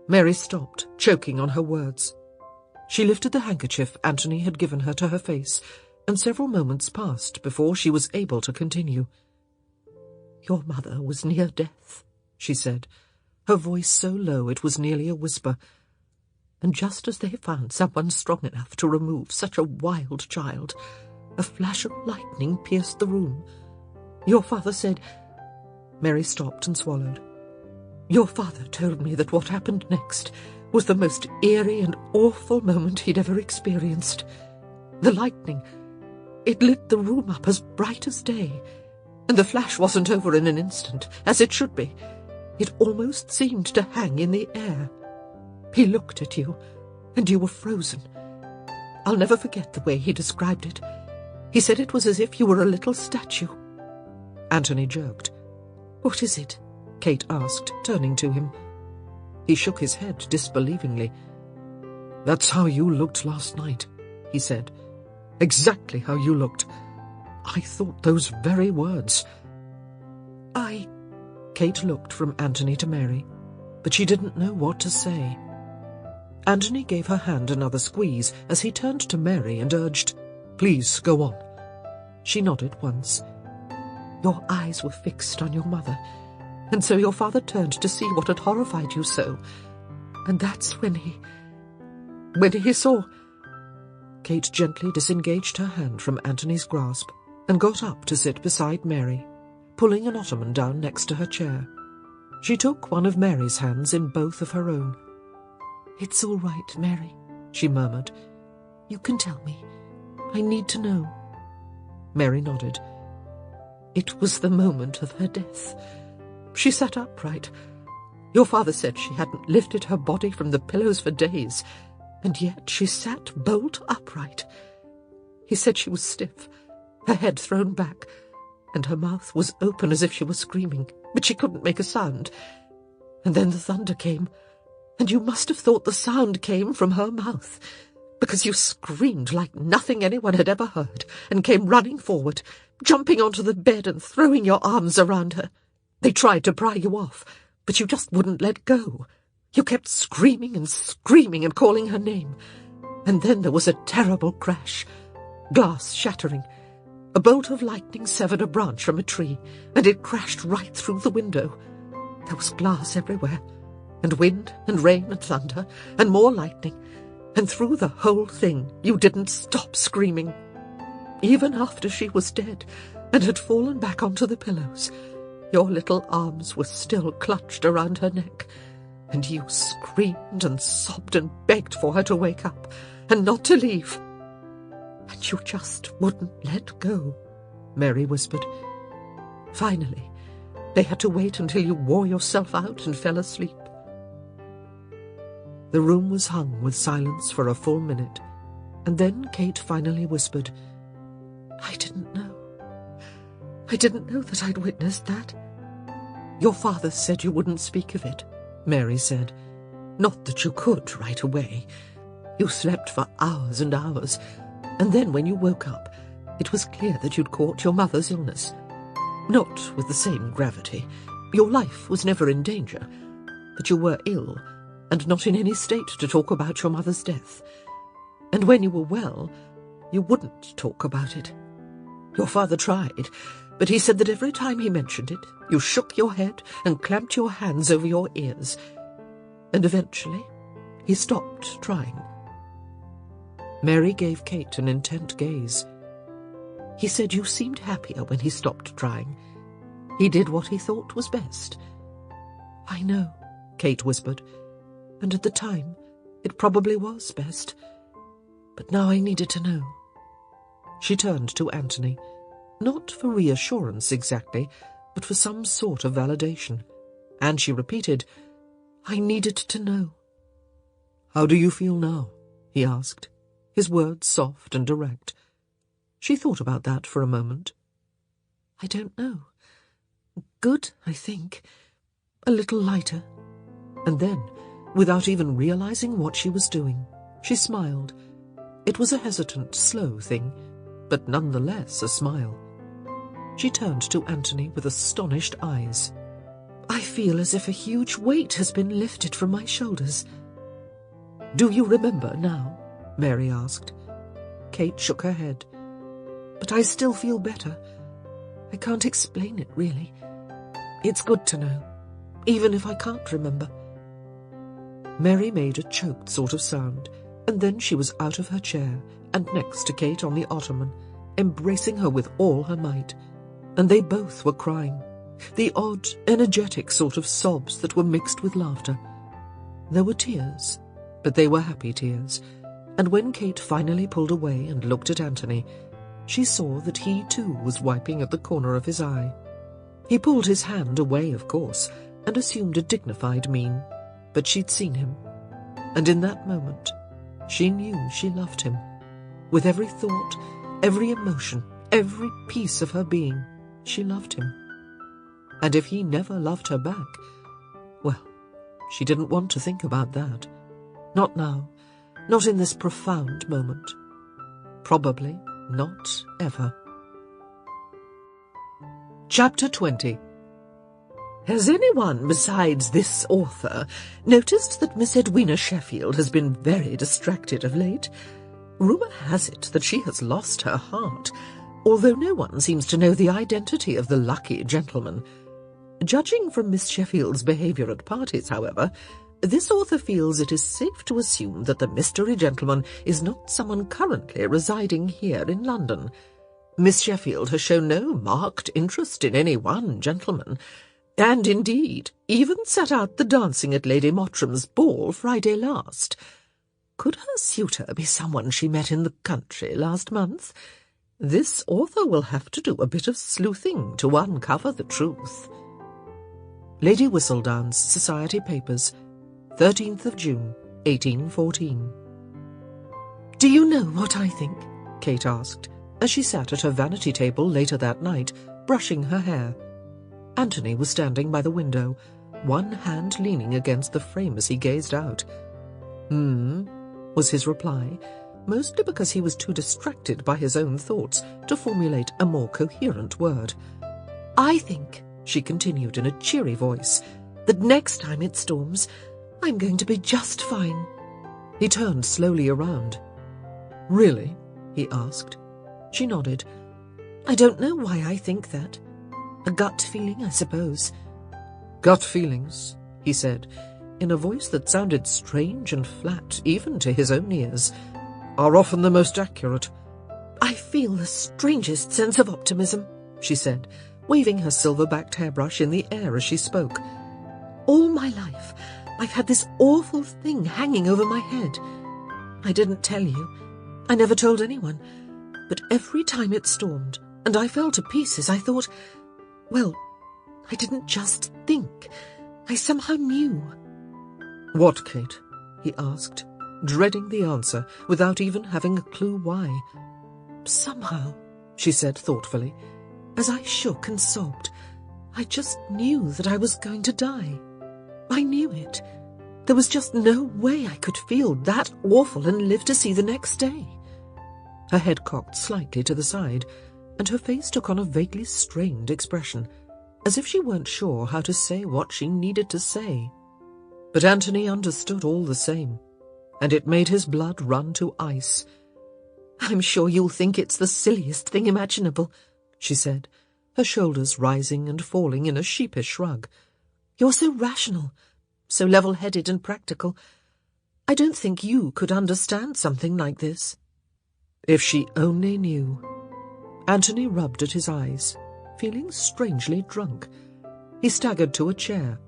S2: Mary stopped, choking on her words. She lifted the handkerchief Anthony had given her to her face, and several moments passed before she was able to continue. "Your mother was near death," she said, her voice so low it was nearly a whisper. "And just as they found someone strong enough to remove such a wild child, a flash of lightning pierced the room. Your father said—" Mary stopped and swallowed. "Your father told me that what happened next was the most eerie and awful moment he'd ever experienced. The lightning, it lit the room up as bright as day, and the flash wasn't over in an instant, as it should be. It almost seemed to hang in the air. He looked at you, and you were frozen. I'll never forget the way he described it. He said it was as if you were a little statue." Anthony jerked. "What is it?" Kate asked, turning to him. He shook his head disbelievingly. "That's how you looked last night," he said. "Exactly how you looked. I thought those very words." Kate looked from Anthony to Mary, but she didn't know what to say. Anthony gave her hand another squeeze as he turned to Mary and urged, "Please, go on." She nodded once. "Your eyes were fixed on your mother, and so your father turned to see what had horrified you so. And that's when he saw—" Kate gently disengaged her hand from Anthony's grasp and got up to sit beside Mary, pulling an ottoman down next to her chair. She took one of Mary's hands in both of her own. "It's all right, Mary," she murmured. "You can tell me. I need to know." Mary nodded. "It was the moment of her death. She sat upright. Your father said she hadn't lifted her body from the pillows for days, and yet she sat bolt upright. He said she was stiff, her head thrown back, and her mouth was open as if she was screaming, but she couldn't make a sound. And then the thunder came, and you must have thought the sound came from her mouth, because you screamed like nothing anyone had ever heard, and came running forward, jumping onto the bed and throwing your arms around her. They tried to pry you off, but you just wouldn't let go. You kept screaming and calling her name. And then there was a terrible crash, glass shattering. A bolt of lightning severed a branch from a tree, and it crashed right through the window. There was glass everywhere, and wind and rain and thunder, and more lightning, and through the whole thing you didn't stop screaming. Even after she was dead and had fallen back onto the pillows, your little arms were still clutched around her neck, and you screamed and sobbed and begged for her to wake up and not to leave. And you just wouldn't let go," Mary whispered. "Finally, they had to wait until you wore yourself out and fell asleep."
S1: The room was hung with silence for a full minute, and then Kate finally whispered,
S3: I didn't know. I didn't know that I'd witnessed that.
S1: Your father said you wouldn't speak of it, Mary said. Not that you could right away. You slept for hours and hours, and then when you woke up, it was clear that you'd caught your mother's illness. Not with the same gravity. Your life was never in danger, but you were ill, and not in any state to talk about your mother's death. And when you were well, you wouldn't talk about it. Your father tried, but he said that every time he mentioned it, you shook your head and clamped your hands over your ears. And eventually, he stopped trying. Mary gave Kate an intent gaze. He said you seemed happier when he stopped trying. He did what he thought was best.
S3: I know,
S1: Kate whispered,
S3: and at the time, it probably was best. But now I needed to know.
S1: She turned to Anthony, not for reassurance exactly, but for some sort of validation, and she repeated,
S3: I needed to know.
S1: How do you feel now? He asked, his words soft and direct. She thought about that for a moment.
S3: I don't know. Good, I think. A little lighter.
S1: And then, without even realizing what she was doing, she smiled. It was a hesitant, slow thing, but nonetheless a smile. She turned to Anthony with astonished eyes.
S3: I feel as if a huge weight has been lifted from my shoulders.
S1: Do you remember now? Mary asked. Kate shook her head.
S3: But I still feel better. I can't explain it, really. It's good to know, even if I can't remember.
S1: Mary made a choked sort of sound, and then she was out of her chair and next to Kate on the ottoman, embracing her with all her might. And they both were crying, the odd, energetic sort of sobs that were mixed with laughter. There were tears, but they were happy tears, and when Kate finally pulled away and looked at Anthony, she saw that he too was wiping at the corner of his eye. He pulled his hand away, of course, and assumed a dignified mien, but she'd seen him, and in that moment she knew she loved him. With every thought, every emotion, every piece of her being, she loved him. And if he never loved her back, well, she didn't want to think about that. Not now, not in this profound moment. Probably not ever. Chapter 20. Has anyone besides this author noticed that Miss Edwina Sheffield has been very distracted of late? Rumour has it that she has lost her heart, although no one seems to know the identity of the lucky gentleman. Judging from Miss Sheffield's behaviour at parties, however, this author feels it is safe to assume that the mystery gentleman is not someone currently residing here in London. Miss Sheffield has shown no marked interest in any one gentleman, and indeed even sat out the dancing at Lady Mottram's ball Friday last. Could her suitor be someone she met in the country last month? This author will have to do a bit of sleuthing to uncover the truth. Lady Whistledown's Society Papers, 13th of June, 1814.
S3: Do you know what I think?
S1: Kate asked, as she sat at her vanity table later that night, brushing her hair. Anthony was standing by the window, one hand leaning against the frame as he gazed out. Was his reply, mostly because he was too distracted by his own thoughts to formulate a more coherent word.
S3: I think, she continued in a cheery voice, that next time it storms, I'm going to be just fine.
S1: He turned slowly around. Really? He asked. She nodded.
S3: I don't know why I think that. A gut feeling, I suppose.
S1: Gut feelings, he said, in a voice that sounded strange and flat, even to his own ears, are often the most accurate.
S3: I feel the strangest sense of optimism, she said, waving her silver-backed hairbrush in the air as she spoke. All my life, I've had this awful thing hanging over my head. I didn't tell you. I never told anyone. But every time it stormed, and I fell to pieces, I thought, well, I didn't just think. I somehow knew.
S1: What, Kate? he asked, dreading the answer without even having a clue why.
S2: Somehow, she said thoughtfully, as I shook and sobbed, I just knew that I was going to die. I knew it. There was just no way I could feel that awful and live to see the next day.
S1: Her head cocked slightly to the side, and her face took on a vaguely strained expression, as if she weren't sure how to say what she needed to say. But Anthony understood all the same, and it made his blood run to ice.
S2: I'm sure you'll think it's the silliest thing imaginable,
S1: she said, her shoulders rising and falling in a sheepish shrug.
S2: You're so rational, so level-headed and practical. I don't think you could understand something like this.
S1: If she only knew. Anthony rubbed at his eyes, feeling strangely drunk. He staggered to a chair,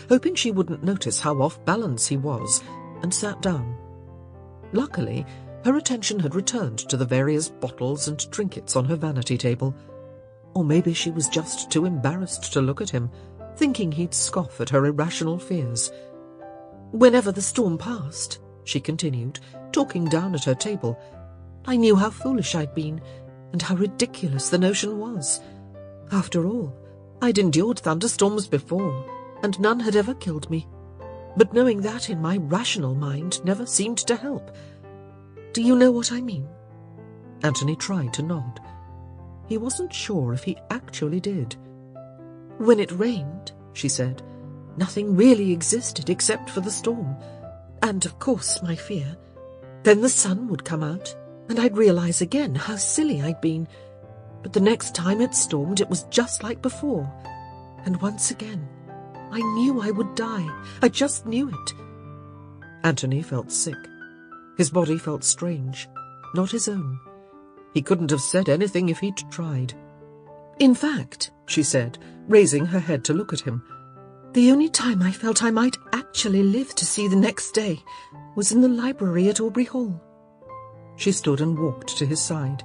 S1: hoping she wouldn't notice how off balance he was, and sat down. Luckily, her attention had returned to the various bottles and trinkets on her vanity table. Or maybe she was just too embarrassed to look at him, thinking he'd scoff at her irrational fears.
S2: Whenever the storm passed, she continued, talking down at her table, I knew how foolish I'd been, and how ridiculous the notion was. After all, I'd endured thunderstorms before, and none had ever killed me. But knowing that in my rational mind never seemed to help. Do you know what I mean?
S1: Anthony tried to nod. He wasn't sure if he actually did.
S2: When it rained, she said, nothing really existed except for the storm, and of course my fear. Then the sun would come out, and I'd realize again how silly I'd been. But the next time it stormed, it was just like before. And once again, I knew I would die. I just knew it.
S1: Anthony felt sick. His body felt strange, not his own. He couldn't have said anything if he'd tried.
S2: In fact, she said, raising her head to look at him, the only time I felt I might actually live to see the next day was in the library at Aubrey Hall.
S1: She stood and walked to his side,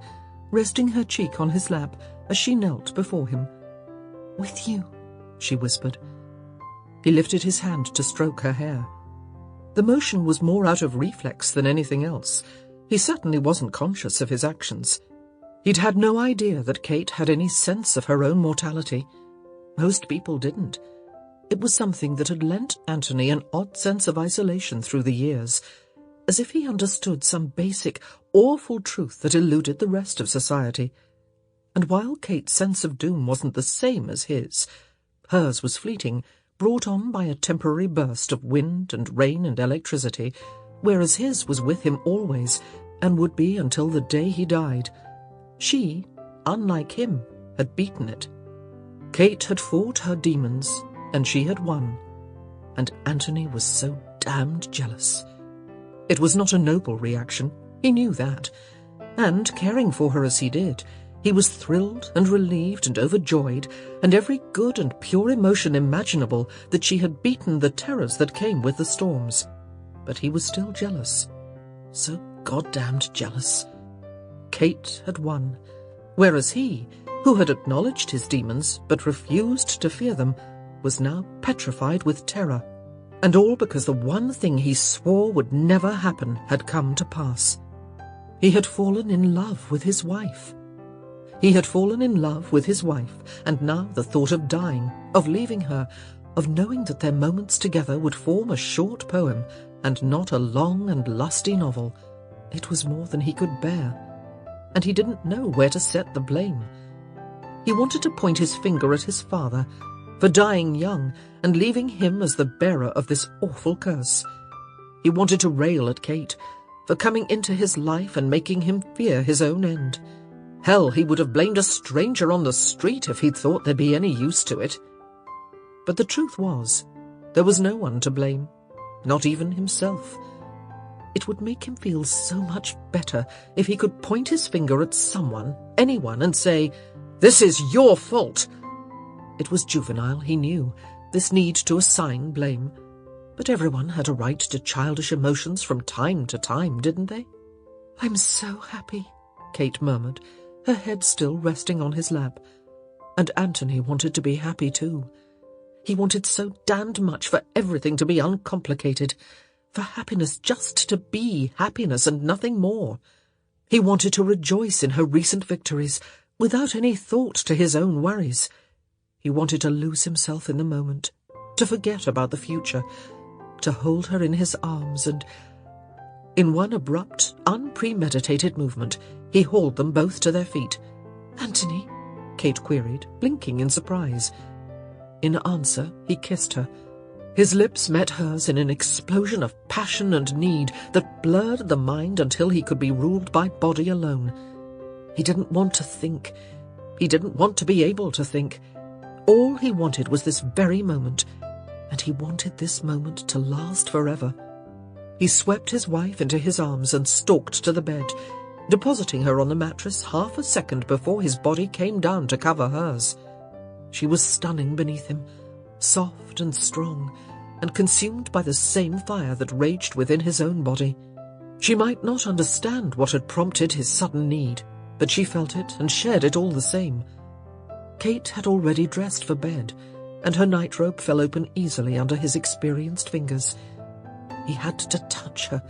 S1: resting her cheek on his lap as she knelt before him.
S2: With you,
S1: she whispered. He lifted his hand to stroke her hair. The motion was more out of reflex than anything else. He certainly wasn't conscious of his actions. He'd had no idea that Kate had any sense of her own mortality. Most people didn't. It was something that had lent Anthony an odd sense of isolation through the years, as if he understood some basic, awful truth that eluded the rest of society. And while Kate's sense of doom wasn't the same as his, hers was fleeting, brought on by a temporary burst of wind and rain and electricity, whereas his was with him always, and would be until the day he died. She, unlike him, had beaten it. Kate had fought her demons, and she had won. And Anthony was so damned jealous. It was not a noble reaction, he knew that. And, caring for her as he did, he was thrilled and relieved and overjoyed, and every good and pure emotion imaginable that she had beaten the terrors that came with the storms. But he was still jealous. So goddamned jealous. Kate had won, whereas he, who had acknowledged his demons but refused to fear them, was now petrified with terror. And all because the one thing he swore would never happen had come to pass. He had fallen in love with his wife. He had fallen in love with his wife, and now the thought of dying, of leaving her, of knowing that their moments together would form a short poem, and not a long and lusty novel, it was more than he could bear. And he didn't know where to set the blame. He wanted to point his finger at his father, for dying young and leaving him as the bearer of this awful curse. He wanted to rail at Kate, for coming into his life and making him fear his own end. Hell, he would have blamed a stranger on the street if he'd thought there'd be any use to it. But the truth was, there was no one to blame, not even himself. It would make him feel so much better if he could point his finger at someone, anyone, and say, "This is your fault." It was juvenile, he knew, this need to assign blame. But everyone had a right to childish emotions from time to time, didn't they?
S2: "I'm so happy,"
S1: Kate murmured, her head still resting on his lap. And Anthony wanted to be happy too. He wanted so damned much for everything to be uncomplicated,
S3: for happiness just to be happiness and nothing more. He wanted to rejoice in her recent victories, without any thought to his own worries. He wanted to lose himself in the moment, to forget about the future, to hold her in his arms and... In one abrupt, unpremeditated movement, he hauled them both to their feet.
S2: "Anthony?"
S3: Kate queried, blinking in surprise. In answer, he kissed her. His lips met hers in an explosion of passion and need that blurred the mind until he could be ruled by body alone. He didn't want to think. He didn't want to be able to think. All he wanted was this very moment, and he wanted this moment to last forever. He swept his wife into his arms and stalked to the bed, depositing her on the mattress half a second before his body came down to cover hers. She was stunning beneath him, soft and strong, and consumed by the same fire that raged within his own body. She might not understand what had prompted his sudden need, but she felt it and shared it all the same. Kate had already dressed for bed, and her nightrobe fell open easily under his experienced fingers. He had to touch her,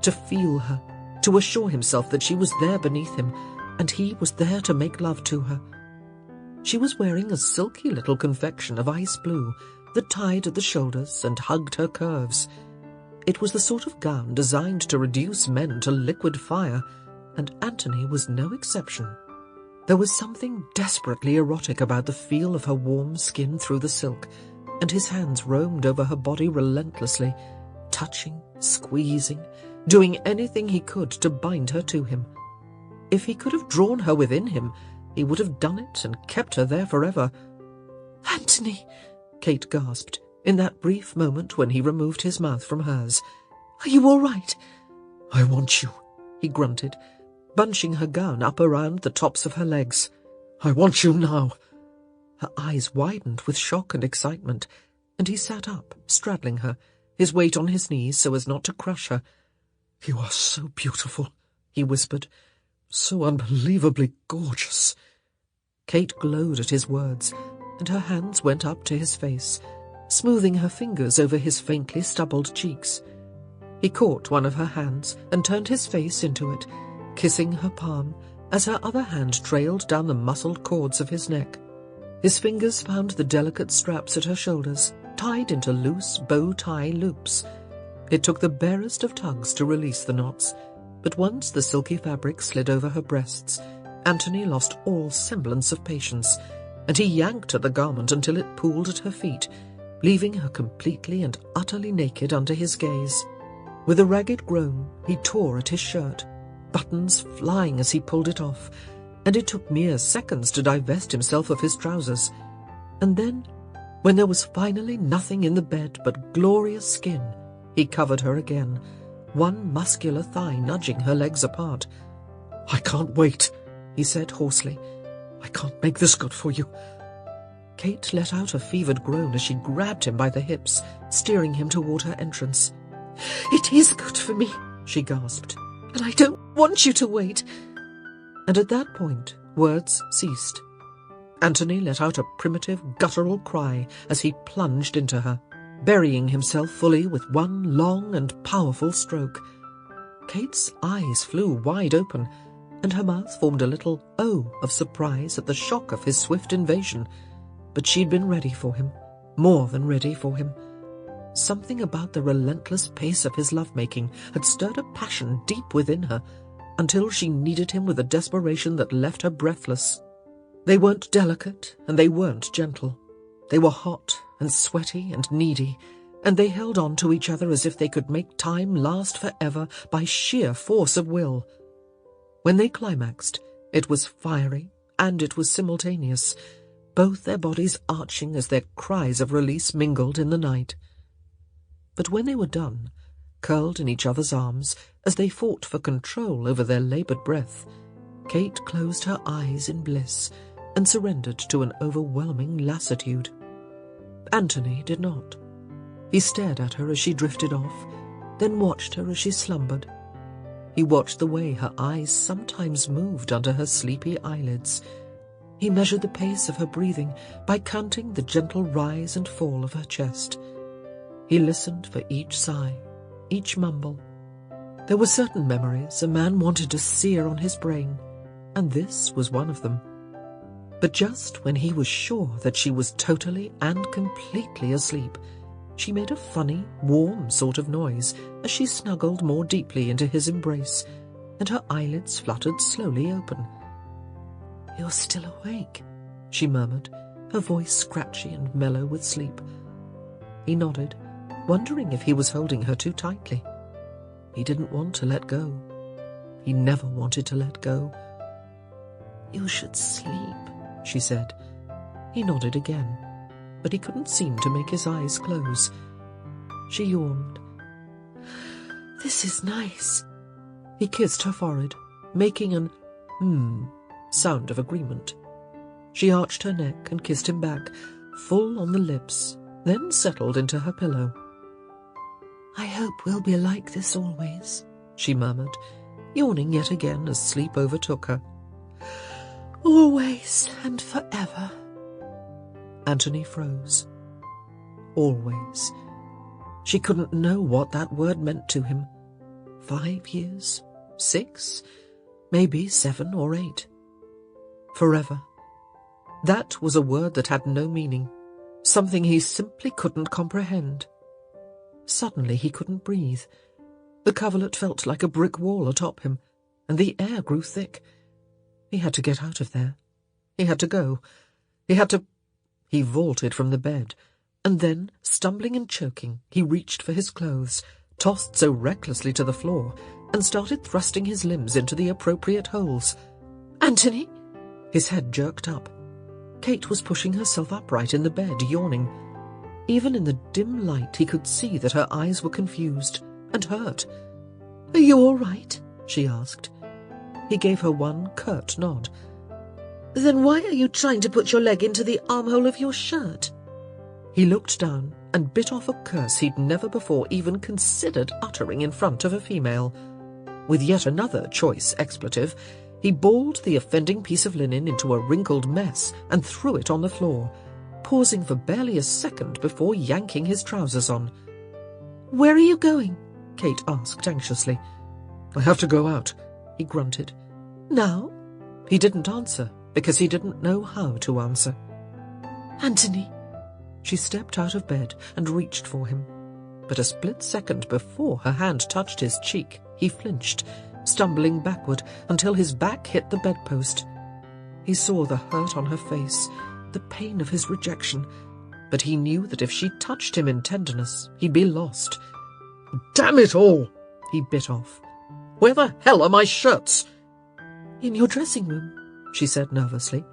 S3: to feel her, to assure himself that she was there beneath him, and he was there to make love to her. She was wearing a silky little confection of ice blue that tied at the shoulders and hugged her curves. It was the sort of gown designed to reduce men to liquid fire, and Anthony was no exception. There was something desperately erotic about the feel of her warm skin through the silk, and his hands roamed over her body relentlessly, touching, squeezing, doing anything he could to bind her to him. If he could have drawn her within him, he would have done it and kept her there forever.
S2: "Anthony!"
S3: Kate gasped, in that brief moment when he removed his mouth from hers.
S2: "Are you all right?"
S3: "I want you," he grunted, bunching her gown up around the tops of her legs. "I want you now." Her eyes widened with shock and excitement, and he sat up, straddling her, his weight on his knees so as not to crush her. "You are so beautiful," he whispered, "so unbelievably gorgeous." Kate glowed at his words, and her hands went up to his face, smoothing her fingers over his faintly stubbled cheeks. He caught one of her hands and turned his face into it, kissing her palm as her other hand trailed down the muscled cords of his neck. His fingers found the delicate straps at her shoulders, tied into loose bow-tie loops. It took the barest of tugs to release the knots, but once the silky fabric slid over her breasts, Anthony lost all semblance of patience, and he yanked at the garment until it pooled at her feet, leaving her completely and utterly naked under his gaze. With a ragged groan, he tore at his shirt, buttons flying as he pulled it off, and it took mere seconds to divest himself of his trousers. And then, when there was finally nothing in the bed but glorious skin, he covered her again, one muscular thigh nudging her legs apart. "I can't wait," he said hoarsely. "I can't make this good for you." Kate let out a fevered groan as she grabbed him by the hips, steering him toward her entrance.
S2: "It is good for me," she gasped, "and I don't want you to wait."
S3: And at that point, words ceased. Anthony let out a primitive, guttural cry as he plunged into her, burying himself fully with one long and powerful stroke. Kate's eyes flew wide open, and her mouth formed a little O of surprise at the shock of his swift invasion. But she'd been ready for him, more than ready for him. Something about the relentless pace of his lovemaking had stirred a passion deep within her, until she needed him with a desperation that left her breathless. They weren't delicate, and they weren't gentle. They were hot and sweaty and needy, and they held on to each other as if they could make time last forever by sheer force of will. When they climaxed, it was fiery, and it was simultaneous, both their bodies arching as their cries of release mingled in the night. But when they were done, curled in each other's arms, as they fought for control over their laboured breath, Kate closed her eyes in bliss and surrendered to an overwhelming lassitude. Anthony did not. He stared at her as she drifted off, then watched her as she slumbered. He watched the way her eyes sometimes moved under her sleepy eyelids. He measured the pace of her breathing by counting the gentle rise and fall of her chest. He listened for each sigh,
S2: each mumble. There were certain memories a man wanted to sear on his brain, and this was one of them. But just when he was sure that she was totally and completely asleep, she made a funny, warm sort of noise as she snuggled more deeply into his embrace, and her eyelids fluttered slowly open. "You're still awake," she murmured, her voice scratchy and mellow with sleep. He nodded, wondering if he was holding her too tightly. He didn't want to let go. He never wanted to let go. "You should sleep," she said. He nodded again, but he couldn't seem to make his eyes close. She yawned. "This is nice." He kissed her forehead, making an sound of agreement. She arched her neck and kissed him back, full on the lips, then settled into her pillow. "I hope we'll be like this always," she murmured, yawning yet again as sleep overtook her. "Always and forever." Anthony froze. Always. She couldn't know what that word meant to him. 5 years? 6? Maybe 7 or 8. Forever. That was a word that had no meaning, something he simply couldn't comprehend. Suddenly he couldn't breathe. The coverlet felt like a brick wall atop him, and the air grew thick. He had to get out of there. He had to go. He vaulted from the bed, and then, stumbling and choking, he reached for his clothes, tossed so recklessly to the floor, and started thrusting his limbs into the appropriate holes. "Anthony!" His head jerked up. Kate was pushing herself upright in the bed, yawning. Even in the dim light he could see that her eyes were confused and hurt. "Are you all right?" she asked. He gave her one curt nod. "Then why are you trying to put your leg into the armhole of your shirt?" He looked down and bit off a curse he'd never before even considered uttering in front of a female. With yet another choice expletive, he balled the offending piece of linen into a wrinkled mess and threw it on the floor, pausing for barely a second before yanking his trousers on. "Where are you going?" Kate asked anxiously. "I have to go out," he grunted. "Now?" He didn't answer, because he didn't know how to answer. "Anthony!" She stepped out of bed and reached for him. But a split second before her hand touched his cheek, he flinched, stumbling backward until his back hit the bedpost. He saw the hurt on her face, the pain of his rejection, but he knew that if she touched him in tenderness, he'd be lost. "Damn it all!" he bit off. "Where the hell are my shirts?" "In your dressing room," she said nervously.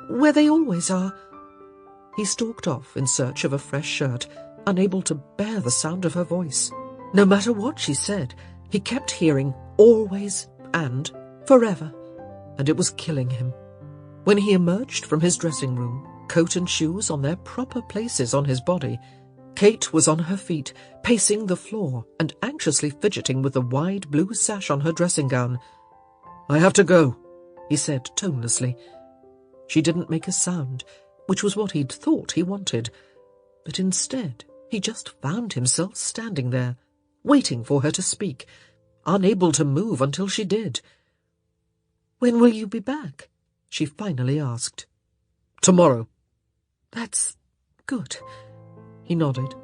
S2: "Where they always are." He stalked off in search of a fresh shirt, unable to bear the sound of her voice. No matter what she said, he kept hearing always and forever, and it was killing him. When he emerged from his dressing room, coat and shoes on their proper places on his body, Kate was on her feet, pacing the floor and anxiously fidgeting with the wide blue sash on her dressing gown. "I have to go," he said tonelessly. She didn't make a sound, which was what he'd thought he wanted, but instead he just found himself standing there, waiting for her to speak, unable to move until she did. "When will you be back?" she finally asked. "Tomorrow." "That's good." He nodded.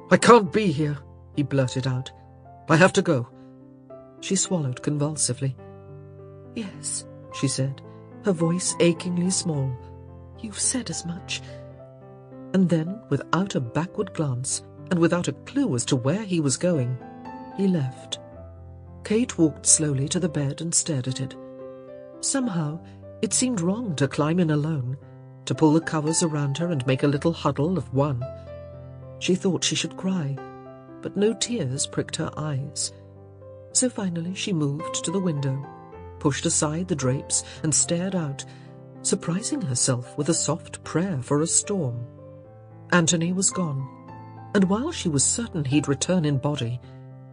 S2: "I can't be here," he blurted out. "I have to go." She swallowed convulsively. "Yes," she said, her voice achingly small. "You've said as much." And then, without a backward glance, and without a clue as to where he was going, he left. Kate walked slowly to the bed and stared at it. Somehow, it seemed wrong to climb in alone, to pull the covers around her and make a little huddle of one. She thought she should cry, but no tears pricked her eyes. So finally she moved to the window, pushed aside the drapes and stared out, surprising herself with a soft prayer for a storm. Anthony was gone, and while she was certain he'd return in body,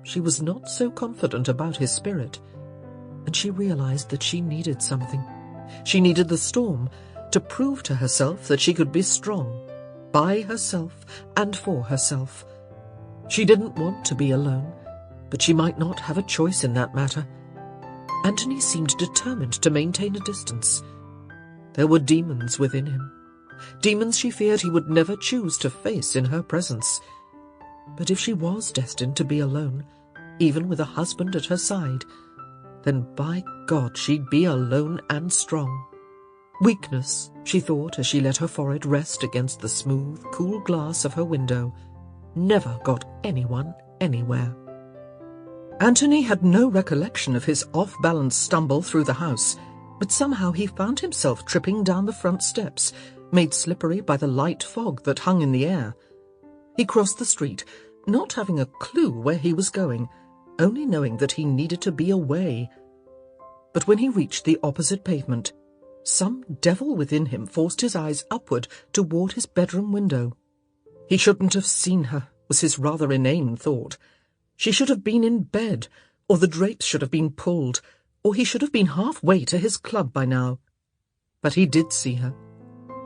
S2: she was not so confident about his spirit, and she realized that she needed something. She needed the storm to prove to herself that she could be strong, by herself and for herself. She didn't want to be alone,
S1: but she might not have a choice in that matter. Anthony seemed determined to maintain a distance. There were demons within him, demons she feared he would never choose to face in her presence. But if she was destined to be alone, even with a husband at her side, then by God she'd be alone and strong. Weakness, she thought as she let her forehead rest against the smooth, cool glass of her window, never got anyone anywhere. Anthony had no recollection of his off-balance stumble through the house, but somehow he found himself tripping down the front steps, made slippery by the light fog that hung in the air. He crossed the street, not having a clue where he was going, only knowing that he needed to be away. But when he reached the opposite pavement, some devil within him forced his eyes upward toward his bedroom window. He shouldn't have seen her, was his rather inane thought. She should have been in bed, or the drapes should have been pulled, or he should have been halfway to his club by now. But he did see her,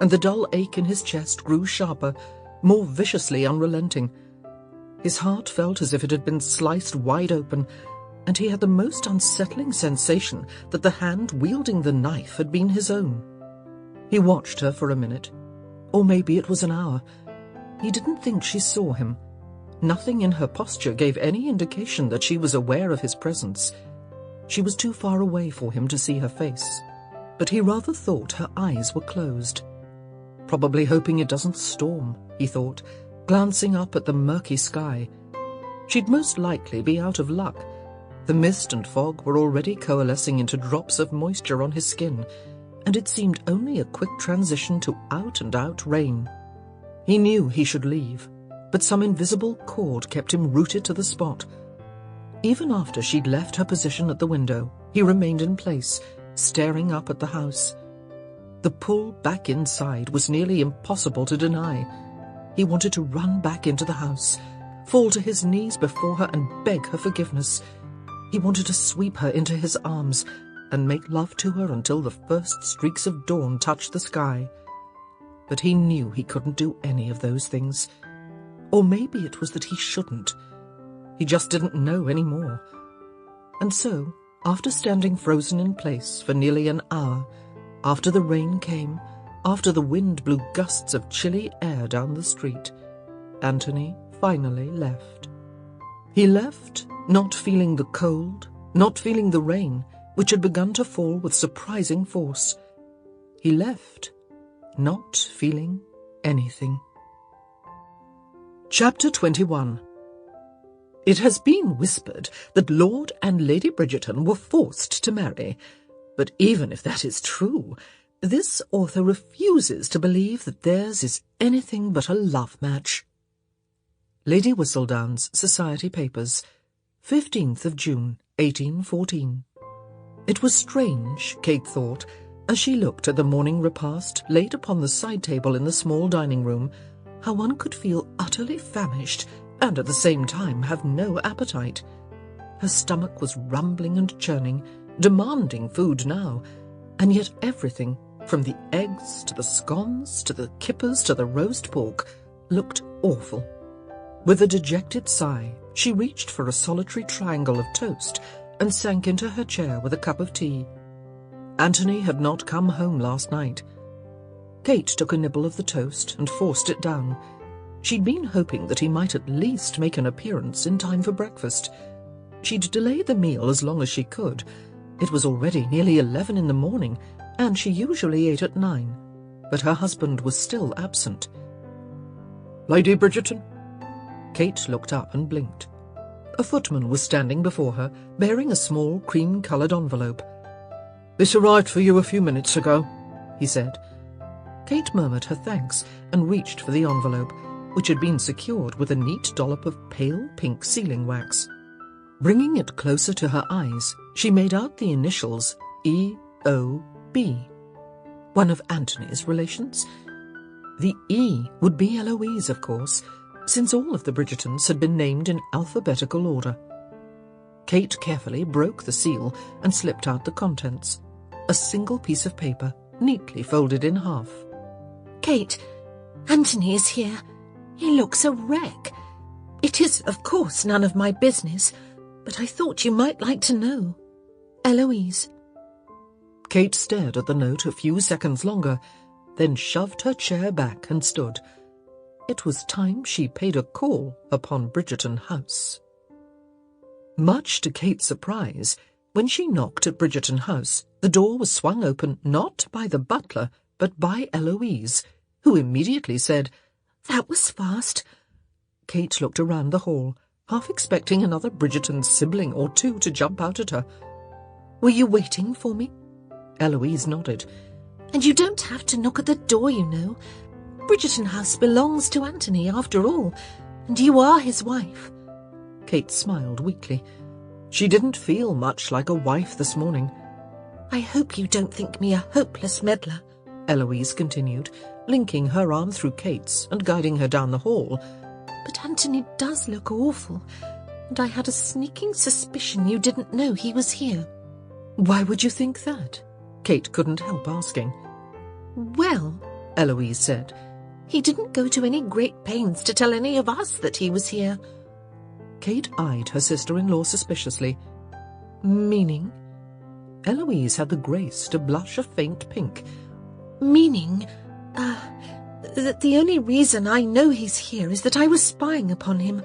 S1: and the dull ache in his chest grew sharper, more viciously unrelenting. His heart felt as if it had been sliced wide open, and he had the most unsettling sensation that the hand wielding the knife had been his own. He watched her for a minute, or maybe it was an hour. He didn't think she saw him. Nothing in her posture gave any indication that she was aware of his presence. She was too far away for him to see her face, but he rather thought her eyes were closed. Probably hoping it doesn't storm, he thought, glancing up at the murky sky. She'd most likely be out of luck. The mist and fog were already coalescing into drops of moisture on his skin, and it seemed only a quick transition to out-and-out rain. He knew he should leave, but some invisible cord kept him rooted to the spot. Even after she'd left her position at the window, he remained in place, staring up at the house. The pull back inside was nearly impossible to deny. He wanted to run back into the house, fall to his knees before her and beg her forgiveness. He wanted to sweep her into his arms and make love to her until the first streaks of dawn touched the sky. But he knew he couldn't do any of those things. Or maybe it was that he shouldn't. He just didn't know any more. And so, after standing frozen in place for nearly an hour, after the rain came, after the wind blew gusts of chilly air down the street, Anthony finally left. He left, not feeling the cold, not feeling the rain, which had begun to fall with surprising force. He left, not feeling anything. Chapter 21. It has been whispered that Lord and Lady Bridgerton were forced to marry, but even if that is true, this author refuses to believe that theirs is anything but a love match. Lady Whistledown's Society Papers, 15th of June, 1814. It was strange, Kate thought, as she looked at the morning repast laid upon the side table in the small dining room, how one could feel utterly famished and at the same time have no appetite. Her stomach was rumbling and churning, demanding food now, and yet everything, from the eggs to the scones to the kippers to the roast pork, looked awful. With a dejected sigh, she reached for a solitary triangle of toast and sank into her chair with a cup of tea. Anthony had not come home last night. Kate took a nibble of the toast and forced it down. She'd been hoping that he might at least make an appearance in time for breakfast. She'd delayed the meal as long as she could. It was already nearly 11 in the morning, and she usually ate at 9. But her husband was still absent. "Lady Bridgerton?" Kate looked up and blinked. A footman was standing before her, bearing a small cream-coloured envelope. "This arrived for you a few minutes ago," he said. Kate murmured her thanks and reached for the envelope, which had been secured with a neat dollop of pale pink sealing wax. Bringing it closer to her eyes, she made out the initials E.O.B. One of Anthony's relations? The E would be Eloise, of course, since all of the Bridgertons had been named in alphabetical order. Kate carefully broke the seal and slipped out the contents. A single piece of paper, neatly folded in half.
S2: "Kate, Anthony is here. He looks a wreck. It is, of course, none of my business,
S3: but I thought you might like to know. Eloise.
S1: Kate stared at the note a few seconds longer, then shoved her chair back and stood. It was time she paid a call upon Bridgerton House. Much to Kate's surprise, when she knocked at Bridgerton House, the door was swung open not by the butler, but by Eloise, who immediately said,
S3: "That was fast."
S1: Kate looked around the hall, half expecting another Bridgerton sibling or two to jump out at her.
S3: "Were you waiting for me?"
S1: Eloise nodded.
S3: "And you don't have to knock at the door, you know. Bridgerton House belongs to Anthony, after all, and you are his wife."
S1: Kate smiled weakly. She didn't feel much like a wife this morning.
S3: "I hope you don't think me a hopeless meddler,"
S1: Eloise continued, linking her arm through Kate's and guiding her down the hall.
S3: "But Anthony does look awful, and I had a sneaking suspicion you didn't know he was here."
S1: "Why would you think that?" Kate couldn't help asking.
S3: "Well,"
S1: Eloise said,
S3: "he didn't go to any great pains to tell any of us that he was here."
S1: Kate eyed her sister-in-law suspiciously.
S3: "Meaning?"
S1: Eloise had the grace to blush a faint pink.
S3: "Meaning, that the only reason I know he's here is that I was spying upon him.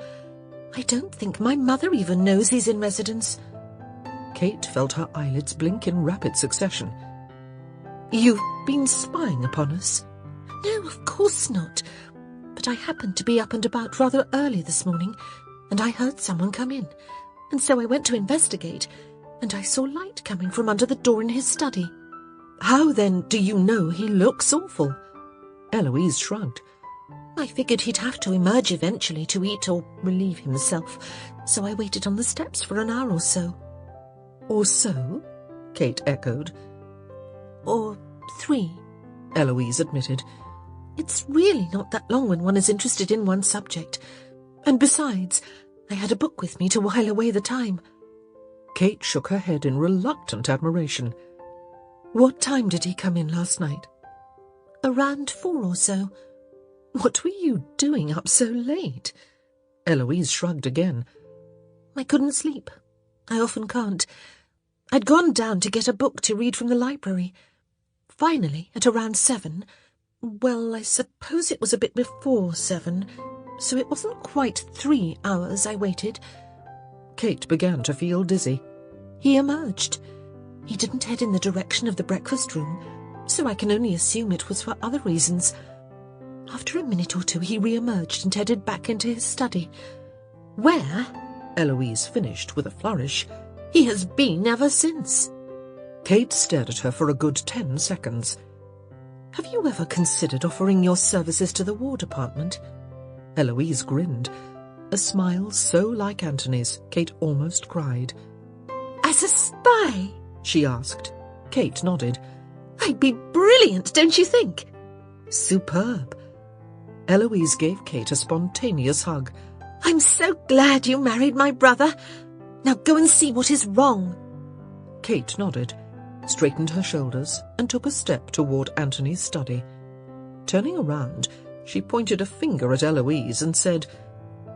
S3: I don't think my mother even knows he's in residence."
S1: Kate felt her eyelids blink in rapid succession.
S3: "You've been spying upon us?" "No, of course not. But I happened to be up and about rather early this morning, and I heard someone come in, and so I went to investigate, and I saw light coming from under the door in his study."
S1: "How, then, do you know he looks awful?" Eloise shrugged.
S3: "I figured he'd have to emerge eventually to eat or relieve himself, so I waited on the steps for an hour or so."
S1: "Or so?" Kate echoed.
S3: "Or 3,
S1: Eloise admitted.
S3: "It's really not that long when one is interested in one subject. And besides, I had a book with me to while away the time."
S1: Kate shook her head in reluctant admiration.
S3: "What time did he come in last night?" "Around 4 or so."
S1: "What were you doing up so late?" Eloise shrugged again.
S3: "I couldn't sleep. I often can't. I'd gone down to get a book to read from the library. Finally, at around 7, well, I suppose it was a bit before 7, so it wasn't quite 3 hours I waited."
S1: Kate began to feel dizzy.
S3: "He emerged. He didn't head in the direction of the breakfast room, so I can only assume it was for other reasons. After a minute or two he re-emerged and headed back into his study, where,"
S1: Eloise finished with a flourish,
S3: "he has been ever since."
S1: Kate stared at her for a good 10 seconds.
S3: "Have you ever considered offering your services to the War Department?"
S1: Eloise grinned, a smile so like Anthony's, Kate almost cried.
S3: "As a spy?"
S1: she asked. Kate nodded.
S3: "I'd be brilliant, don't you think?"
S1: "Superb." Eloise gave Kate a spontaneous hug.
S3: "I'm so glad you married my brother. Now go and see what is wrong."
S1: Kate nodded, straightened her shoulders, and took a step toward Anthony's study. Turning around, she pointed a finger at Eloise and said,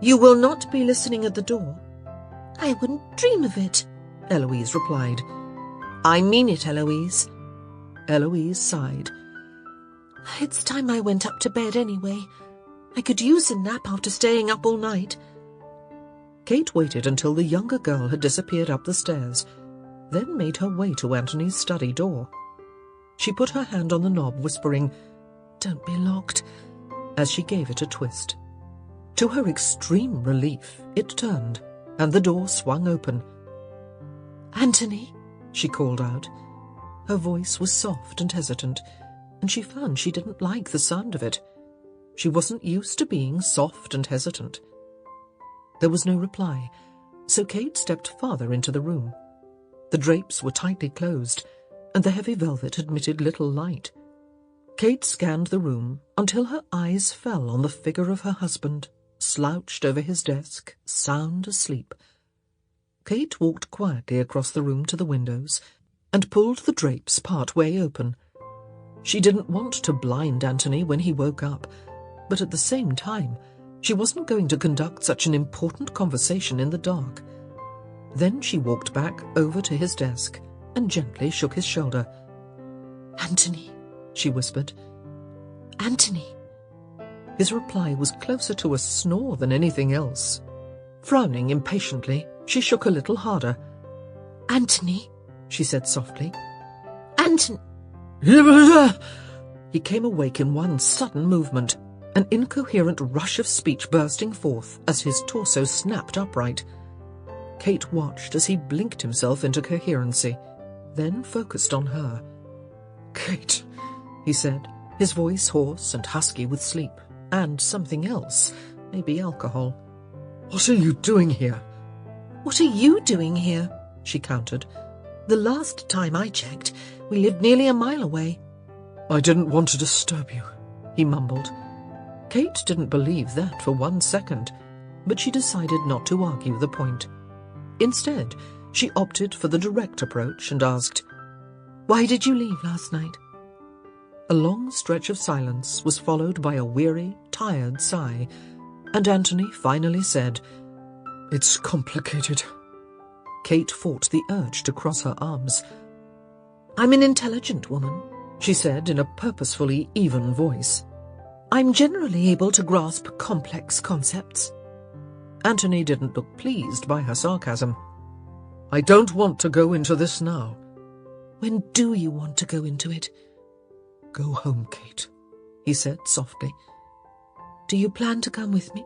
S1: "You will not be listening at the door."
S3: "I wouldn't dream of it,"
S1: Eloise replied.
S3: "I mean it, Eloise."
S1: Eloise sighed.
S3: "It's time I went up to bed anyway. I could use a nap after staying up all night."
S1: Kate waited until the younger girl had disappeared up the stairs, then made her way to Anthony's study door. She put her hand on the knob, whispering, "Don't be locked," as she gave it a twist. To her extreme relief, it turned, and the door swung open.
S3: "Anthony,"
S1: she called out. Her voice was soft and hesitant, and she found she didn't like the sound of it. She wasn't used to being soft and hesitant. There was no reply, so Kate stepped farther into the room. The drapes were tightly closed, and the heavy velvet admitted little light. Kate scanned the room until her eyes fell on the figure of her husband, slouched over his desk, sound asleep. Kate walked quietly across the room to the windows and pulled the drapes part way open. She didn't want to blind Anthony when he woke up, but at the same time, she wasn't going to conduct such an important conversation in the dark. Then she walked back over to his desk and gently shook his shoulder.
S2: "Anthony," she whispered. "Anthony."
S1: His reply was closer to a snore than anything else. Frowning impatiently, she shook a little harder.
S2: "Anthony," she said softly. "Anthony."
S1: He came awake in one sudden movement, an incoherent rush of speech bursting forth as his torso snapped upright. Kate watched as he blinked himself into coherency, then focused on her. "Kate," he said, his voice hoarse and husky with sleep, and something else, maybe alcohol. "What are you doing here?"
S2: "What are you doing here?" she countered. "The last time I checked, we lived nearly a mile away."
S1: "I didn't want to disturb you," he mumbled. Kate didn't believe that for 1 second, but she decided not to argue the point. Instead, she opted for the direct approach and asked,
S2: "Why did you leave last night?"
S1: A long stretch of silence was followed by a weary, tired sigh, and Anthony finally said, "It's complicated." Kate fought the urge to cross her arms.
S2: "I'm an intelligent woman,"
S1: she said in a purposefully even voice.
S2: "I'm generally able to grasp complex concepts."
S1: Anthony didn't look pleased by her sarcasm. "I don't want to go into this now."
S2: "When do you want to go into it?"
S1: "Go home, Kate," he said softly.
S2: "Do you plan to come with me?"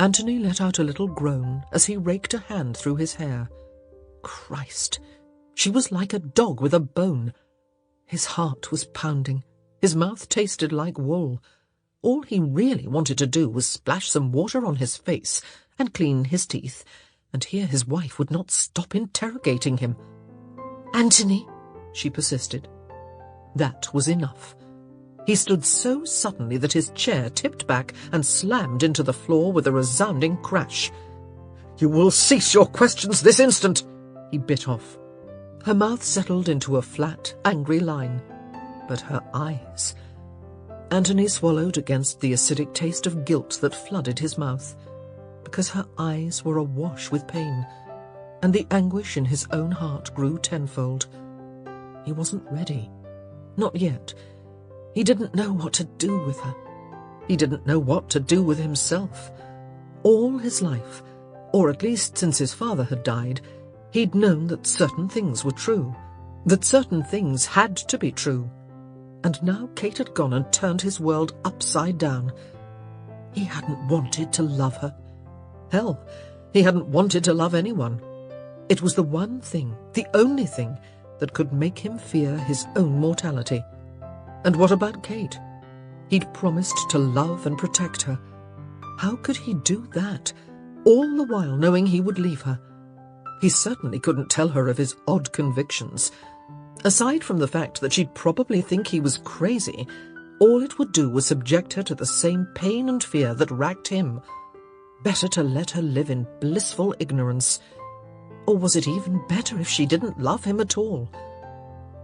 S1: Anthony let out a little groan as he raked a hand through his hair. Christ! She was like a dog with a bone. His heart was pounding. His mouth tasted like wool. All he really wanted to do was splash some water on his face and clean his teeth, and here his wife would not stop interrogating him.
S2: "Anthony,"
S1: she persisted. That was enough. He stood so suddenly that his chair tipped back and slammed into the floor with a resounding crash. "You will cease your questions this instant," he bit off. Her mouth settled into a flat, angry line. But her eyes... Anthony swallowed against the acidic taste of guilt that flooded his mouth, because her eyes were awash with pain, and the anguish in his own heart grew tenfold. He wasn't ready. Not yet. He didn't know what to do with her. He didn't know what to do with himself. All his life, or at least since his father had died, he'd known that certain things were true, that certain things had to be true. And now Kate had gone and turned his world upside down. He hadn't wanted to love her. Hell, he hadn't wanted to love anyone. It was the one thing, the only thing, that could make him fear his own mortality. And what about Kate? He'd promised to love and protect her. How could he do that, all the while knowing he would leave her? He certainly couldn't tell her of his odd convictions. Aside from the fact that she'd probably think he was crazy, all it would do was subject her to the same pain and fear that racked him. Better to let her live in blissful ignorance. Or was it even better if she didn't love him at all?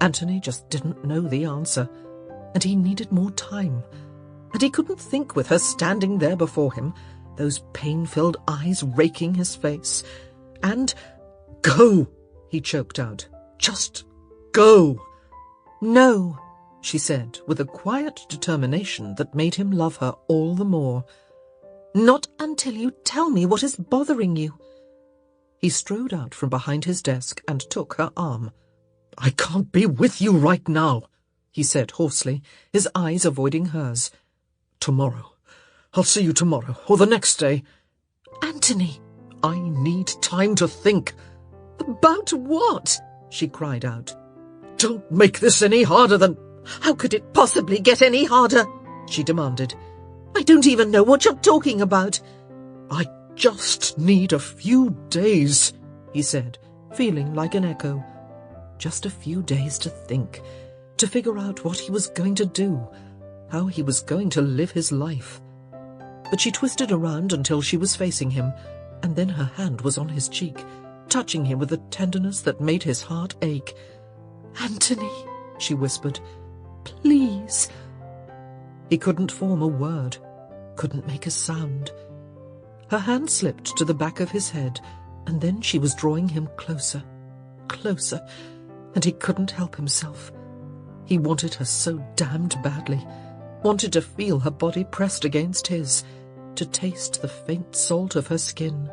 S1: Anthony just didn't know the answer, and he needed more time. And he couldn't think with her standing there before him, those pain-filled eyes raking his face. And, "Go," he choked out. "Just go."
S2: "No,"
S1: she said, with a quiet determination that made him love her all the more.
S2: "Not until you tell me what is bothering you."
S1: He strode out from behind his desk and took her arm. "I can't be with you right now," he said hoarsely, his eyes avoiding hers. "Tomorrow. I'll see you tomorrow, or the next day."
S2: "Anthony!"
S1: "I need time to think."
S2: "About what?" she cried out.
S1: "Don't make this any harder than—"
S2: "How could it possibly get any harder?" she demanded. "I don't even know what you're talking about."
S1: "I just need a few days," he said, feeling like an echo. Just a few days to think, to figure out what he was going to do, how he was going to live his life. But she twisted around until she was facing him, and then her hand was on his cheek, touching him with a tenderness that made his heart ache.
S2: "Anthony,"
S1: she whispered,
S2: "please."
S1: He couldn't form a word, couldn't make a sound. Her hand slipped to the back of his head,
S2: And then she was drawing him closer, closer, and he couldn't help himself. He wanted her so damned badly, wanted to feel her body pressed against his, to taste the faint salt of her skin.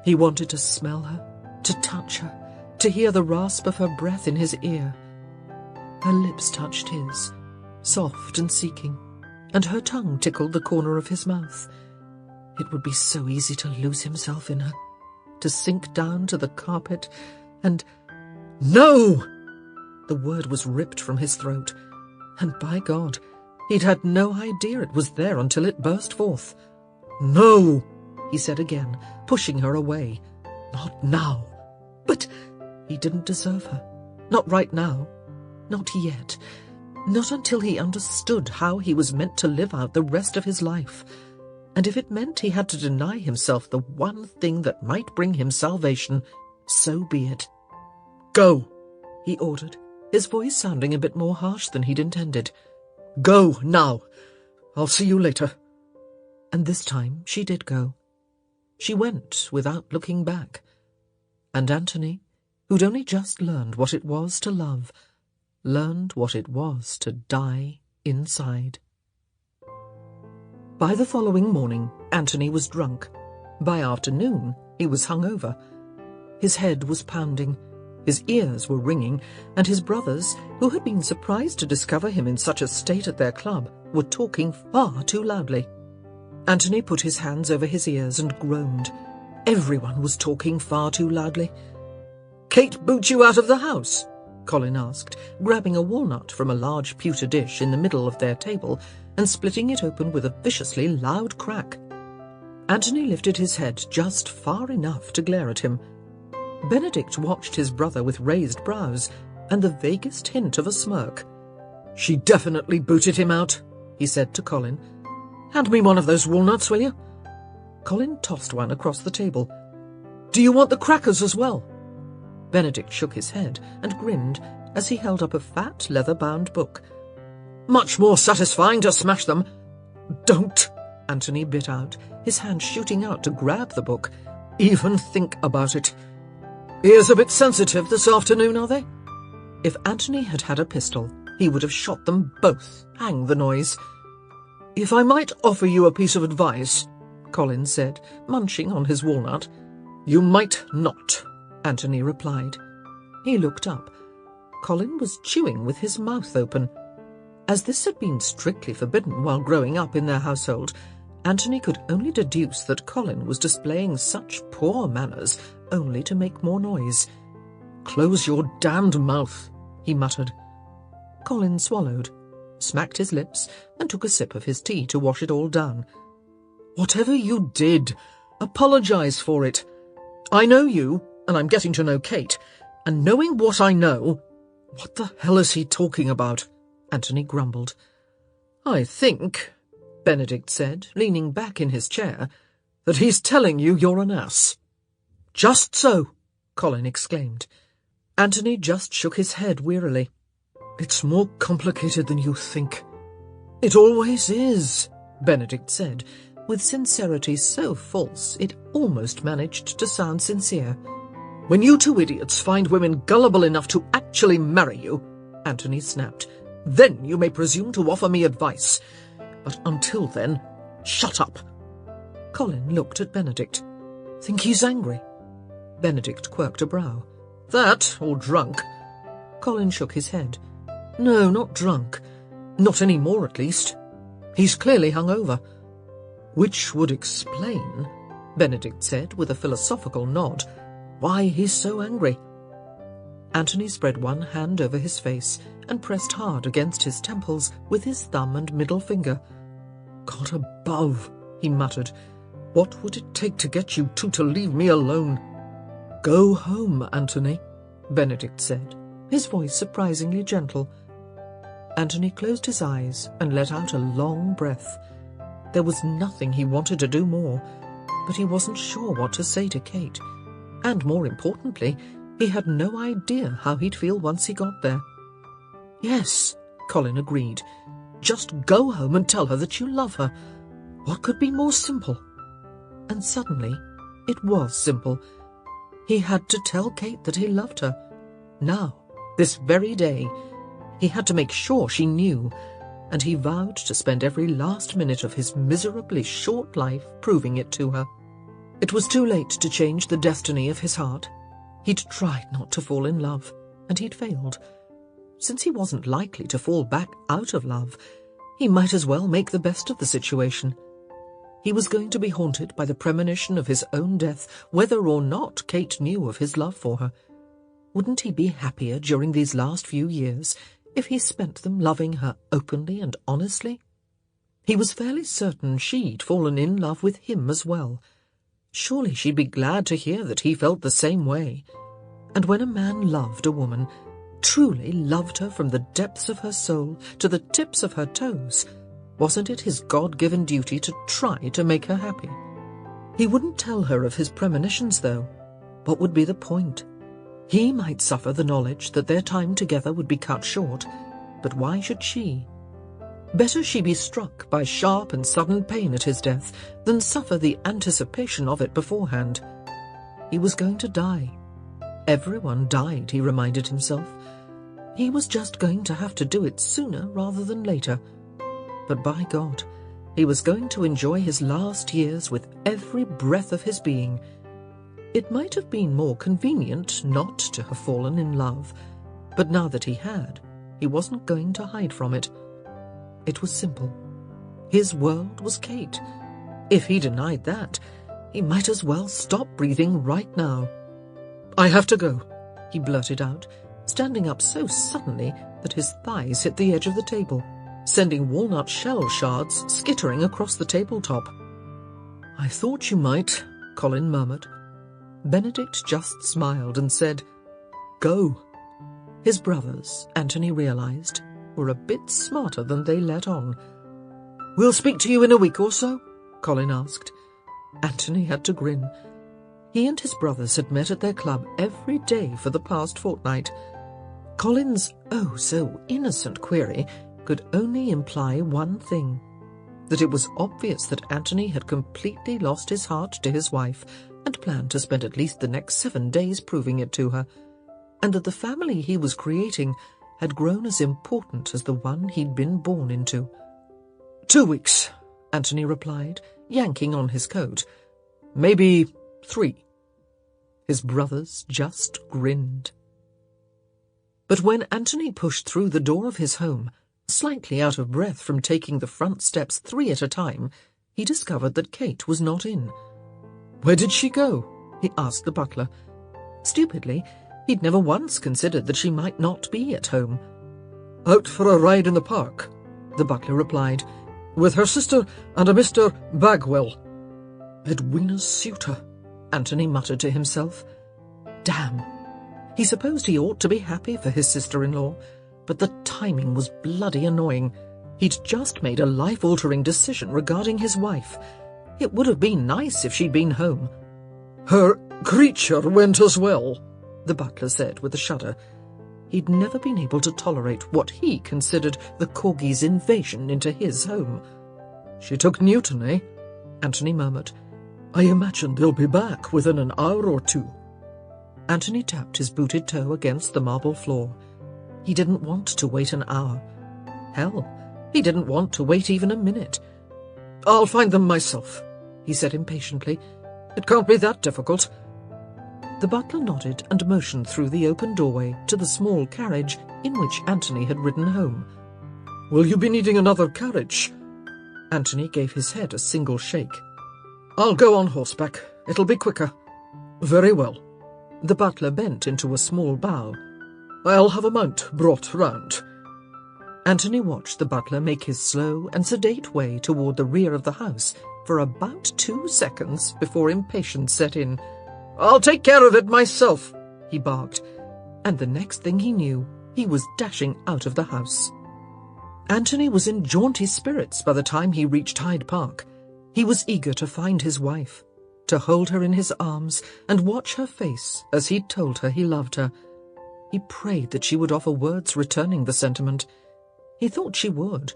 S2: He wanted to smell her, to touch her, to hear the rasp of her breath in his ear. Her lips touched his, soft and seeking, and her tongue tickled the corner of his mouth. It would be so easy to lose himself in her, to sink down to the carpet and... No! The word was ripped from his throat, and by God, he'd had no idea it was there until it burst forth. No, he said again, pushing her away. Not now. But he didn't deserve her. Not right now. Not yet. Not until he understood how he was meant to live out the rest of his life. And if it meant he had to deny himself the one thing that might bring him salvation, so be it. Go, he ordered, his voice sounding a bit more harsh than he'd intended. Go now. I'll see you later. And this time she did go. She went without looking back. And Anthony, who'd only just learned what it was to love, learned what it was to die inside. By the following morning, Anthony was drunk. By afternoon, he was hungover. His head was pounding, his ears were ringing, and his brothers, who had been surprised to discover him in such a state at their club, were talking far too loudly. Anthony put his hands over his ears and groaned. Everyone was talking far too loudly. "Kate boot you out of the house?" Colin asked, grabbing a walnut from a large pewter dish in the middle of their table and splitting it open with a viciously loud crack. Anthony lifted his head just far enough to glare at him. Benedict watched his brother with raised brows and the vaguest hint of a smirk. "She definitely booted him out," he said to Colin. "Hand me one of those walnuts, will you?" Colin tossed one across the table. "Do you want the crackers as well?" Benedict shook his head and grinned as he held up a fat, leather-bound book. "Much more satisfying to smash them." "Don't," Anthony bit out, his hand shooting out to grab the book. "Even think about it. Ears a bit sensitive this afternoon, are they?" If Anthony had had a pistol, he would have shot them both. Hang the noise. "If I might offer you a piece of advice," Colin said, munching on his walnut. "You might not," Anthony replied. He looked up. Colin was chewing with his mouth open. As this had been strictly forbidden while growing up in their household, Anthony could only deduce that Colin was displaying such poor manners only to make more noise. "Close your damned mouth," he muttered. Colin swallowed, smacked his lips, and took a sip of his tea to wash it all down. "Whatever you did, apologize for it. I know you, and I'm getting to know Kate, and knowing what I know—" "What the hell is he talking about?" Anthony grumbled. "I think," Benedict said, leaning back in his chair, "that he's telling you you're an ass." "Just so," Colin exclaimed. Anthony just shook his head wearily. "It's more complicated than you think." "It always is," Benedict said, with sincerity so false it almost managed to sound sincere. "When you two idiots find women gullible enough to actually marry you," Anthony snapped, "then you may presume to offer me advice. But until then, shut up." Colin looked at Benedict. "Think he's angry?" Benedict quirked a brow. "That, or drunk." Colin shook his head. "No, not drunk. Not any more, at least. He's clearly hungover." "Which would explain," Benedict said with a philosophical nod, "why he's so angry." Anthony spread one hand over his face and pressed hard against his temples with his thumb and middle finger. "God above," he muttered, "what would it take to get you two to leave me alone?" "Go home, Anthony," Benedict said, his voice surprisingly gentle. Anthony closed his eyes and let out a long breath. There was nothing he wanted to do more, but he wasn't sure what to say to Kate. And more importantly, he had no idea how he'd feel once he got there. "Yes," Colin agreed. "Just go home and tell her that you love her. What could be more simple?" And suddenly, it was simple.
S1: He had to tell Kate that he loved her. Now, this very day, he had to make sure she knew, and he vowed to spend every last minute of his miserably short life proving it to her. It was too late to change the destiny of his heart. He'd tried not to fall in love, and he'd failed. Since he wasn't likely to fall back out of love, he might as well make the best of the situation. He was going to be haunted by the premonition of his own death, whether or not Kate knew of his love for her. Wouldn't he be happier during these last few years if he spent them loving her openly and honestly? He was fairly certain she'd fallen in love with him as well. Surely she'd be glad to hear that he felt the same way. And when a man loved a woman, truly loved her from the depths of her soul to the tips of her toes, wasn't it his God-given duty to try to make her happy? He wouldn't tell her of his premonitions, though. What would be the point? He might suffer the knowledge that their time together would be cut short, but why should she? Better she be struck by sharp and sudden pain at his death than suffer the anticipation of it beforehand. He was going to die. Everyone died, he reminded himself. He was just going to have to do it sooner rather than later. But by God, he was going to enjoy his last years with every breath of his being. It might have been more convenient not to have fallen in love, but now that he had, he wasn't going to hide from it. It was simple. His world was Kate. If he denied that, he might as well stop breathing right now. "I have to go," he blurted out, standing up so suddenly that his thighs hit the edge of the table, sending walnut shell shards skittering across the tabletop. "I thought you might," Colin murmured. Benedict just smiled and said, "Go." His brothers, Anthony realized, were a bit smarter than they let on. "We'll speak to you in a week or so?" Colin asked. Anthony had to grin. He and his brothers had met at their club every day for the past fortnight. Colin's oh-so-innocent query could only imply one thing, that it was obvious that Anthony had completely lost his heart to his wife and planned to spend at least the next 7 days proving it to her, and that the family he was creating had grown as important as the one he'd been born into. 2 weeks, Anthony replied, yanking on his coat. "Maybe 3. His brothers just grinned. But when Anthony pushed through the door of his home, slightly out of breath from taking the front steps 3 at a time, he discovered that Kate was not in. "Where did she go?" he asked the butler. Stupidly, he'd never once considered that she might not be at home. "Out for a ride in the park," the butler replied, "with her sister and a Mr. Bagwell." Edwina's suitor, Anthony muttered to himself. Damn. He supposed he ought to be happy for his sister-in-law, but the timing was bloody annoying. He'd just made a life-altering decision regarding his wife. It would have been nice if she'd been home. "Her creature went as well," the butler said with a shudder. He'd never been able to tolerate what he considered the corgi's invasion into his home. "She took Newton, eh?" Anthony murmured. "I imagine they'll be back within an hour or 2. Anthony tapped his booted toe against the marble floor. He didn't want to wait an hour. Hell, he didn't want to wait even a minute. "I'll find them myself," he said impatiently. "It can't be that difficult." The butler nodded and motioned through the open doorway to the small carriage in which Anthony had ridden home. "Will you be needing another carriage?" Anthony gave his head a single shake. "I'll go on horseback. It'll be quicker." "Very well." The butler bent into a small bow. "I'll have a mount brought round." Anthony watched the butler make his slow and sedate way toward the rear of the house for about 2 seconds before impatience set in. "I'll take care of it myself," he barked, and the next thing he knew, he was dashing out of the house. Anthony was in jaunty spirits by the time he reached Hyde Park. He was eager to find his wife, to hold her in his arms and watch her face as he'd told her he loved her. He prayed that she would offer words returning the sentiment. He thought she would.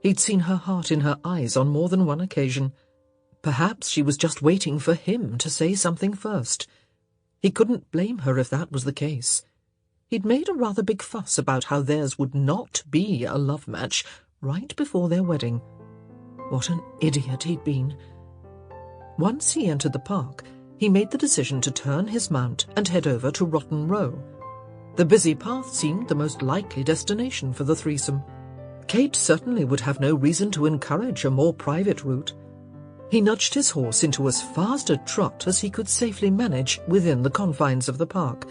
S1: He'd seen her heart in her eyes on more than one occasion. Perhaps she was just waiting for him to say something first. He couldn't blame her if that was the case. He'd made a rather big fuss about how theirs would not be a love match right before their wedding. What an idiot he'd been. Once he entered the park, he made the decision to turn his mount and head over to Rotten Row. The busy path seemed the most likely destination for the threesome. Kate certainly would have no reason to encourage a more private route. He nudged his horse into as fast a trot as he could safely manage within the confines of the park,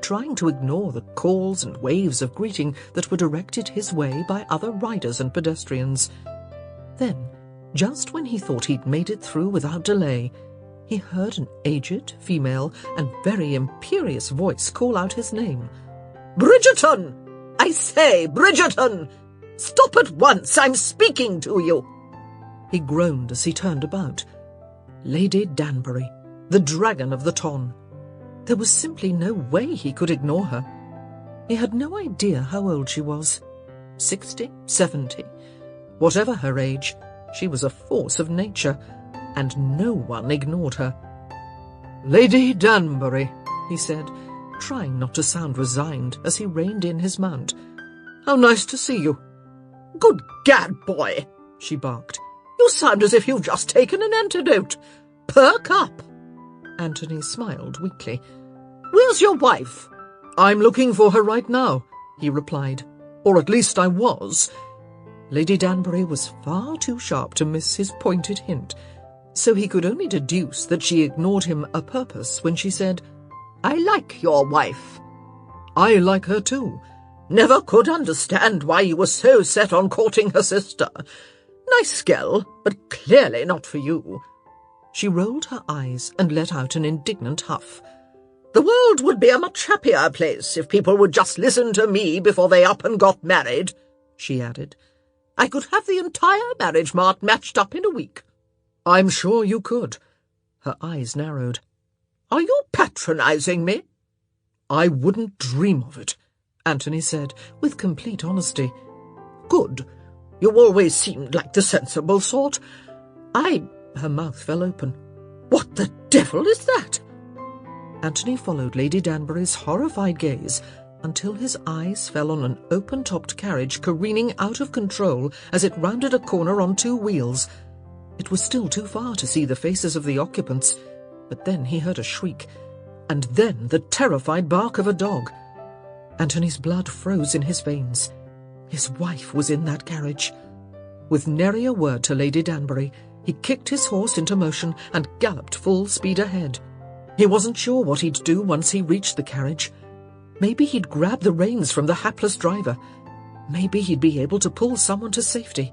S1: trying to ignore the calls and waves of greeting that were directed his way by other riders and pedestrians. Then, just when he thought he'd made it through without delay, he heard an aged, female, and very imperious voice call out his name. "Bridgerton! I say, Bridgerton! Stop at once! I'm speaking to you!" He groaned as he turned about. Lady Danbury, the dragon of the Ton. There was simply no way he could ignore her. He had no idea how old she was. 60, 70. Whatever her age, she was a force of nature, and no one ignored her. "Lady Danbury," he said, trying not to sound resigned as he reined in his mount. "How nice to see you." "Good gad, boy," she barked. "You sound as if you've just taken an antidote. Perk up." Anthony smiled weakly. "Where's your wife?" "I'm looking for her right now," he replied. "Or at least I was." Lady Danbury was far too sharp to miss his pointed hint, so he could only deduce that she ignored him a purpose when she said, "I like your wife." "I like her too. Never could understand why you were so set on courting her sister. Nice girl, but clearly not for you." She rolled her eyes and let out an indignant huff. "The world would be a much happier place if people would just listen to me before they up and got married," she added. "I could have the entire marriage mart matched up in a week." "I'm sure you could." Her eyes narrowed. "Are you patronizing me?" "I wouldn't dream of it," Anthony said, with complete honesty. "Good. You always seemed like the sensible sort. Her mouth fell open. "What the devil is that?" Anthony followed Lady Danbury's horrified gaze until his eyes fell on an open-topped carriage careening out of control as it rounded a corner on 2 wheels. It was still too far to see the faces of the occupants, but then he heard a shriek, and then the terrified bark of a dog. Anthony's blood froze in his veins. His wife was in that carriage. With nary a word to Lady Danbury, he kicked his horse into motion and galloped full speed ahead. He wasn't sure what he'd do once he reached the carriage. Maybe he'd grab the reins from the hapless driver. Maybe he'd be able to pull someone to safety.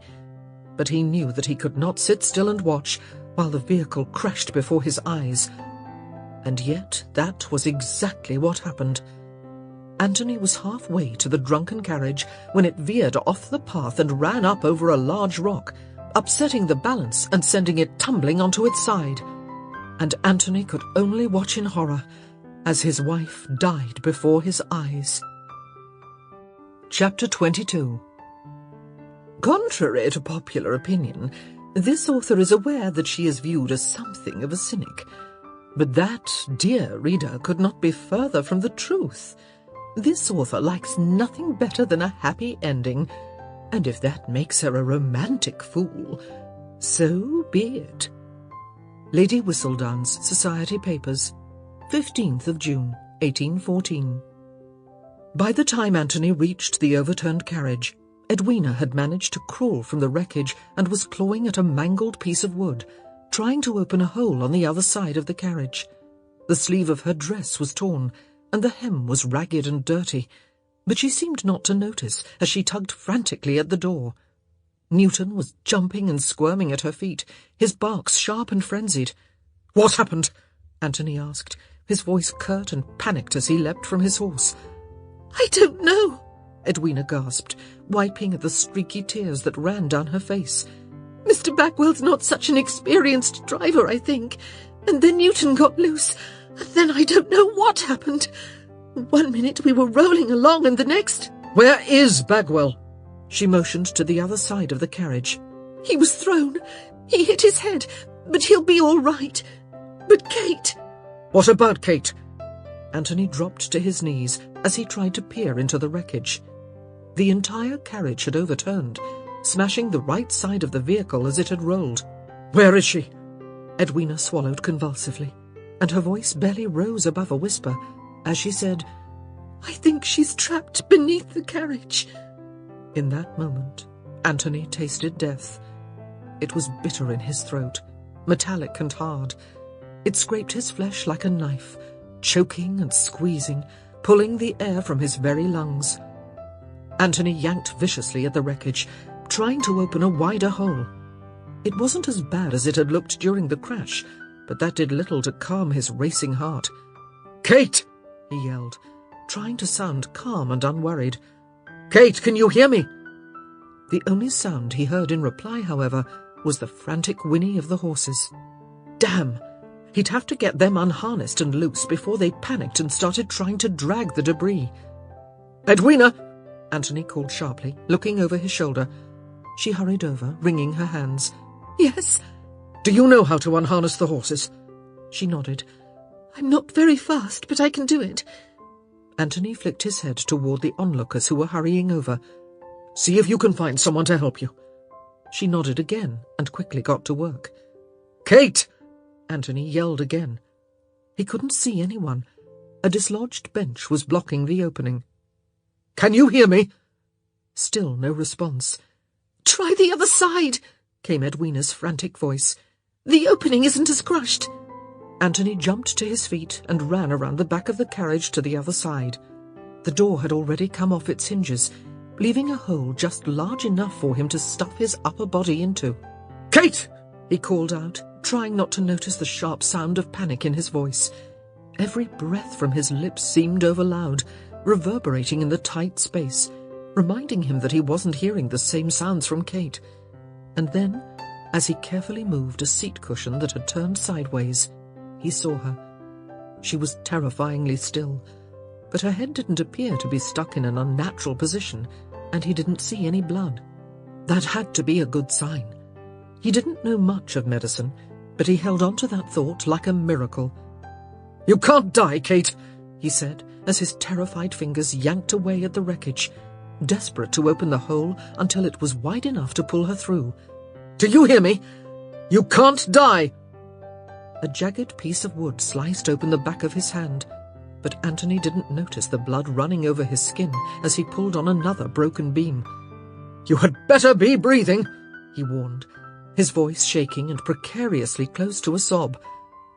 S1: But he knew that he could not sit still and watch while the vehicle crashed before his eyes. And yet that was exactly what happened. Anthony was halfway to the drunken carriage when it veered off the path and ran up over a large rock, upsetting the balance and sending it tumbling onto its side. And Anthony could only watch in horror as his wife died before his eyes. Chapter 22. Contrary to popular opinion, this author is aware that she is viewed as something of a cynic. But that, dear reader, could not be further from the truth. This author likes nothing better than a happy ending, and if that makes her a romantic fool, so be it. Lady Whistledown's Society Papers, 15th of June, 1814. By the time Anthony reached the overturned carriage, Edwina had managed to crawl from the wreckage and was clawing at a mangled piece of wood, trying to open a hole on the other side of the carriage. The sleeve of her dress was torn, and the hem was ragged and dirty, but she seemed not to notice as she tugged frantically at the door. Newton was jumping and squirming at her feet, his barks sharp and frenzied. "What happened?" Anthony asked, his voice curt and panicked as he leapt from his horse. "I don't know," Edwina gasped, wiping at the streaky tears that ran down her face. "Mr. Bagwell's not such an experienced driver, I think, and then Newton got loose. Then I don't know what happened. 1 minute we were rolling along, and the next—" "Where is Bagwell?" She motioned to the other side of the carriage. "He was thrown. He hit his head, but he'll be all right. But Kate—" "What about Kate?" Anthony dropped to his knees as he tried to peer into the wreckage. The entire carriage had overturned, smashing the right side of the vehicle as it had rolled.
S3: "Where is she?"
S1: Edwina swallowed convulsively, and her voice barely rose above a whisper as she said,
S3: "I think she's trapped beneath the carriage."
S1: In that moment, Anthony tasted death. It was bitter in his throat, metallic and hard. It scraped his flesh like a knife, choking and squeezing, pulling the air from his very lungs. Anthony yanked viciously at the wreckage, trying to open a wider hole. It wasn't as bad as it had looked during the crash, but that did little to calm his racing heart.
S3: "Kate!"
S1: he yelled, trying to sound calm and unworried.
S3: "Kate, can you hear me?"
S1: The only sound he heard in reply, however, was the frantic whinny of the horses. Damn! He'd have to get them unharnessed and loose before they panicked and started trying to drag the debris.
S3: "Edwina!"
S1: Anthony called sharply, looking over his shoulder. She hurried over, wringing her hands.
S3: "Yes."
S1: "Do you know how to unharness the horses?"
S3: She nodded. "I'm not very fast, but I can do it."
S1: Anthony flicked his head toward the onlookers who were hurrying over.
S3: "See if you can find someone to help you."
S1: She nodded again and quickly got to work.
S3: "Kate!"
S1: Anthony yelled again. He couldn't see anyone. A dislodged bench was blocking the opening.
S3: "Can you hear me?"
S1: Still no response.
S3: "Try the other side," came Edwina's frantic voice. "The opening isn't as crushed."
S1: Anthony jumped to his feet and ran around the back of the carriage to the other side. The door had already come off its hinges, leaving a hole just large enough for him to stuff his upper body into.
S3: "Kate!"
S1: he called out, trying not to notice the sharp sound of panic in his voice. Every breath from his lips seemed overloud, reverberating in the tight space, reminding him that he wasn't hearing the same sounds from Kate. And then, as he carefully moved a seat cushion that had turned sideways, he saw her. She was terrifyingly still, but her head didn't appear to be stuck in an unnatural position, and he didn't see any blood. That had to be a good sign. He didn't know much of medicine, but he held on to that thought like a miracle.
S3: "You can't die, Kate,"
S1: he said, as his terrified fingers yanked away at the wreckage, desperate to open the hole until it was wide enough to pull her through.
S3: "Do you hear me? You can't die!"
S1: A jagged piece of wood sliced open the back of his hand, but Anthony didn't notice the blood running over his skin as he pulled on another broken beam.
S3: "You had better be breathing,"
S1: he warned, his voice shaking and precariously close to a sob.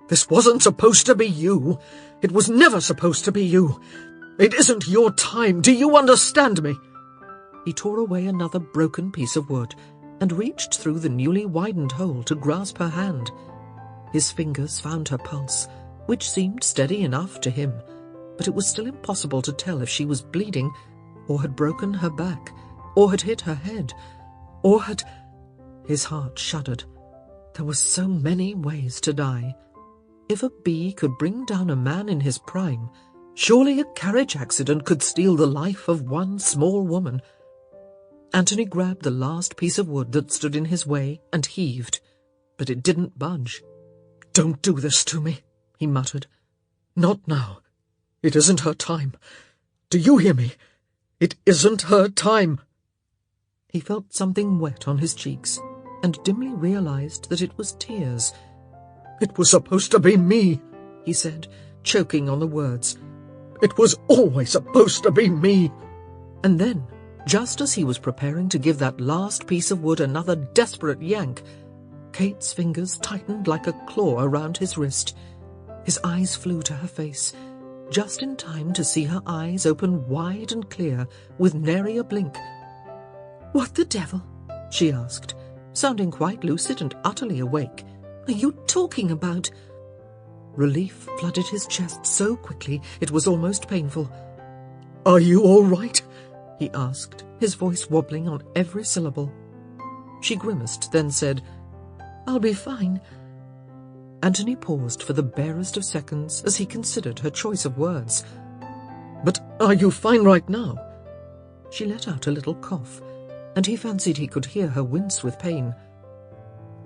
S3: "This wasn't supposed to be you. It was never supposed to be you. It isn't your time. Do you understand me?"
S1: He tore away another broken piece of wood and reached through the newly widened hole to grasp her hand. His fingers found her pulse, which seemed steady enough to him, but it was still impossible to tell if she was bleeding, or had broken her back, or had hit her head, or had... His heart shuddered. There were so many ways to die. If a bee could bring down a man in his prime, surely a carriage accident could steal the life of one small woman. Anthony grabbed the last piece of wood that stood in his way and heaved, but it didn't budge.
S3: "Don't do this to me,"
S1: he muttered.
S3: "Not now. It isn't her time. Do you hear me? It isn't her time."
S1: He felt something wet on his cheeks and dimly realized that it was tears.
S3: "It was supposed to be me,"
S1: he said, choking on the words.
S3: "It was always supposed to be me."
S1: And then, just as he was preparing to give that last piece of wood another desperate yank, Kate's fingers tightened like a claw around his wrist. His eyes flew to her face, just in time to see her eyes open wide and clear, with nary a blink.
S3: "What the devil?"
S1: she asked, sounding quite lucid and utterly awake.
S3: "Are you talking about?"
S1: Relief flooded his chest so quickly it was almost painful.
S3: "Are you all right?"
S1: he asked, his voice wobbling on every syllable. She grimaced, then said, "I'll be fine." Anthony paused for the barest of seconds as he considered her choice of words.
S3: "But are you fine right now?"
S1: She let out a little cough, and he fancied he could hear her wince with pain.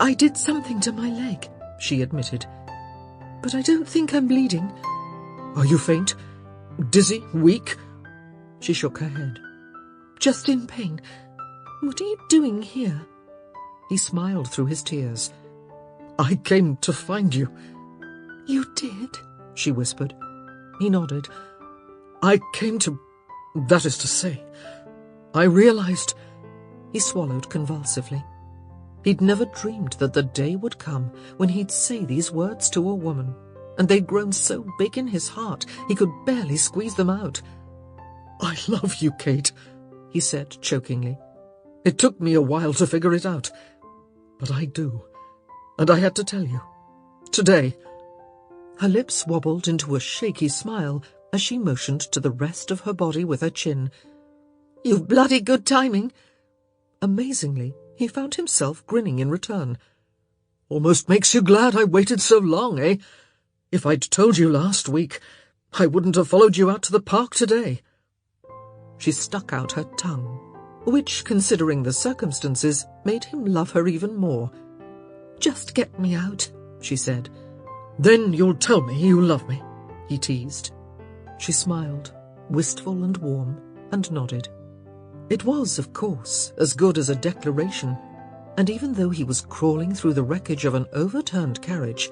S3: "I did something to my leg,"
S1: she admitted.
S3: "But I don't think I'm bleeding." Are you faint? Dizzy? Weak?
S2: She shook her head. Just in pain. What are you doing here? He smiled through his tears.
S3: I came to find you.
S2: You did? She whispered.
S1: He nodded.
S3: I came to... that is to say, I realized...
S1: He swallowed convulsively. He'd never dreamed that the day would come when he'd say these words to a woman, and they'd grown so big in his heart he could barely squeeze them out.
S3: I love you, Kate,
S1: he said chokingly.
S3: It took me a while to figure it out, but I do, and I had to tell you. Today.
S1: Her lips wobbled into a shaky smile as she motioned to the rest of her body with her chin.
S2: You've bloody good timing.
S1: Amazingly, he found himself grinning in return.
S3: Almost makes you glad I waited so long, eh? If I'd told you last week, I wouldn't have followed you out to the park today.
S1: She stuck out her tongue, which, considering the circumstances, made him love her even more.
S2: Just get me out, she said.
S3: Then you'll tell me you love me, he teased.
S1: She smiled, wistful and warm, and nodded. It was, of course, as good as a declaration, and even though he was crawling through the wreckage of an overturned carriage,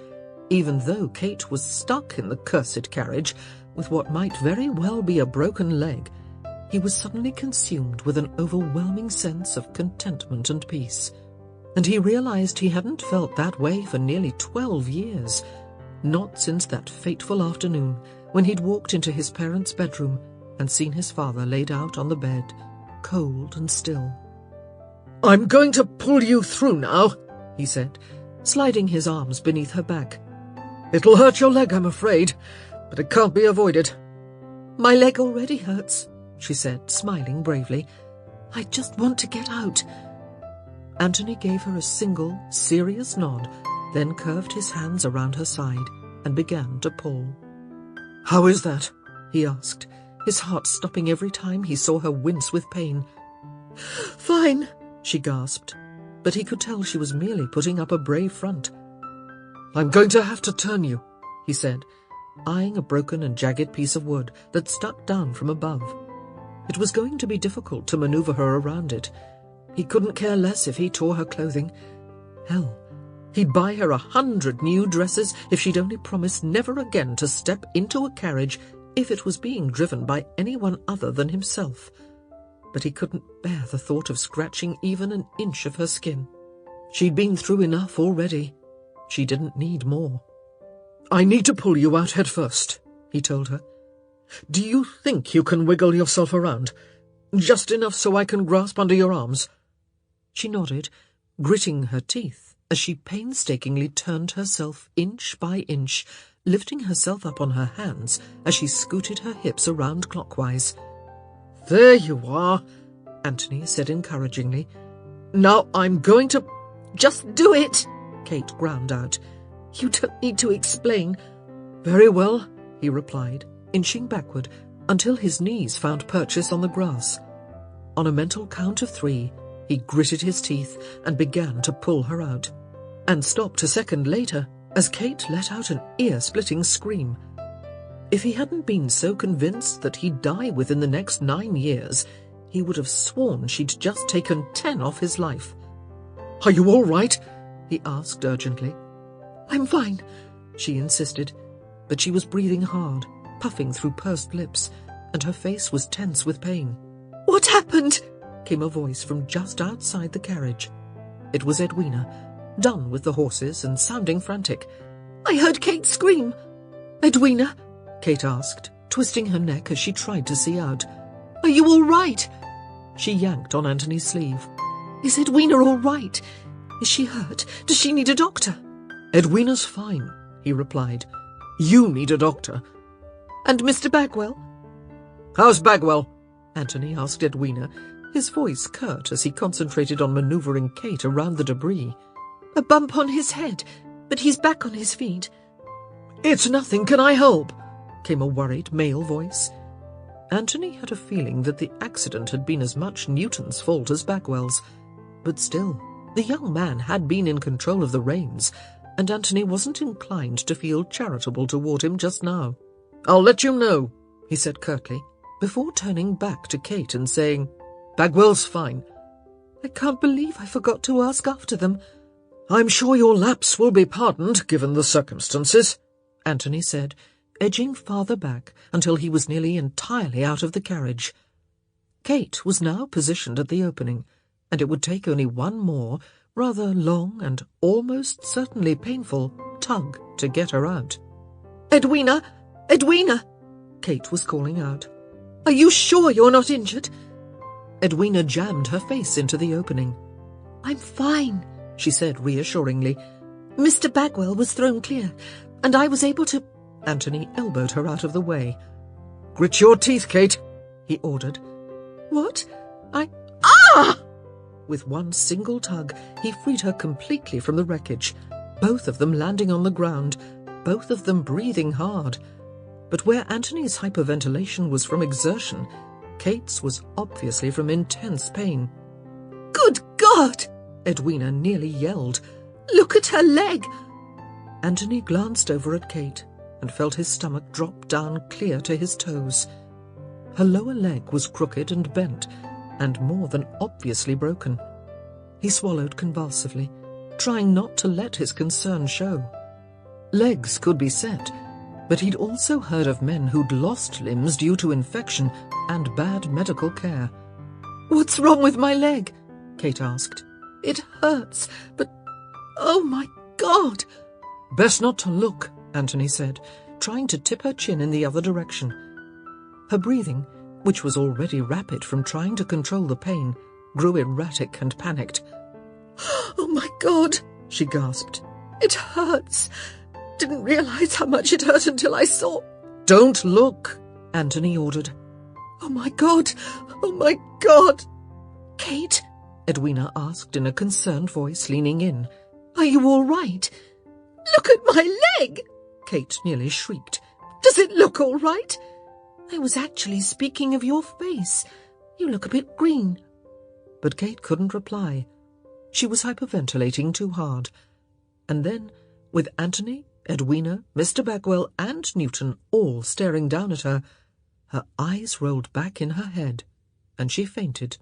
S1: even though Kate was stuck in the cursed carriage with what might very well be a broken leg, he was suddenly consumed with an overwhelming sense of contentment and peace. And he realized he hadn't felt that way for nearly 12 years, not since that fateful afternoon when he'd walked into his parents' bedroom and seen his father laid out on the bed, cold and still.
S3: I'm going to pull you through now,
S1: he said, sliding his arms beneath her back.
S3: It'll hurt your leg, I'm afraid, but it can't be avoided.
S2: My leg already hurts,
S1: she said, smiling bravely.
S2: I just want to get out.
S1: Anthony gave her a single, serious nod, then curved his hands around her side and began to pull.
S3: How is that?
S1: He asked, his heart stopping every time he saw her wince with pain.
S2: Fine,
S1: she gasped, but he could tell she was merely putting up a brave front.
S3: I'm going to have to turn you,
S1: he said, eyeing a broken and jagged piece of wood that stuck down from above. It was going to be difficult to maneuver her around it. He couldn't care less if he tore her clothing. Hell, he'd buy her 100 new dresses if she'd only promised never again to step into a carriage if it was being driven by anyone other than himself. But he couldn't bear the thought of scratching even an inch of her skin. She'd been through enough already. She didn't need more.
S3: I need to pull you out head first, he told her. Do you think you can wiggle yourself around? Just enough so I can grasp under your arms?
S1: She nodded, gritting her teeth as she painstakingly turned herself inch by inch, lifting herself up on her hands as she scooted her hips around clockwise.
S3: There you are,
S1: Anthony said encouragingly.
S3: Now I'm going to...
S2: Just do it,
S1: Kate ground out.
S2: You don't need to explain.
S1: Very well, he replied, inching backward until his knees found purchase on the grass. On a mental count of 3, he gritted his teeth and began to pull her out, and stopped a second later as Kate let out an ear-splitting scream. If he hadn't been so convinced that he'd die within the next 9 years, he would have sworn she'd just taken 10 off his life.
S3: Are you all right?
S1: He asked urgently.
S2: I'm fine,
S1: she insisted, but she was breathing hard, puffing through pursed lips, and her face was tense with pain.
S2: What happened?
S1: Came a voice from just outside the carriage. It was Edwina, done with the horses and sounding frantic.
S2: I heard Kate scream. Edwina?
S1: Kate asked, twisting her neck as she tried to see out.
S2: Are you all right?
S1: She yanked on Anthony's sleeve.
S2: Is Edwina all right? Is she hurt? Does she need a doctor?
S1: Edwina's fine, he replied. You need a doctor.
S2: And Mr. Bagwell?
S3: How's Bagwell?
S1: Anthony asked Edwina, his voice curt as he concentrated on manoeuvring Kate around the debris.
S2: A bump on his head, but he's back on his feet.
S3: It's nothing, can I help?
S1: Came a worried male voice. Anthony had a feeling that the accident had been as much Newton's fault as Bagwell's, but still, the young man had been in control of the reins, and Anthony wasn't inclined to feel charitable toward him just now. "I'll let you know," he said curtly, before turning back to Kate and saying, "Bagwell's fine."
S2: "I can't believe I forgot to ask after them."
S1: "I'm sure your lapse will be pardoned, given the circumstances,"
S2: Anthony said, edging farther back until he was nearly entirely out of the carriage. Kate was now positioned at the opening, and it would take only one more, rather long and almost certainly painful, tug to get her out.
S3: "Edwina! Edwina!"
S2: Kate was calling out.
S3: "Are you sure you're not injured?"
S2: Edwina jammed her face into the opening.
S3: "I'm fine,"
S2: she said reassuringly.
S3: "Mr. Bagwell was thrown clear, and I was able to—"
S2: Anthony elbowed her out of the way.
S1: "Grit your teeth, Kate," he ordered.
S3: "What?
S1: Ah!"
S2: With one single tug, he freed her completely from the wreckage, both of them landing on the ground, both of them breathing hard. But where Anthony's hyperventilation was from exertion, Kate's was obviously from intense pain.
S3: "Good God!"
S2: Edwina nearly yelled.
S3: "Look at her leg!"
S2: Anthony glanced over at Kate and felt his stomach drop down clear to his toes. Her lower leg was crooked and bent, and more than obviously broken. He swallowed convulsively, trying not to let his concern show. Legs could be set, but he'd also heard of men who'd lost limbs due to infection and bad medical care.
S3: "What's wrong with my leg?"
S2: Kate asked.
S3: "It hurts, but... oh my God!"
S2: "Best not to look," Anthony said, trying to tip her chin in the other direction. Her breathing, which was already rapid from trying to control the pain, grew erratic and panicked.
S3: "Oh my God!" she gasped. "It hurts. Didn't realize how much it hurt until I saw—"
S1: "Don't look,"
S2: Anthony ordered.
S3: "Oh my God! Oh my God!" "Kate?"
S2: Edwina asked in a concerned voice, leaning in.
S3: "Are you all right? Look at my leg!"
S2: Kate nearly shrieked.
S3: "Does it look all right? I was actually speaking of your face. You look a bit green."
S2: But Kate couldn't reply. She was hyperventilating too hard. And then, with Anthony, Edwina, Mr. Bagwell and Newton all staring down at her, her eyes rolled back in her head, and she fainted.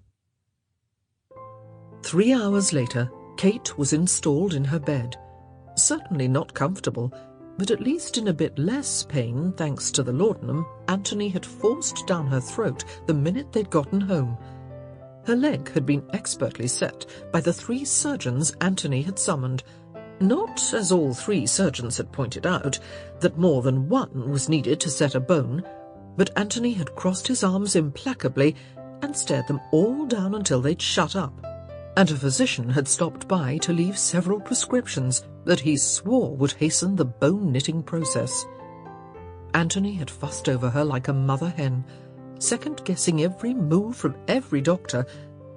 S2: 3 hours later, Kate was installed in her bed. Certainly not comfortable, but at least in a bit less pain thanks to the laudanum Anthony had forced down her throat the minute they'd gotten home. Her leg had been expertly set by the 3 surgeons Anthony had summoned. Not, as all 3 surgeons had pointed out, that more than one was needed to set a bone, but Anthony had crossed his arms implacably and stared them all down until they'd shut up. And a physician had stopped by to leave several prescriptions that he swore would hasten the bone-knitting process. Anthony had fussed over her like a mother hen, second-guessing every move from every doctor,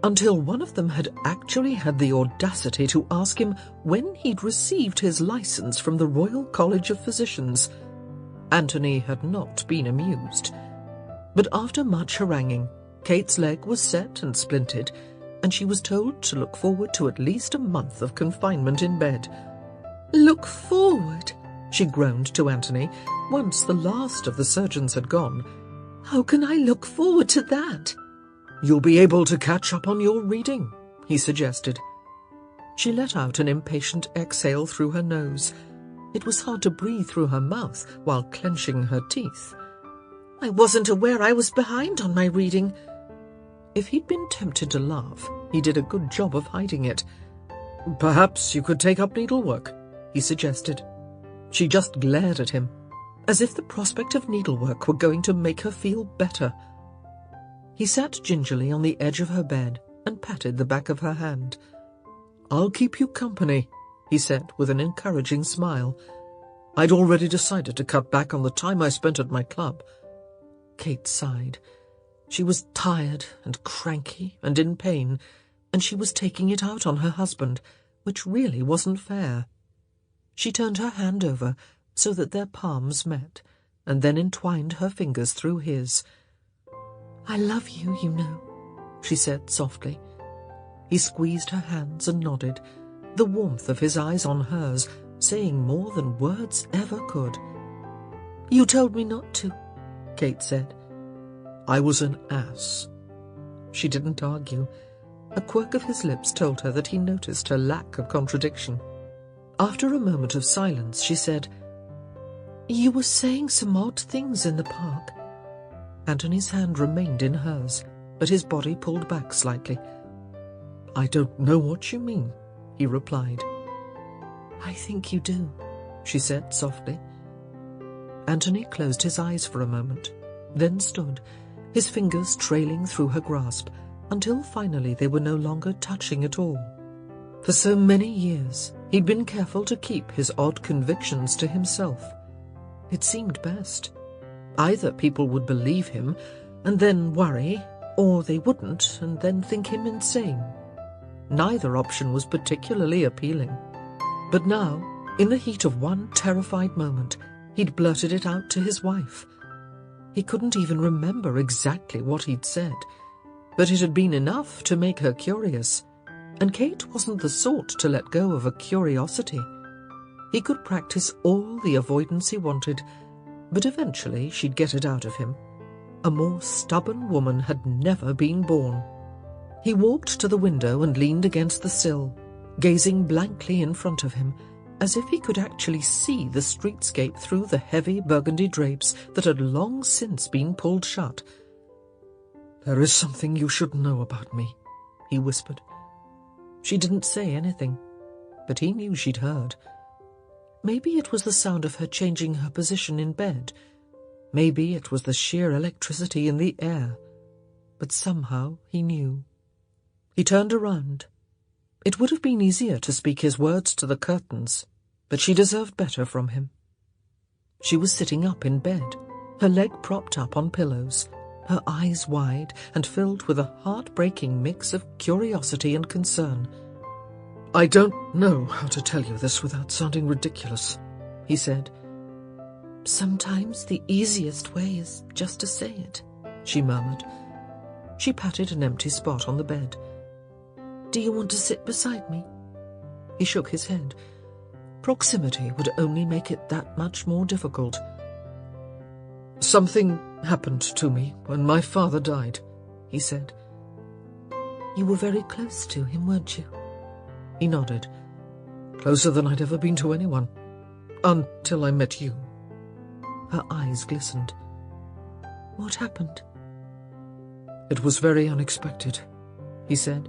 S2: until one of them had actually had the audacity to ask him when he'd received his license from the Royal College of Physicians. Anthony had not been amused. But after much haranguing, Kate's leg was set and splintered, and she was told to look forward to at least a month of confinement in bed.
S3: "Look forward?"
S2: she groaned to Anthony, once the last of the surgeons had gone.
S3: "How can I look forward to that?"
S2: "You'll be able to catch up on your reading," he suggested. She let out an impatient exhale through her nose. It was hard to breathe through her mouth while clenching her teeth.
S3: "I wasn't aware I was behind on my reading."
S2: If he'd been tempted to laugh, he did a good job of hiding it.
S1: "Perhaps you could take up needlework,"
S2: he suggested. She just glared at him, as if the prospect of needlework were going to make her feel better. He sat gingerly on the edge of her bed and patted the back of her hand. "I'll keep you company," he said with an encouraging smile. "I'd already decided to cut back on the time I spent at my club." Kate sighed. She was tired and cranky and in pain, and she was taking it out on her husband, which really wasn't fair. She turned her hand over so that their palms met, and then entwined her fingers through his.
S3: "I love you, you know,"
S2: she said softly. He squeezed her hands and nodded, the warmth of his eyes on hers saying more than words ever could.
S3: You told me not to, Kate said.
S1: I was an ass. She didn't argue. A quirk of his lips told her that he noticed her lack of contradiction. After a moment of silence, she said,
S3: You were saying some odd things in the park.
S1: Anthony's hand remained in hers, but his body pulled back slightly. I don't know what you mean, he replied.
S3: I think you do,
S1: she said softly. Anthony closed his eyes for a moment, then stood, his fingers trailing through her grasp, until finally they were no longer touching at all. For so many years, he'd been careful to keep his odd convictions to himself. It seemed best. Either people would believe him and then worry, or they wouldn't and then think him insane. Neither option was particularly appealing. But now, in the heat of one terrified moment, he'd blurted it out to his wife. He couldn't even remember exactly what he'd said, but it had been enough to make her curious, and Kate wasn't the sort to let go of a curiosity. He could practice all the avoidance he wanted, but eventually she'd get it out of him. A more stubborn woman had never been born. He walked to the window and leaned against the sill, gazing blankly in front of him, as if he could actually see the streetscape through the heavy burgundy drapes that had long since been pulled shut. There is something you should know about me, he whispered. She didn't say anything, but he knew she'd heard. Maybe it was the sound of her changing her position in bed. Maybe it was the sheer electricity in the air. But somehow he knew. He turned around. It would have been easier to speak his words to the curtains, but she deserved better from him. She was sitting up in bed, her leg propped up on pillows, her eyes wide and filled with a heart-breaking mix of curiosity and concern. I don't know how to tell you this without sounding ridiculous, he said.
S3: Sometimes the easiest way is just to say it, she murmured.
S1: She patted an empty spot on the bed.
S3: Do you want to sit beside me?
S1: He shook his head. Proximity would only make it that much more difficult. Something happened to me when my father died, he said.
S3: You were very close to him, weren't you?
S1: He nodded. Closer than I'd ever been to anyone. Until I met you. Her eyes glistened.
S3: What happened?
S1: It was very unexpected, he said.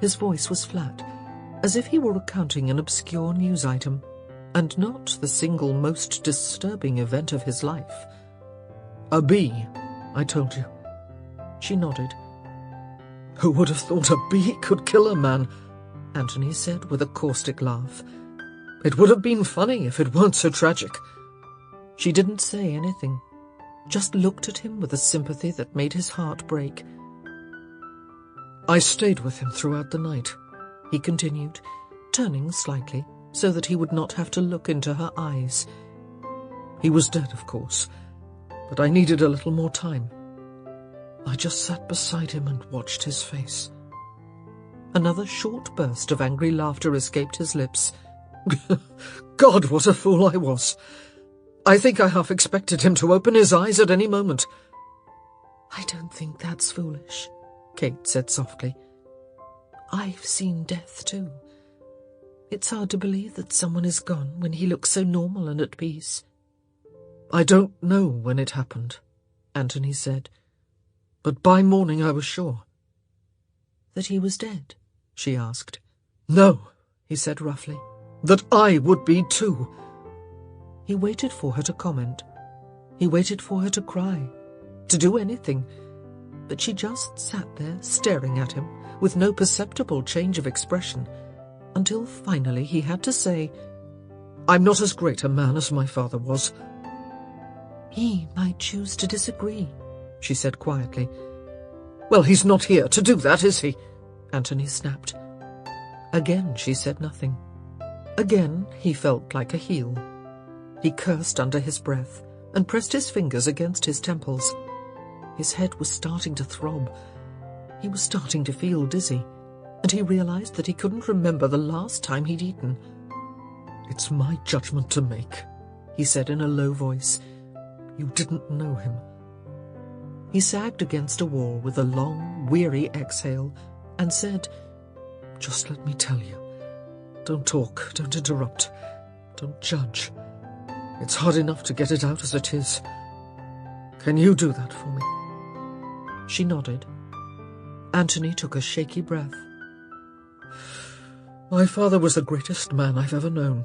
S1: His voice was flat, as if he were recounting an obscure news item, and not the single most disturbing event of his life. A bee, I told you. She nodded. Who would have thought a bee could kill a man? Anthony said with a caustic laugh. It would have been funny if it weren't so tragic. She didn't say anything, just looked at him with a sympathy that made his heart break. I stayed with him throughout the night, he continued, turning slightly so that he would not have to look into her eyes. He was dead, of course, but I needed a little more time. I just sat beside him and watched his face. Another short burst of angry laughter escaped his lips. God, what a fool I was! I think I half expected him to open his eyes at any moment.
S3: I don't think that's foolish, Kate said softly. I've seen death too. It's hard to believe that someone is gone when he looks so normal and at peace.
S1: I don't know when it happened, Anthony said, but by morning I was sure.
S3: That he was dead? She asked.
S1: No, he said roughly, that I would be too. He waited for her to comment. He waited for her to cry, to do anything, but she just sat there staring at him with no perceptible change of expression, until finally he had to say, I'm not as great a man as my father was.
S3: He might choose to disagree,
S1: she said quietly. Well, he's not here to do that, is he? Anthony snapped. Again she said nothing. Again he felt like a heel. He cursed under his breath and pressed his fingers against his temples. His head was starting to throb. He was starting to feel dizzy, and he realized that he couldn't remember the last time he'd eaten. It's my judgment to make, he said in a low voice.
S3: you didn't know him." He sagged against a wall with a long, weary exhale and said, "Just let me tell you. Don't talk, don't interrupt, don't judge. It's hard enough to get it out as it is. Can you do that for me?" She nodded. Anthony took a shaky breath. "My father was the greatest man I've ever known.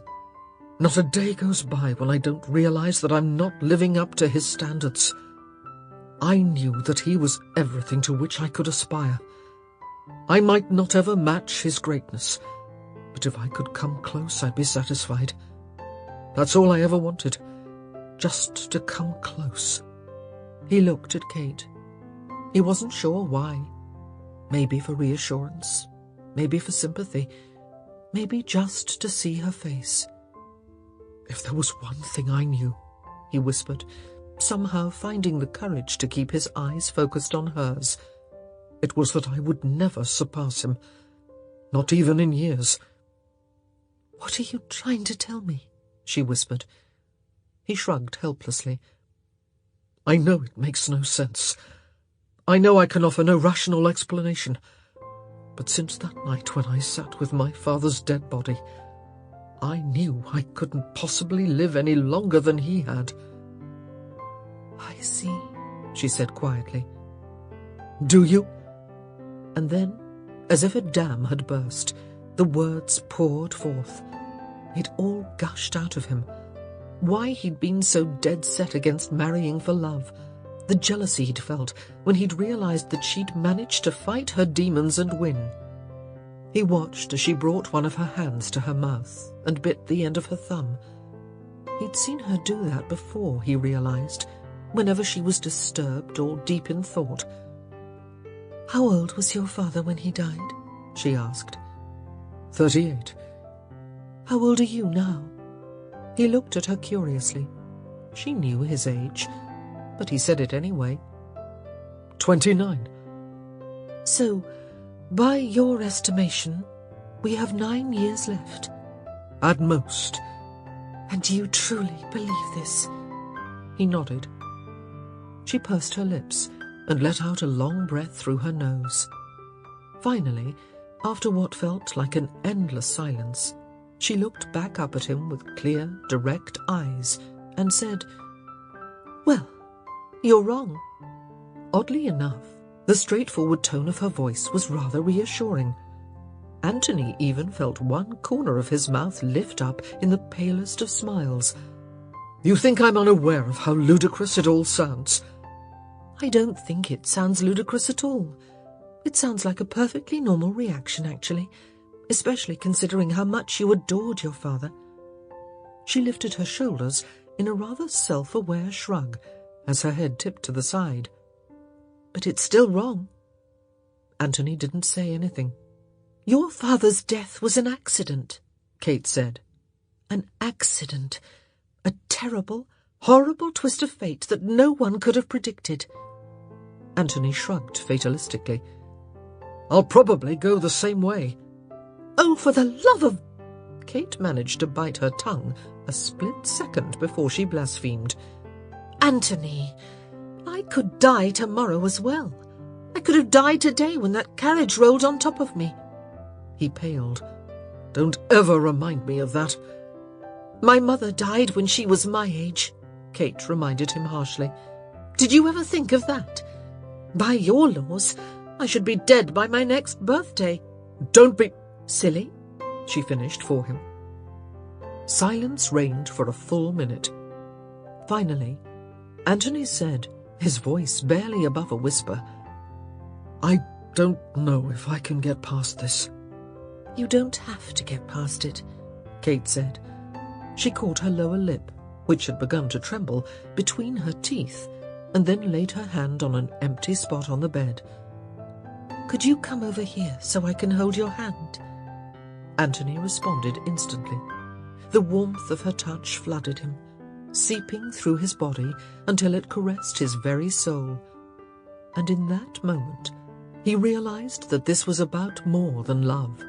S3: Not a day goes by when I don't realize that I'm not living up to his standards. I knew that he was everything to which I could aspire. I might not ever match his greatness, but if I could come close, I'd be satisfied. That's all I ever wanted, just to come close." He looked at Kate. He wasn't sure why. Maybe for reassurance, maybe for sympathy, maybe just to see her face. "If there was one thing I knew," he whispered, somehow finding the courage to keep his eyes focused on hers, "it was that I would never surpass him, not even in years." "What are you trying to tell me?" she whispered. He shrugged helplessly. "I know it makes no sense. I know I can offer no rational explanation. But since that night when I sat with my father's dead body, I knew I couldn't possibly live any longer than he had." "I see," she said quietly. "Do you?" And then, as if a dam had burst, the words poured forth. It all gushed out of him. Why he'd been so dead set against marrying for love, the jealousy he'd felt when he'd realized that she'd managed to fight her demons and win. He watched as she brought one of her hands to her mouth and bit the end of her thumb. He'd seen her do that before, he realized, whenever she was disturbed or deep in thought. "How old was your father when he died?" she asked. 38. "How old are you now?" He looked at her curiously. She knew his age, but he said it anyway. 29. "So, by your estimation, we have 9 years left." "At most." "And do you truly believe this?" He nodded. She pursed her lips and let out a long breath through her nose. Finally, after what felt like an endless silence, she looked back up at him with clear, direct eyes and said, "Well, you're wrong." Oddly enough, the straightforward tone of her voice was rather reassuring. Anthony even felt one corner of his mouth lift up in the palest of smiles. "You think I'm unaware of how ludicrous it all sounds?" "I don't think it sounds ludicrous at all. It sounds like a perfectly normal reaction, actually, especially considering how much you adored your father." She lifted her shoulders in a rather self-aware shrug as her head tipped to the side. "But it's still wrong." Anthony didn't say anything. "Your father's death was an accident," Kate said. "An accident. A terrible, horrible twist of fate that no one could have predicted." Anthony shrugged fatalistically. "I'll probably go the same way." "Oh, for the love of—" Kate managed to bite her tongue a split second before she blasphemed. "Anthony, I could die tomorrow as well. I could have died today when that carriage rolled on top of me." He paled. "Don't ever remind me of that." "My mother died when she was my age," Kate reminded him harshly. "Did you ever think of that? By your laws, I should be dead by my next birthday." "Don't be—" "Silly," she finished for him. Silence reigned for a full minute. Finally, Anthony said, his voice barely above a whisper, "I don't know if I can get past this." "You don't have to get past it," Kate said. She caught her lower lip, which had begun to tremble, between her teeth, and then laid her hand on an empty spot on the bed. "Could you come over here so I can hold your hand?" Anthony responded instantly. The warmth of her touch flooded him, seeping through his body until it caressed his very soul. And in that moment, he realized that this was about more than love.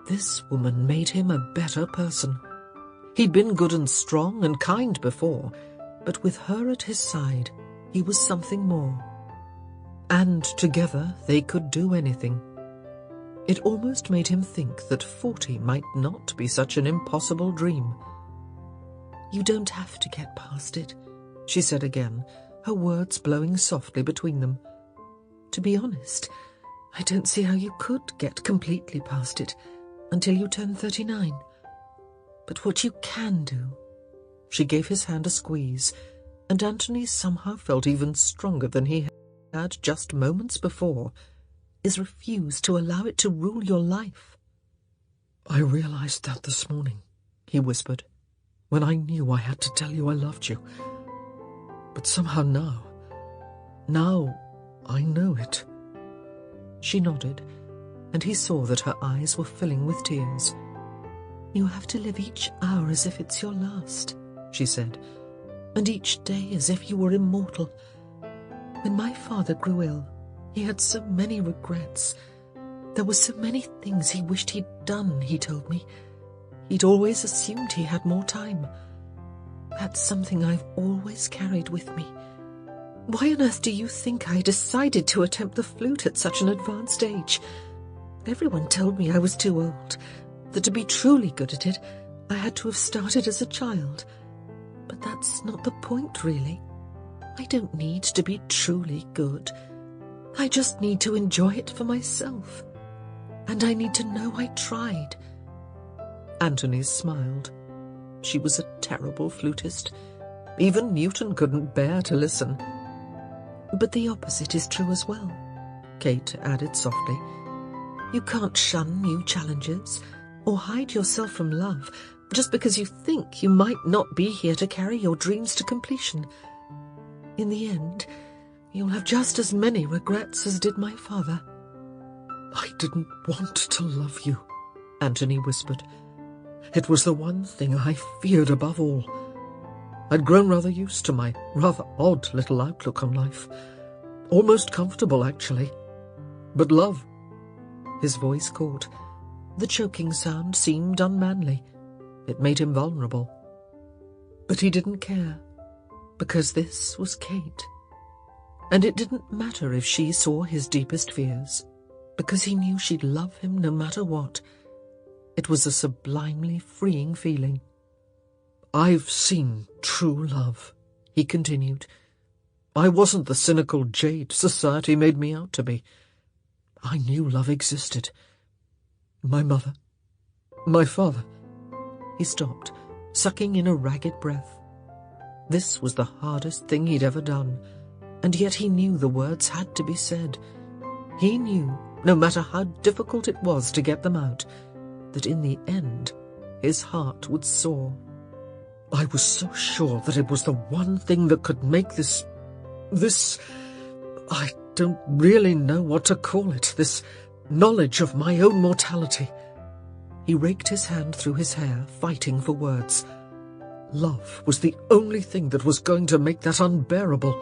S3: This woman made him a better person. He'd been good and strong and kind before,
S1: But with her at his side, he was something more. And together they could do anything. It almost made him think that 40 might not be such an impossible dream. "You don't have to get past it," she said again, her words blowing softly between them. "To be honest, I don't see how you could get completely past it until you turn 39. But what you can do—" She gave his hand a squeeze, and Anthony somehow felt even stronger than he had just moments before, "is refuse to allow it to rule your life." "I realized that this morning," he whispered, "when I knew I had to tell you I loved you. But somehow now I know it." She nodded, and he saw that her eyes were filling with tears. "You have to live each hour as if it's your last," she said, "and each day as if you were immortal. When my father grew ill, he had so many regrets. There were so many things he wished he'd done, he told me. He'd always assumed he had more time. That's something I've always carried with me. Why on earth do you think I decided to attempt the flute at such an advanced age? Everyone told me I was too old, that to be truly good at it, I had to have started as a child. But that's not the point, really. I don't need to be truly good. I just need to enjoy it for myself. And I need to know I tried." Anthony smiled. She was a terrible flutist. Even Newton couldn't bear to listen. "But the opposite is true as well," Kate added softly. "You can't shun new challenges or hide yourself from love just because you think you might not be here to carry your dreams to completion. In the end, you'll have just as many regrets as did my father." "I didn't want to love you," Anthony whispered. "It was the one thing I feared above all. I'd grown rather used to my rather odd little outlook on life. Almost comfortable, actually. But love—" His voice caught. The choking sound seemed unmanly. It made him vulnerable. But he didn't care, because this was Kate. And it didn't matter if she saw his deepest fears, because he knew she'd love him no matter what. It was a sublimely freeing feeling. "I've seen true love," he continued. "I wasn't the cynical jade society made me out to be. I knew love existed. My mother, my father—" He stopped, sucking in a ragged breath. This was the hardest thing he'd ever done, and yet he knew the words had to be said. He knew, no matter how difficult it was to get them out, that in the end his heart would soar. "I was so sure that it was the one thing that could make this, I don't really know what to call it, this knowledge of my own mortality." He raked his hand through his hair, fighting for words. Love was the only thing that was going to make that unbearable.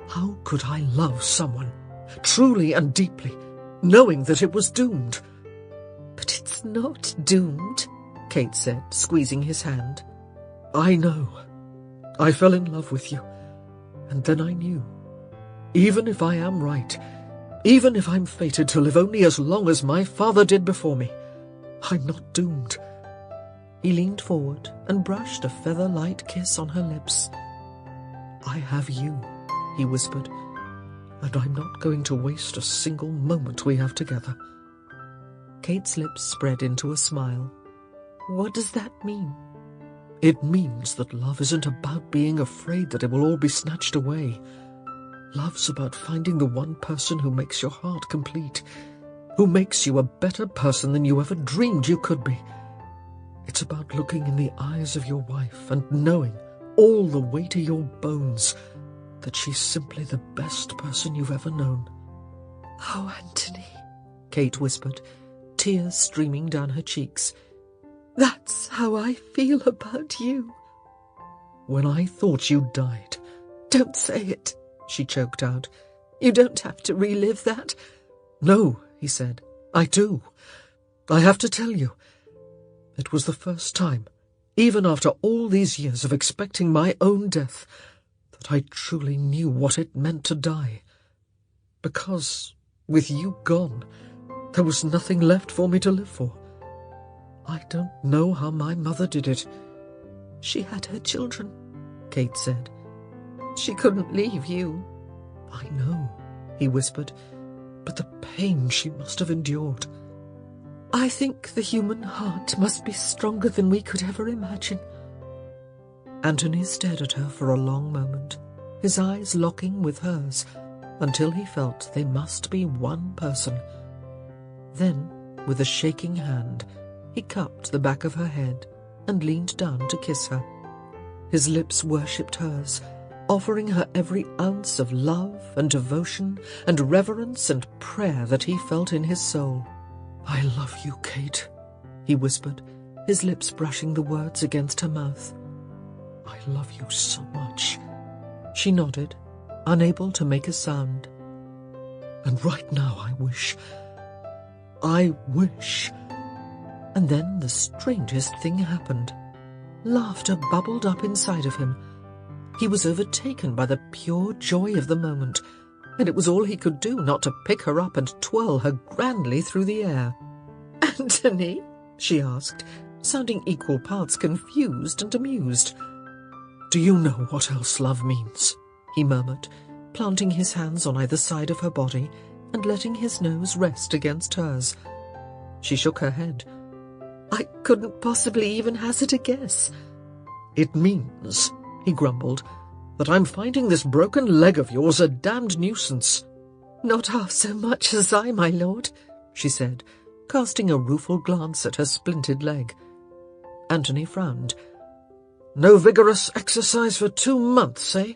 S1: How could I love someone, truly and deeply, knowing that it was doomed? "But it's not doomed," Kate said, squeezing his hand. "I know. I fell in love with you, and then I knew. Even if I am right, even if I'm fated to live only as long as my father did before me, I'm not doomed." He leaned forward and brushed a feather-light kiss on her lips. "I have you," he whispered, "and I'm not going to waste a single moment we have together." Kate's lips spread into a smile. "What does that mean?" "It means that love isn't about being afraid that it will all be snatched away. Love's about finding the one person who makes your heart complete, who makes you a better person than you ever dreamed you could be. It's about looking in the eyes of your wife and knowing, all the way to your bones, that she's simply the best person you've ever known." "Oh, Anthony," Kate whispered, tears streaming down her cheeks. "That's how I feel about you." "When I thought you died—" "Don't say it," she choked out. "You don't have to relive that." "No," he said, "I do. I have to tell you. It was the first time
S3: even after all these years of expecting my own death, that I truly knew what it meant to die. Because, with you gone, there was nothing left for me to live for. I don't know how my mother did it.
S2: She had her children, Kate said. She couldn't leave you.
S3: I know, he whispered, but the pain she must have endured.
S2: I think the human heart must be stronger than we could ever imagine.
S1: Anthony stared at her for a long moment, his eyes locking with hers, until he felt they must be one person. Then, with a shaking hand, he cupped the back of her head and leaned down to kiss her. His lips worshipped hers, offering her every ounce of love and devotion and reverence and prayer that he felt in his soul.
S3: I love you, Kate,
S1: he whispered, his lips brushing the words against her mouth.
S3: I love you so much.
S1: She nodded, unable to make a sound.
S3: And right now I wish...
S1: And then the strangest thing happened. Laughter bubbled up inside of him. He was overtaken by the pure joy of the moment, and it was all he could do not to pick her up and twirl her grandly through the air.
S2: "Anthony?"
S1: she asked, sounding equal parts confused and amused.
S3: Do you know what else love means?
S1: He murmured, planting his hands on either side of her body and letting his nose rest against hers. She shook her head.
S2: I couldn't possibly even hazard a guess.
S3: It means, he grumbled, that I'm finding this broken leg of yours a damned nuisance.
S2: Not half so much as I, my lord,
S1: she said, casting a rueful glance at her splintered leg. Anthony frowned.
S3: No vigorous exercise for 2 months, eh?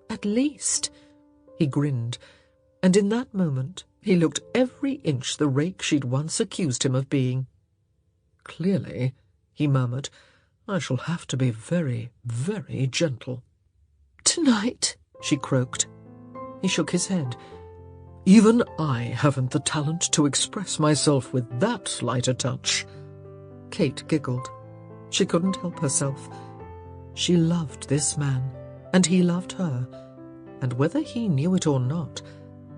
S2: At least.
S1: He grinned, and in that moment he looked every inch the rake she'd once accused him of being.
S3: Clearly, he murmured, I shall have to be very, very gentle.
S2: Tonight,
S1: she croaked. He shook his head.
S3: Even I haven't the talent to express myself with that light a touch.
S1: Kate giggled. She couldn't help herself. She loved this man, and he loved her, and whether he knew it or not,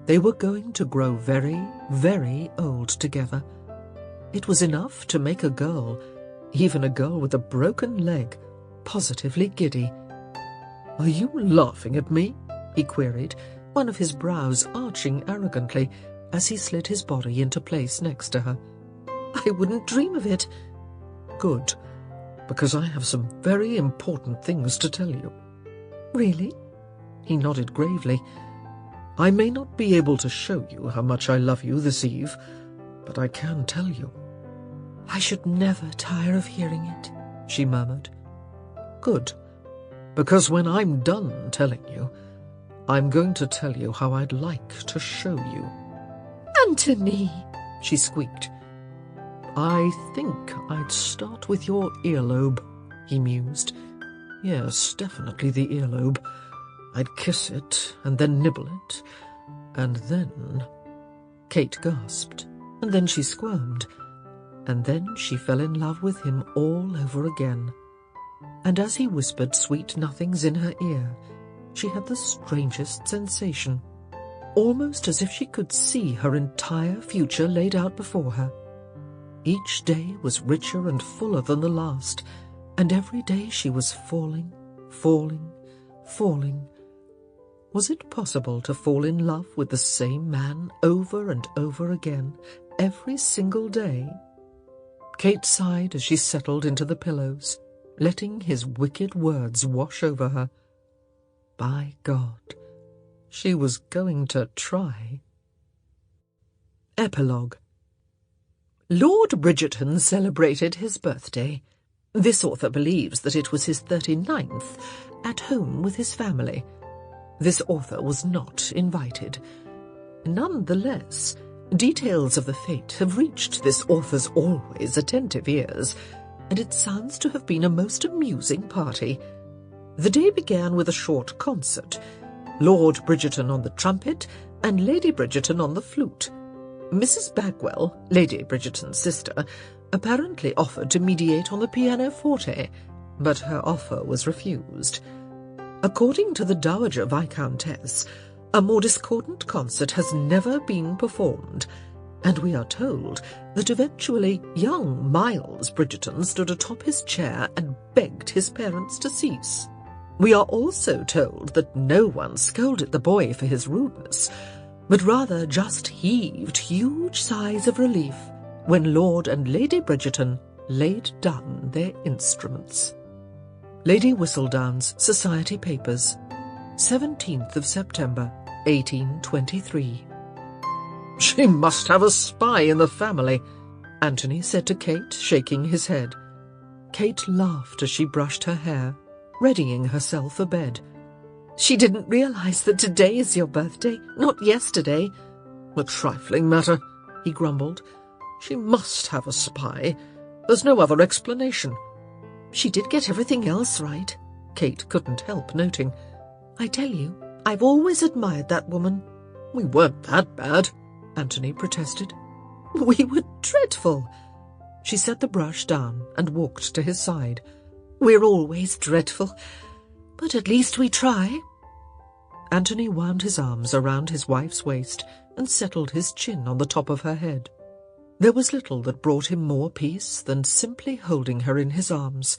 S1: they were going to grow very, very old together. It was enough to make a girl, even a girl with a broken leg, positively giddy.
S3: Are you laughing at me?
S1: He queried, one of his brows arching arrogantly as he slid his body into place next to her.
S2: I wouldn't dream of it.
S3: Good, because I have some very important things to tell you.
S2: Really?
S1: He nodded gravely.
S3: I may not be able to show you how much I love you this eve, but I can tell you.
S2: I should never tire of hearing it, she murmured.
S3: Good, because when I'm done telling you, I'm going to tell you how I'd like to show you.
S2: Anthony,
S1: she squeaked.
S3: I think I'd start with your earlobe, he mused. Yes, definitely the earlobe. I'd kiss it, and then nibble it, and then...
S1: Kate gasped, and then she squirmed, and then she fell in love with him all over again. And as he whispered sweet nothings in her ear, she had the strangest sensation, almost as if she could see her entire future laid out before her. Each day was richer and fuller than the last, and every day she was falling, falling, falling. Was it possible to fall in love with the same man over and over again, every single day? Kate sighed as she settled into the pillows, letting his wicked words wash over her. By God, she was going to try. Epilogue.
S2: Lord Bridgerton celebrated his birthday. This author believes that it was his 39th, at home with his family. This author was not invited. Nonetheless, details of the fete have reached this author's always attentive ears, and it sounds to have been a most amusing party. The day began with a short concert, Lord Bridgerton on the trumpet and Lady Bridgerton on the flute. Mrs. Bagwell, Lady Bridgerton's sister,
S3: apparently offered to mediate on the pianoforte, but her offer was refused. According to the Dowager Viscountess, a more discordant concert has never been performed, and we are told that eventually young Miles Bridgerton stood atop his chair and begged his parents to cease. We are also told that no one scolded the boy for his rudeness, but rather just heaved huge sighs of relief when Lord and Lady Bridgerton laid down their instruments. Lady Whistledown's Society Papers, 17th of September, 1823.
S1: "She must have a spy in the family," Anthony said to Kate, shaking his head.
S3: Kate laughed as she brushed her hair, readying herself for bed. "She didn't realise that today is your birthday, not yesterday."
S1: "A trifling matter," he grumbled. "She must have a spy. There's no other explanation."
S3: "She did get everything else right," Kate couldn't help noting. "I tell you, I've always admired that woman."
S1: "We weren't that bad," Anthony protested.
S3: "We were dreadful." She set the brush down and walked to his side. "We're always dreadful, but at least we try." Anthony wound his arms around his wife's waist and settled his chin on the top of her head. There was little that brought him more peace than simply holding her in his arms.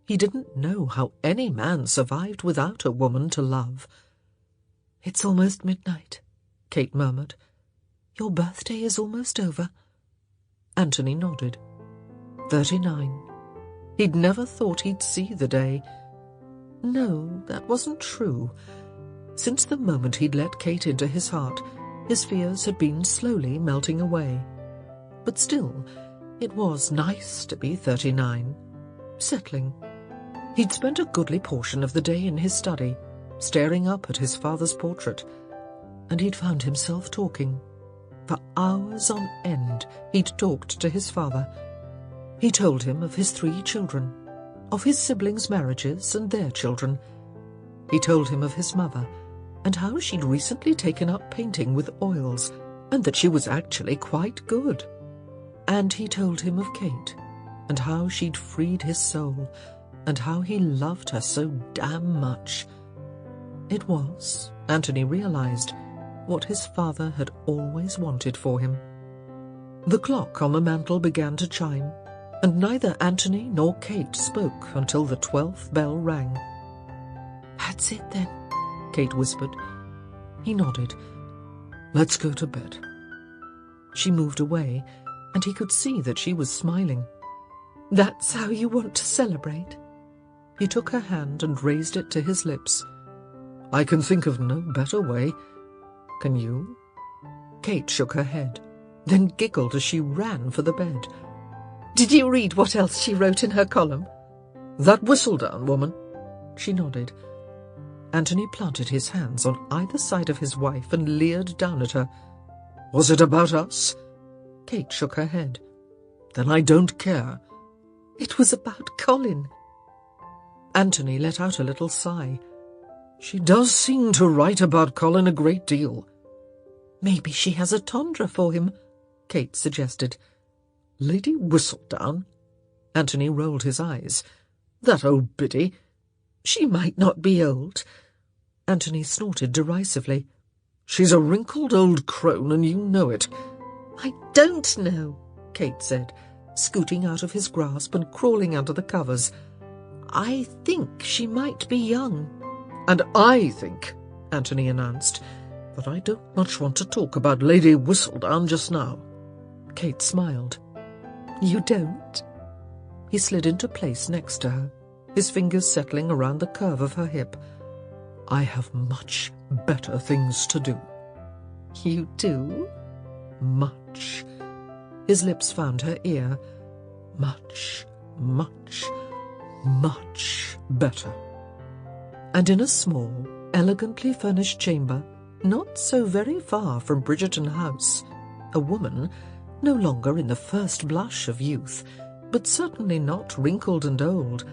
S3: He didn't know how any man survived without a woman to love. "It's almost midnight," Kate murmured. "Your birthday is almost over." Anthony nodded. 39. He'd never thought he'd see the day. No, that wasn't true. Since the moment he'd let Kate into his heart, his fears had been slowly melting away. But still, it was nice to be 39. Settling. He'd spent a goodly portion of the day in his study, staring up at his father's portrait, and he'd found himself talking. For hours on end, he'd talked to his father. He told him of his 3 children, of his siblings' marriages and their children. He told him of his mother, and how she'd recently taken up painting with oils, and that she was actually quite good. And he told him of Kate, and how she'd freed his soul, and how he loved her so damn much. It was, Anthony realized, what his father had always wanted for him. The clock on the mantel began to chime, and neither Anthony nor Kate spoke until the 12th bell rang. "That's it, then," Kate whispered. He nodded.
S1: "Let's go to bed."
S3: She moved away, and he could see that she was smiling. "That's how you want to celebrate?" He took her hand and raised it to his lips.
S1: "I can think of no better way. Can you?"
S3: Kate shook her head, then giggled as she ran for the bed. "Did you read what else she wrote in her column?"
S1: "That Whistledown woman?"
S3: She nodded. Anthony planted his hands on either side of his wife and leered down at her.
S1: "Was it about us?"
S3: Kate shook her head.
S1: "Then I don't care."
S3: "It was about Colin." Anthony let out a little sigh.
S1: "She does seem to write about Colin a great deal."
S3: "Maybe she has a tundra for him," Kate suggested.
S1: "Lady Whistledown?"
S3: Anthony rolled his eyes.
S1: "That old biddy?"
S3: "She might not be old." Anthony snorted derisively.
S1: "She's a wrinkled old crone, and you know it."
S3: "I don't know," Kate said, scooting out of his grasp and crawling under the covers. "I think she might be young."
S1: "And I think," Anthony announced, "that I don't much want to talk about Lady Whistledown just now."
S3: Kate smiled. "You don't?" He slid into place next to her, his fingers settling around the curve of her hip.
S1: "I have much better things to do."
S3: "You do?"
S1: "Much."
S3: His lips found her ear.
S1: "Much, much, much better."
S3: And in a small, elegantly furnished chamber, not so very far from Bridgerton House, a woman, no longer in the first blush of youth, but certainly not wrinkled and old,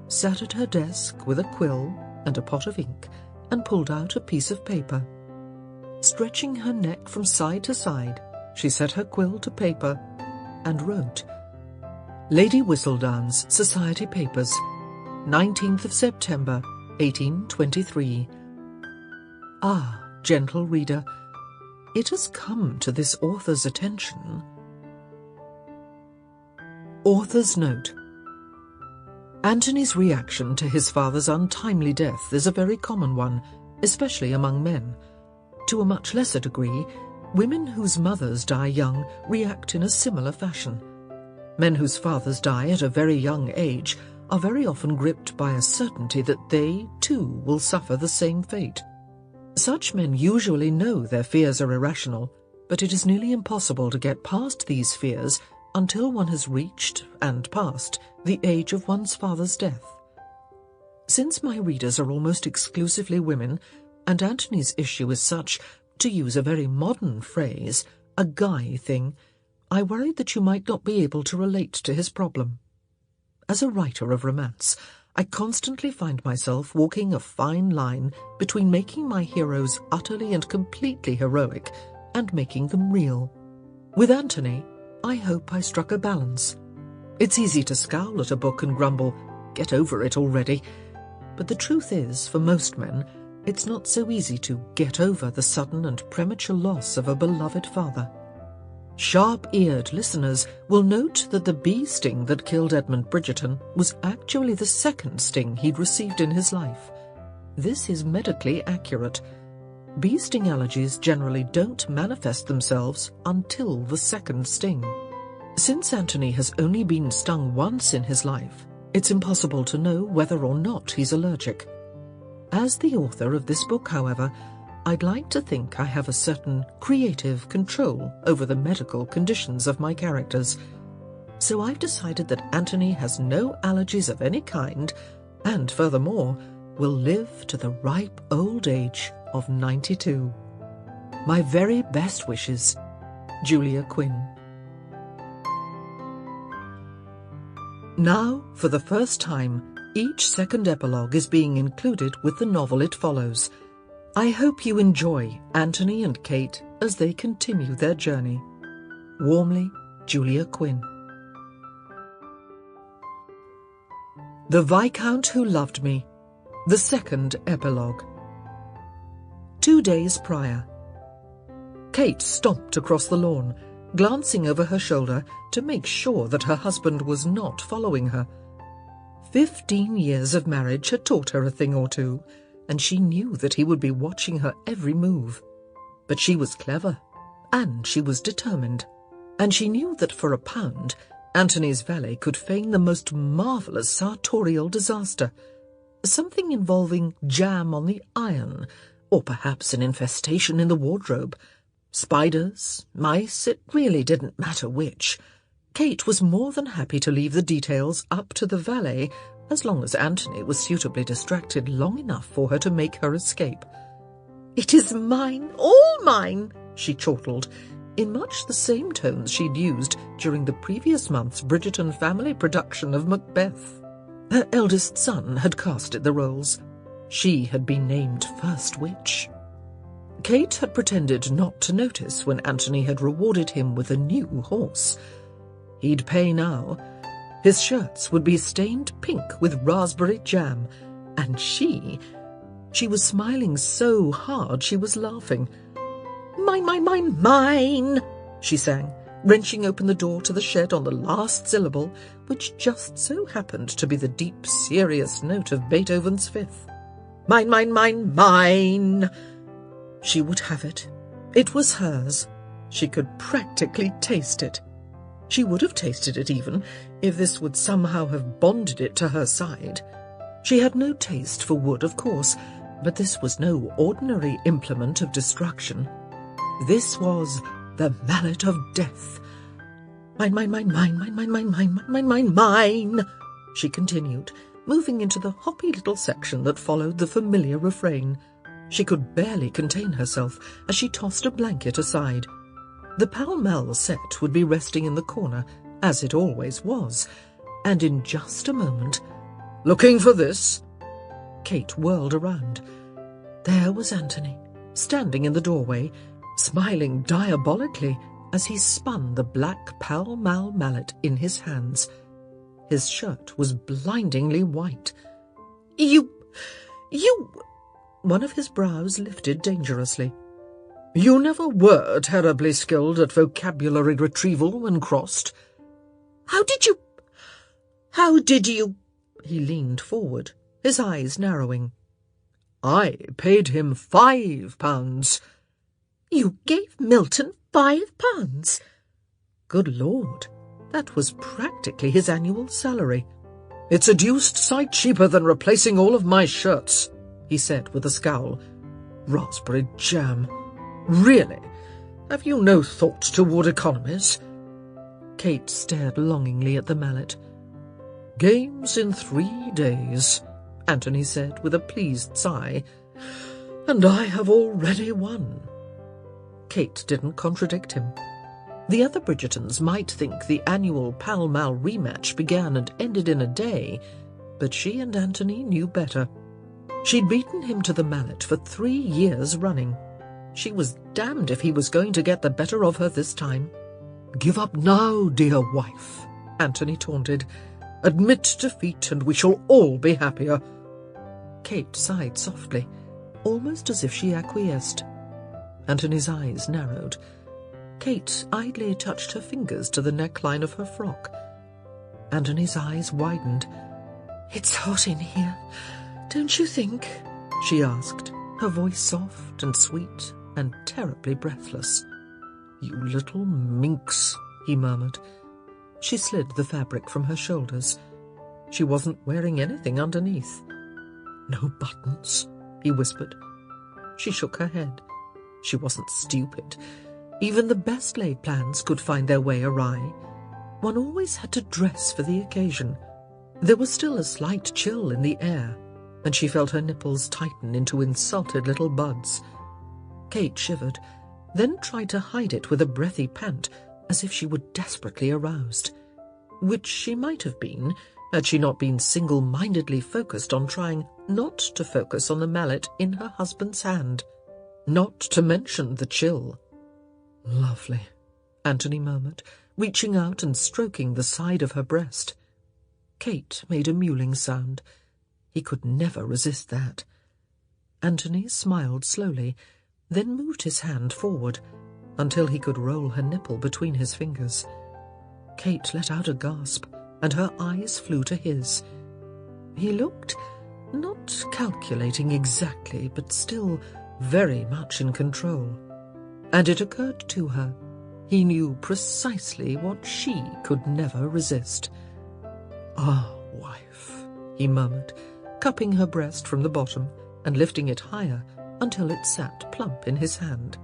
S3: sat at her desk with a quill and a pot of ink, and pulled out a piece of paper. Stretching her neck from side to side, she set her quill to paper and wrote,
S1: Lady Whistledown's Society Papers, 19th of September, 1823. Ah, gentle reader, it has come to this author's attention. Author's note. Antony's reaction to his father's untimely death is a very common one, especially among men. To a much lesser degree, women whose mothers die young react in a similar fashion. Men whose fathers die at a very young age are very often gripped by a certainty that they, too, will suffer the same fate. Such men usually know their fears are irrational, but it is nearly impossible to get past these fears until one has reached, and passed, the age of one's father's death. Since my readers are almost exclusively women, and Antony's issue is such, to use a very modern phrase, a guy thing, I worried that you might not be able to relate to his problem. As a writer of romance, I constantly find myself walking a fine line between making my heroes utterly and completely heroic and making them real. With Antony, I hope I struck a balance. It's easy to scowl at a book and grumble, "Get over it already." But the truth is, for most men, it's not so easy to get over the sudden and premature loss of a beloved father. Sharp-eared listeners will note that the bee sting that killed Edmund Bridgerton was actually the second sting he'd received in his life. This is medically accurate. Bee sting allergies generally don't manifest themselves until the second sting. Since Antony has only been stung once in his life, it's impossible to know whether or not he's allergic. As the author of this book, however, I'd like to think I have a certain creative control over the medical conditions of my characters. So I've decided that Antony has no allergies of any kind, and furthermore, will live to the ripe old age of 92. My very best wishes, Julia Quinn. Now, for the first time, each second epilogue is being included with the novel it follows. I hope you enjoy Antony and Kate as they continue their journey. Warmly, Julia Quinn. The Viscount Who Loved Me, the second epilogue. 2 days prior. Kate stomped across the lawn, glancing over her shoulder to make sure that her husband was not following her. 15 years of marriage had taught her a thing or two, and she knew that he would be watching her every move. But she was clever, and she was determined, and she knew that for £1, Antony's valet could feign the most marvellous sartorial disaster, something involving jam on the iron, or perhaps an infestation in the wardrobe. Spiders, mice, it really didn't matter which. Kate was more than happy to leave the details up to the valet, as long as Antony was suitably distracted long enough for her to make her escape. "It is mine, all mine," she chortled, in much the same tones she'd used during the previous month's Bridgerton family production of Macbeth. Her eldest son had casted the roles. She had been named First Witch. Kate had pretended not to notice when Antony had rewarded him with a new horse. He'd pay now. His shirts would be stained pink with raspberry jam, and she was smiling so hard she was laughing. "Mine, mine, mine, mine," she sang, wrenching open the door to the shed on the last syllable, which just so happened to be the deep, serious note of Beethoven's Fifth. "Mine, mine, mine, mine." She would have it. It was hers. She could practically taste it. She would have tasted it even, if this would somehow have bonded it to her side. She had no taste for wood, of course, but this was no ordinary implement of destruction. This was the mallet of death. "Mine, mine, mine, mine, mine, mine, mine, mine, mine, mine, mine," she continued, moving into the hoppy little section that followed the familiar refrain. She could barely contain herself as she tossed a blanket aside. The Pall Mall set would be resting in the corner, as it always was, and in just a moment— "Looking for this?" Kate whirled around. There was Antony, standing in the doorway, smiling diabolically as he spun the black Pall Mall mallet in his hands. His shirt was blindingly white.
S3: You...
S1: One of his brows lifted dangerously.
S2: You never were terribly skilled at vocabulary retrieval when crossed.
S3: How did you...
S1: He leaned forward, his eyes narrowing.
S2: I paid him £5.
S3: You gave Milton £5?
S1: Good Lord, that was practically his annual salary.
S2: It's a deuced sight cheaper than replacing all of my shirts, he said with a scowl. Raspberry jam. Really? Have you no thought toward economies?
S1: Kate stared longingly at the mallet.
S2: Games in 3 days, Anthony said with a pleased sigh. And I have already won.
S1: Kate didn't contradict him. The other Bridgertons might think the annual Pall Mall rematch began and ended in a day, but she and Anthony knew better. She'd beaten him to the mallet for 3 years running. She was damned if he was going to get the better of her this time.
S2: Give up now, dear wife, Anthony taunted. Admit defeat and we shall all be happier.
S1: Kate sighed softly, almost as if she acquiesced. Anthony's eyes narrowed. Kate idly touched her fingers to the neckline of her frock. Anthony's eyes widened.
S3: It's hot in here, don't you think?
S1: She asked, her voice soft and sweet and terribly breathless.
S2: You little minx, he murmured.
S1: She slid the fabric from her shoulders. She wasn't wearing anything underneath.
S2: No buttons,
S1: he whispered. She shook her head. She wasn't stupid. Even the best laid plans could find their way awry. One always had to dress for the occasion. There was still a slight chill in the air, and she felt her nipples tighten into insulted little buds. Kate shivered, then tried to hide it with a breathy pant, as if she were desperately aroused. Which she might have been, had she not been single-mindedly focused on trying not to focus on the mallet in her husband's hand. Not to mention the chill.
S2: Lovely,
S1: Anthony murmured, reaching out and stroking the side of her breast. Kate made a mewling sound. He could never resist that. Anthony smiled slowly, then moved his hand forward until he could roll her nipple between his fingers. Kate let out a gasp, and her eyes flew to his. He looked, not calculating exactly, but still very much in control. And it occurred to her, he knew precisely what she could never resist.
S2: Ah, wife,
S1: he murmured, cupping her breast from the bottom and lifting it higher until it sat plump in his hand.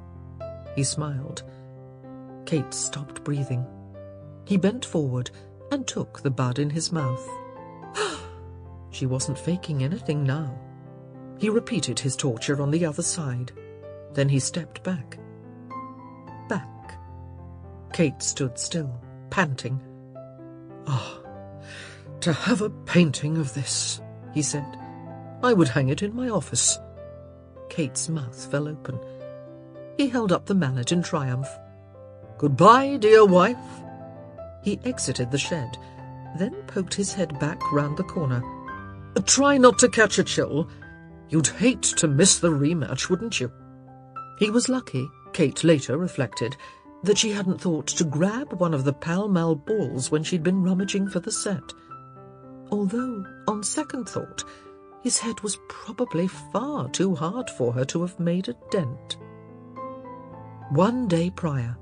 S1: He smiled. Kate stopped breathing. He bent forward and took the bud in his mouth. She wasn't faking anything now. He repeated his torture on the other side. Then he stepped back. Back. Kate stood still, panting.
S2: Ah, to have a painting of this, he said. I would hang it in my office.
S1: Kate's mouth fell open. He held up the mallet in triumph.
S2: Goodbye, dear wife.
S1: He exited the shed, then poked his head back round the corner.
S2: Try not to catch a chill. You'd hate to miss the rematch, wouldn't you?
S1: He was lucky, Kate later reflected, that she hadn't thought to grab one of the Pall Mall balls when she'd been rummaging for the set. Although, on second thought, his head was probably far too hard for her to have made a dent. One day prior.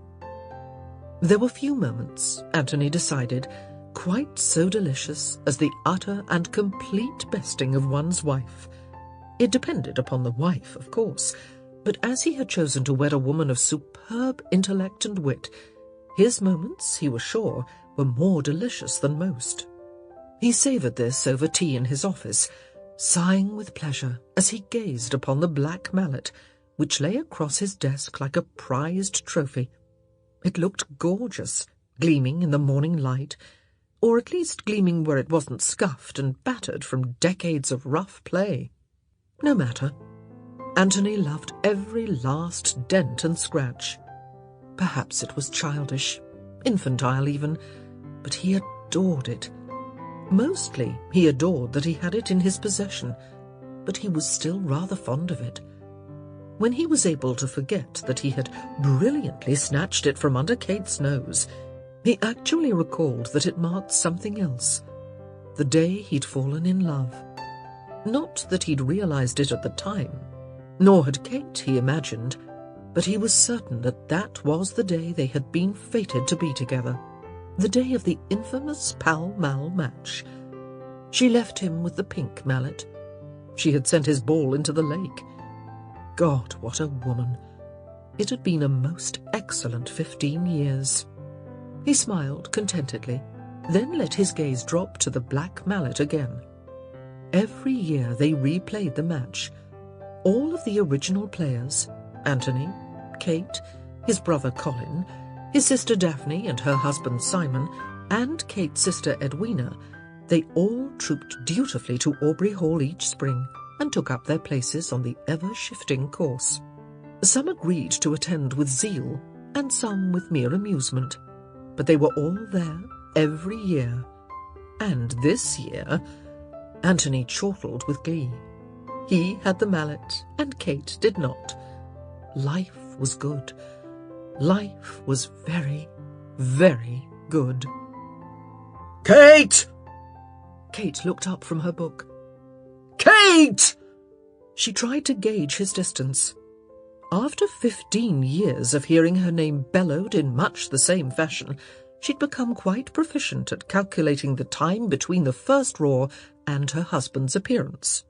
S1: There were few moments, Anthony decided, quite so delicious as the utter and complete besting of one's wife. It depended upon the wife, of course, but as he had chosen to wed a woman of superb intellect and wit, his moments, he was sure, were more delicious than most. He savoured this over tea in his office, sighing with pleasure as he gazed upon the black mallet, which lay across his desk like a prized trophy. It looked gorgeous, gleaming in the morning light, or at least gleaming where it wasn't scuffed and battered from decades of rough play. No matter. Anthony loved every last dent and scratch. Perhaps it was childish, infantile even, but he adored it.
S2: Mostly he adored that he had it in his possession, but he was still rather fond of it. When he was able to forget that he had brilliantly snatched it from under Kate's nose, he actually recalled that it marked something else, the day he'd fallen in love. Not that he'd realized it at the time, nor had Kate, he imagined, but he was certain that that was the day they had been fated to be together, the day of the infamous pall-mall match. She left him with the pink mallet. She had sent his ball into the lake. God, what a woman! It had been a most excellent 15 years. He smiled contentedly, then let his gaze drop to the black mallet again. Every year they replayed the match. All of the original players, Anthony, Kate, his brother Colin, his sister Daphne and her husband Simon, and Kate's sister Edwina, they all trooped dutifully to Aubrey Hall each spring and took up their places on the ever-shifting course. Some agreed to attend with zeal, and some with mere amusement, but they were all there every year. And this year, Anthony chortled with glee. He had the mallet, and Kate did not. Life was good. Life was very, very good.
S1: Kate!
S2: Kate looked up from her book.
S1: Kate!
S2: She tried to gauge his distance. After 15 years of hearing her name bellowed in much the same fashion, she'd become quite proficient at calculating the time between the first roar and her husband's appearance.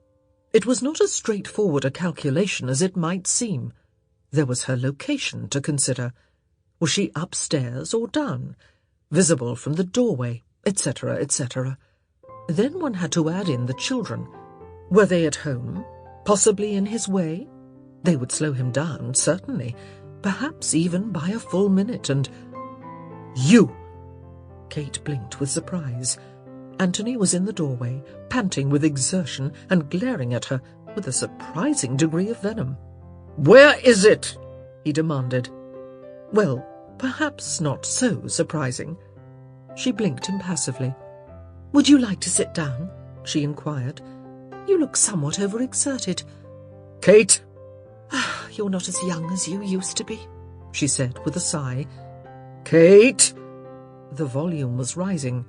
S2: It was not as straightforward a calculation as it might seem. There was her location to consider. Was she upstairs or down? Visible from the doorway, etc., etc. Then one had to add in the children. Were they at home? Possibly in his way? They would slow him down, certainly, perhaps even by a full minute, and... You! Kate blinked with surprise. Anthony was in the doorway, panting with exertion and glaring at her with a surprising degree of venom.
S1: Where is it?
S2: He demanded. Well, perhaps not so surprising. She blinked impassively. Would you like to sit down? She inquired. You look somewhat overexerted.
S1: Kate?
S2: You're not as young as you used to be, she said with a sigh.
S1: Kate?
S2: The volume was rising.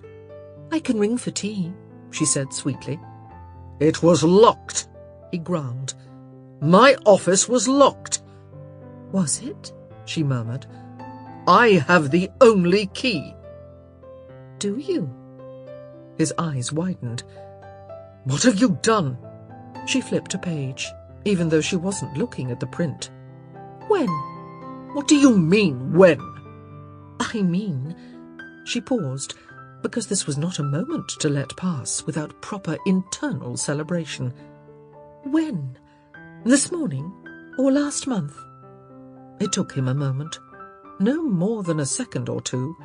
S2: I can ring for tea, she said sweetly.
S1: It was locked,
S2: he growled.
S1: My office was locked.
S2: Was it? She murmured.
S1: I have the only key.
S2: Do you? His eyes widened.
S1: What have you done?
S2: She flipped a page, even though she wasn't looking at the print. When?
S1: What do you mean, when?
S2: I mean... She paused, because this was not a moment to let pass without proper internal celebration. When? This morning? Or last month? It took him a moment. No more than a second or two,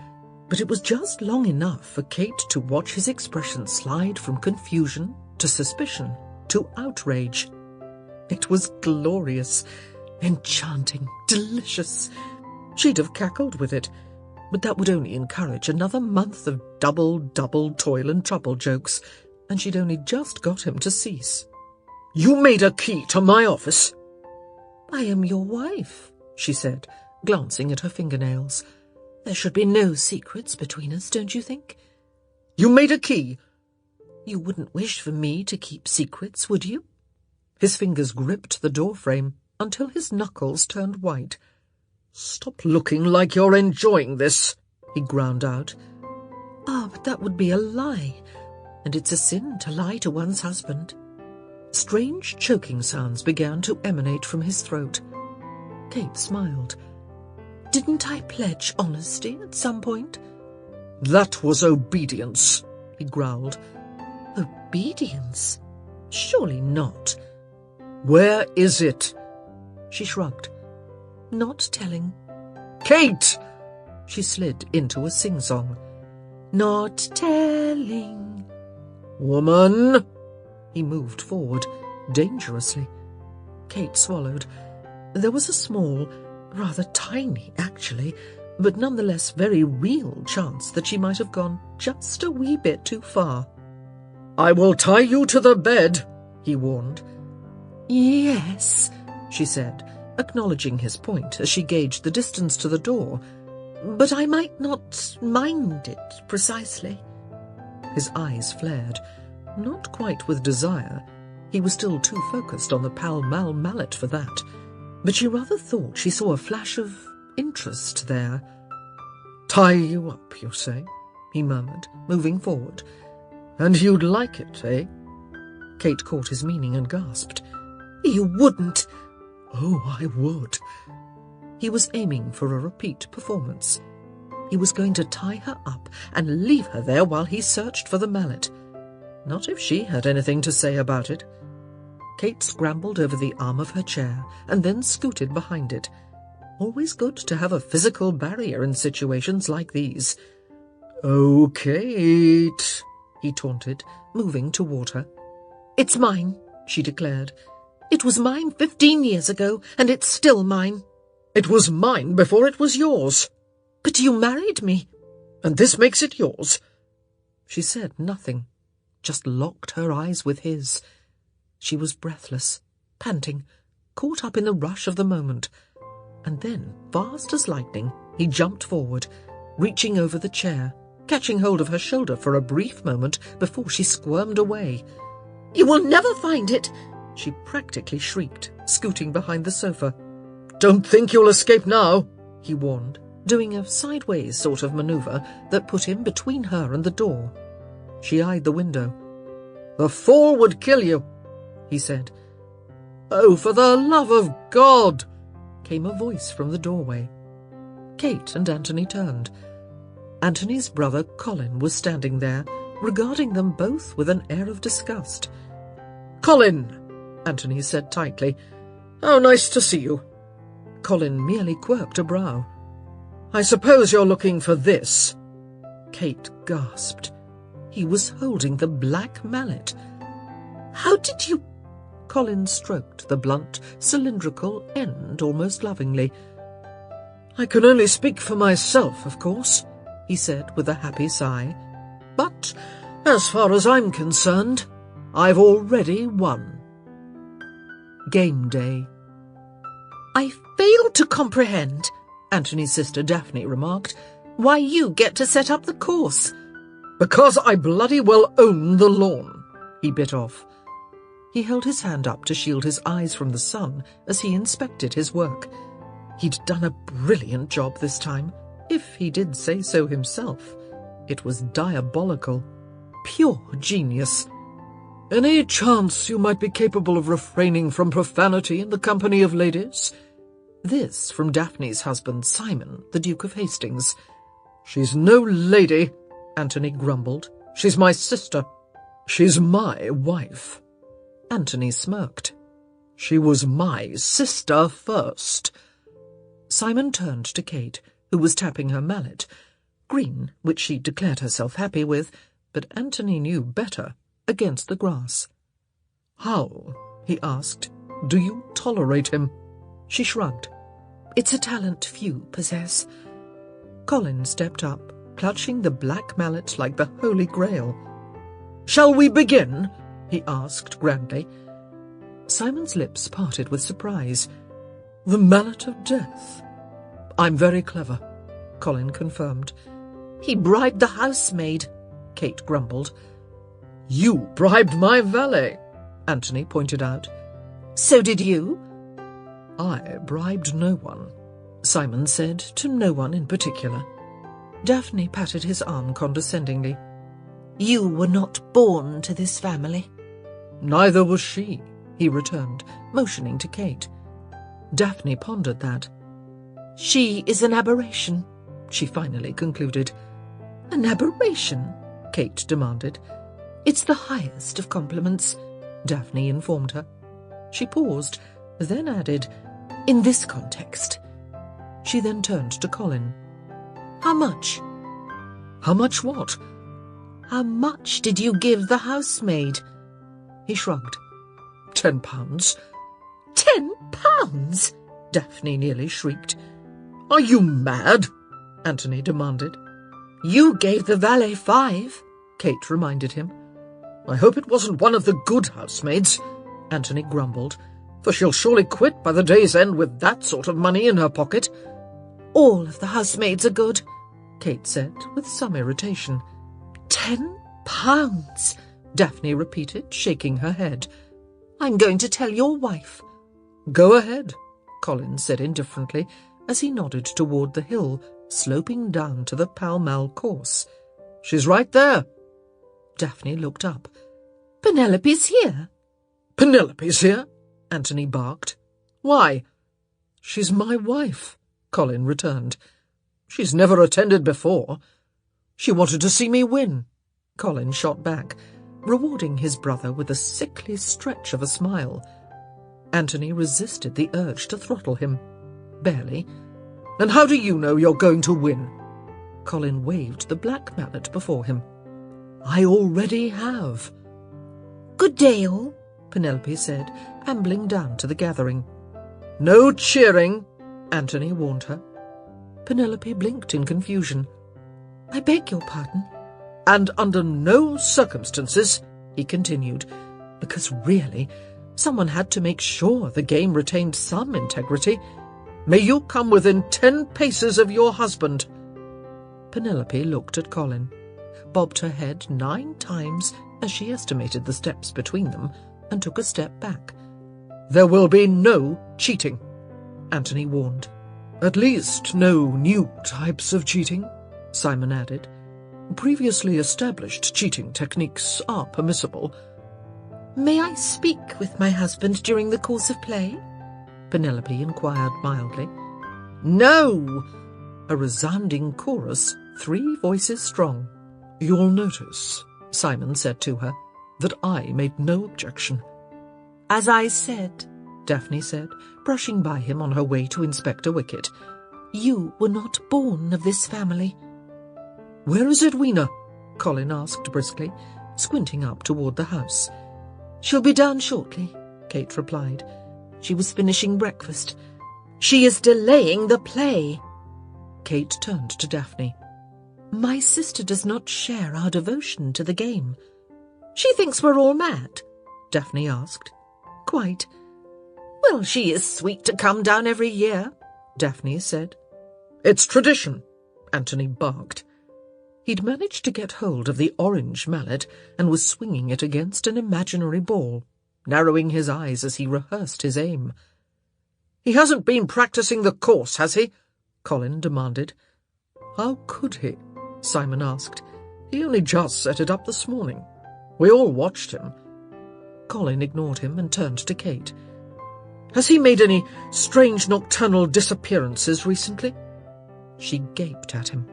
S2: but it was just long enough for Kate to watch his expression slide from confusion to suspicion to outrage. It was glorious, enchanting, delicious. She'd have cackled with it, but that would only encourage another month of double toil and trouble jokes, and she'd only just got him to cease.
S1: You made a key to my office?
S2: I am your wife, she said, glancing at her fingernails. There should be no secrets between us, don't you think?
S1: You made a key?
S2: You wouldn't wish for me to keep secrets, would you? His fingers gripped the doorframe until his knuckles turned white.
S1: Stop looking like you're enjoying this, he ground out.
S2: Ah, but that would be a lie, and it's a sin to lie to one's husband. Strange choking sounds began to emanate from his throat. Kate smiled. Didn't I pledge honesty at some point?
S1: That was obedience, he growled.
S2: Obedience? Surely not.
S1: Where is it?
S2: She shrugged. Not telling.
S1: Kate!
S2: She slid into a sing-song. Not telling.
S1: Woman!
S2: He moved forward, dangerously. Kate swallowed. There was a small, rather tiny actually, but nonetheless very real chance that she might have gone just a wee bit too far.
S3: "I will tie you to the bed," he warned.
S2: "Yes,"
S1: she said, acknowledging his point as she gauged the distance to the door.
S2: "but I might not mind it precisely."
S1: His eyes flared, not quite with desire. He was still too focused on the Pall Mall mallet for that, but she rather thought she saw a flash of interest there. "Tie you up, you say?" he murmured, moving forward. "And you'd like it, eh?" Kate caught his meaning and gasped.
S2: "You wouldn't."
S1: "Oh, I would." He was aiming for a repeat performance. He was going to tie her up and leave her there while he searched for the mallet. Not if she had anything to say about it. Kate scrambled over the arm of her chair and then scooted behind it. Always good to have a physical barrier in situations like these. "Oh, Kate," he taunted, moving toward her.
S2: "It's mine," she declared. "It was mine 15 years ago, and it's still mine."
S3: "It was mine before it was yours."
S2: "But you married me."
S3: "And this makes it yours."
S1: She said nothing, just locked her eyes with his. She was breathless, panting, caught up in the rush of the moment. And then, fast as lightning, he jumped forward, reaching over the chair, catching hold of her shoulder for a brief moment before she squirmed away.
S2: "You will never find it,"
S1: she practically shrieked, scooting behind the sofa.
S3: "Don't think you'll escape now,"
S1: he warned, doing a sideways sort of maneuver that put him between her and the door. She eyed the window.
S3: "The fall would kill you," he said. "Oh, for the love of God!"
S1: came a voice from the doorway. Kate and Anthony turned. Anthony's brother Colin was standing there, regarding them both with an air of disgust.
S3: "Colin," Anthony said tightly, "how nice to see you."
S1: Colin merely quirked a brow.
S3: "I suppose you're looking for this."
S1: Kate gasped. He was holding the black mallet.
S2: "How did you—"
S1: Colin stroked the blunt, cylindrical end almost lovingly.
S3: "I can only speak for myself, of course,"
S1: he said with a happy sigh.
S3: "But as far as I'm concerned, I've already won."
S1: Game day.
S2: "I fail to comprehend,"
S1: Anthony's sister Devney remarked,
S2: "why you get to set up the course."
S3: "Because I bloody well own the lawn," he bit off.
S1: He held his hand up to shield his eyes from the sun as he inspected his work. He'd done a brilliant job this time, if he did say so himself. It was diabolical. Pure genius.
S3: "Any chance you might be capable of refraining from profanity in the company of ladies?"
S1: This from Daphne's husband Simon, the Duke of Hastings.
S3: "She's no lady,"
S1: Anthony grumbled.
S3: "She's my sister. She's my wife."
S1: Anthony smirked.
S3: "She was my sister first."
S1: Simon turned to Kate, who was tapping her mallet. Green, which she declared herself happy with, but Anthony knew better, against the grass.
S3: "How," he asked, "do you tolerate him?"
S1: She shrugged.
S2: "It's a talent few possess."
S1: Colin stepped up, clutching the black mallet like the Holy Grail.
S3: "Shall we begin?"
S1: he asked grandly. Simon's lips parted with surprise.
S3: "The mallet of death."
S1: "I'm very clever," Colin confirmed.
S2: "He bribed the housemaid,"
S1: Kate grumbled.
S3: "You bribed my valet,"
S1: Anthony pointed out.
S2: "So did you."
S1: "I bribed no one," Simon said, to no one in particular. Daphne patted his arm condescendingly.
S2: "You were not born to this family."
S3: "Neither was she,"
S1: he returned, motioning to Kate. Daphne pondered that.
S2: "She is an aberration,"
S1: she finally concluded.
S2: "An aberration?"
S1: Kate demanded.
S2: "It's the highest of compliments,"
S1: Daphne informed her. She paused, then added,
S2: "In this context."
S1: She then turned to Colin.
S2: "How much?"
S3: "How much what?"
S2: "How much did you give the housemaid?"
S1: He shrugged.
S3: £10.
S2: £10?
S1: Daphne nearly shrieked.
S3: "Are you mad?"
S1: Anthony demanded.
S2: "You gave the valet 5,
S1: Kate reminded him. I hope it wasn't one of the good housemaids, Anthony grumbled, for she'll surely quit by the day's end with that sort of money in her pocket.
S2: All of the housemaids are good, Kate said, with some irritation. £10, Daphne repeated, shaking her head. I'm going to tell your wife.
S1: Go ahead, Colin said indifferently, as he nodded toward the hill, sloping down to the Pall Mall course. She's right there.
S2: Daphne looked up. Penelope's here.
S1: Penelope's here? Anthony barked. Why? She's my wife, Colin returned. She's never attended before. She wanted to see me win, Colin shot back, rewarding his brother with a sickly stretch of a smile. Anthony resisted the urge to throttle him. Barely. And how do you know you're going to win? Colin waved the black mallet before him. I already have.
S2: Good day, all, Penelope said, ambling down to the gathering.
S1: No cheering, Anthony warned her.
S2: Penelope blinked in confusion. I beg your pardon.
S1: And under no circumstances, he continued, because really, someone had to make sure the game retained some integrity. May you come within 10 paces of your husband. Penelope looked at Colin, bobbed her head 9 times as she estimated the steps between them, and took a step back. There will be no cheating, Anthony warned. At least no new types of cheating, Simon added. Previously established cheating techniques are permissible.
S2: May I speak with my husband during the course of play? Penelope inquired mildly.
S1: No! A resounding chorus, 3 voices strong. You'll notice, Simon said to her, that I made no objection.
S2: As I said,
S1: Daphne said, brushing by him on her way to inspect a wicket.
S2: You were not born of this family.
S1: Where is Edwina? Colin asked briskly, squinting up toward the house.
S2: She'll be down shortly, Kate replied. She was finishing breakfast. She is delaying the play.
S1: Kate turned to Daphne.
S2: My sister does not share our devotion to the game. She thinks we're all mad, Daphne asked. Quite. Well, she is sweet to come down every year, Daphne said.
S1: It's tradition, Anthony barked. He'd managed to get hold of the orange mallet and was swinging it against an imaginary ball, narrowing his eyes as he rehearsed his aim. He hasn't been practicing the course, has he? Colin demanded. How could he? Simon asked. He only just set it up this morning. We all watched him. Colin ignored him and turned to Kate. Has he made any strange nocturnal disappearances recently? She gaped at him.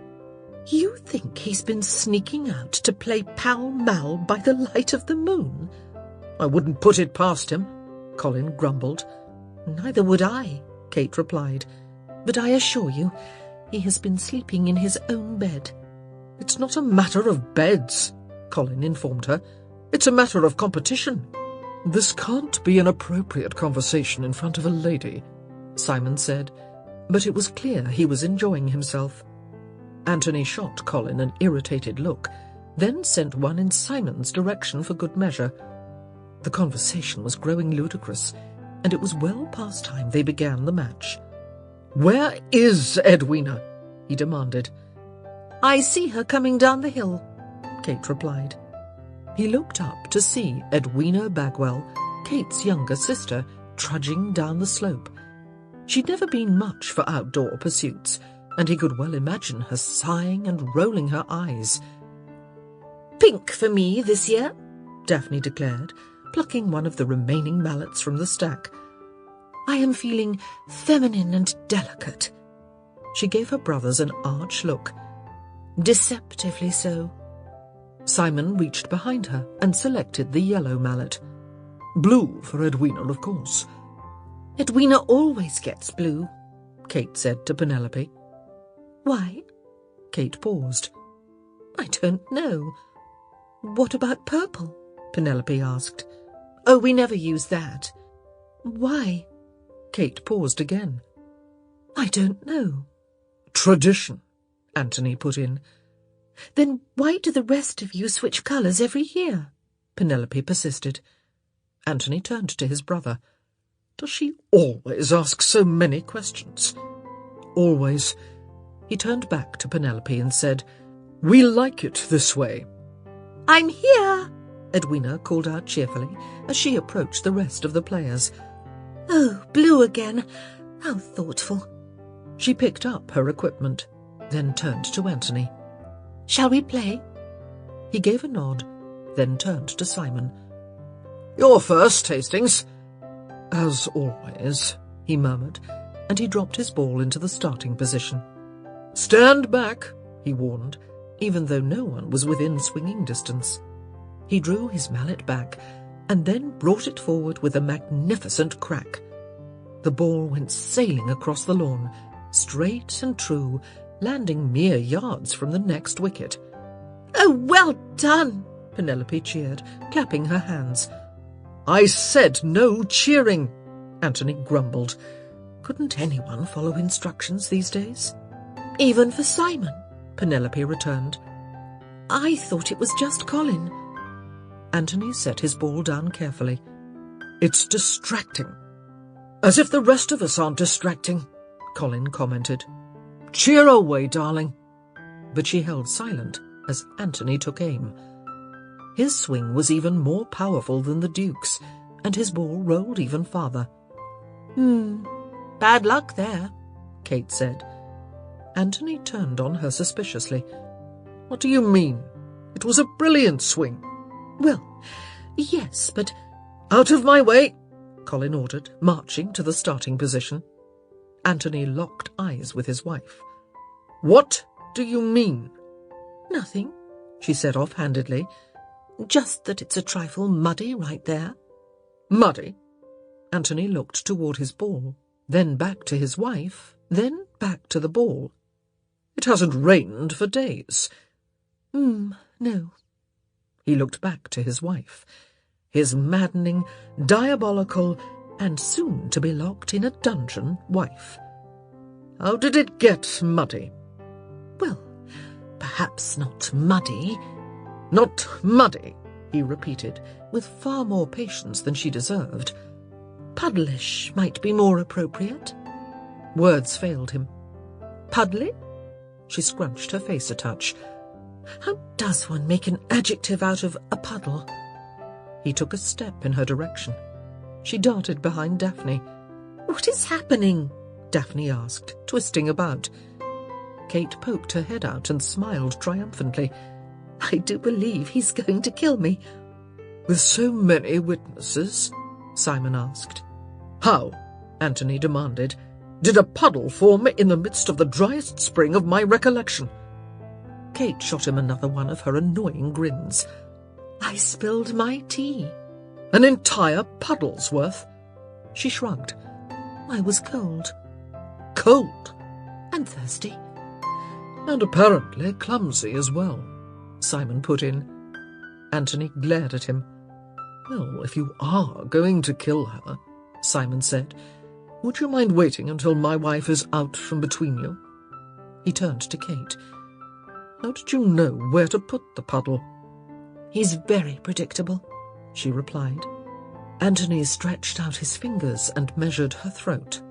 S2: You think he's been sneaking out to play Pall Mall by the light of the moon?
S1: I wouldn't put it past him, Colin grumbled.
S2: Neither would I, Kate replied. But I assure you, he has been sleeping in his own bed.
S1: It's not a matter of beds, Colin informed her. It's a matter of competition. This can't be an appropriate conversation in front of a lady, Simon said, but it was clear he was enjoying himself. Anthony shot Colin an irritated look, then sent one in Simon's direction for good measure. The conversation was growing ludicrous, and it was well past time they began the match. Where is Edwina? He demanded.
S2: I see her coming down the hill, Kate replied.
S1: He looked up to see Edwina Bagwell, Kate's younger sister, trudging down the slope. She'd never been much for outdoor pursuits, and he could well imagine her sighing and rolling her eyes.
S2: Pink for me this year,
S1: Daphne declared, plucking one of the remaining mallets from the stack.
S2: I am feeling feminine and delicate.
S1: She gave her brothers an arch look.
S2: Deceptively so.
S1: Simon reached behind her and selected the yellow mallet. Blue for Edwina, of course.
S2: Edwina always gets blue,
S1: Kate said to Penelope.
S2: Why?
S1: Kate paused.
S2: I don't know. What about purple? Penelope asked.
S1: Oh, we never use that.
S2: Why?
S1: Kate paused again.
S2: I don't know.
S1: Tradition, Anthony put in.
S2: Then why do the rest of you switch colours every year? Penelope persisted. Anthony turned to his brother. "Does she always ask so many questions?" "Always." He turned back to Penelope and said, "We like it this way."
S3: "I'm here,"
S2: Edwina called out cheerfully as she approached the rest of the players.
S3: "Oh, blue again. How thoughtful."
S2: She picked up her equipment, then turned to Anthony.
S3: "Shall we play?"
S2: He gave a nod, then turned to Simon. "You're first, Hastings." "As always," he murmured, and he dropped his ball into the starting position. "Stand back," he warned, even though no one was within swinging distance. He drew his mallet back and then brought it forward with a magnificent crack. The ball went sailing across the lawn, straight and true, landing mere yards from the next wicket.
S3: "Oh, well done!"
S2: Penelope cheered, clapping her hands. "I said no cheering," Anthony grumbled. Couldn't anyone follow instructions these days?
S3: "Even for Simon?"
S2: Penelope returned.
S3: "I thought it was just Colin."
S2: Anthony set his ball down carefully. "It's distracting." "As if the rest of us aren't distracting," Colin commented. "Cheer away, darling." But she held silent as Anthony took aim. His swing was even more powerful than the Duke's, and his ball rolled even farther.
S3: Bad luck there,"
S2: Kate said. Anthony turned on her suspiciously. "What do you mean? It was a brilliant swing."
S3: "Well, yes, but—"
S2: "Out of my way," Colin ordered, marching to the starting position. Anthony locked eyes with his wife. "What do you mean?"
S3: "Nothing,"
S2: she said offhandedly.
S3: "Just that it's a trifle muddy right there."
S2: "Muddy?" Anthony looked toward his ball, then back to his wife, then back to the ball. "It hasn't rained for days."
S3: No."
S2: He looked back to his wife, his maddening, diabolical, and soon-to-be-locked-in-a-dungeon wife. "How did it get muddy?"
S3: "Well, perhaps not muddy."
S2: "Not muddy," he repeated, with far more patience than she deserved.
S3: "Puddlish might be more appropriate."
S2: Words failed him.
S3: "Puddly?"
S2: She scrunched her face a touch.
S3: "How does one make an adjective out of a puddle?"
S2: He took a step in her direction. She darted behind Devney.
S3: "What is happening?"
S2: Devney asked, twisting about. Kate poked her head out and smiled triumphantly.
S3: "I do believe he's going to kill me."
S2: "With so many witnesses?" Simon asked. "How?" Anthony demanded. "Did a puddle form in the midst of the driest spring of my recollection?" Kate shot him another one of her annoying grins.
S3: "I spilled my tea."
S2: "An entire puddle's worth?" She shrugged.
S3: "I was cold."
S2: "Cold?"
S3: "And thirsty."
S2: "And apparently clumsy as well," Simon put in. Anthony glared at him. "Well, if you are going to kill her," Simon said, "would you mind waiting until my wife is out from between you?" He turned to Kate. "How did you know where to put the puddle?"
S3: "He's very predictable,"
S2: she replied. Anthony stretched out his fingers and measured her throat.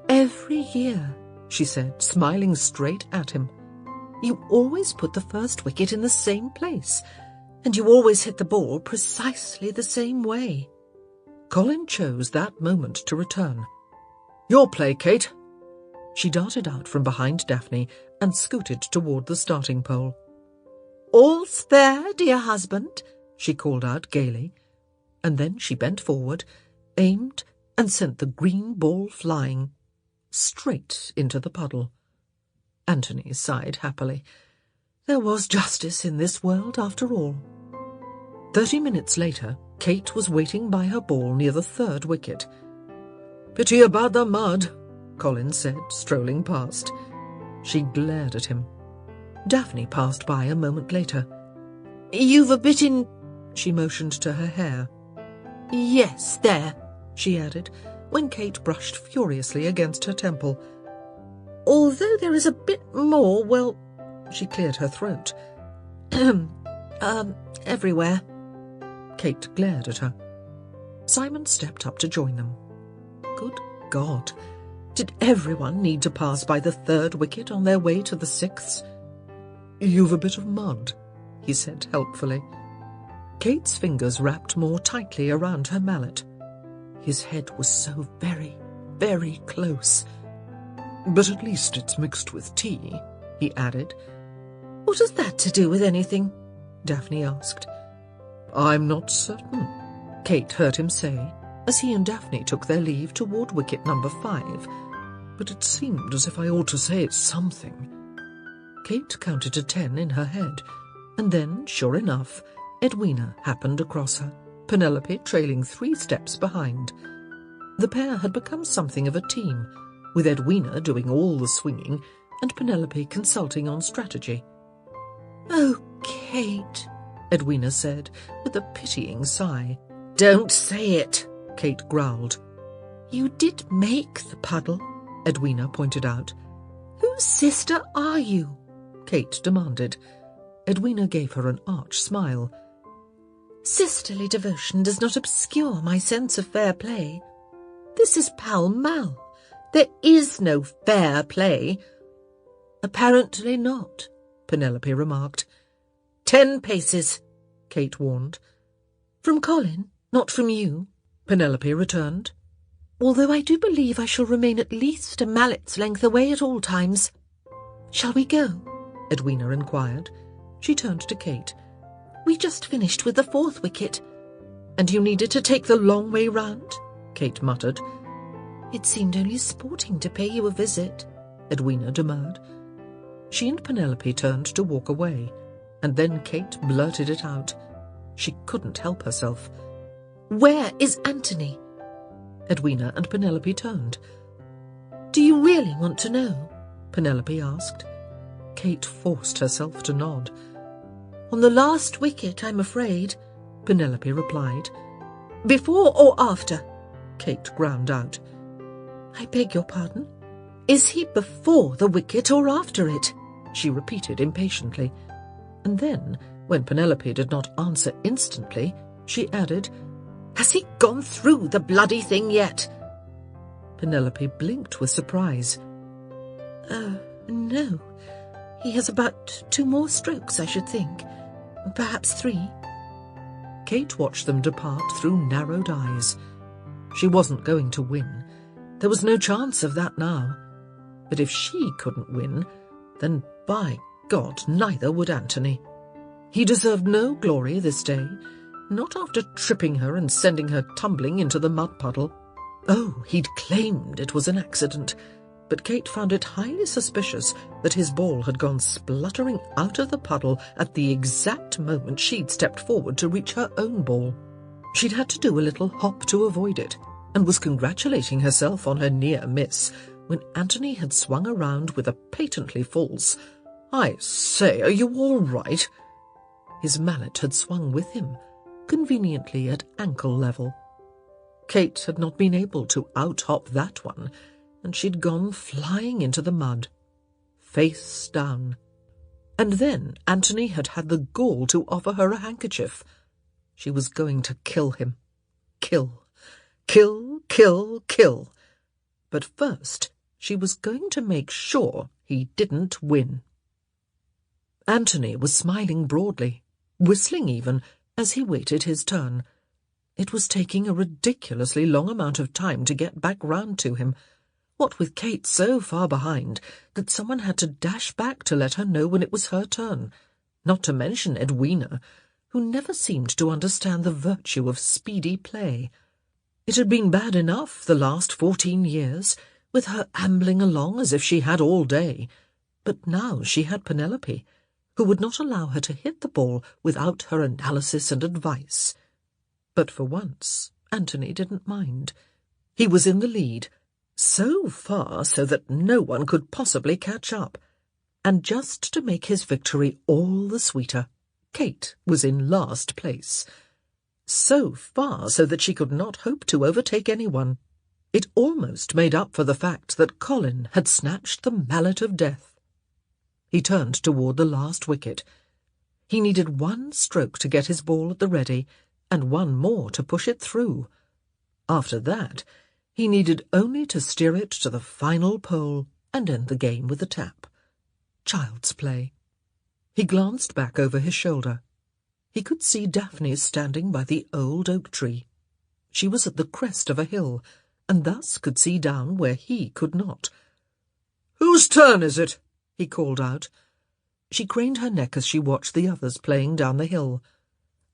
S3: "Every year,"
S2: she said, smiling straight at him.
S3: "you always put the first wicket in the same place, and you always hit the ball precisely the same way."
S2: Colin chose that moment to return. "Your play, Kate." She darted out from behind Devney and scooted toward the starting pole.
S3: "All's fair, dear husband,"
S2: she called out gaily, and then she bent forward, aimed, and sent the green ball flying straight into the puddle. Anthony sighed happily. There was justice in this world after all. 30 minutes later, Kate was waiting by her ball near the third wicket. "Pity about the mud," Colin said, strolling past. She glared at him. Daphne passed by a moment later.
S3: "You've a bit in—"
S2: She motioned to her hair.
S3: "Yes, there,"
S2: she added, when Kate brushed furiously against her temple.
S3: "Although there is a bit more, well—"
S2: She cleared her throat.
S3: Everywhere."
S2: Kate glared at her. Simon stepped up to join them. Good God! Did everyone need to pass by the 3rd wicket on their way to the 6th? "You've a bit of mud," he said helpfully. Kate's fingers wrapped more tightly around her mallet. His head was so very, very close. "But at least it's mixed with tea," he added. "What has that to do with anything?" Daphne asked. "I'm not certain," Kate heard him say, as he and Daphne took their leave toward wicket number 5. "But it seemed as if I ought to say something." Kate counted to 10 in her head, and then, sure enough, Edwina happened across her, Penelope trailing 3 steps behind. The pair had become something of a team, with Edwina doing all the swinging and Penelope consulting on strategy. "Oh, Kate," Edwina said, with a pitying sigh. "Don't say it," Kate growled. "You did make the puddle," Edwina pointed out. "Whose sister are you?" Kate demanded. Edwina gave her an arch smile. "Sisterly devotion does not obscure my sense of fair play. This is Pall Mall. There is no fair play." "Apparently not," Penelope remarked. 10 paces, Kate warned. "From Colin, not from you," Penelope returned. "Although I do believe I shall remain at least a mallet's length away at all times. Shall we go?" Edwina inquired. She turned to Kate. "We just finished with the 4th wicket." "And you needed to take the long way round?" Kate muttered. "It seemed only sporting to pay you a visit," Edwina demurred. She and Penelope turned to walk away, and then Kate blurted it out. She couldn't help herself. "Where is Anthony?" Edwina and Penelope turned. "Do you really want to know?" Penelope asked. Kate forced herself to nod. "On the last wicket, I'm afraid," Penelope replied. "Before or after?" Kate ground out. "I beg your pardon? Is he before the wicket or after it?" she repeated impatiently. And then, when Penelope did not answer instantly, she added, "Has he gone through the bloody thing yet?" Penelope blinked with surprise. No. He has about 2 more strokes, I should think. Perhaps 3. Kate watched them depart through narrowed eyes. She wasn't going to win. There was no chance of that now. But if she couldn't win, then by God, neither would Anthony. He deserved no glory this day, not after tripping her and sending her tumbling into the mud puddle. Oh, he'd claimed it was an accident, but Kate found it highly suspicious that his ball had gone spluttering out of the puddle at the exact moment she'd stepped forward to reach her own ball. She'd had to do a little hop to avoid it, and was congratulating herself on her near miss when Anthony had swung around with a patently false, "I say, are you all right?" His mallet had swung with him, conveniently at ankle level. Kate had not been able to out-hop that one, and she'd gone flying into the mud, face down. And then Anthony had had the gall to offer her a handkerchief. She was going to kill him. Kill. Kill, kill, kill. But first, she was going to make sure he didn't win. Anthony was smiling broadly, whistling even, as he waited his turn. It was taking a ridiculously long amount of time to get back round to him, what with Kate so far behind that someone had to dash back to let her know when it was her turn, not to mention Edwina, who never seemed to understand the virtue of speedy play. It had been bad enough the last 14 years, with her ambling along as if she had all day, but now she had Penelope, who would not allow her to hit the ball without her analysis and advice. But for once, Anthony didn't mind. He was in the lead, so far so that no one could possibly catch up. And just to make his victory all the sweeter, Kate was in last place. So far so that she could not hope to overtake anyone. It almost made up for the fact that Colin had snatched the mallet of death. He turned toward the last wicket. He needed 1 stroke to get his ball at the ready,
S1: and one more to push it through. After that, he needed only to steer it to the final pole and end the game with a tap. Child's play. He glanced back over his shoulder. He could see Devney standing by the old oak tree. She was at the crest of a hill, and thus could see down where he could not. "Whose turn is it?" he called out. She craned her neck as she watched the others playing down the hill.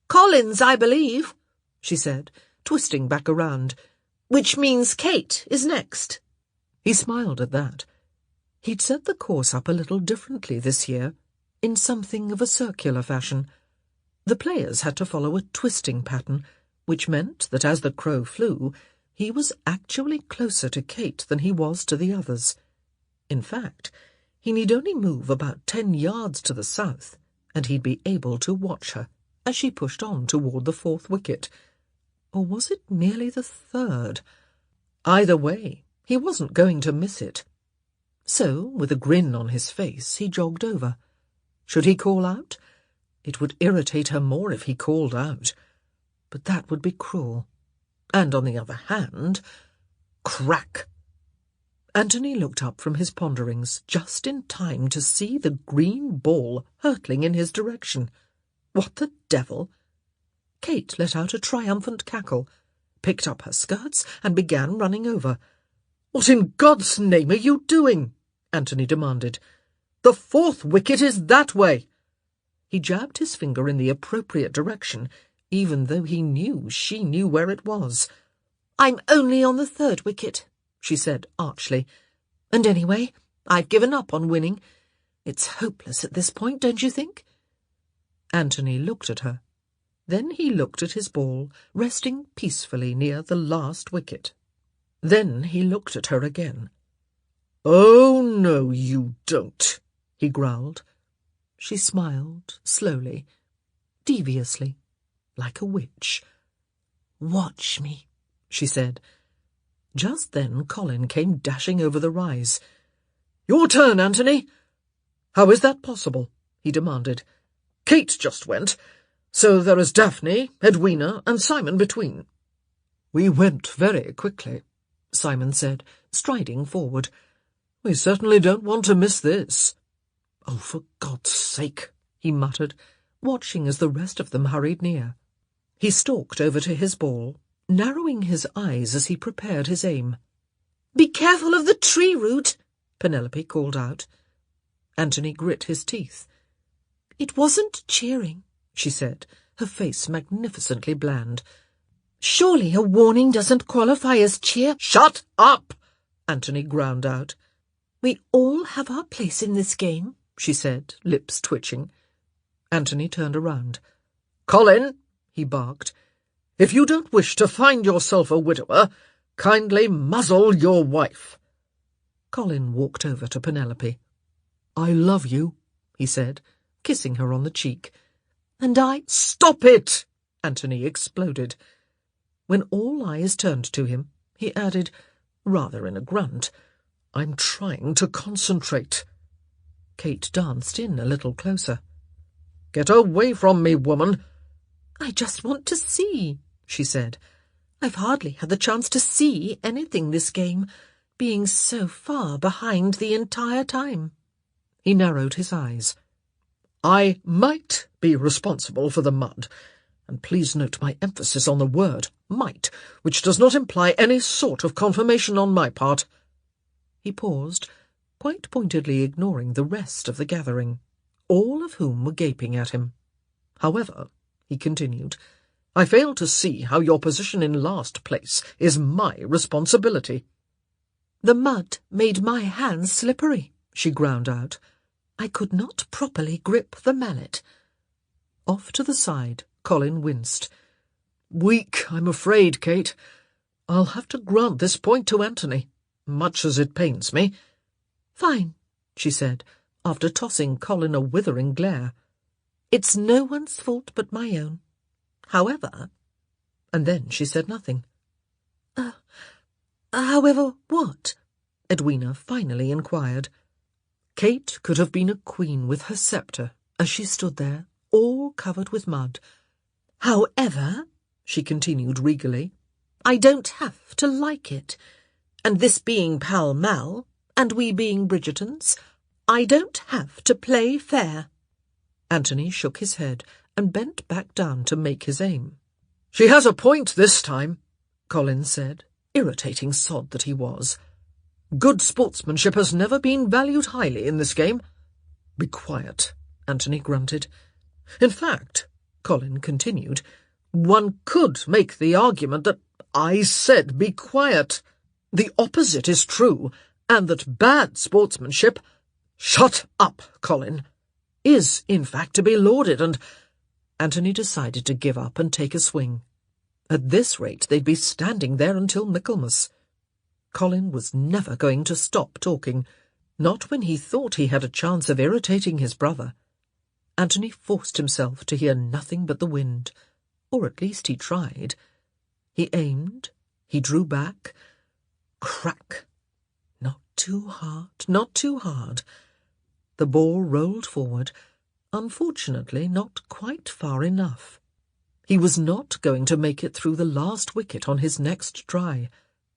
S2: "Colin's, I believe,"
S1: she said, twisting back around.
S2: "Which means Kate is next."
S1: He smiled at that. He'd set the course up a little differently this year, in something of a circular fashion. The players had to follow a twisting pattern, which meant that as the crow flew, he was actually closer to Kate than he was to the others. In fact, he need only move about 10 yards to the south, and he'd be able to watch her as she pushed on toward the 4th wicket. Or was it merely the 3rd? Either way, he wasn't going to miss it. So, with a grin on his face, he jogged over. Should he call out? It would irritate her more if he called out. But that would be cruel. And on the other hand, crack! Anthony looked up from his ponderings just in time to see the green ball hurtling in his direction. What the devil? Kate let out a triumphant cackle, picked up her skirts, and began running over. "What in God's name are you doing?" Anthony demanded. "The 4th wicket is that way." He jabbed his finger in the appropriate direction, even though he knew she knew where it was.
S2: "I'm only on the 3rd wicket," she said archly. "And anyway, I've given up on winning. It's hopeless at this point, don't you think?"
S1: Anthony looked at her. Then he looked at his ball, resting peacefully near the last wicket. Then he looked at her again. "Oh, no, you don't," he growled. She smiled, slowly, deviously, like a witch. "Watch me," she said. Just then Colin came dashing over the rise. "Your turn, Anthony." "How is that possible?" he demanded. "Kate just went, so there is Devney, Edwina, and Simon between." "We went very quickly," Simon said, striding forward. "We certainly don't want to miss this." "Oh, for God's sake," he muttered, watching as the rest of them hurried near. He stalked over to his ball, narrowing his eyes as he prepared his aim.
S2: "Be careful of the tree root,"
S1: Penelope called out. Anthony grit his teeth.
S2: "It wasn't cheering,"
S1: she said, her face magnificently bland.
S2: "Surely a warning doesn't qualify as cheer."
S1: "Shut up!" Anthony ground out.
S2: "We all have our place in this game,"
S1: she said, lips twitching. Anthony turned around. "Colin," he barked, "if you don't wish to find yourself a widower, kindly muzzle your wife." Colin walked over to Penelope. "I love you," he said, kissing her on the cheek.
S2: "And I—"
S1: "Stop it!" Anthony exploded. When all eyes turned to him, he added, rather in a grunt, "I'm trying to concentrate." Kate danced in a little closer. "Get away from me, woman."
S2: "I just want to see," she said. "I've hardly had the chance to see anything this game, being so far behind the entire time."
S1: He narrowed his eyes. "I might be responsible for the mud, and please note my emphasis on the word might, which does not imply any sort of confirmation on my part." He paused, quite pointedly ignoring the rest of the gathering, all of whom were gaping at him. "However," he continued, "I fail to see how your position in last place is my responsibility."
S2: "The mud made my hands slippery," she ground out. "I could not properly grip the mallet."
S1: Off to the side, Colin winced. "Weak, I'm afraid, Kate. I'll have to grant this point to Anthony, much as it pains me."
S2: "Fine,"
S1: she said, after tossing Colin a withering glare.
S2: "It's no one's fault but my own. However—"
S1: And then she said nothing.
S2: However what?"
S1: Edwina finally inquired. Kate could have been a queen with her sceptre as she stood there, all covered with mud.
S2: "However,"
S3: she continued regally. "I don't have to like it. And this being Pall Mall, and we being Bridgertons, I don't have to play fair."
S2: Anthony shook his head and bent back down to make his aim.
S1: "She has a point this time," Colin said, irritating sod that he was. "Good sportsmanship has never been valued highly in this game." "Be quiet," Anthony grunted. "In fact," Colin continued, "one could make the argument that I said be quiet. The opposite is true, and that bad sportsmanship—" "Shut up, Colin!" "—is, in fact, to be lauded, and—" Anthony decided to give up and take a swing. At this rate they'd be standing there until Michaelmas. Colin was never going to stop talking, not when he thought he had a chance of irritating his brother. Anthony forced himself to hear nothing but the wind, or at least he tried. He aimed, he drew back. Crack! Not too hard, not too hard. The ball rolled forward, unfortunately not quite far enough. He was not going to make it through the last wicket on his next try,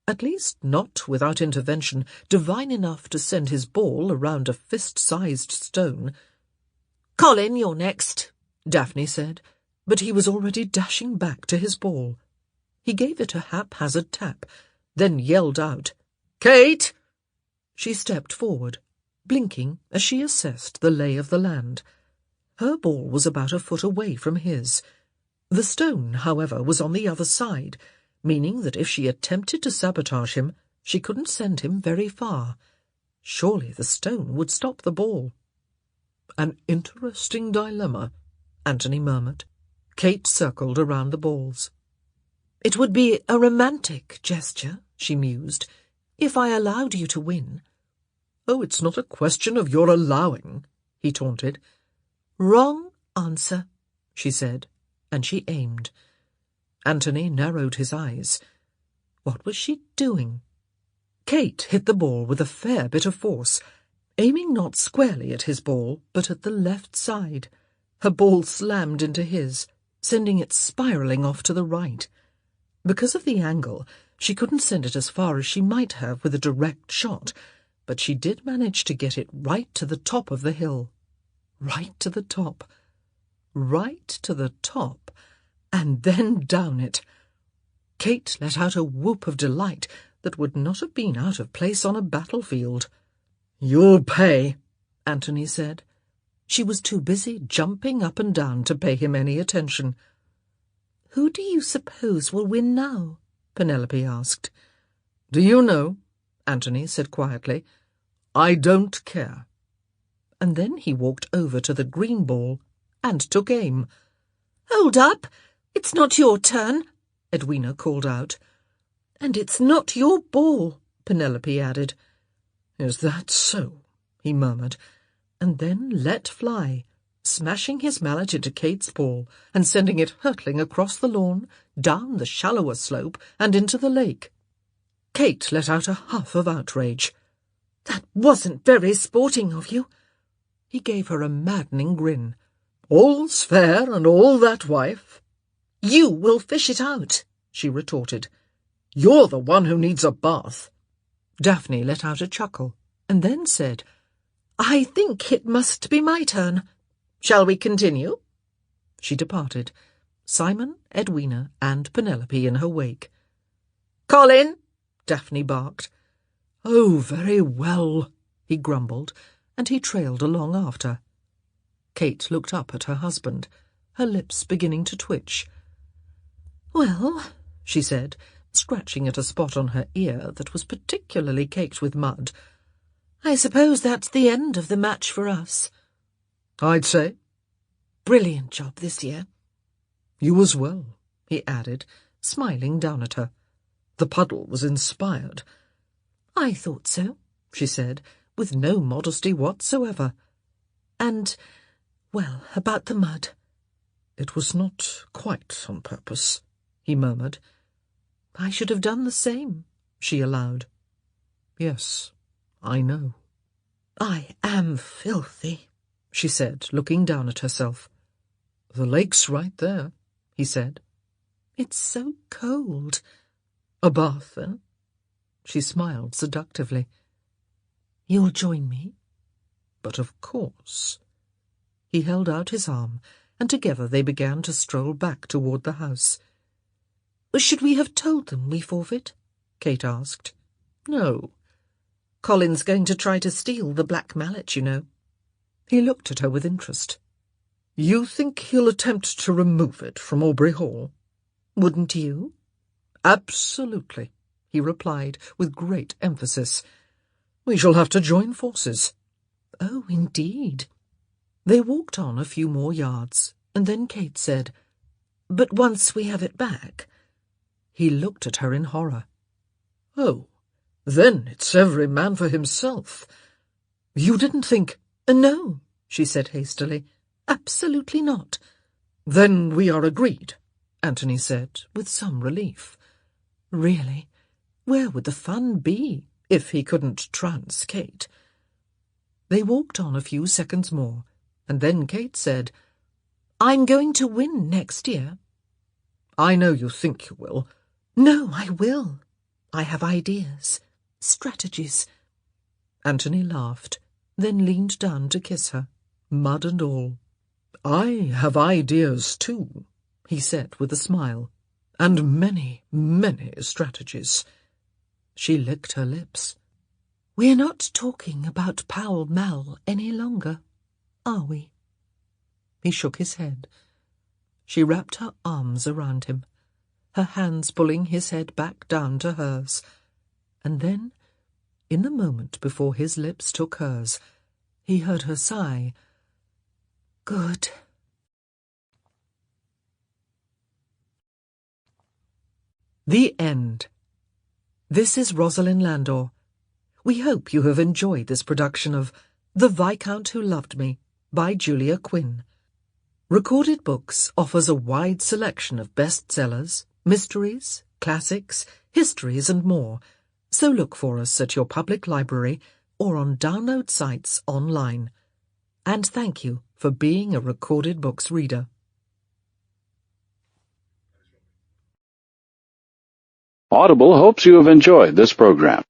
S1: at least not without intervention divine enough to send his ball around a fist-sized stone.
S3: "Colin, you're next,"
S2: Daphne said, but he was already dashing back to his ball. He gave it a haphazard tap, then yelled out, "Kate!" She stepped forward, blinking as she assessed the lay of the land. Her ball was about a foot away from his. The stone, however, was on the other side, meaning that if she attempted to sabotage him, she couldn't send him very far. Surely the stone would stop the ball. "An interesting dilemma," Anthony murmured. Kate circled around the balls.
S3: "It would be a romantic gesture," she mused, "if I allowed you to win."
S1: "Oh, it's not a question of your allowing," he taunted.
S3: "Wrong answer,"
S2: she said, and she aimed. Anthony narrowed his eyes. What was she doing? Kate hit the ball with a fair bit of force, aiming not squarely at his ball, but at the left side. Her ball slammed into his, sending it spiralling off to the right. Because of the angle, she couldn't send it as far as she might have with a direct shot, but she did manage to get it right to the top of the hill. Right to the top. Right to the top, and then down it. Kate let out a whoop of delight that would not have been out of place on a battlefield. "You'll pay," Anthony said. She was too busy jumping up and down to pay him any attention.
S3: "Who do you suppose will win now?"
S2: Penelope asked.
S1: "Do you know?"
S2: Anthony said quietly.
S1: "I don't care."
S2: And then he walked over to the green ball and took aim.
S3: "Hold up! It's not your turn,"
S2: Edwina called out.
S3: "And it's not your ball,"
S2: Penelope added.
S1: "Is that so?"
S2: he murmured, and then let fly, smashing his mallet into Kate's ball and sending it hurtling across the lawn, down the shallower slope, and into the lake. Kate let out a huff of outrage.
S3: "That wasn't very sporting of you."
S2: He gave her a maddening grin.
S1: "All's fair and all that, wife."
S3: "You will fish it out," she retorted.
S1: "You're the one who needs a bath."
S2: Daphne let out a chuckle, and then said,
S3: "I think it must be my turn. Shall we continue?"
S2: She departed, Simon, Edwina, and Penelope in her wake.
S3: "Colin!"
S2: Daphne barked.
S1: "Oh, very well,"
S2: he grumbled, and he trailed along after. Kate looked up at her husband, her lips beginning to twitch.
S3: "Well,"
S2: she said, scratching at a spot on her ear that was particularly caked with mud,
S3: "I suppose that's the end of the match for us."
S1: "I'd say."
S3: "Brilliant job this year."
S1: "You as well,"
S2: he added, smiling down at her.
S1: "The puddle was inspired."
S3: "I thought so,"
S2: she said, with no modesty whatsoever.
S3: "And, well, about the mud."
S1: "It was not quite on purpose,"
S2: he murmured. "I should have done the same," she allowed.
S1: "Yes, I know."
S3: "I am filthy,"
S2: she said, looking down at herself.
S1: "The lake's right there,"
S2: he said. It's so cold.
S3: A bath, then? She smiled seductively.
S2: You'll join me?
S3: But of course. He held out his arm, and together they began to stroll back toward the house.
S2: Should we have told them we forfeit?
S3: Kate asked. No. Colin's going to try to steal the black mallet, you know. He looked at her with interest. You think he'll attempt to remove it from Aubrey Hall?
S2: Wouldn't you?
S3: Absolutely, he replied with great emphasis. We shall have to join forces.
S2: Oh, indeed.
S3: They walked on a few more yards, and then Kate said, But once we have it back. He looked at her in horror. Oh, then it's every man for himself. You didn't think—
S2: No,
S3: she said hastily.
S2: Absolutely not.
S3: Then we are agreed, Anthony said, with some relief. Really, where would the fun be if he couldn't trance Kate? They walked on a few seconds more, and then Kate said,
S2: I'm going to win next year.
S3: I know you think you will.
S2: No, I will. I have ideas, strategies.
S3: Anthony laughed, then leaned down to kiss her, mud and all. I have ideas too, he said with a smile, and many, many strategies. She licked her lips.
S2: We're not talking about Pall Mall any longer, are we?
S3: He shook his head. She wrapped her arms around him, her hands pulling his head back down to hers, and then, in the moment before his lips took hers, he heard her sigh.
S2: Good.
S3: The end. This is Rosalind Landor. We hope you have enjoyed this production of The Viscount Who Loved Me by Julia Quinn. Recorded Books offers a wide selection of bestsellers, mysteries, classics, histories and more, so look for us at your public library or on download sites online. And thank you for being a Recorded Books reader.
S4: Audible hopes you have enjoyed this program.